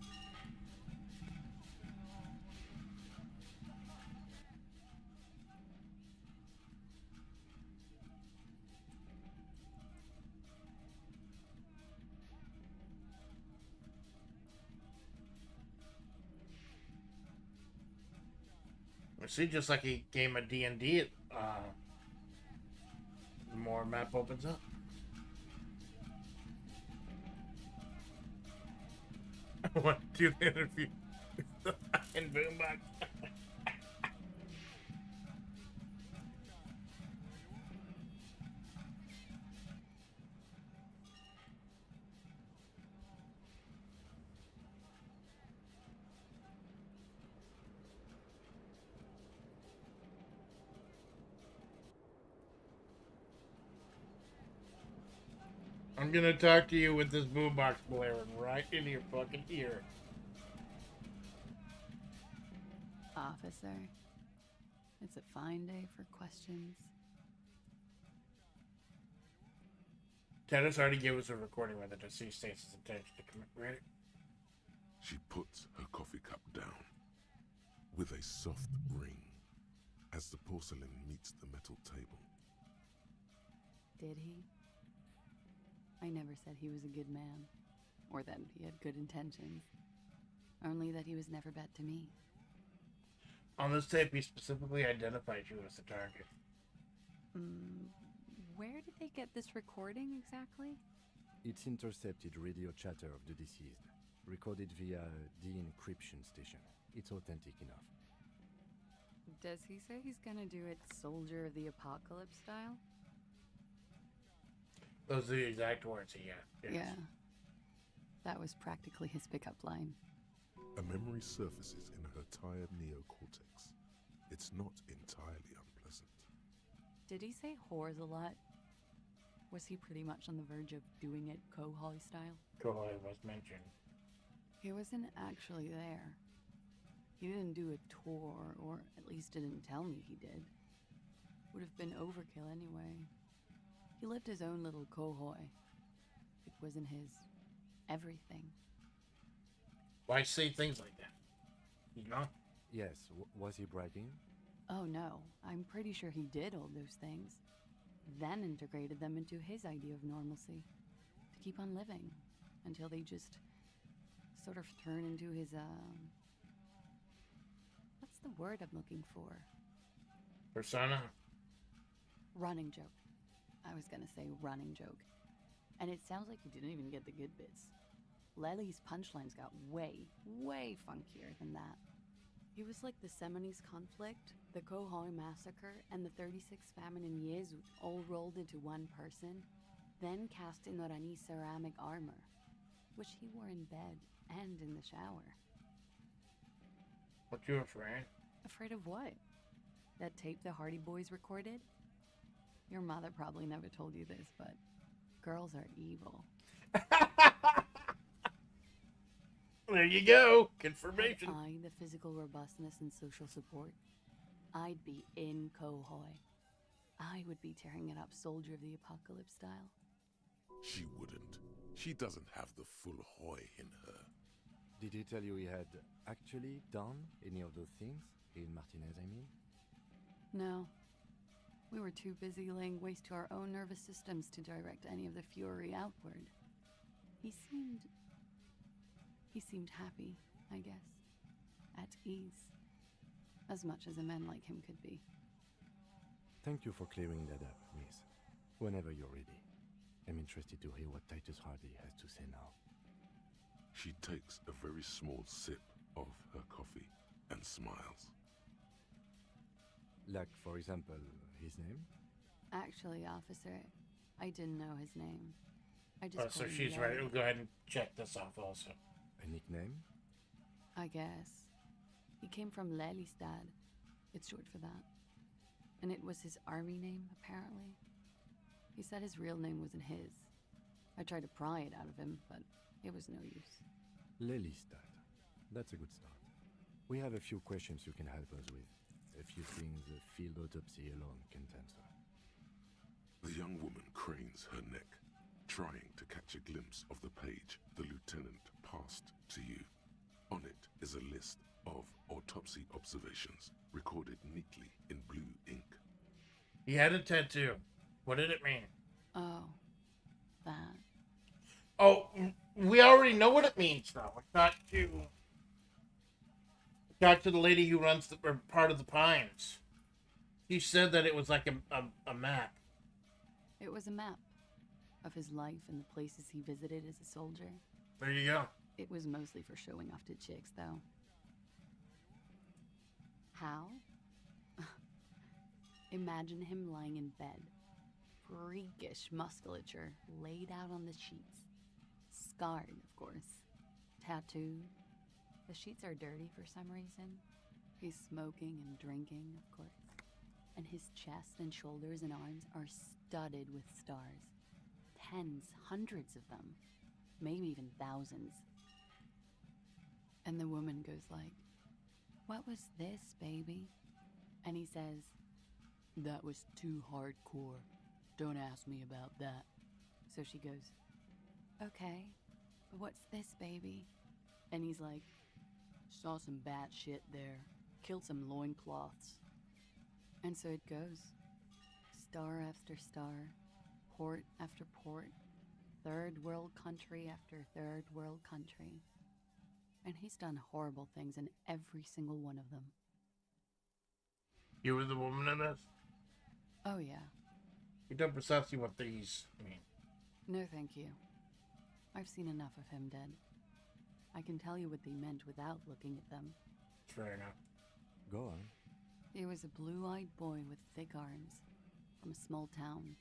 See, just like a game of D&D, the more map opens up. I want to do the interview with the fucking boombox. I'm gonna talk to you with this boombox blaring right into your fucking ear. Officer, it's a fine day for questions. Dennis already gave us a recording with it to see Stacy's intention to commit murder. She puts her coffee cup down with a soft ring as the porcelain meets the metal table. Did he? I never said he was a good man, or that he had good intentions. Only that he was never bad to me. On this tape, he specifically identified you as the target. Where did they get this recording exactly? It's intercepted radio chatter of the deceased, recorded via the encryption station. It's authentic enough. Does he say he's gonna do it Soldier of the Apocalypse style? Those are the exact words he had. Yes. Yeah. That was practically his pickup line. A memory surfaces in her tired neocortex. It's not entirely unpleasant. Did he say whores a lot? Was he pretty much on the verge of doing it Kohoi style? Kohoi was mentioned. He wasn't actually there. He didn't do a tour, or at least didn't tell me he did. Would have been overkill anyway. He lived his own little Kohoi. It wasn't his everything. Why say things like that? You know? Yes, was he bragging? Oh no, I'm pretty sure he did all those things. Then integrated them into his idea of normalcy. To keep on living. Until they just sort of turn into his, what's the word I'm looking for? Persona? Running joke. I was gonna say running joke. And it sounds like you didn't even get the good bits. Lely's punchlines got way, way funkier than that. He was like the Seminoles conflict, the Kohoi massacre, and the 36 famine in Yezu all rolled into one person, then cast in Norani ceramic armor, which he wore in bed and in the shower. What you afraid? Afraid of what? That tape the Hardy Boys recorded? Your mother probably never told you this, but girls are evil. There you go. Confirmation. Had I the physical robustness and social support, I'd be in Kohoi. I would be tearing it up Soldier of the Apocalypse style. She wouldn't. She doesn't have the full Hoi in her. Did he tell you he had actually done any of those things? In Martinez, I mean? No. We were too busy laying waste to our own nervous systems to direct any of the fury outward. He seemed happy, I guess. At ease. As much as a man like him could be. Thank you for clearing that up, miss. Whenever you're ready. I'm interested to hear what Titus Hardy has to say now. She takes a very small sip of her coffee and smiles. Like, for example, his name? Actually, officer, I didn't know his name. I just So called him she's Lely. ready. We'll go ahead and check this off also. A nickname? I guess. He came from Lelystad. It's short for that. And it was his army name, apparently. He said his real name wasn't his. I tried to pry it out of him, but it was no use. Lelystad. That's a good start. We have a few questions you can help us with. A few things a field autopsy alone can't answer. The young woman cranes her neck, trying to catch a glimpse of the page the lieutenant passed to you. On it is a list of autopsy observations, recorded neatly in blue ink. He had a tattoo. What did it mean? Oh, that. Oh, we already know what it means, though. It's not too... Talk to the lady who runs the or part of the Pines. She said that it was like a map. It was a map of his life and the places he visited as a soldier. There you go. It was mostly for showing off to chicks, though. How? Imagine him lying in bed. Freakish musculature laid out on the sheets. Scarred, of course. Tattooed. The sheets are dirty for some reason. He's smoking and drinking, of course. And his chest and shoulders and arms are studded with stars. Tens, hundreds of them. Maybe even thousands. And the woman goes like, "What was this, baby?" And he says, "That was too hardcore. Don't ask me about that." So she goes, "Okay, but what's this, baby?" And he's like, "Saw some bat shit there. Killed some loincloths." And so it goes. Star after star. Port after port. Third world country after third world country. And he's done horrible things in every single one of them. You were the woman in this? Oh, yeah. You done precisely what these mean. No, thank you. I've seen enough of him dead. I can tell you what they meant without looking at them. Fair enough. Go on. He was a blue-eyed boy with thick arms, from a small town.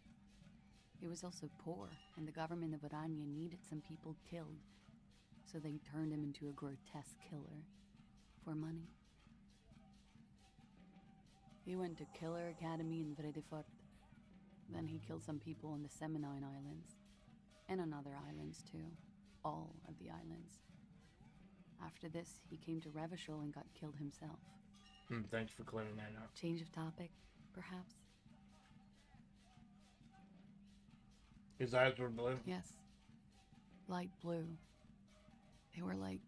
He was also poor, and the government of Orania needed some people killed, so they turned him into a grotesque killer. For money. He went to Killer Academy in Vredefort. Then he killed some people on the Seminine Islands. And on other islands, too. All of the islands. After this, he came to Revachol and got killed himself. Thanks for clearing that up. Change of topic, perhaps? His eyes were blue? Yes. Light blue. They were like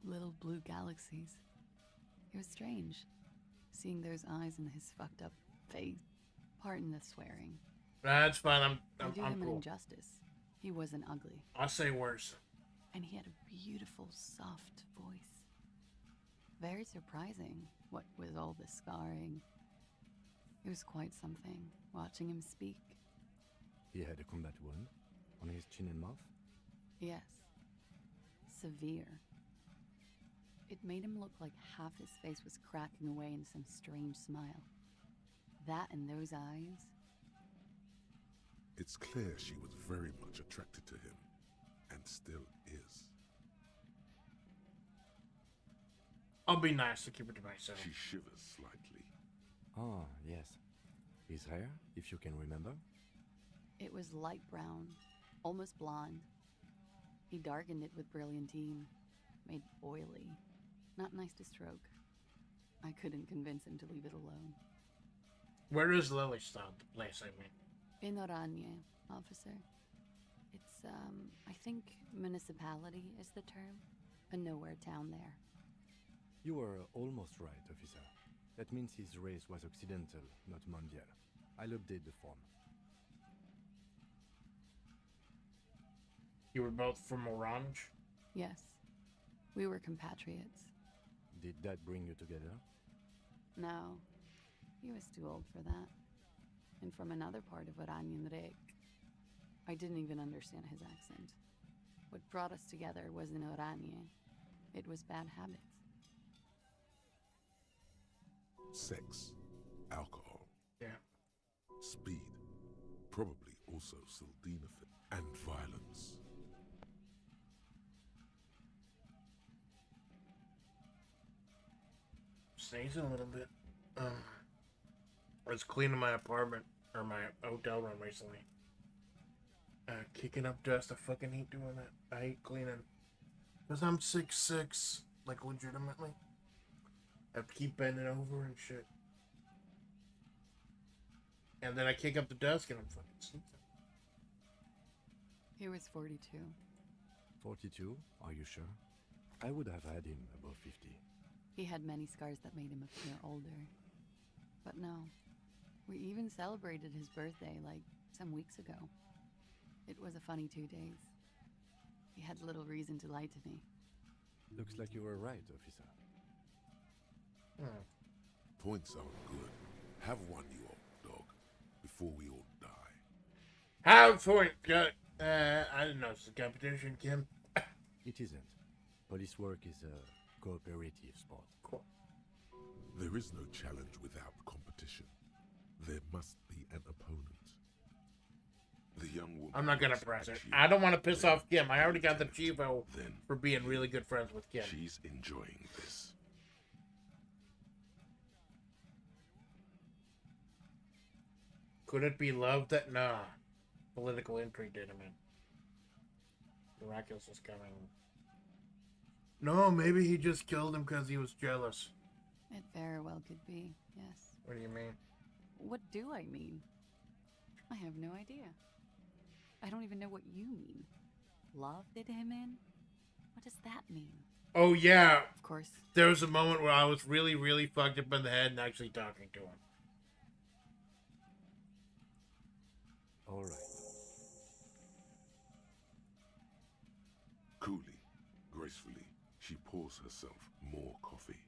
little blue galaxies. It was strange, seeing those eyes in his fucked up face. Pardon the swearing. That's fine. I do I'm him an cool. injustice. He wasn't ugly. I'll say worse. And he had a beautiful, soft voice. Very surprising, what with all the scarring. It was quite something, watching him speak. He had a combat wound on his chin and mouth? Yes. Severe. It made him look like half his face was cracking away in some strange smile. That and those eyes. It's clear she was very much attracted to him, and still is. I'll be nice to keep it to myself. She shivers slightly. Ah, yes. His hair, if you can remember? It was light brown, almost blonde. He darkened it with brilliantine, made oily. Not nice to stroke. I couldn't convince him to leave it alone. Where is Lillystad, the place I mean? In Oranje, officer. It's, I think municipality is the term. A nowhere town there. You were almost right, officer. That means his race was occidental, not mondial. I'll update the form. You were both from Orange? Yes. We were compatriots. Did that bring you together? No. He was too old for that. And from another part of Oranjenrek. I didn't even understand his accent. What brought us together wasn't Oranje. It was bad habits. Sex, alcohol, yeah, speed, probably also sildenafil, and violence. Sneezing a little bit. I was cleaning my apartment, or my hotel room recently. Kicking up dust. I fucking hate doing that. I hate cleaning. Because I'm 6'6", like legitimately. I have to keep bending over and shit. And then I kick up the desk and I'm fucking sneezing. He was 42. 42? Are you sure? I would have had him above 50. He had many scars that made him appear older. But no. We even celebrated his birthday, like, some weeks ago. It was a funny 2 days. He had little reason to lie to me. Looks like you were right, officer. Points aren't good. Have one, you old dog, before we all die. Have point. I don't know. It's a competition, Kim. It isn't. Police work is a cooperative sport. Cool. There is no challenge without competition. There must be an opponent. The young woman. I'm not gonna press it. I don't want to piss off Kim. I already got the Chivo for being really good friends with Kim. She's enjoying this. Could it be love that? Nah. Political intrigue did him in. Miraculous is coming. No, maybe he just killed him because he was jealous. It very well could be, yes. What do you mean? What do I mean? I have no idea. I don't even know what you mean. Love did him in? What does that mean? Oh, yeah. Of course. There was a moment where I was really, really fucked up in the head and actually talking to him. All right. Coolly, gracefully, she pours herself more coffee.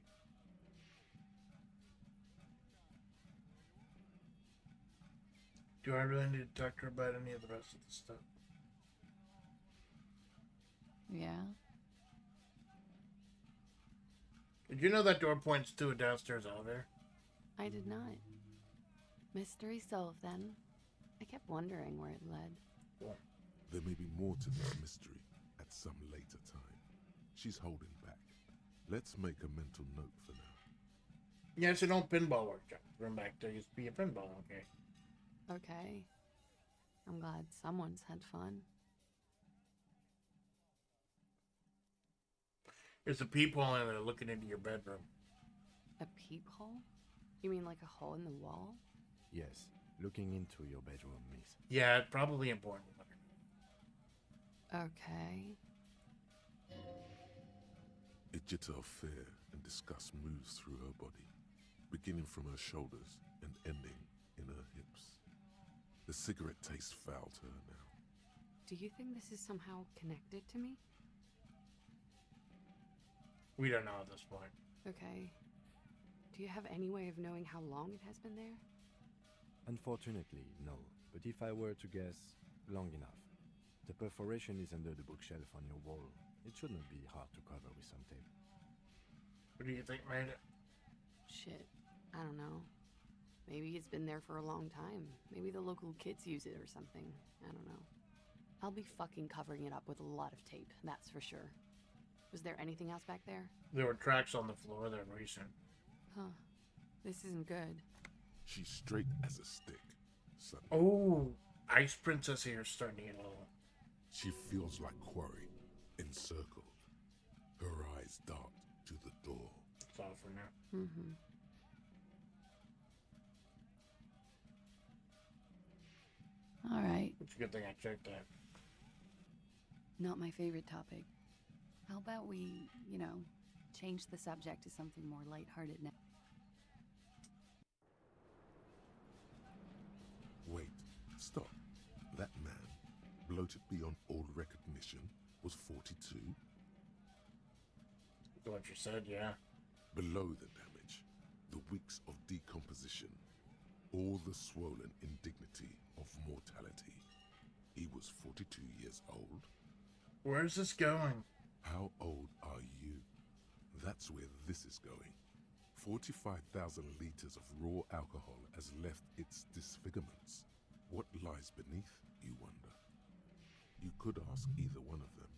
Do I really need to talk to her about any of the rest of the stuff? Yeah. Did you know that door points to a downstairs elevator? I did not. Mystery solved then. I kept wondering where it led. Yeah. There may be more to this mystery at some later time. She's holding back. Let's make a mental note for now. Yeah, it's an old pinball workshop. Run back there used to be a pinball, okay. Okay. I'm glad someone's had fun. There's a peephole in there looking into your bedroom. A peephole? You mean like a hole in the wall? Yes, looking into your bedroom, miss. Yeah, probably important. Okay. A jitter of fear and disgust moves through her body, beginning from her shoulders and ending in her hips. The cigarette tastes foul to her now. Do you think this is somehow connected to me? We don't know at this point. Okay. Do you have any way of knowing how long it has been there? Unfortunately, no. But if I were to guess, long enough. The perforation is under the bookshelf on your wall. It shouldn't be hard to cover with some tape. What do you think made it? Shit. I don't know. Maybe it's been there for a long time. Maybe the local kids use it or something. I don't know. I'll be fucking covering it up with a lot of tape, that's for sure. Was there anything else back there? There were tracks on the floor that were recent. Huh. This isn't good. She's straight as a stick. Suddenly. Oh, Ice Princess here starting to get a little. She feels like quarry, encircled. Her eyes dart to the door. That's all for now. Mm-hmm. All right. It's a good thing I checked that. Not my favorite topic. How about we, change the subject to something more lighthearted now? Wait, stop. That man, bloated beyond all recognition, was 42? What you said, yeah. Below the damage, the weeks of decomposition, all the swollen indignity of mortality. He was 42 years old. Where's this going? How old are you? That's where this is going. 45,000 liters of raw alcohol has left its disfigurements. What lies beneath, you wonder? You could ask either one of them.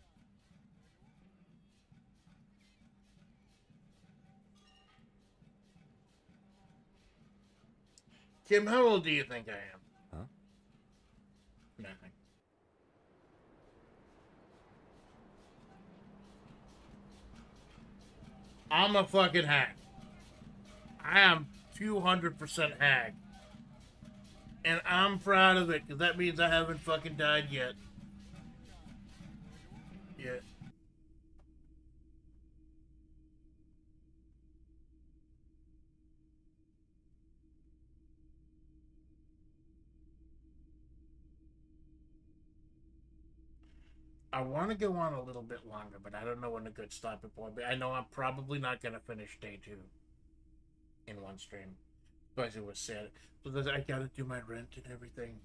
Kim, how old do you think I am? Huh? Nothing. I'm a fucking hag. I am 200% hag. And I'm proud of it, because that means I haven't fucking died yet. Yet. I want to go on a little bit longer, but I don't know when a good stopping point. But I know I'm probably not gonna finish day 2 in one stream, especially with Saturday. So I gotta do my rent and everything,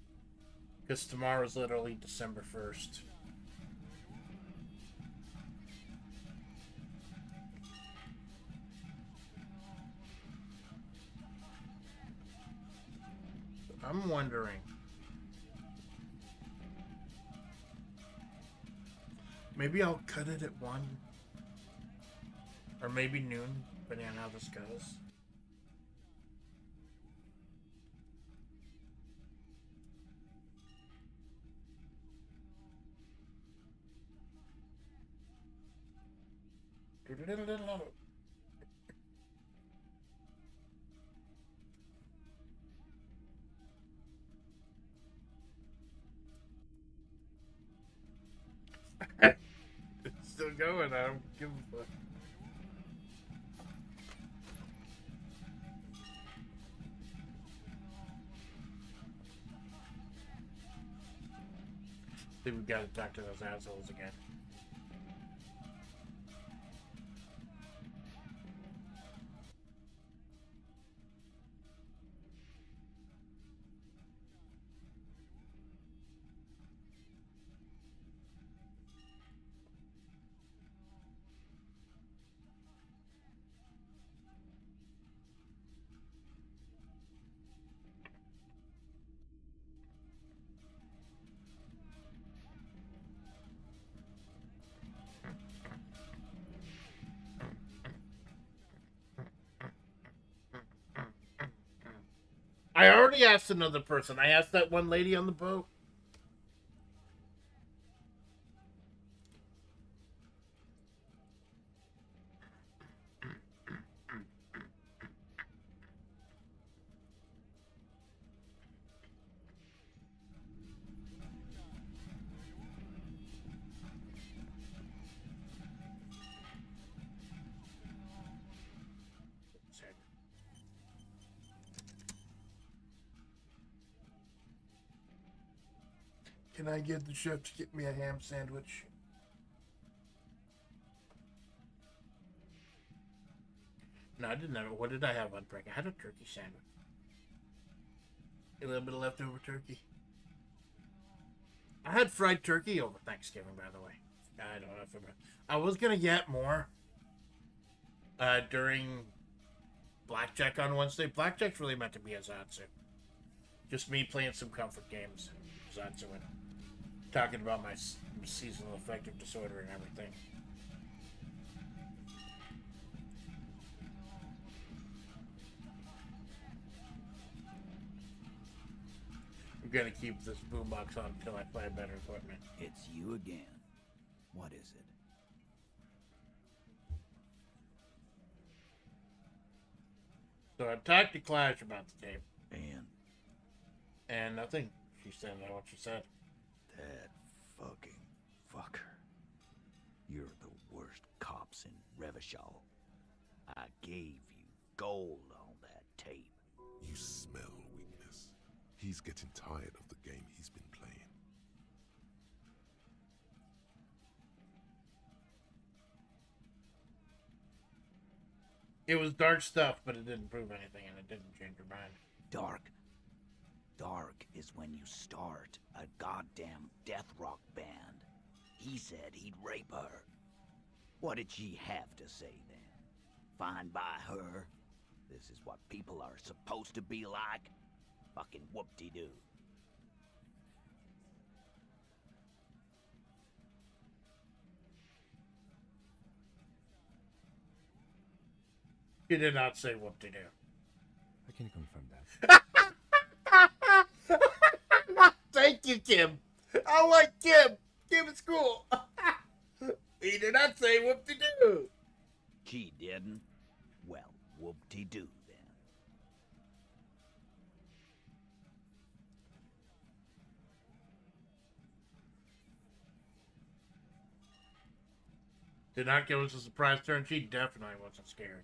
because tomorrow's literally December 1st. I'm wondering. Maybe I'll cut it at 1. Or maybe noon, depending on how this goes. It's still going. I don't give a fuck. I think we gotta talk to those assholes again. I already asked another person. I asked that one lady on the boat. Can I get the chef to get me a ham sandwich? No, I didn't have it. What did I have on break? I had a turkey sandwich. A little bit of leftover turkey. I had fried turkey over Thanksgiving, by the way. I don't know if I was gonna get more during Blackjack on Wednesday. Blackjack's really meant to be a Zatsu. Just me playing some comfort games. Zatsu and talking about my seasonal affective disorder and everything. I'm gonna keep this boombox on until I find better equipment. It's you again. What is it? So I talked to Clash about the tape. And nothing. She said what she said. That fucking fucker. You're the worst cops in Revachol. I gave you gold on that tape. You smell weakness. He's getting tired of the game he's been playing. It was dark stuff, but it didn't prove anything, and it didn't change your mind. Dark. Dark is when you start a goddamn death rock band. He said he'd rape her. What did she have to say then? Fine by her? This is what people are supposed to be like? Fucking whoop-de-doo. He did not say whoop-de-doo. I can confirm that. Thank you, Kim. I like Kim. Kim is cool. He did not say whoop-de-doo. She didn't? Well, whoop-de-doo then. Did not give us a surprise turn. She definitely wasn't scared.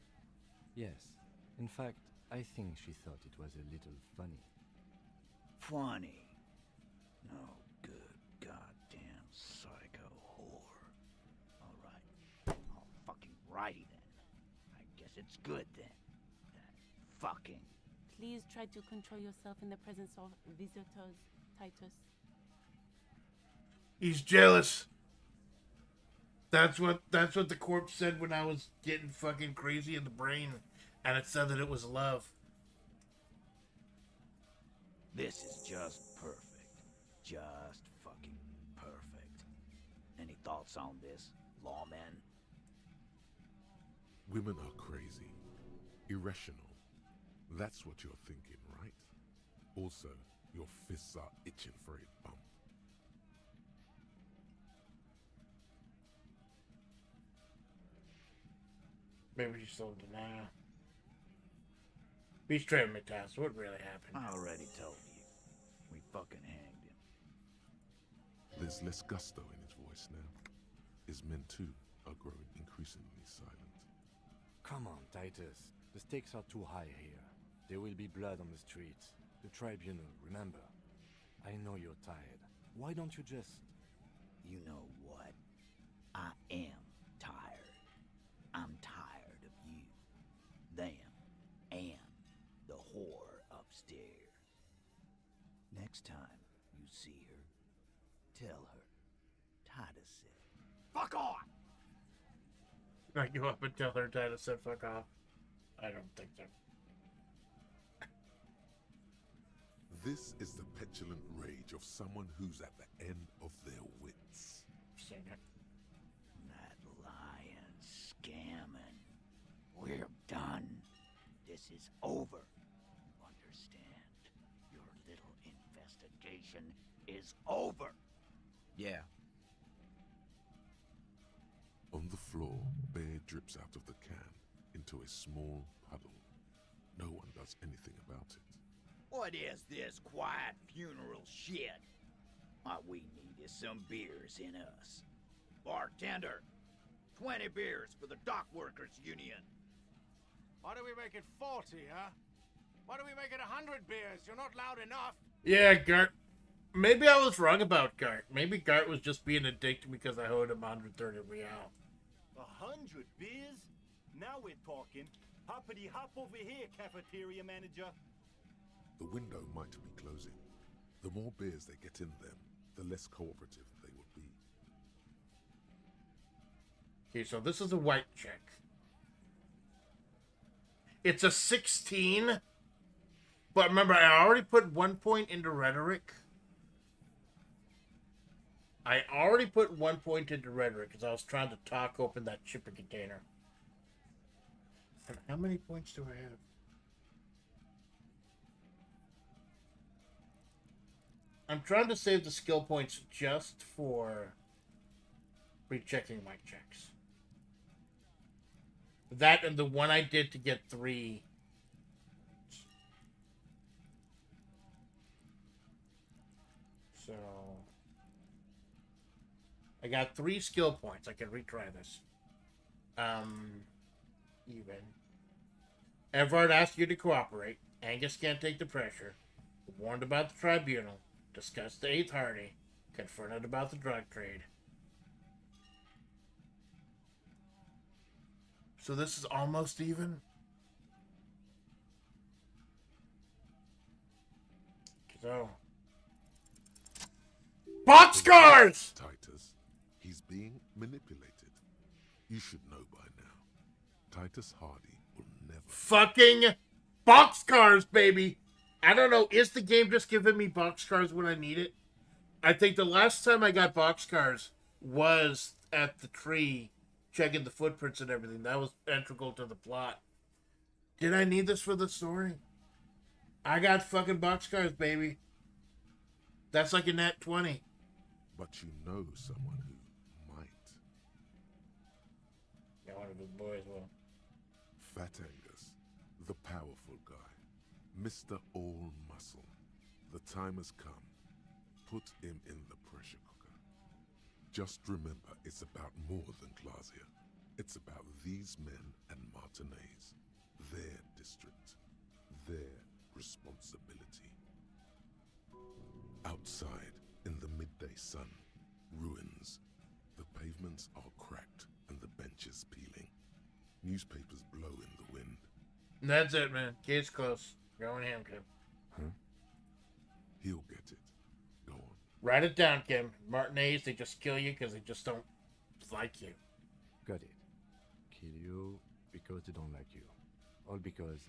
Yes. In fact, I think she thought it was a little funny. Funny? No good goddamn psycho Alrighty then. I guess it's good then. Fucking. Please try to control yourself in the presence of visitors, Titus. He's jealous. That's what the corpse said when I was getting fucking crazy in the brain, and it said that it was love. This is just perfect. Just fucking perfect. Any thoughts on this, lawman? Women are crazy. Irrational. That's what you're thinking, right? Also, your fists are itching for a bump. Maybe she's still in denial. Be straight with me, Taz. What really happened? I already told you. We fucking hanged him. There's less gusto in his voice now. His men too are growing increasingly silent. Come on, Titus. The stakes are too high here. There will be blood on the streets. The tribunal, remember. I know you're tired. Why don't you just... You know what? I am tired. I'm tired of you, them, and the whore upstairs. Next time you see her, tell her Titus said, "Fuck off!" I go up and tell her Titus said fuck off. I don't think so. This is the petulant rage of someone who's at the end of their wits. That lying, scamming. We're done. This is over. Understand? Your little investigation is over. Yeah. On the floor, beer drips out of the can into a small puddle. No one does anything about it. What is this quiet funeral shit? What we need is some beers in us. Bartender, 20 beers for the Dock Workers Union. Why do we make it 40, huh? Why do we make it 100 beers? You're not loud enough. Yeah, Gart. Maybe I was wrong about Gart. Maybe Gart was just being a dick because I owed him 130 real. 100 beers? Now we're talking. Hoppity hop over here, cafeteria manager. The window might be closing. The more beers they get in them, the less cooperative they will be. Okay, so this is a white chick. It's a 16. But remember, I already put 1 point into rhetoric. I already put 1 point into rhetoric because I was trying to talk open that shipping container. And how many points do I have? I'm trying to save the skill points just for rechecking my checks. That and the one I did to get 3. So I got 3 skill points. I can retry this. Even. Everard asked you to cooperate. Angus can't take the pressure. Warned about the tribunal. Discussed the 8th Hardy. Confronted about the drug trade. So this is almost even? So. Boxcars! Titus, he's being manipulated. You should know by now. Titus Hardy will never... Fucking boxcars, baby! I don't know, is the game just giving me boxcars when I need it? I think the last time I got boxcars was at the tree, checking the footprints and everything. That was integral to the plot. Did I need this for the story? I got fucking boxcars, baby. That's like a nat 20. But you know someone who might. Yeah, one of his boys will. Fat Angus, the powerful guy. Mr. All Muscle. The time has come. Put him in the pressure cooker. Just remember, it's about more than Clausia. It's about these men and Martinez. Their district. Their responsibility. Outside, in the midday sun, ruins. The pavements are cracked and the benches peeling. Newspapers blow in the wind. And that's it, man. Case closed. Going him, Kim. Huh? He'll get it. Go on. Write it down, Kim. Martinez, they just kill you because they just don't like you. Got it. Kill you because they don't like you. All because...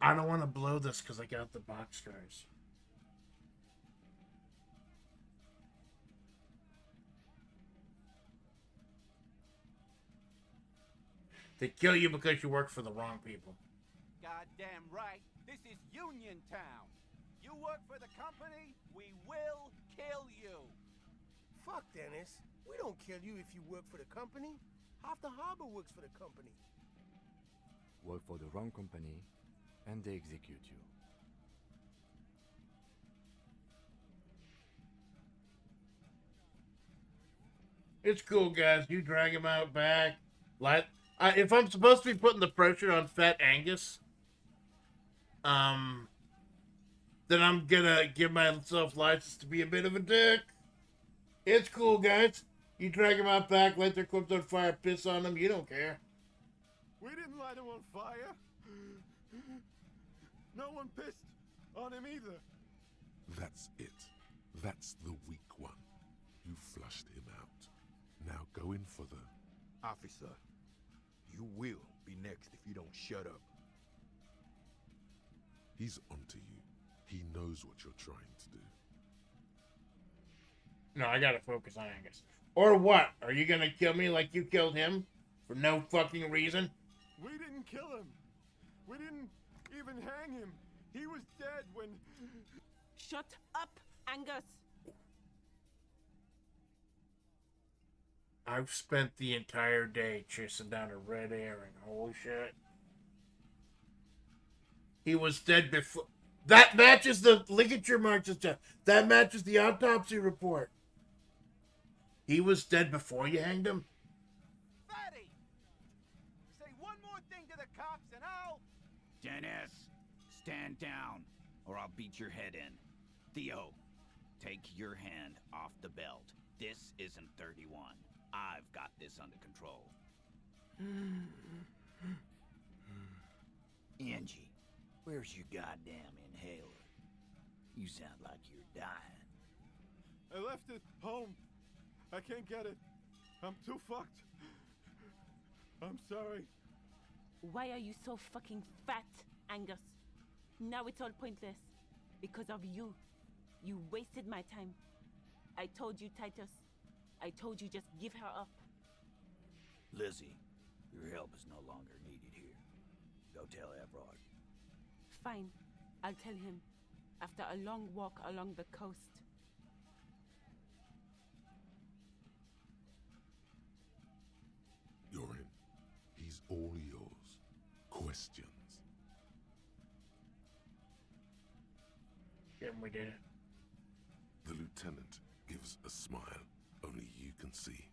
I don't want to blow this because I got the box scars. They kill you because you work for the wrong people. Goddamn right. This is Union Town. You work for the company, we will kill you. Fuck, Dennis. We don't kill you if you work for the company. Half the harbor works for the company. Work for the wrong company, and they execute you. It's cool, guys. You drag him out back. If I'm supposed to be putting the pressure on Fat Angus, then I'm gonna give myself license to be a bit of a dick. It's cool, guys. You drag him out back, light their corpse on fire, piss on them. You don't care. We didn't light him on fire. No one pissed on him either. That's it. That's the weak one. You flushed him out. Now go in for the... Officer, you will be next if you don't shut up. He's onto you. He knows what you're trying to do. No, I gotta focus on Angus. Or what? Are you gonna kill me like you killed him? For no fucking reason? We didn't kill him. We didn't even hang him. He was dead when... Shut up, Angus! I've spent the entire day chasing down a red herring. Holy shit. He was dead before... That matches the ligature marks and stuff. That matches the autopsy report. He was dead before you hanged him? Fatty! Say one more thing to the cops and I'll... Dennis, stand down, or I'll beat your head in. Theo, take your hand off the belt. This isn't 31. I've got this under control. Angie, where's your goddamn inhaler? You sound like you're dying. I left it home. I can't get it. I'm too fucked. I'm sorry. Why are you so fucking fat, Angus? Now it's all pointless. Because of you. You wasted my time. I told you, Titus. I told you just give her up. Lizzie, your help is no longer needed here. Go tell Evrod. Fine. I'll tell him. After a long walk along the coast. You're in. He's all yours. Questions? Yeah, we did it. The lieutenant gives a smile only you can see.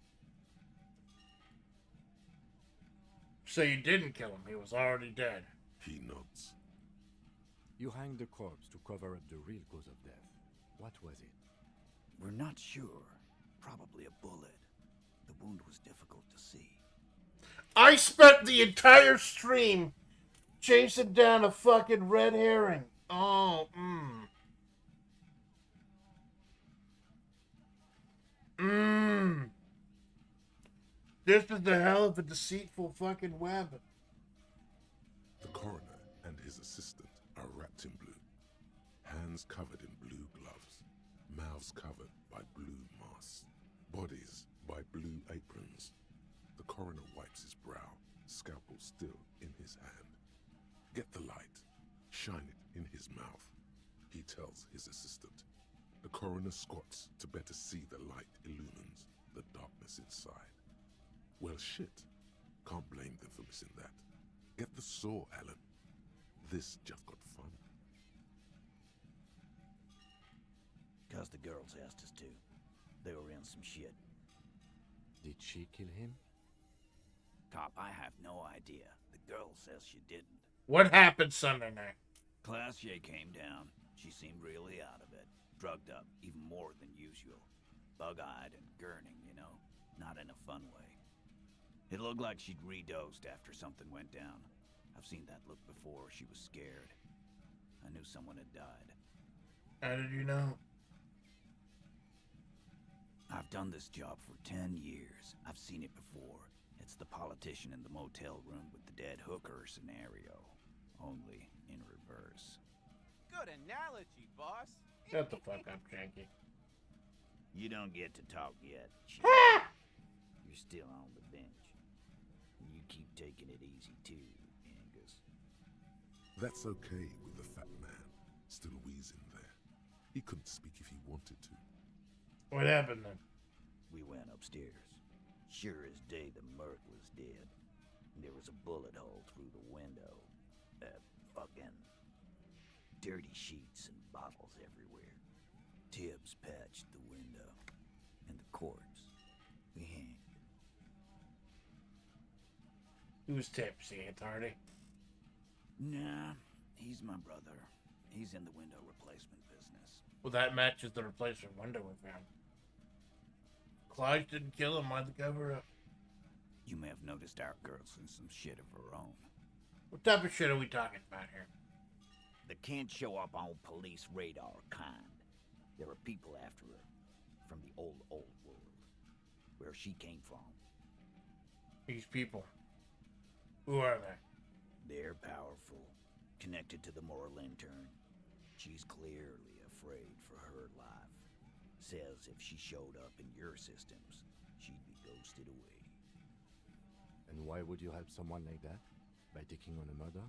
So you didn't kill him. He was already dead. He nods. You hanged the corpse to cover up the real cause of death. What was it? We're not sure. Probably a bullet. The wound was difficult to see. I spent the entire stream chasing down a fucking red herring. Oh, This is the hell of a deceitful fucking web. The coroner and his assistant are wrapped in blue. Hands covered in blue gloves. Mouths covered by blue masks. Bodies by blue aprons. The coroner wipes his brow, scalpel still in his hand. Get the light. Shine it in his mouth. He tells his assistant. The coroner squats to better see the light illumines the darkness inside. Well, shit. Can't blame them for missing that. Get the saw, Alan. This just got fun. 'Cause the girls asked us to. They were in some shit. Did she kill him? Cop, I have no idea. The girl says she didn't. What happened Sunday night? Classier came down. She seemed really out of it. Drugged up, even more than usual. Bug-eyed and gurning, you know? Not in a fun way. It looked like she'd redosed after something went down. I've seen that look before. She was scared. I knew someone had died. How did you know? I've done this job for 10 years. I've seen it before. It's the politician in the motel room with the dead hooker scenario. Only in reverse. Good analogy, boss. Shut the fuck up, Janky. You don't get to talk yet. You're still on the bench. You keep taking it easy too, Angus. That's okay with the fat man still wheezing there. He couldn't speak if he wanted to. What happened then? We went upstairs. Sure as day the Merc was dead. There was a bullet hole through the window. Fucking dirty sheets and bottles everywhere. Tibbs patched the window. And the corpse. We hanged. Who's tipsy, Aunt Hardy? Nah, he's my brother. He's in the window replacement business. Well, that matches the replacement window we found. Clyde didn't kill him. Why the cover up? You may have noticed our girl's in some shit of her own. What type of shit are we talking about here? The can't show up on police radar kind. There are people after her. From the old world. Where she came from. These people. Who are they? They're powerful. Connected to the Moorlantern. She's clearly afraid for her life. Says if she showed up in your systems, she'd be ghosted away. And why would you help someone like that? By taking on a murder?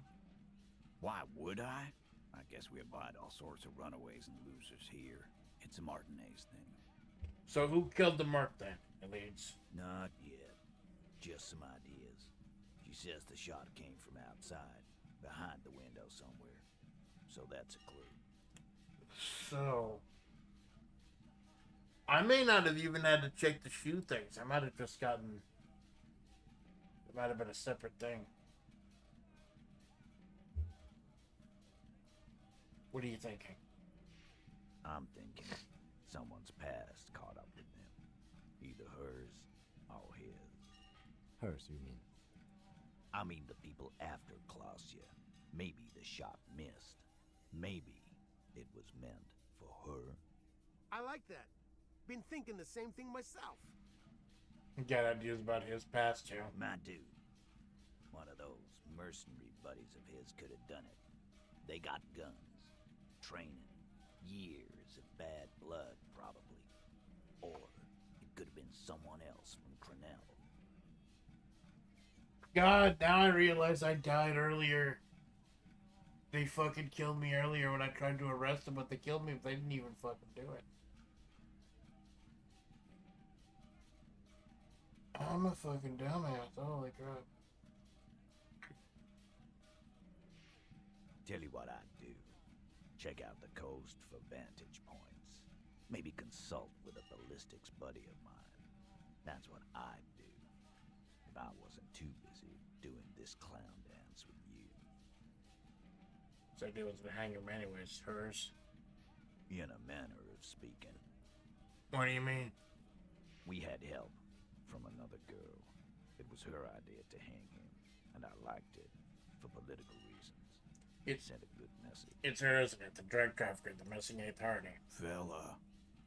Why would I? I guess we abide all sorts of runaways and losers here. It's a Martinez thing. So who killed the Merc then, Elides? Not yet. Just some ideas. She says the shot came from outside, behind the window somewhere. So that's a clue. So... I may not have even had to check the shoe things. I might have just gotten... It might have been a separate thing. What are you thinking? I'm thinking someone's past caught up with them. Either hers or his. Hers, you mean? I mean the people after Clausia. Maybe the shot missed. Maybe it was meant for her. I like that. Been thinking the same thing myself. Got ideas about his past, too. My dude. One of those mercenary buddies of his could have done it. They got guns. Training. Years of bad blood, probably. Or it could have been someone else from Crenell. God, now I realize I died earlier. They fucking killed me earlier when I tried to arrest them, but they killed me if they didn't even fucking do it. I'm a fucking dumbass. Holy crap. Tell you what I'd do. Check out the coast for vantage points. Maybe consult with a ballistics buddy of mine. That's what I'd do. If I wasn't too busy doing this clown dance with you. So it was the hangar anyways, hers. In a manner of speaking. What do you mean? We had help from another girl. It was her idea to hang him, and I liked it for political reasons. It sent a good message. It's her, isn't it? The drug trafficker, the missing 8th Hardy. Fella,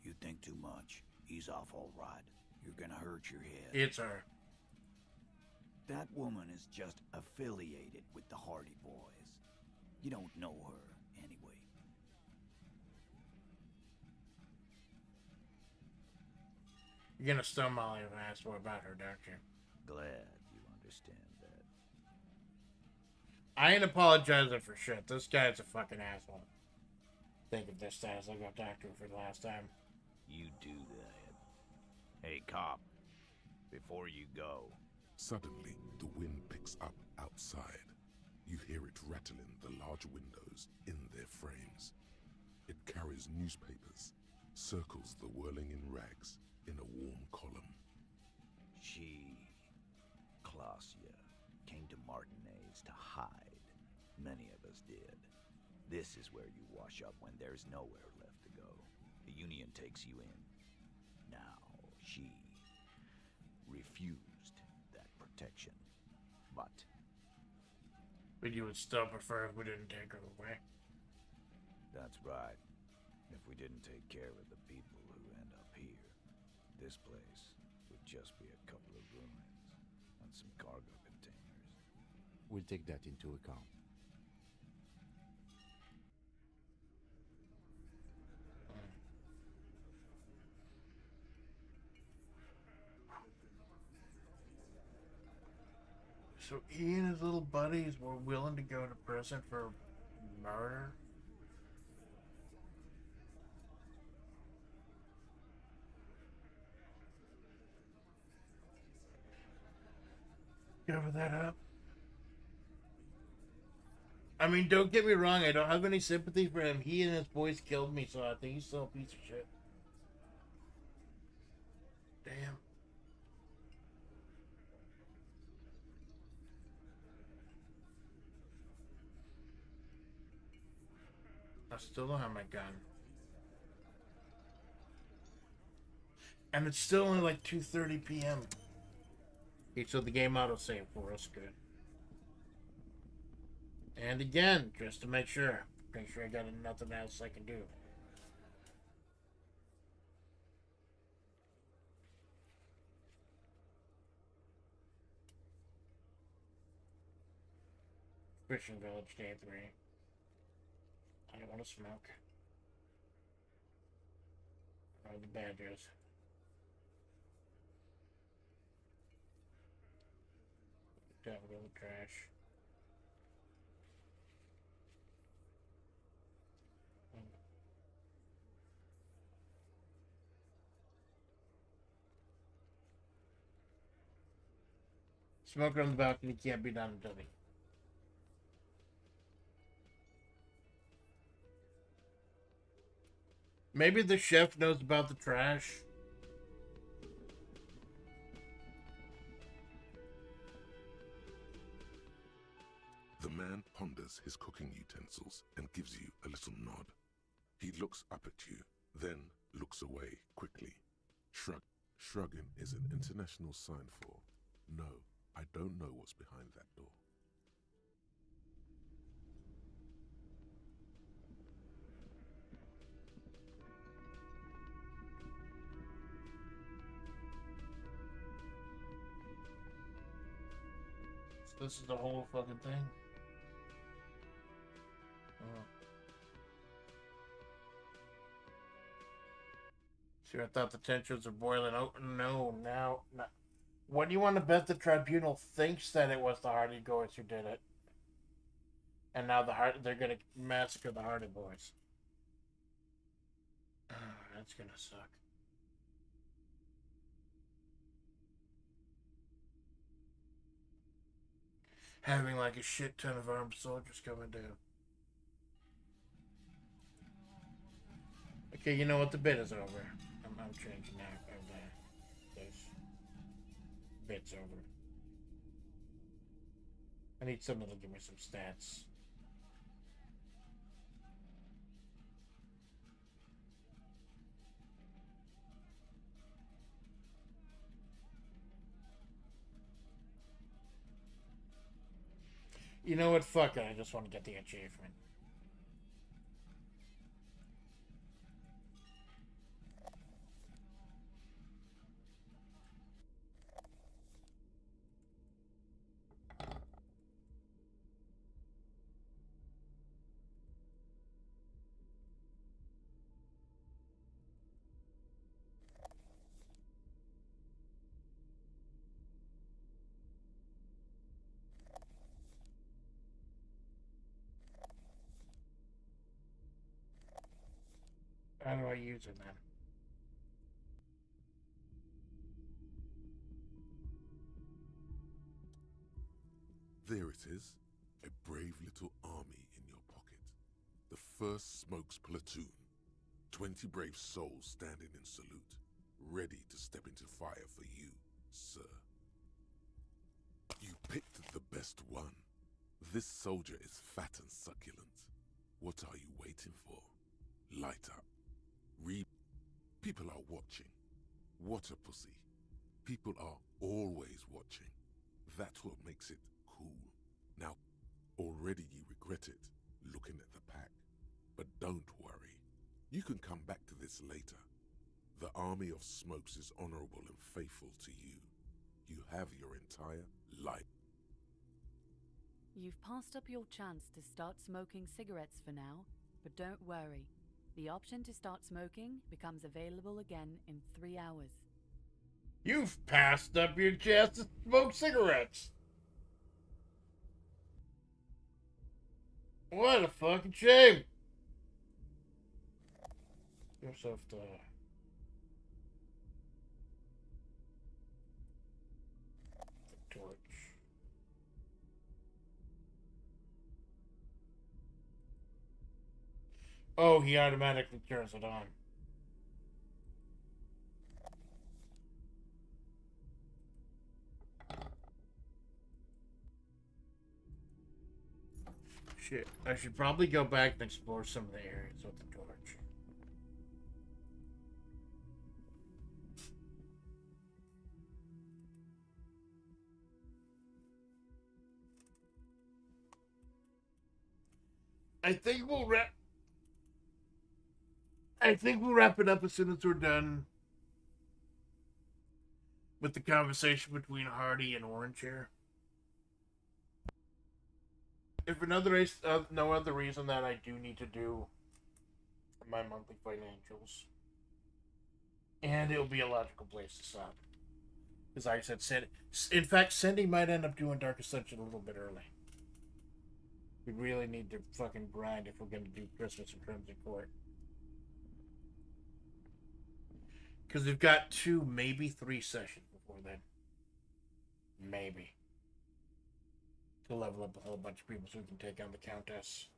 you think too much. He's off all right. You're gonna hurt your head. It's her. That woman is just affiliated with the Hardy Boys. You don't know her, anyway. You're gonna stone Molly if I ask more about her, don't you? Glad you understand that. I ain't apologizing for shit. This guy's a fucking asshole. Think of this as I got talked to for the last time. You do that. Hey, cop. Before you go. Suddenly, the wind picks up outside. You hear it rattling the large windows in their frames. It carries newspapers, circles the whirling in rags in a warm column. She, Clausia, came to Martinez to hide. Many of us did. This is where you wash up when there's nowhere left to go. The Union takes you in. Now, she refused that protection. But you would still prefer if we didn't take her away. that's right. If we didn't take care of the people who end up here, this place would just be a couple of ruins and some cargo containers. We'll take that into account. So he and his little buddies were willing to go to prison for murder? Cover that up. I mean, don't get me wrong, I don't have any sympathy for him. He and his boys killed me, so I think he's still a piece of shit. Damn. I still don't have my gun. And it's still only like 2:30 p.m. Okay, so the game auto-save for us, good. And again, just to make sure I got nothing else I can do. Fishing Village, Day 3. I don't want to smoke. Or the badgers. Have a little trash. Smoker on the balcony can't be done until maybe the chef knows about the trash. The man ponders his cooking utensils and gives you a little nod. He looks up at you, then looks away quickly. Shrugging is an international sign for, no, I don't know what's behind that door. So this is the whole fucking thing? Oh. See, I thought the tensions are boiling. Oh, no, now. What do you want to bet the tribunal thinks that it was the Hardy Boys who did it? And now they're gonna massacre the Hardy Boys. Oh, that's gonna suck. Having like a shit ton of armed soldiers coming down. Okay, you know what? The bit is over. I'm changing now. This bit's over. I need someone to give me some stats. You know what? Fuck it. I just want to get the achievement. How do I use it then? There it is, a brave little army in your pocket. The 1st Smokes Platoon. 20 brave souls standing in salute, ready to step into fire for you, sir. You picked the best one. This soldier is fat and succulent. What are you waiting for? Light up. Read. People are watching. What a pussy. People are always watching. That's what makes it cool. Now, already you regret it, looking at the pack. But don't worry. You can come back to this later. The army of smokes is honorable and faithful to you. You have your entire life. You've passed up your chance to start smoking cigarettes for now, but don't worry. The option to start smoking becomes available again in 3 hours. You've passed up your chance to smoke cigarettes. What a fucking shame. Yourself the torch. Oh, he automatically turns it on. Shit, I should probably go back and explore some of the areas with the torch. I think we'll wrap it up as soon as we're done with the conversation between Hardy and Orange here. If no other reason that I do need to do my monthly financials. And it'll be a logical place to stop. Because like I said, in fact, Cindy might end up doing Dark Ascension a little bit early. We really need to fucking grind if we're going to do Christmas and Crimson Court. Because we've got 2, maybe 3 sessions before then. Maybe. To level up a whole bunch of people so we can take on the Countess.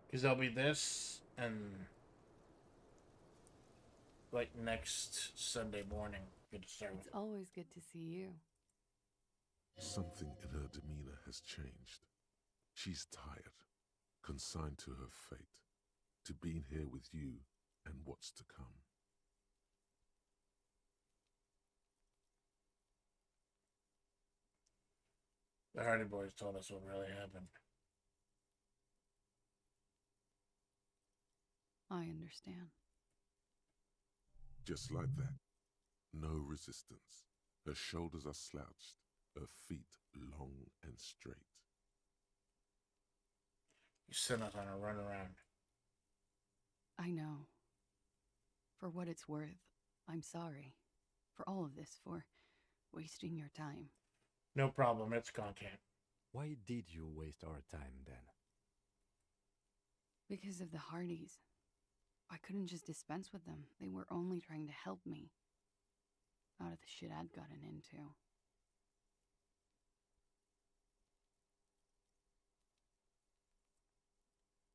Because there'll be this and like next Sunday morning. Good to start with. It's always good to see you. Something in her demeanor has changed. She's tired, consigned to her fate, to being here with you and what's to come. The Hardy Boys told us what really happened. I understand. Just like that. No resistance. Her shoulders are slouched, her feet long and straight. You sent us on a runaround. I know. For what it's worth, I'm sorry. For all of this, for wasting your time. No problem, it's content. Why did you waste our time then? Because of the Hardys. I couldn't just dispense with them. They were only trying to help me. Out of the shit I'd gotten into.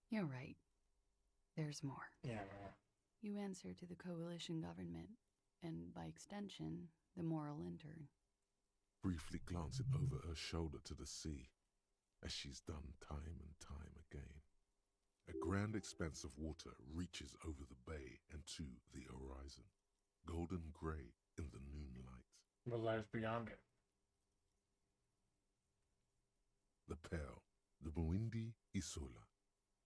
You're right. There's more. Yeah. You answer to the coalition government, and by extension, the moral intern. Briefly glancing over her shoulder to the sea, as she's done time and time again. A grand expanse of water reaches over the bay and to the horizon, golden grey in the noonlight. What lies beyond it? The Pearl, the Muindi Isola,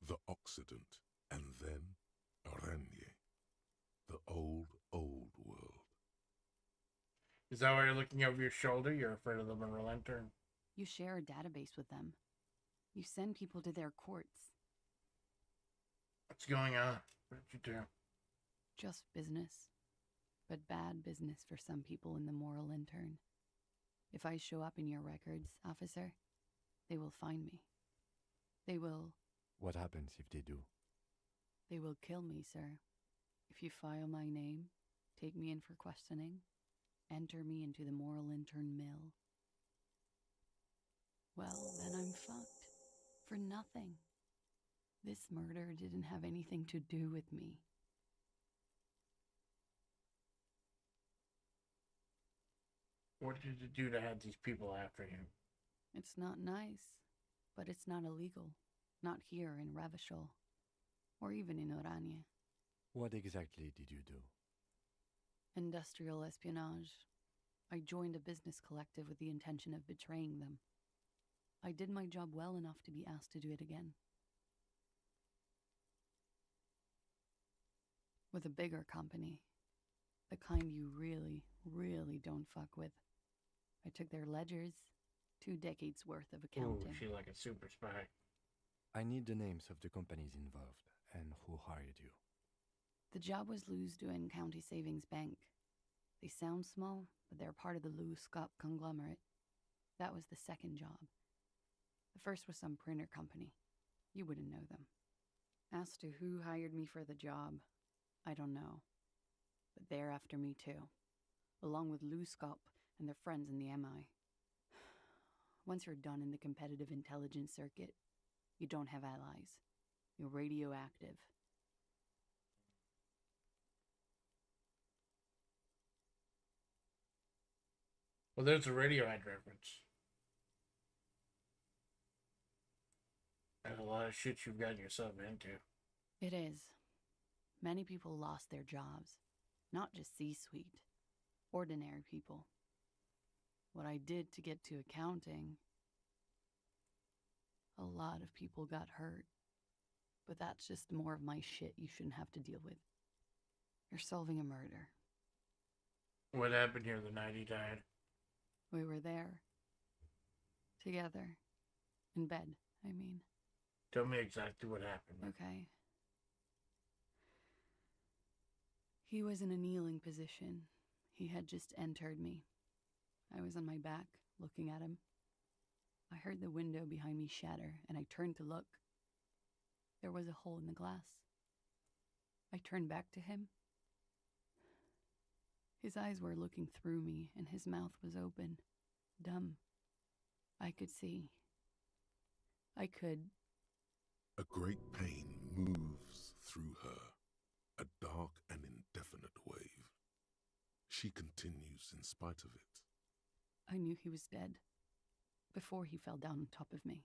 the Occident, and then Aranye, the old world. Is that why you're looking over your shoulder? You're afraid of the mineral intern? You share a database with them. You send people to their courts. What's going on? What did you do? Just business. But bad business for some people in the moral intern. If I show up in your records, officer, they will find me. They will... What happens if they do? They will kill me, sir. If you file my name, take me in for questioning, enter me into the moral intern mill. Well, then I'm fucked. For nothing. This murder didn't have anything to do with me. What did you do to have these people after you? It's not nice, but it's not illegal. Not here in Ravishal, or even in Orania. What exactly did you do? Industrial espionage. I joined a business collective with the intention of betraying them. I did my job well enough to be asked to do it again. With a bigger company. The kind you really, really don't fuck with. I took their ledgers, 2 decades worth of accounting. Ooh, she's like a super spy. I need the names of the companies involved and who hired you. The job was Lewd County Savings Bank. They sound small, but they're part of the Lewd conglomerate. That was the second job. The first was some printer company. You wouldn't know them. As to who hired me for the job, I don't know. But they're after me too, along with Lewd and their friends in the MI. Once you're done in the competitive intelligence circuit, you don't have allies. You're radioactive. Well, there's a Radiohead reference. There's a lot of shit you've gotten yourself into. It is. Many people lost their jobs. Not just C-suite. Ordinary people. What I did to get to accounting... A lot of people got hurt. But that's just more of my shit you shouldn't have to deal with. You're solving a murder. What happened here the night he died? We were there. Together. In bed, I mean. Tell me exactly what happened. Okay. He was in a kneeling position. He had just entered me. I was on my back, looking at him. I heard the window behind me shatter, and I turned to look. There was a hole in the glass. I turned back to him. His eyes were looking through me, and his mouth was open. Dumb. I could see. I could... A great pain moves through her, a dark and indefinite wave. She continues in spite of it. I knew he was dead. Before he fell down on top of me.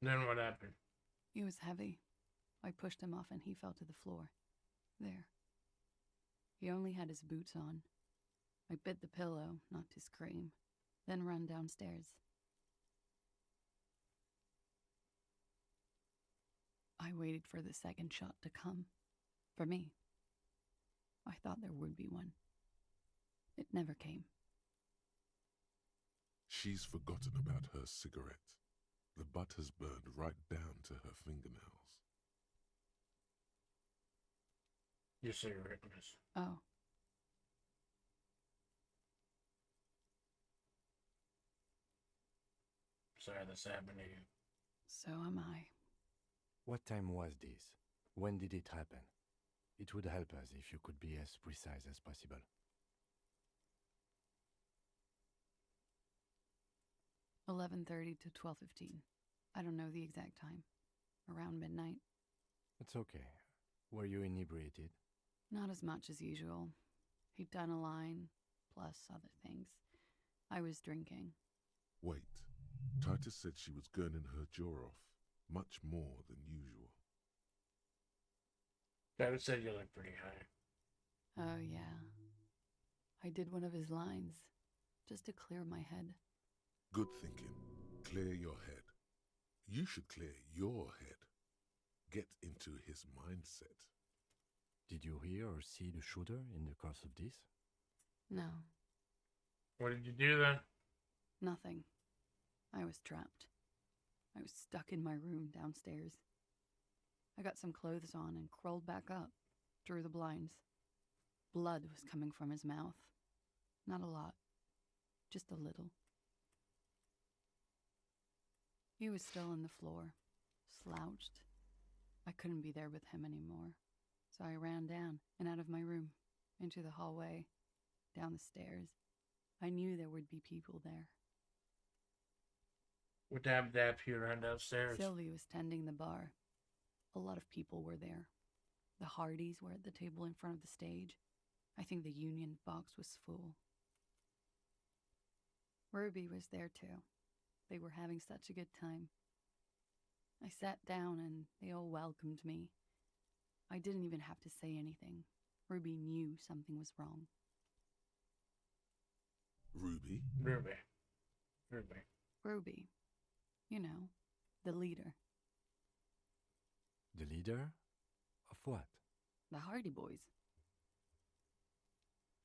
Then what happened? He was heavy. I pushed him off and he fell to the floor. There. He only had his boots on. I bit the pillow, not to scream, then ran downstairs. I waited for the second shot to come. For me. I thought there would be one. It never came. She's forgotten about her cigarette. The butt has burned right down to her fingernails. Your cigarette, miss. Oh. Sorry this happened to you. So am I. What time was this? When did it happen? It would help us if you could be as precise as possible. 11:30 to 12:15. I don't know the exact time. Around midnight. It's okay. Were you inebriated? Not as much as usual. He'd done a line, plus other things. I was drinking. Wait. Titus said she was gurning her jaw off, much more than usual. Titus said you look pretty high. Oh, yeah. I did one of his lines, just to clear my head. Good thinking. Clear your head. You should clear your head. Get into his mindset. Did you hear or see the shooter in the course of this? No. What did you do then? Nothing. I was trapped. I was stuck in my room downstairs. I got some clothes on and crawled back up, drew the blinds. Blood was coming from his mouth. Not a lot. Just a little. He was still on the floor, slouched. I couldn't be there with him anymore, so I ran down and out of my room, into the hallway. down the stairs. I knew there would be people there. What time did that you run downstairs? Sylvie was tending the bar. A lot of people were there. The Hardys were at the table in front of the stage. I think the Union box was full. Ruby was there too. They were having such a good time. I sat down and they all welcomed me. I didn't even have to say anything. Ruby knew something was wrong. Ruby? Ruby. You know, the leader. The leader? Of what? The Hardy Boys.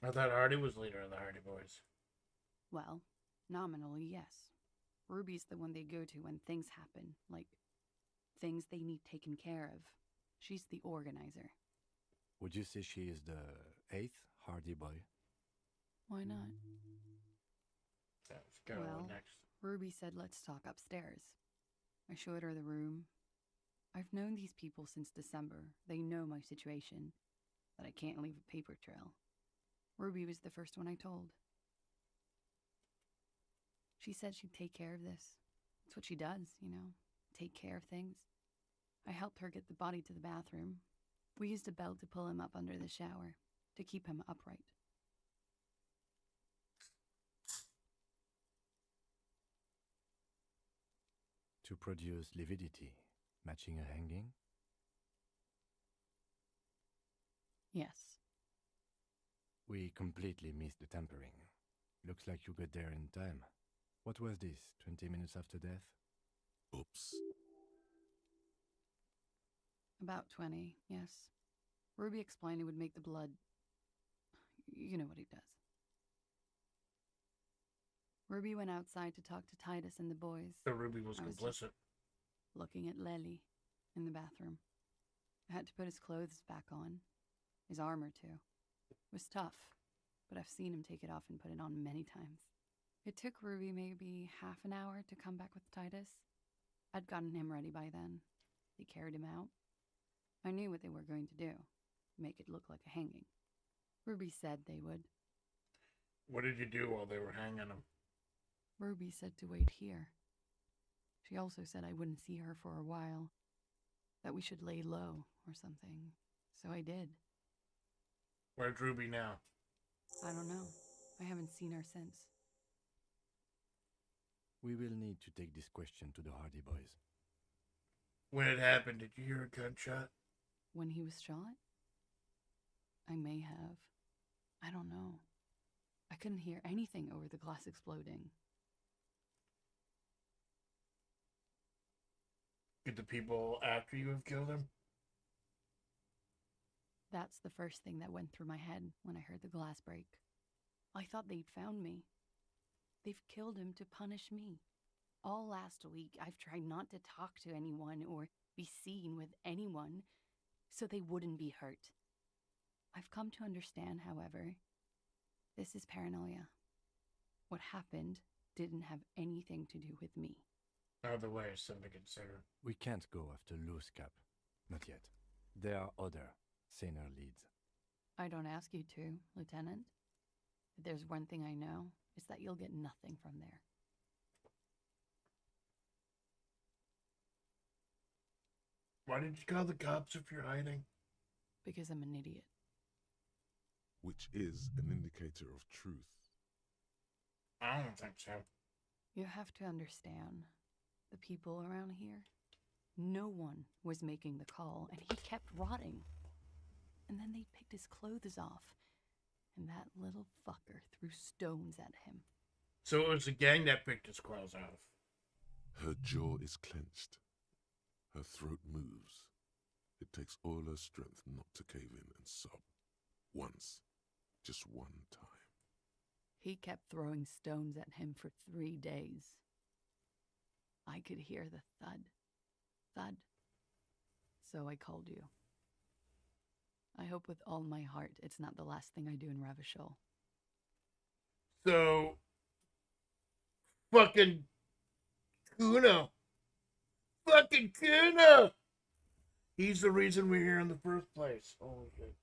I thought Hardy was leader of the Hardy Boys. Well, nominally, yes. Ruby's the one they go to when things happen, like things they need taken care of. She's the organizer. Would you say she is the 8th Hardy Boy? Why not? Let's go next. Ruby said let's talk upstairs. I showed her the room. I've known these people since December. They know my situation, that I can't leave a paper trail. Ruby was the first one I told. She said she'd take care of this. That's what she does, you know, take care of things. I helped her get the body to the bathroom. We used a belt to pull him up under the shower, to keep him upright. To produce lividity, matching a hanging? Yes. We completely missed the tampering. Looks like you got there in time. What was this, 20 minutes after death? Oops. About 20, yes. Ruby explained it would make the blood... You know what he does. Ruby went outside to talk to Titus and the boys. So Ruby was just complicit. looking at Lely in the bathroom. I had to put his clothes back on. His armor, too. It was tough, but I've seen him take it off and put it on many times. It took Ruby maybe half an hour to come back with Titus. I'd gotten him ready by then. They carried him out. I knew what they were going to do. Make it look like a hanging. Ruby said they would. What did you do while they were hanging him? Ruby said to wait here. She also said I wouldn't see her for a while. That we should lay low or something. So I did. Where's Ruby now? I don't know. I haven't seen her since. We will need to take this question to the Hardy Boys. When it happened, did you hear a gunshot? When he was shot? I may have. I don't know. I couldn't hear anything over the glass exploding. Did the people after you have killed him? That's the first thing that went through my head when I heard the glass break. I thought they'd found me. They've killed him to punish me. All last week, I've tried not to talk to anyone or be seen with anyone so they wouldn't be hurt. I've come to understand, however, this is paranoia. What happened didn't have anything to do with me. Other way is something to consider. We can't go after loose cap. Not yet. There are other, saner leads. I don't ask you to, Lieutenant. If there's one thing I know, it's that you'll get nothing from there. Why did you call the cops if you're hiding? Because I'm an idiot. Which is an indicator of truth. I don't think so. You have to understand, the people around here, no one was making the call, and he kept rotting. And then they picked his clothes off, and that little fucker threw stones at him. So it was the gang that picked his clothes off. Her jaw is clenched. Her throat moves. It takes all her strength not to cave in and sob. Once. Just one time. He kept throwing stones at him for 3 days. I could hear the thud. Thud. So I called you. I hope with all my heart it's not the last thing I do in Ravachol. So, fucking Kuna. Fucking Kuna! He's the reason we're here in the first place. Holy shit.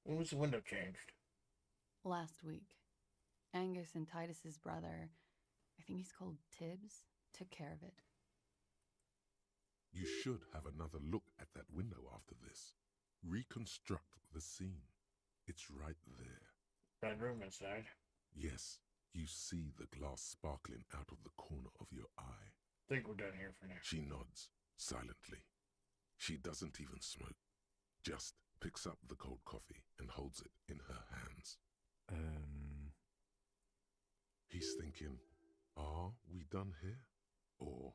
When was the window changed? Last week, Angus and Titus's brother, I think he's called Tibbs, took care of it. You should have another look at that window after this. Reconstruct the scene. It's right there. Bedroom inside? Yes, you see the glass sparkling out of the corner of your eye. Think we're done here for now. She nods, silently. She doesn't even smoke. Just picks up the cold coffee and holds it in her hands. He's thinking, are we done here? Or...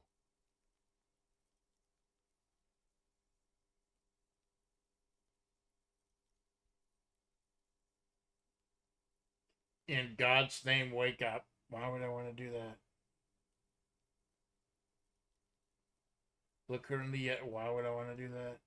In God's name, wake up. Why would I want to do that? Look her in the eye. Why would I want to do that?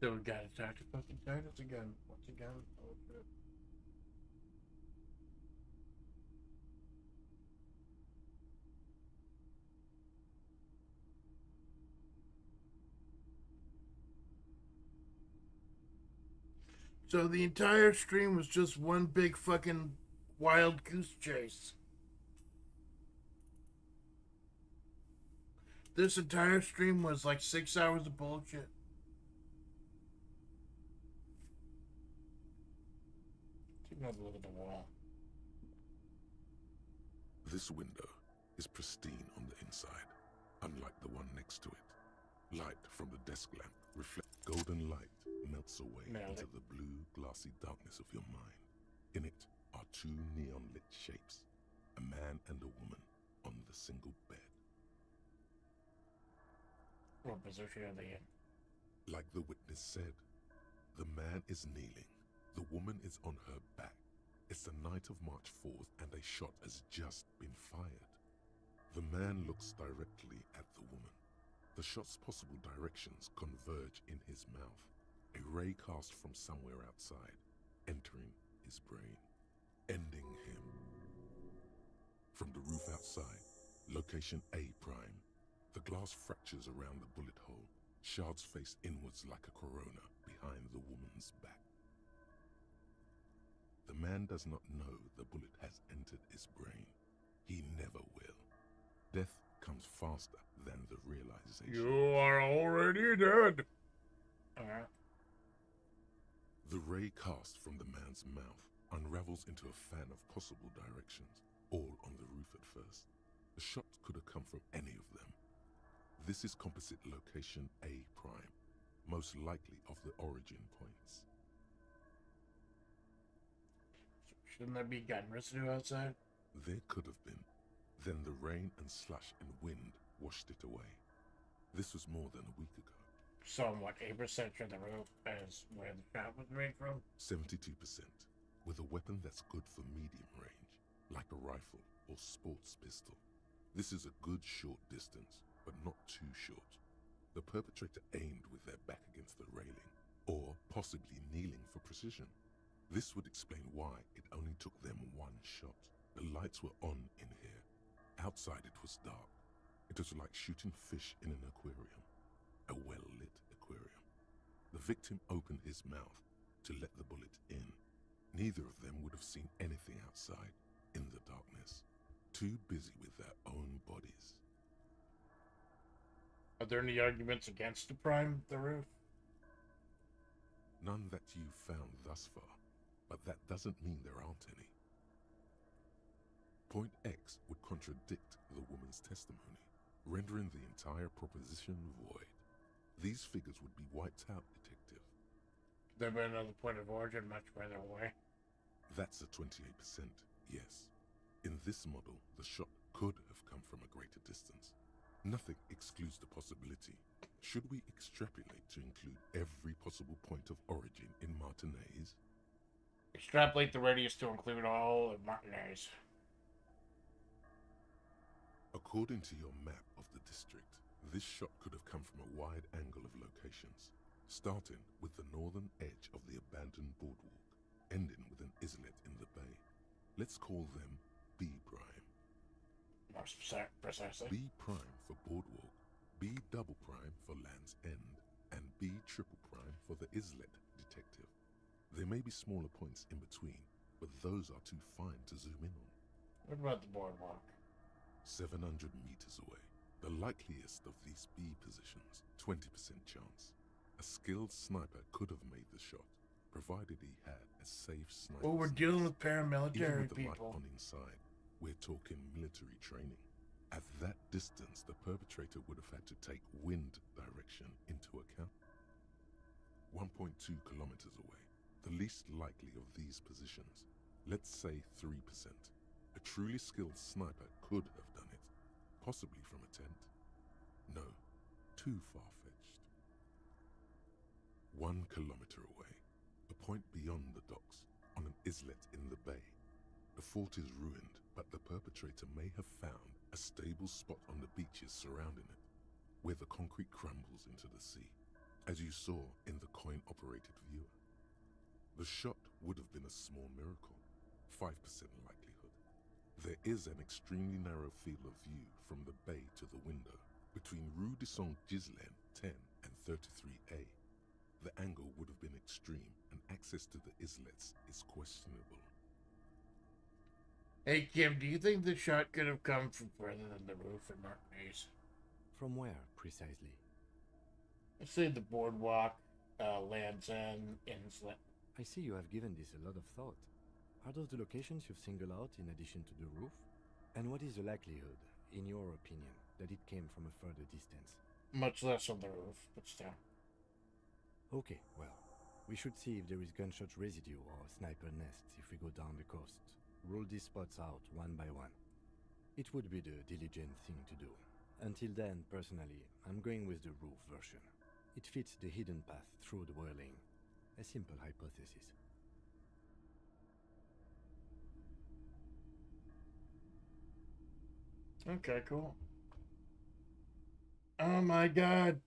So we gotta talk to fucking Titus again. Once again. Oh shit. So the entire stream was just one big fucking wild goose chase. This entire stream was like 6 hours of bullshit. Take another look at the wall. This window is pristine on the inside, unlike the one next to it. Light from the desk lamp reflects golden light melts away into the blue, glassy darkness of your mind. In it are two neon-lit shapes, a man and a woman on the single bed. What position are they in? Like the witness said, the man is kneeling, the woman is on her back. It's the night of March 4th and a shot has just been fired. The man looks directly at the woman. The shot's possible directions converge in his mouth, a ray cast from somewhere outside, entering his brain, ending him. From the roof outside, location A prime, the glass fractures around the bullet hole, shards face inwards like a corona behind the woman's back. The man does not know the bullet has entered his brain. He never will. Death comes faster than the realization. You are already dead. The ray cast from the man's mouth unravels into a fan of possible directions, all on the roof at first. The shot could have come from any of them. This is composite location A prime, most likely of the origin points. Shouldn't there be gun residue outside? There could have been. Then the rain and slush and wind washed it away. This was more than a week ago. So I'm what, 8% sure the roof is where the shot was made from? 72%. With a weapon that's good for medium range, like a rifle or sports pistol. This is a good short distance, but not too short. The perpetrator aimed with their back against the railing, or possibly kneeling for precision. This would explain why it only took them one shot. The lights were on in here. Outside it was dark. It was like shooting fish in an aquarium. A well-lit aquarium. The victim opened his mouth to let the bullet in. Neither of them would have seen anything outside in the darkness. Too busy with their own bodies. Are there any arguments against the prime, the roof? None that you've found thus far, but that doesn't mean there aren't any. Point X would contradict the woman's testimony, rendering the entire proposition void. These figures would be wiped out, Detective. There be another point of origin much further away. That's a 28%, yes. In this model, the shot could have come from a greater distance. Nothing excludes the possibility. Should we extrapolate to include every possible point of origin in Martinez? Extrapolate the radius to include all of Martinez. According to your map of the district, this shot could have come from a wide angle of locations, starting with the northern edge of the abandoned boardwalk, ending with an islet in the bay. Let's call them B prime. More precisely. B prime for boardwalk, B double prime for Land's End, and B triple prime for the islet detective. There may be smaller points in between, but those are too fine to zoom in on. What about the boardwalk? 700 meters away. The likeliest of these B positions, 20% chance. A skilled sniper could have made the shot, provided he had a safe sniper. Well, we're dealing with paramilitary Even with the people. light on inside, we're talking military training. At that distance, the perpetrator would have had to take wind direction into account. 1.2 kilometers away, the least likely of these positions, let's say 3%. A truly skilled sniper could have done it, possibly from a tent. No, too far-fetched. 1 kilometer away, a point beyond the docks, on an islet in the bay. The fort is ruined, but the perpetrator may have found a stable spot on the beaches surrounding it, where the concrete crumbles into the sea, as you saw in the coin-operated viewer. The shot would have been a small miracle, 5% likelihood. There is an extremely narrow field of view from the bay to the window, between Rue de Saint-Ghislain 10 and 33A. The angle would have been extreme, and access to the islets is questionable. Hey, Kim, do you think the shot could have come from further than the roof in Martinez? From where, precisely? Let's say the boardwalk, Land's End, Inlet. I see you have given this a lot of thought. Are those the locations you've singled out in addition to the roof? And what is the likelihood, in your opinion, that it came from a further distance? Much less on the roof, but still. Okay, well, we should see if there is gunshot residue or sniper nests if we go down the coast. Rule these spots out one by one. It would be the diligent thing to do. Until then, personally, I'm going with the roof version. It fits the hidden path through the whirling. A simple hypothesis. Okay, cool. Oh my god.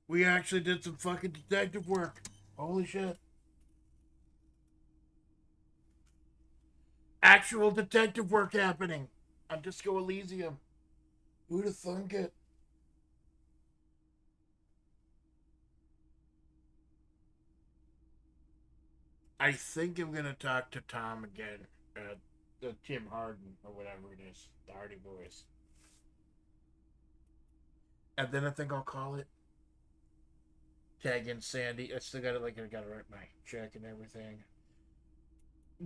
We actually did some fucking detective work. Holy shit. Actual detective work happening on Disco Elysium. Who'd have thunk it? I think I'm gonna talk to Tom again. Tim Harden, or whatever it is. The Hardy Boys. And then I think I'll call it. Tag in Sandy. I still got it, like, I gotta write my check and everything.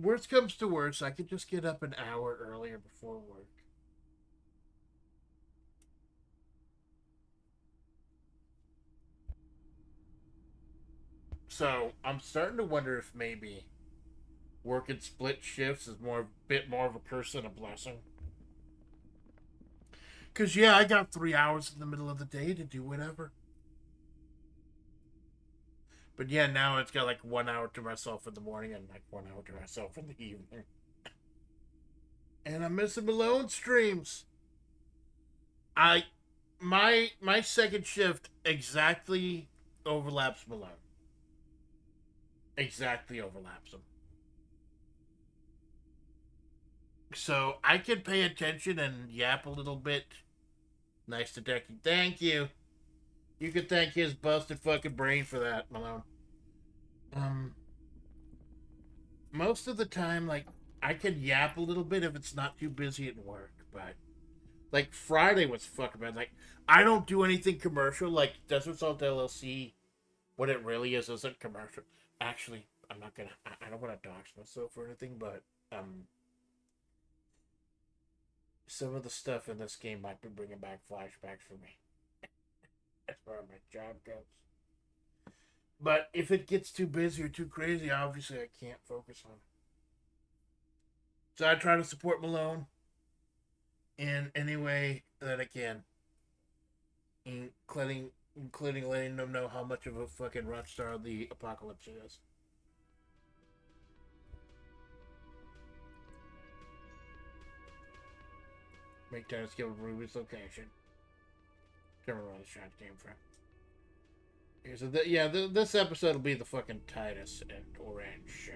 Worst comes to worst, I could just get up an hour earlier before work. So, I'm starting to wonder if maybe working split shifts is a bit more of a curse than a blessing. Because, yeah, I got 3 hours in the middle of the day to do whatever. But yeah, now it's got like 1 hour to myself in the morning and like 1 hour to myself in the evening. And I'm missing Malone streams. My second shift exactly overlaps Malone. Exactly overlaps him. So I can pay attention and yap a little bit. Nice detective. Thank you. You can thank his busted fucking brain for that, Malone. Most of the time, like, I can yap a little bit if it's not too busy at work, but, like, Friday was fucking bad. Like, I don't do anything commercial, like, Desert Salt LLC, what it really is isn't commercial. Actually, I'm not gonna, I don't want to dox myself or anything, but, some of the stuff in this game might be bringing back flashbacks for me. As far as my job goes. But if it gets too busy or too crazy, obviously I can't focus on it. So I try to support Malone in any way that I can. Including letting them know how much of a fucking rock star the apocalypse is. Make time to skill Ruby's location. Don't remember where the shot came from. Okay, so this episode will be the fucking Titus and Orange.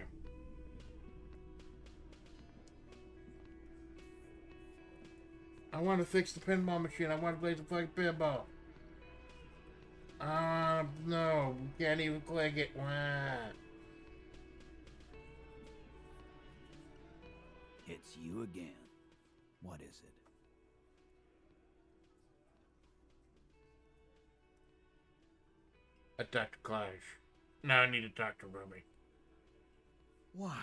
I want to fix the pinball machine. I want to play the fucking pinball. No, we can't even click it. What? It's you again. What is it? I talked to Clash. Now I need to talk to Ruby. Why?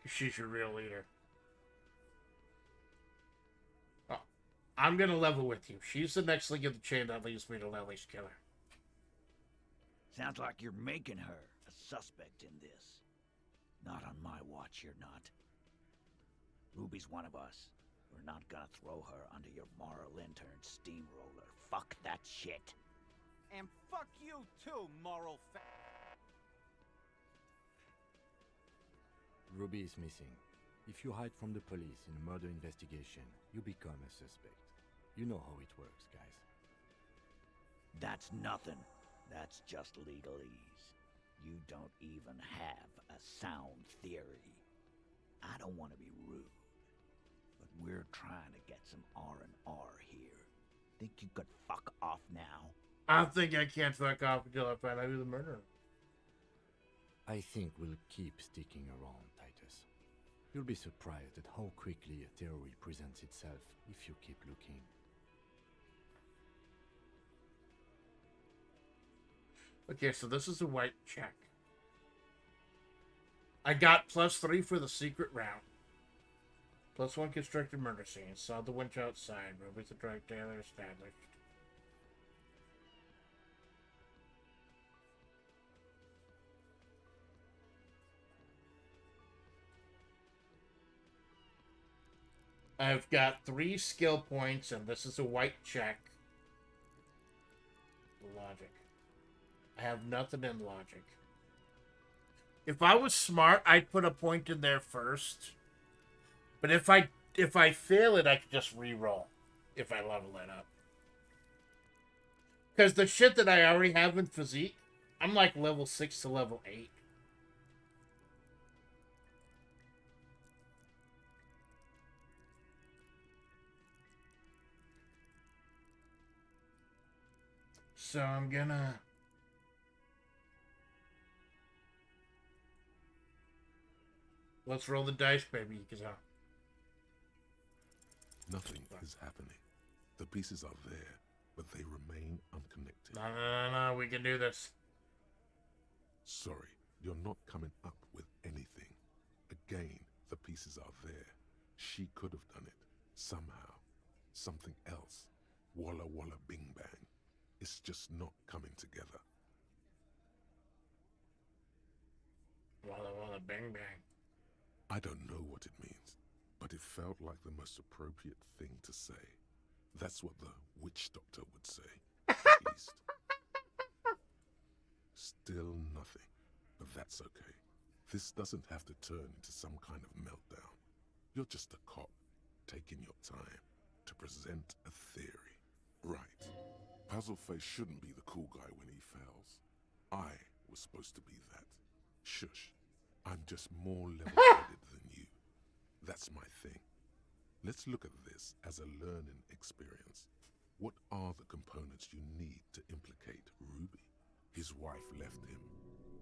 She's your real leader. Oh, I'm gonna level with you. She's the next link in the chain that leads me to Lily's killer. Sounds like you're making her a suspect in this. Not on my watch, you're not. Ruby's one of us. We're not gonna throw her under your moral intern steamroller. Fuck that shit. And fuck you too, moral Ruby is missing. If you hide from the police in a murder investigation, you become a suspect. You know how it works, guys. That's nothing. That's just legalese. You don't even have a sound theory. I don't want to be rude, but we're trying to get some R&R here. Think you could fuck off now? I think I can't fuck off until I find out who the murderer is. I think we'll keep sticking around, Titus. You'll be surprised at how quickly a theory presents itself if you keep looking. Okay, so this is a white check. I got +3 for the secret round. +1 constructed murder scene. Saw the winch outside. Ruby's a drug dealer established. I've got 3 skill points, and this is a white check. Logic. I have nothing in logic. If I was smart, I'd put a point in there first. But if I fail it, I could just re-roll if I level it up. Because the shit that I already have in physique, I'm like level 6 to level 8. So I'm gonna... Let's roll the dice, baby, because Nothing is happening. The pieces are there, but they remain unconnected. No, we can do this. Sorry, you're not coming up with anything. Again, the pieces are there. She could have done it. Somehow. Something else. Walla walla bing bang. It's just not coming together. Walla walla bang bang. I don't know what it means, but it felt like the most appropriate thing to say. That's what the witch doctor would say, at least. Still nothing, but that's okay. This doesn't have to turn into some kind of meltdown. You're just a cop, taking your time to present a theory. Right. Puzzleface shouldn't be the cool guy when he fails. I was supposed to be that. Shush. I'm just more level-headed than you. That's my thing. Let's look at this as a learning experience. What are the components you need to implicate Ruby? His wife left him.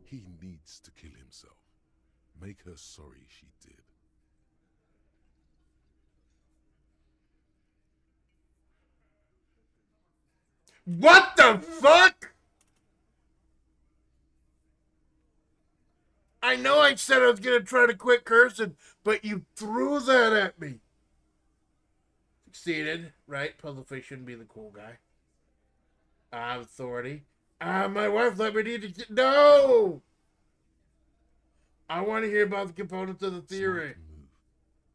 He needs to kill himself. Make her sorry she did. What the fuck? I know I said I was going to try to quit cursing, but you threw that at me. Succeeded, right? Puzzleface shouldn't be the cool guy. Authority. My wife let me need to... No! I want to hear about the components of the theory.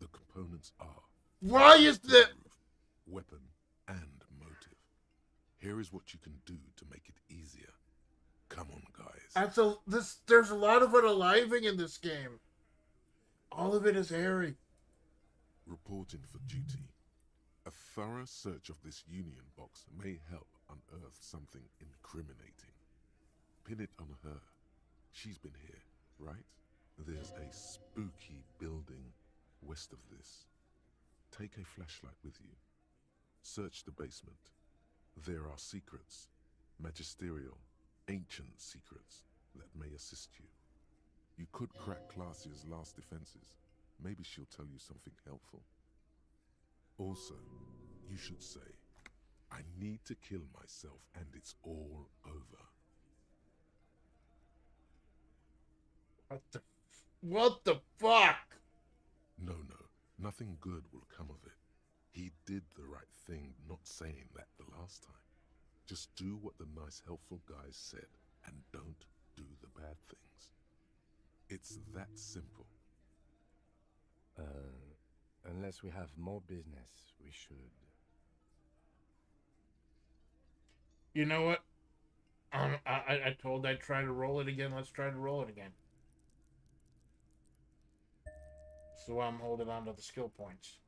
The components are... Why is that... Weapon and motive. Here is what you can do to make it easier. Come on, guys. There's a lot of unaliving in this game. All of it is hairy. Reporting for duty. A thorough search of this union box may help unearth something incriminating. Pin it on her. She's been here, right? There's a spooky building west of this. Take a flashlight with you. Search the basement. There are secrets, magisterial, ancient secrets that may assist you. You could crack Classia's last defenses. Maybe she'll tell you something helpful. Also, you should say, I need to kill myself and it's all over. What the fuck? No, nothing good will come of it. He did the right thing not saying that the last time. Just do what the nice helpful guys said and don't do the bad things. It's that simple. Unless we have more business, we should. You know what? I told I'd try to roll it again. Let's try to roll it again. So I'm holding on to the skill points.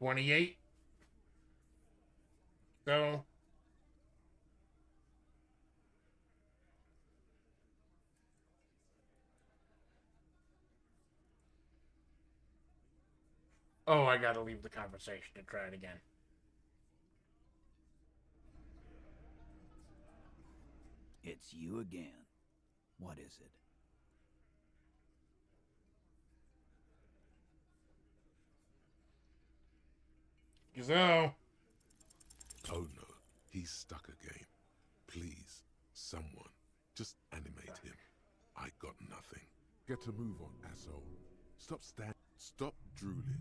$28. So oh, I gotta leave the conversation to try it again. It's you again. What is it? So. Oh no, he's stuck again. Please, someone, just animate him. I got nothing. Get a move on, asshole. Stop drooling.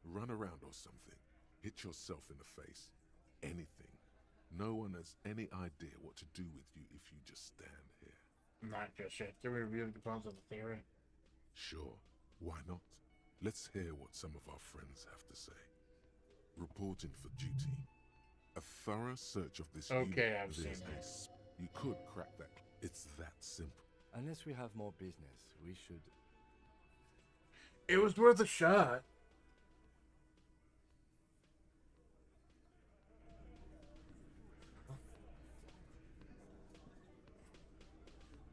Run around or something. Hit yourself in the face. Anything. No one has any idea what to do with you if you just stand here. Not just shit. Can we review the components of the theory? Sure. Why not? Let's hear what some of our friends have to say. Reporting for duty. A thorough search of this Okay, I've seen that. You could crack that. It's that simple. Unless we have more business, we should. It was worth a shot.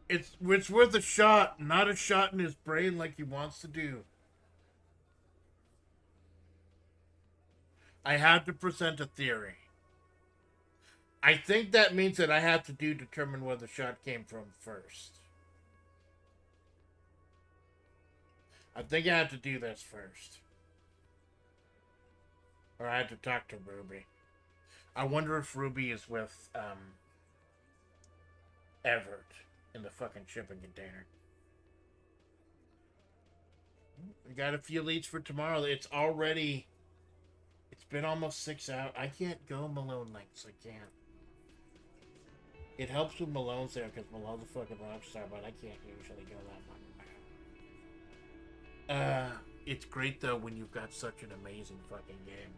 It's worth a shot, not a shot in his brain like he wants to do. I have to present a theory. I think that means that I have to determine where the shot came from first. I think I have to do this first. Or I have to talk to Ruby. I wonder if Ruby is with, Everett in the fucking shipping container. We got a few leads for tomorrow. It's been almost 6 hours. I can't go Malone lengths. I can't. It helps with Malone's there because Malone's a fucking rock star, but I can't usually go that much. It's great though when you've got such an amazing fucking game.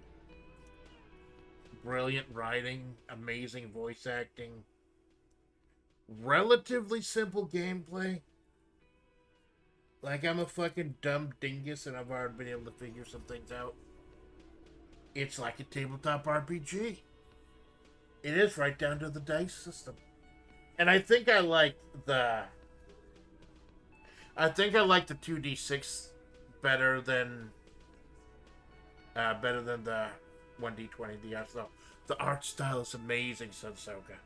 Brilliant writing, amazing voice acting, relatively simple gameplay. Like I'm a fucking dumb dingus and I've already been able to figure some things out. It's like a tabletop RPG. It is right down to the dice system. And I think I like the 2d6 better than the 1d20 DS though. The art style is amazing, Sunsoka.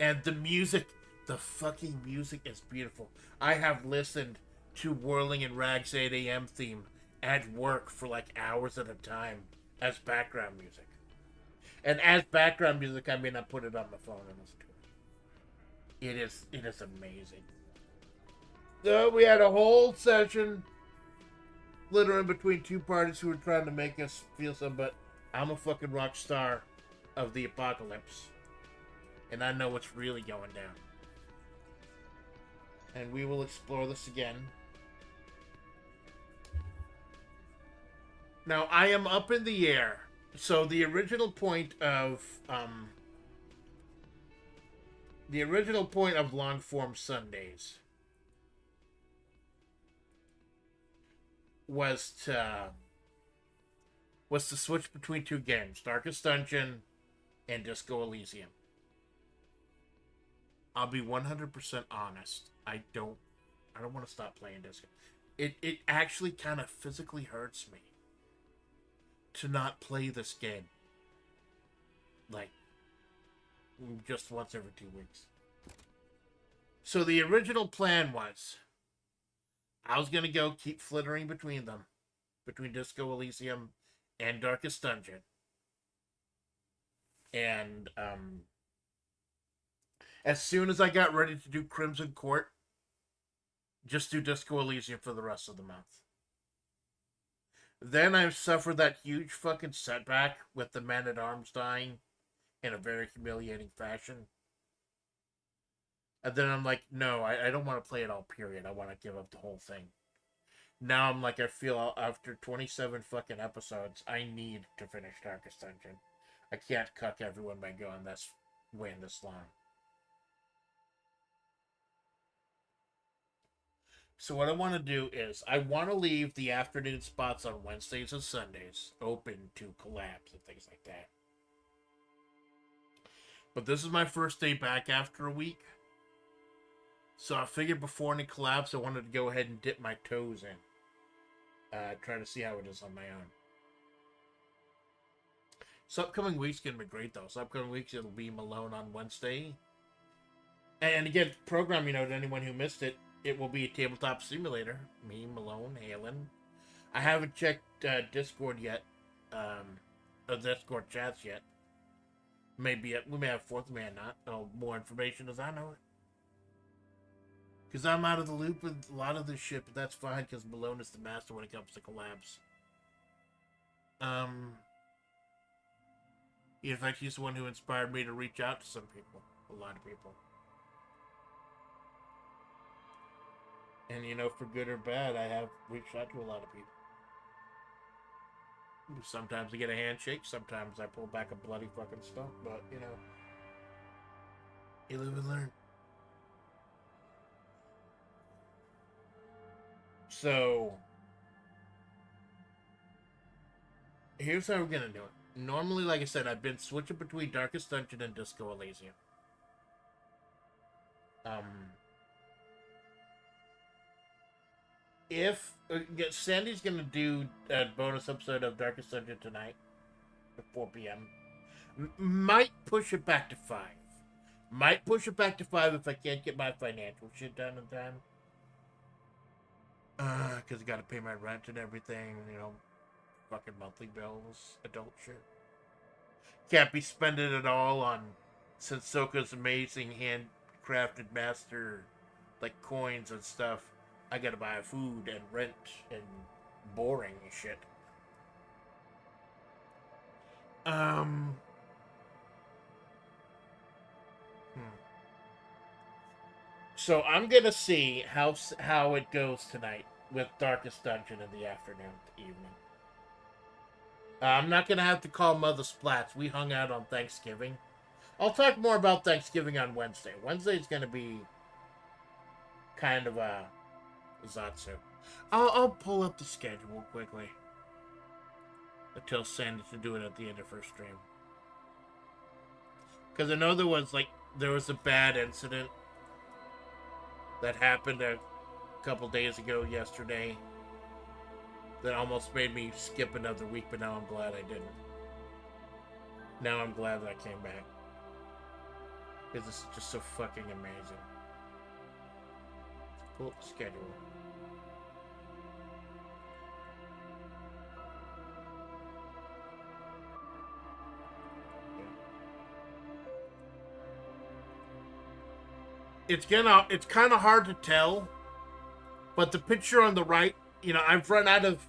And the music, the fucking music is beautiful. I have listened to Whirling in Rags 8 AM theme at work for like hours at a time as background music. And as background music, I mean I put it on my phone and listen to it. It is amazing. So we had a whole session glittering between two parties who were trying to make us feel something, but I'm a fucking rock star of the apocalypse. And I know what's really going down. And we will explore this again. Now, I am up in the air. So the original point of long form Sundays was to switch between two games, Darkest Dungeon and Disco Elysium. I'll be 100% honest. I don't want to stop playing Disco. It actually kind of physically hurts me to not play this game. Like, just once every 2 weeks. So the original plan was, I was going to go keep flittering between them. Between Disco Elysium and Darkest Dungeon. And, as soon as I got ready to do Crimson Court, just do Disco Elysium for the rest of the month. Then I suffered that huge fucking setback with the Man-at-Arms dying in a very humiliating fashion. And then I'm like, no, I don't want to play it all, period. I want to give up the whole thing. Now I'm like, I feel after 27 fucking episodes, I need to finish Darkest Dungeon. I can't cuck everyone by going this way and this long. So what I want to do is, I want to leave the afternoon spots on Wednesdays and Sundays open to collabs and things like that. But this is my first day back after a week. So I figured before any collabs, I wanted to go ahead and dip my toes in. Try to see how it is on my own. So upcoming week's going to be great, though. So upcoming weeks, it'll be Malone on Wednesday. And again, programming note to anyone who missed it, it will be a tabletop simulator. Me, Malone, Halen. I haven't checked Discord yet. Discord chats yet. Maybe we may have fourth man not. Oh, more information as I know it. Because I'm out of the loop with a lot of this shit, but that's fine because Malone is the master when it comes to collabs. In fact, he's the one who inspired me to reach out to some people. A lot of people. And, you know, for good or bad, I have reached out to a lot of people. Sometimes I get a handshake, sometimes I pull back a bloody fucking stump, but, you know, you live and learn. So, here's how we're gonna do it. Normally, like I said, I've been switching between Darkest Dungeon and Disco Elysium. If Sandy's gonna do a bonus episode of Darkest Dungeon tonight at 4 p.m. Might push it back to 5. Might push it back to 5 if I can't get my financial shit done in time. Because I gotta pay my rent and everything, you know, fucking monthly bills, adult shit. Can't be spending it all on Sensoka's amazing handcrafted master, like, coins and stuff. I gotta buy food and rent and boring shit. So I'm gonna see how it goes tonight with Darkest Dungeon in the afternoon, evening. I'm not gonna have to call Mother Splats. We hung out on Thanksgiving. I'll talk more about Thanksgiving on Wednesday. Wednesday's gonna be kind of a Zatsu. I'll pull up the schedule quickly. Until Sandy to do it at the end of her stream. Because I know there was a bad incident that happened a couple days ago yesterday that almost made me skip another week, but now I'm glad I didn't. Now I'm glad that I came back. Because it's just so fucking amazing. Pull up the schedule. It's kind of hard to tell, but the picture on the right, you know, I've run out of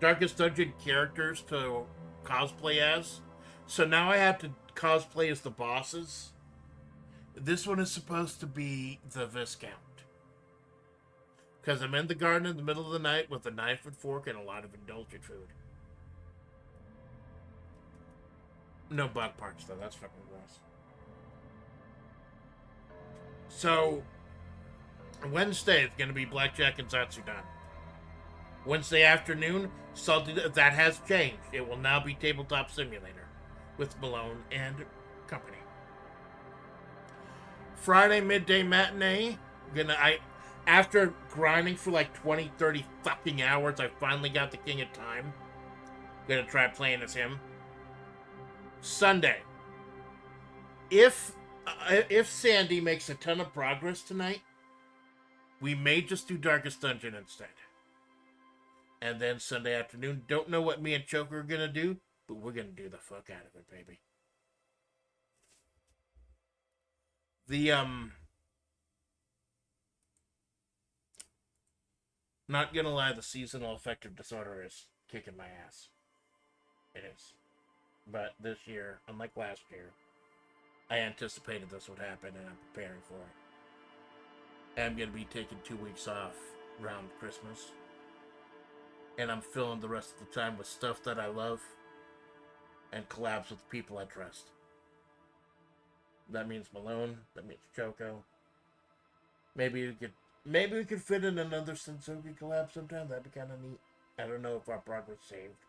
Darkest Dungeon characters to cosplay as, so now I have to cosplay as the bosses. This one is supposed to be the Viscount. Because I'm in the garden in the middle of the night with a knife and fork and a lot of indulgent food. No bug parts, though. That's fucking gross. So, Wednesday is going to be Blackjack and Zatsudan. Wednesday afternoon, Salty... That has changed. It will now be Tabletop Simulator with Malone and company. Friday midday matinee. After grinding for like 20, 30 fucking hours, I finally got the King of Time. Gonna try playing as him. Sunday. If Sandy makes a ton of progress tonight, we may just do Darkest Dungeon instead. And then Sunday afternoon, don't know what me and Choker are gonna do, but we're gonna do the fuck out of it, baby. Not gonna lie, the seasonal affective disorder is kicking my ass. It is. But this year, unlike last year, I anticipated this would happen and I'm preparing for it. I'm gonna be taking 2 weeks off around Christmas. And I'm filling the rest of the time with stuff that I love and collabs with people I trust. That means Malone, that means Choco. Maybe we could fit in another Sensoki collab sometime. That'd be kind of neat. I don't know if our progress saved.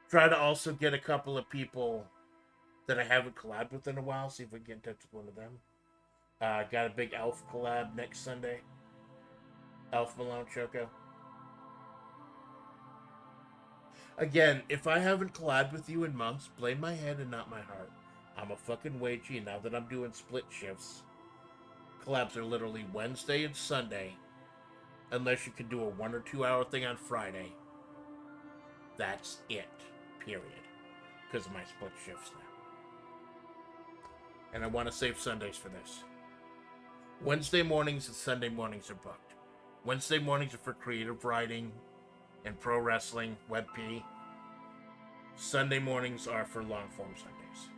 Try to also get a couple of people that I haven't collabed with in a while. See if we can get in touch with one of them. Got a big Elf collab next Sunday. Elf Malone Choco. Again, if I haven't collabed with you in months, blame my head and not my heart. I'm a fucking wagey, and now that I'm doing split shifts, collabs are literally Wednesday and Sunday, unless you can do a 1 or 2 hour thing on Friday. That's it, period, because of my split shifts now. And I want to save Sundays for this. Wednesday mornings and Sunday mornings are booked. Wednesday mornings are for creative writing and pro wrestling, WebP. Sunday mornings are for long form Sundays.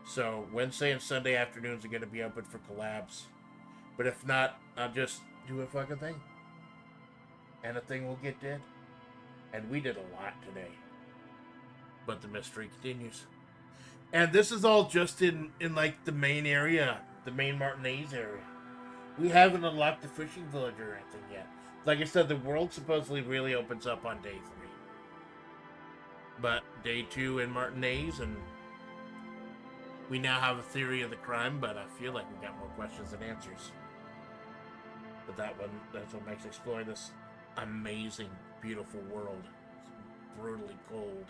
So Wednesday and Sunday afternoons are going to be open for collabs. But if not, I'll just do a fucking thing. And a thing will get did. And we did a lot today. But the mystery continues. And this is all just in like the main area. The main Martinez area. We haven't unlocked the fishing village or anything yet. Like I said, the world supposedly really opens up on day 3. But day 2 in Martinez, and we now have a theory of the crime, but I feel like we got more questions than answers. But that's what makes exploring this amazing, beautiful world. It's brutally cold,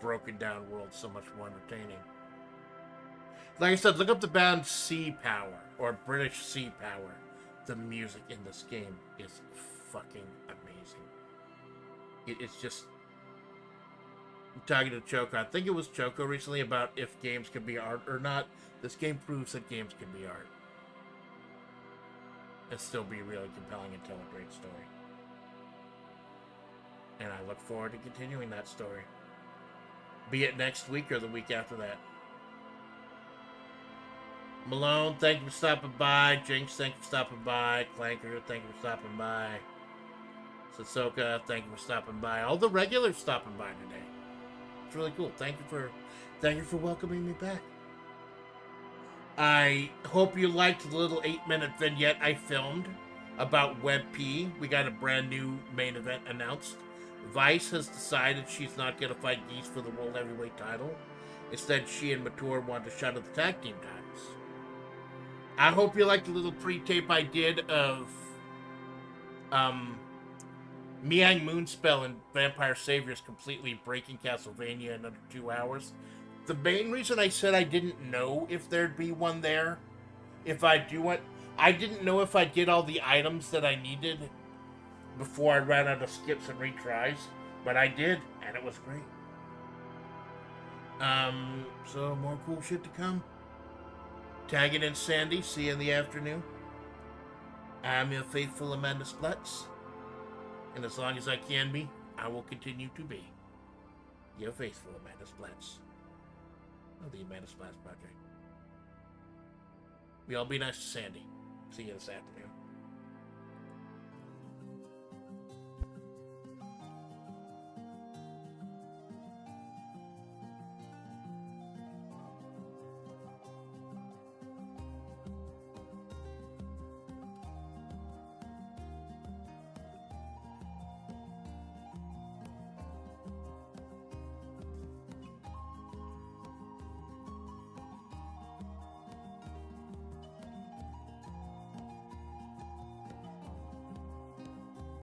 broken down world so much more entertaining. Like I said, look up the band Sea Power, or British Sea Power. The music in this game is fucking amazing. It's just... I'm talking to Choco. I think it was Choco recently about if games can be art or not. This game proves that games can be art. And still be really compelling and tell a great story. And I look forward to continuing that story. Be it next week or the week after that. Malone, thank you for stopping by. Jinx, thank you for stopping by. Clanker, thank you for stopping by. Sasoka, thank you for stopping by. All the regulars stopping by today. It's really cool. Thank you for welcoming me back. I hope you liked the little 8-minute vignette I filmed about WebP. We got a brand new main event announced. Vice has decided she's not going to fight Geese for the World Heavyweight title. Instead, she and Mature want a shot at the tag team titles. I hope you liked the little pre-tape I did of Miang Moonspell and Vampire Saviors completely breaking Castlevania in under 2 hours. The main reason I said I didn't know if there'd be one there, if I do it, I didn't know if I did all the items that I needed before I ran out of skips and retries, but I did, and it was great. So more cool shit to come. Tagging in Sandy, see you in the afternoon. I'm your faithful Amanda Splats. And as long as I can be, I will continue to be your faithful Amanda Splats. Of the Amanda Splats Project. We all be nice to Sandy. See you this afternoon.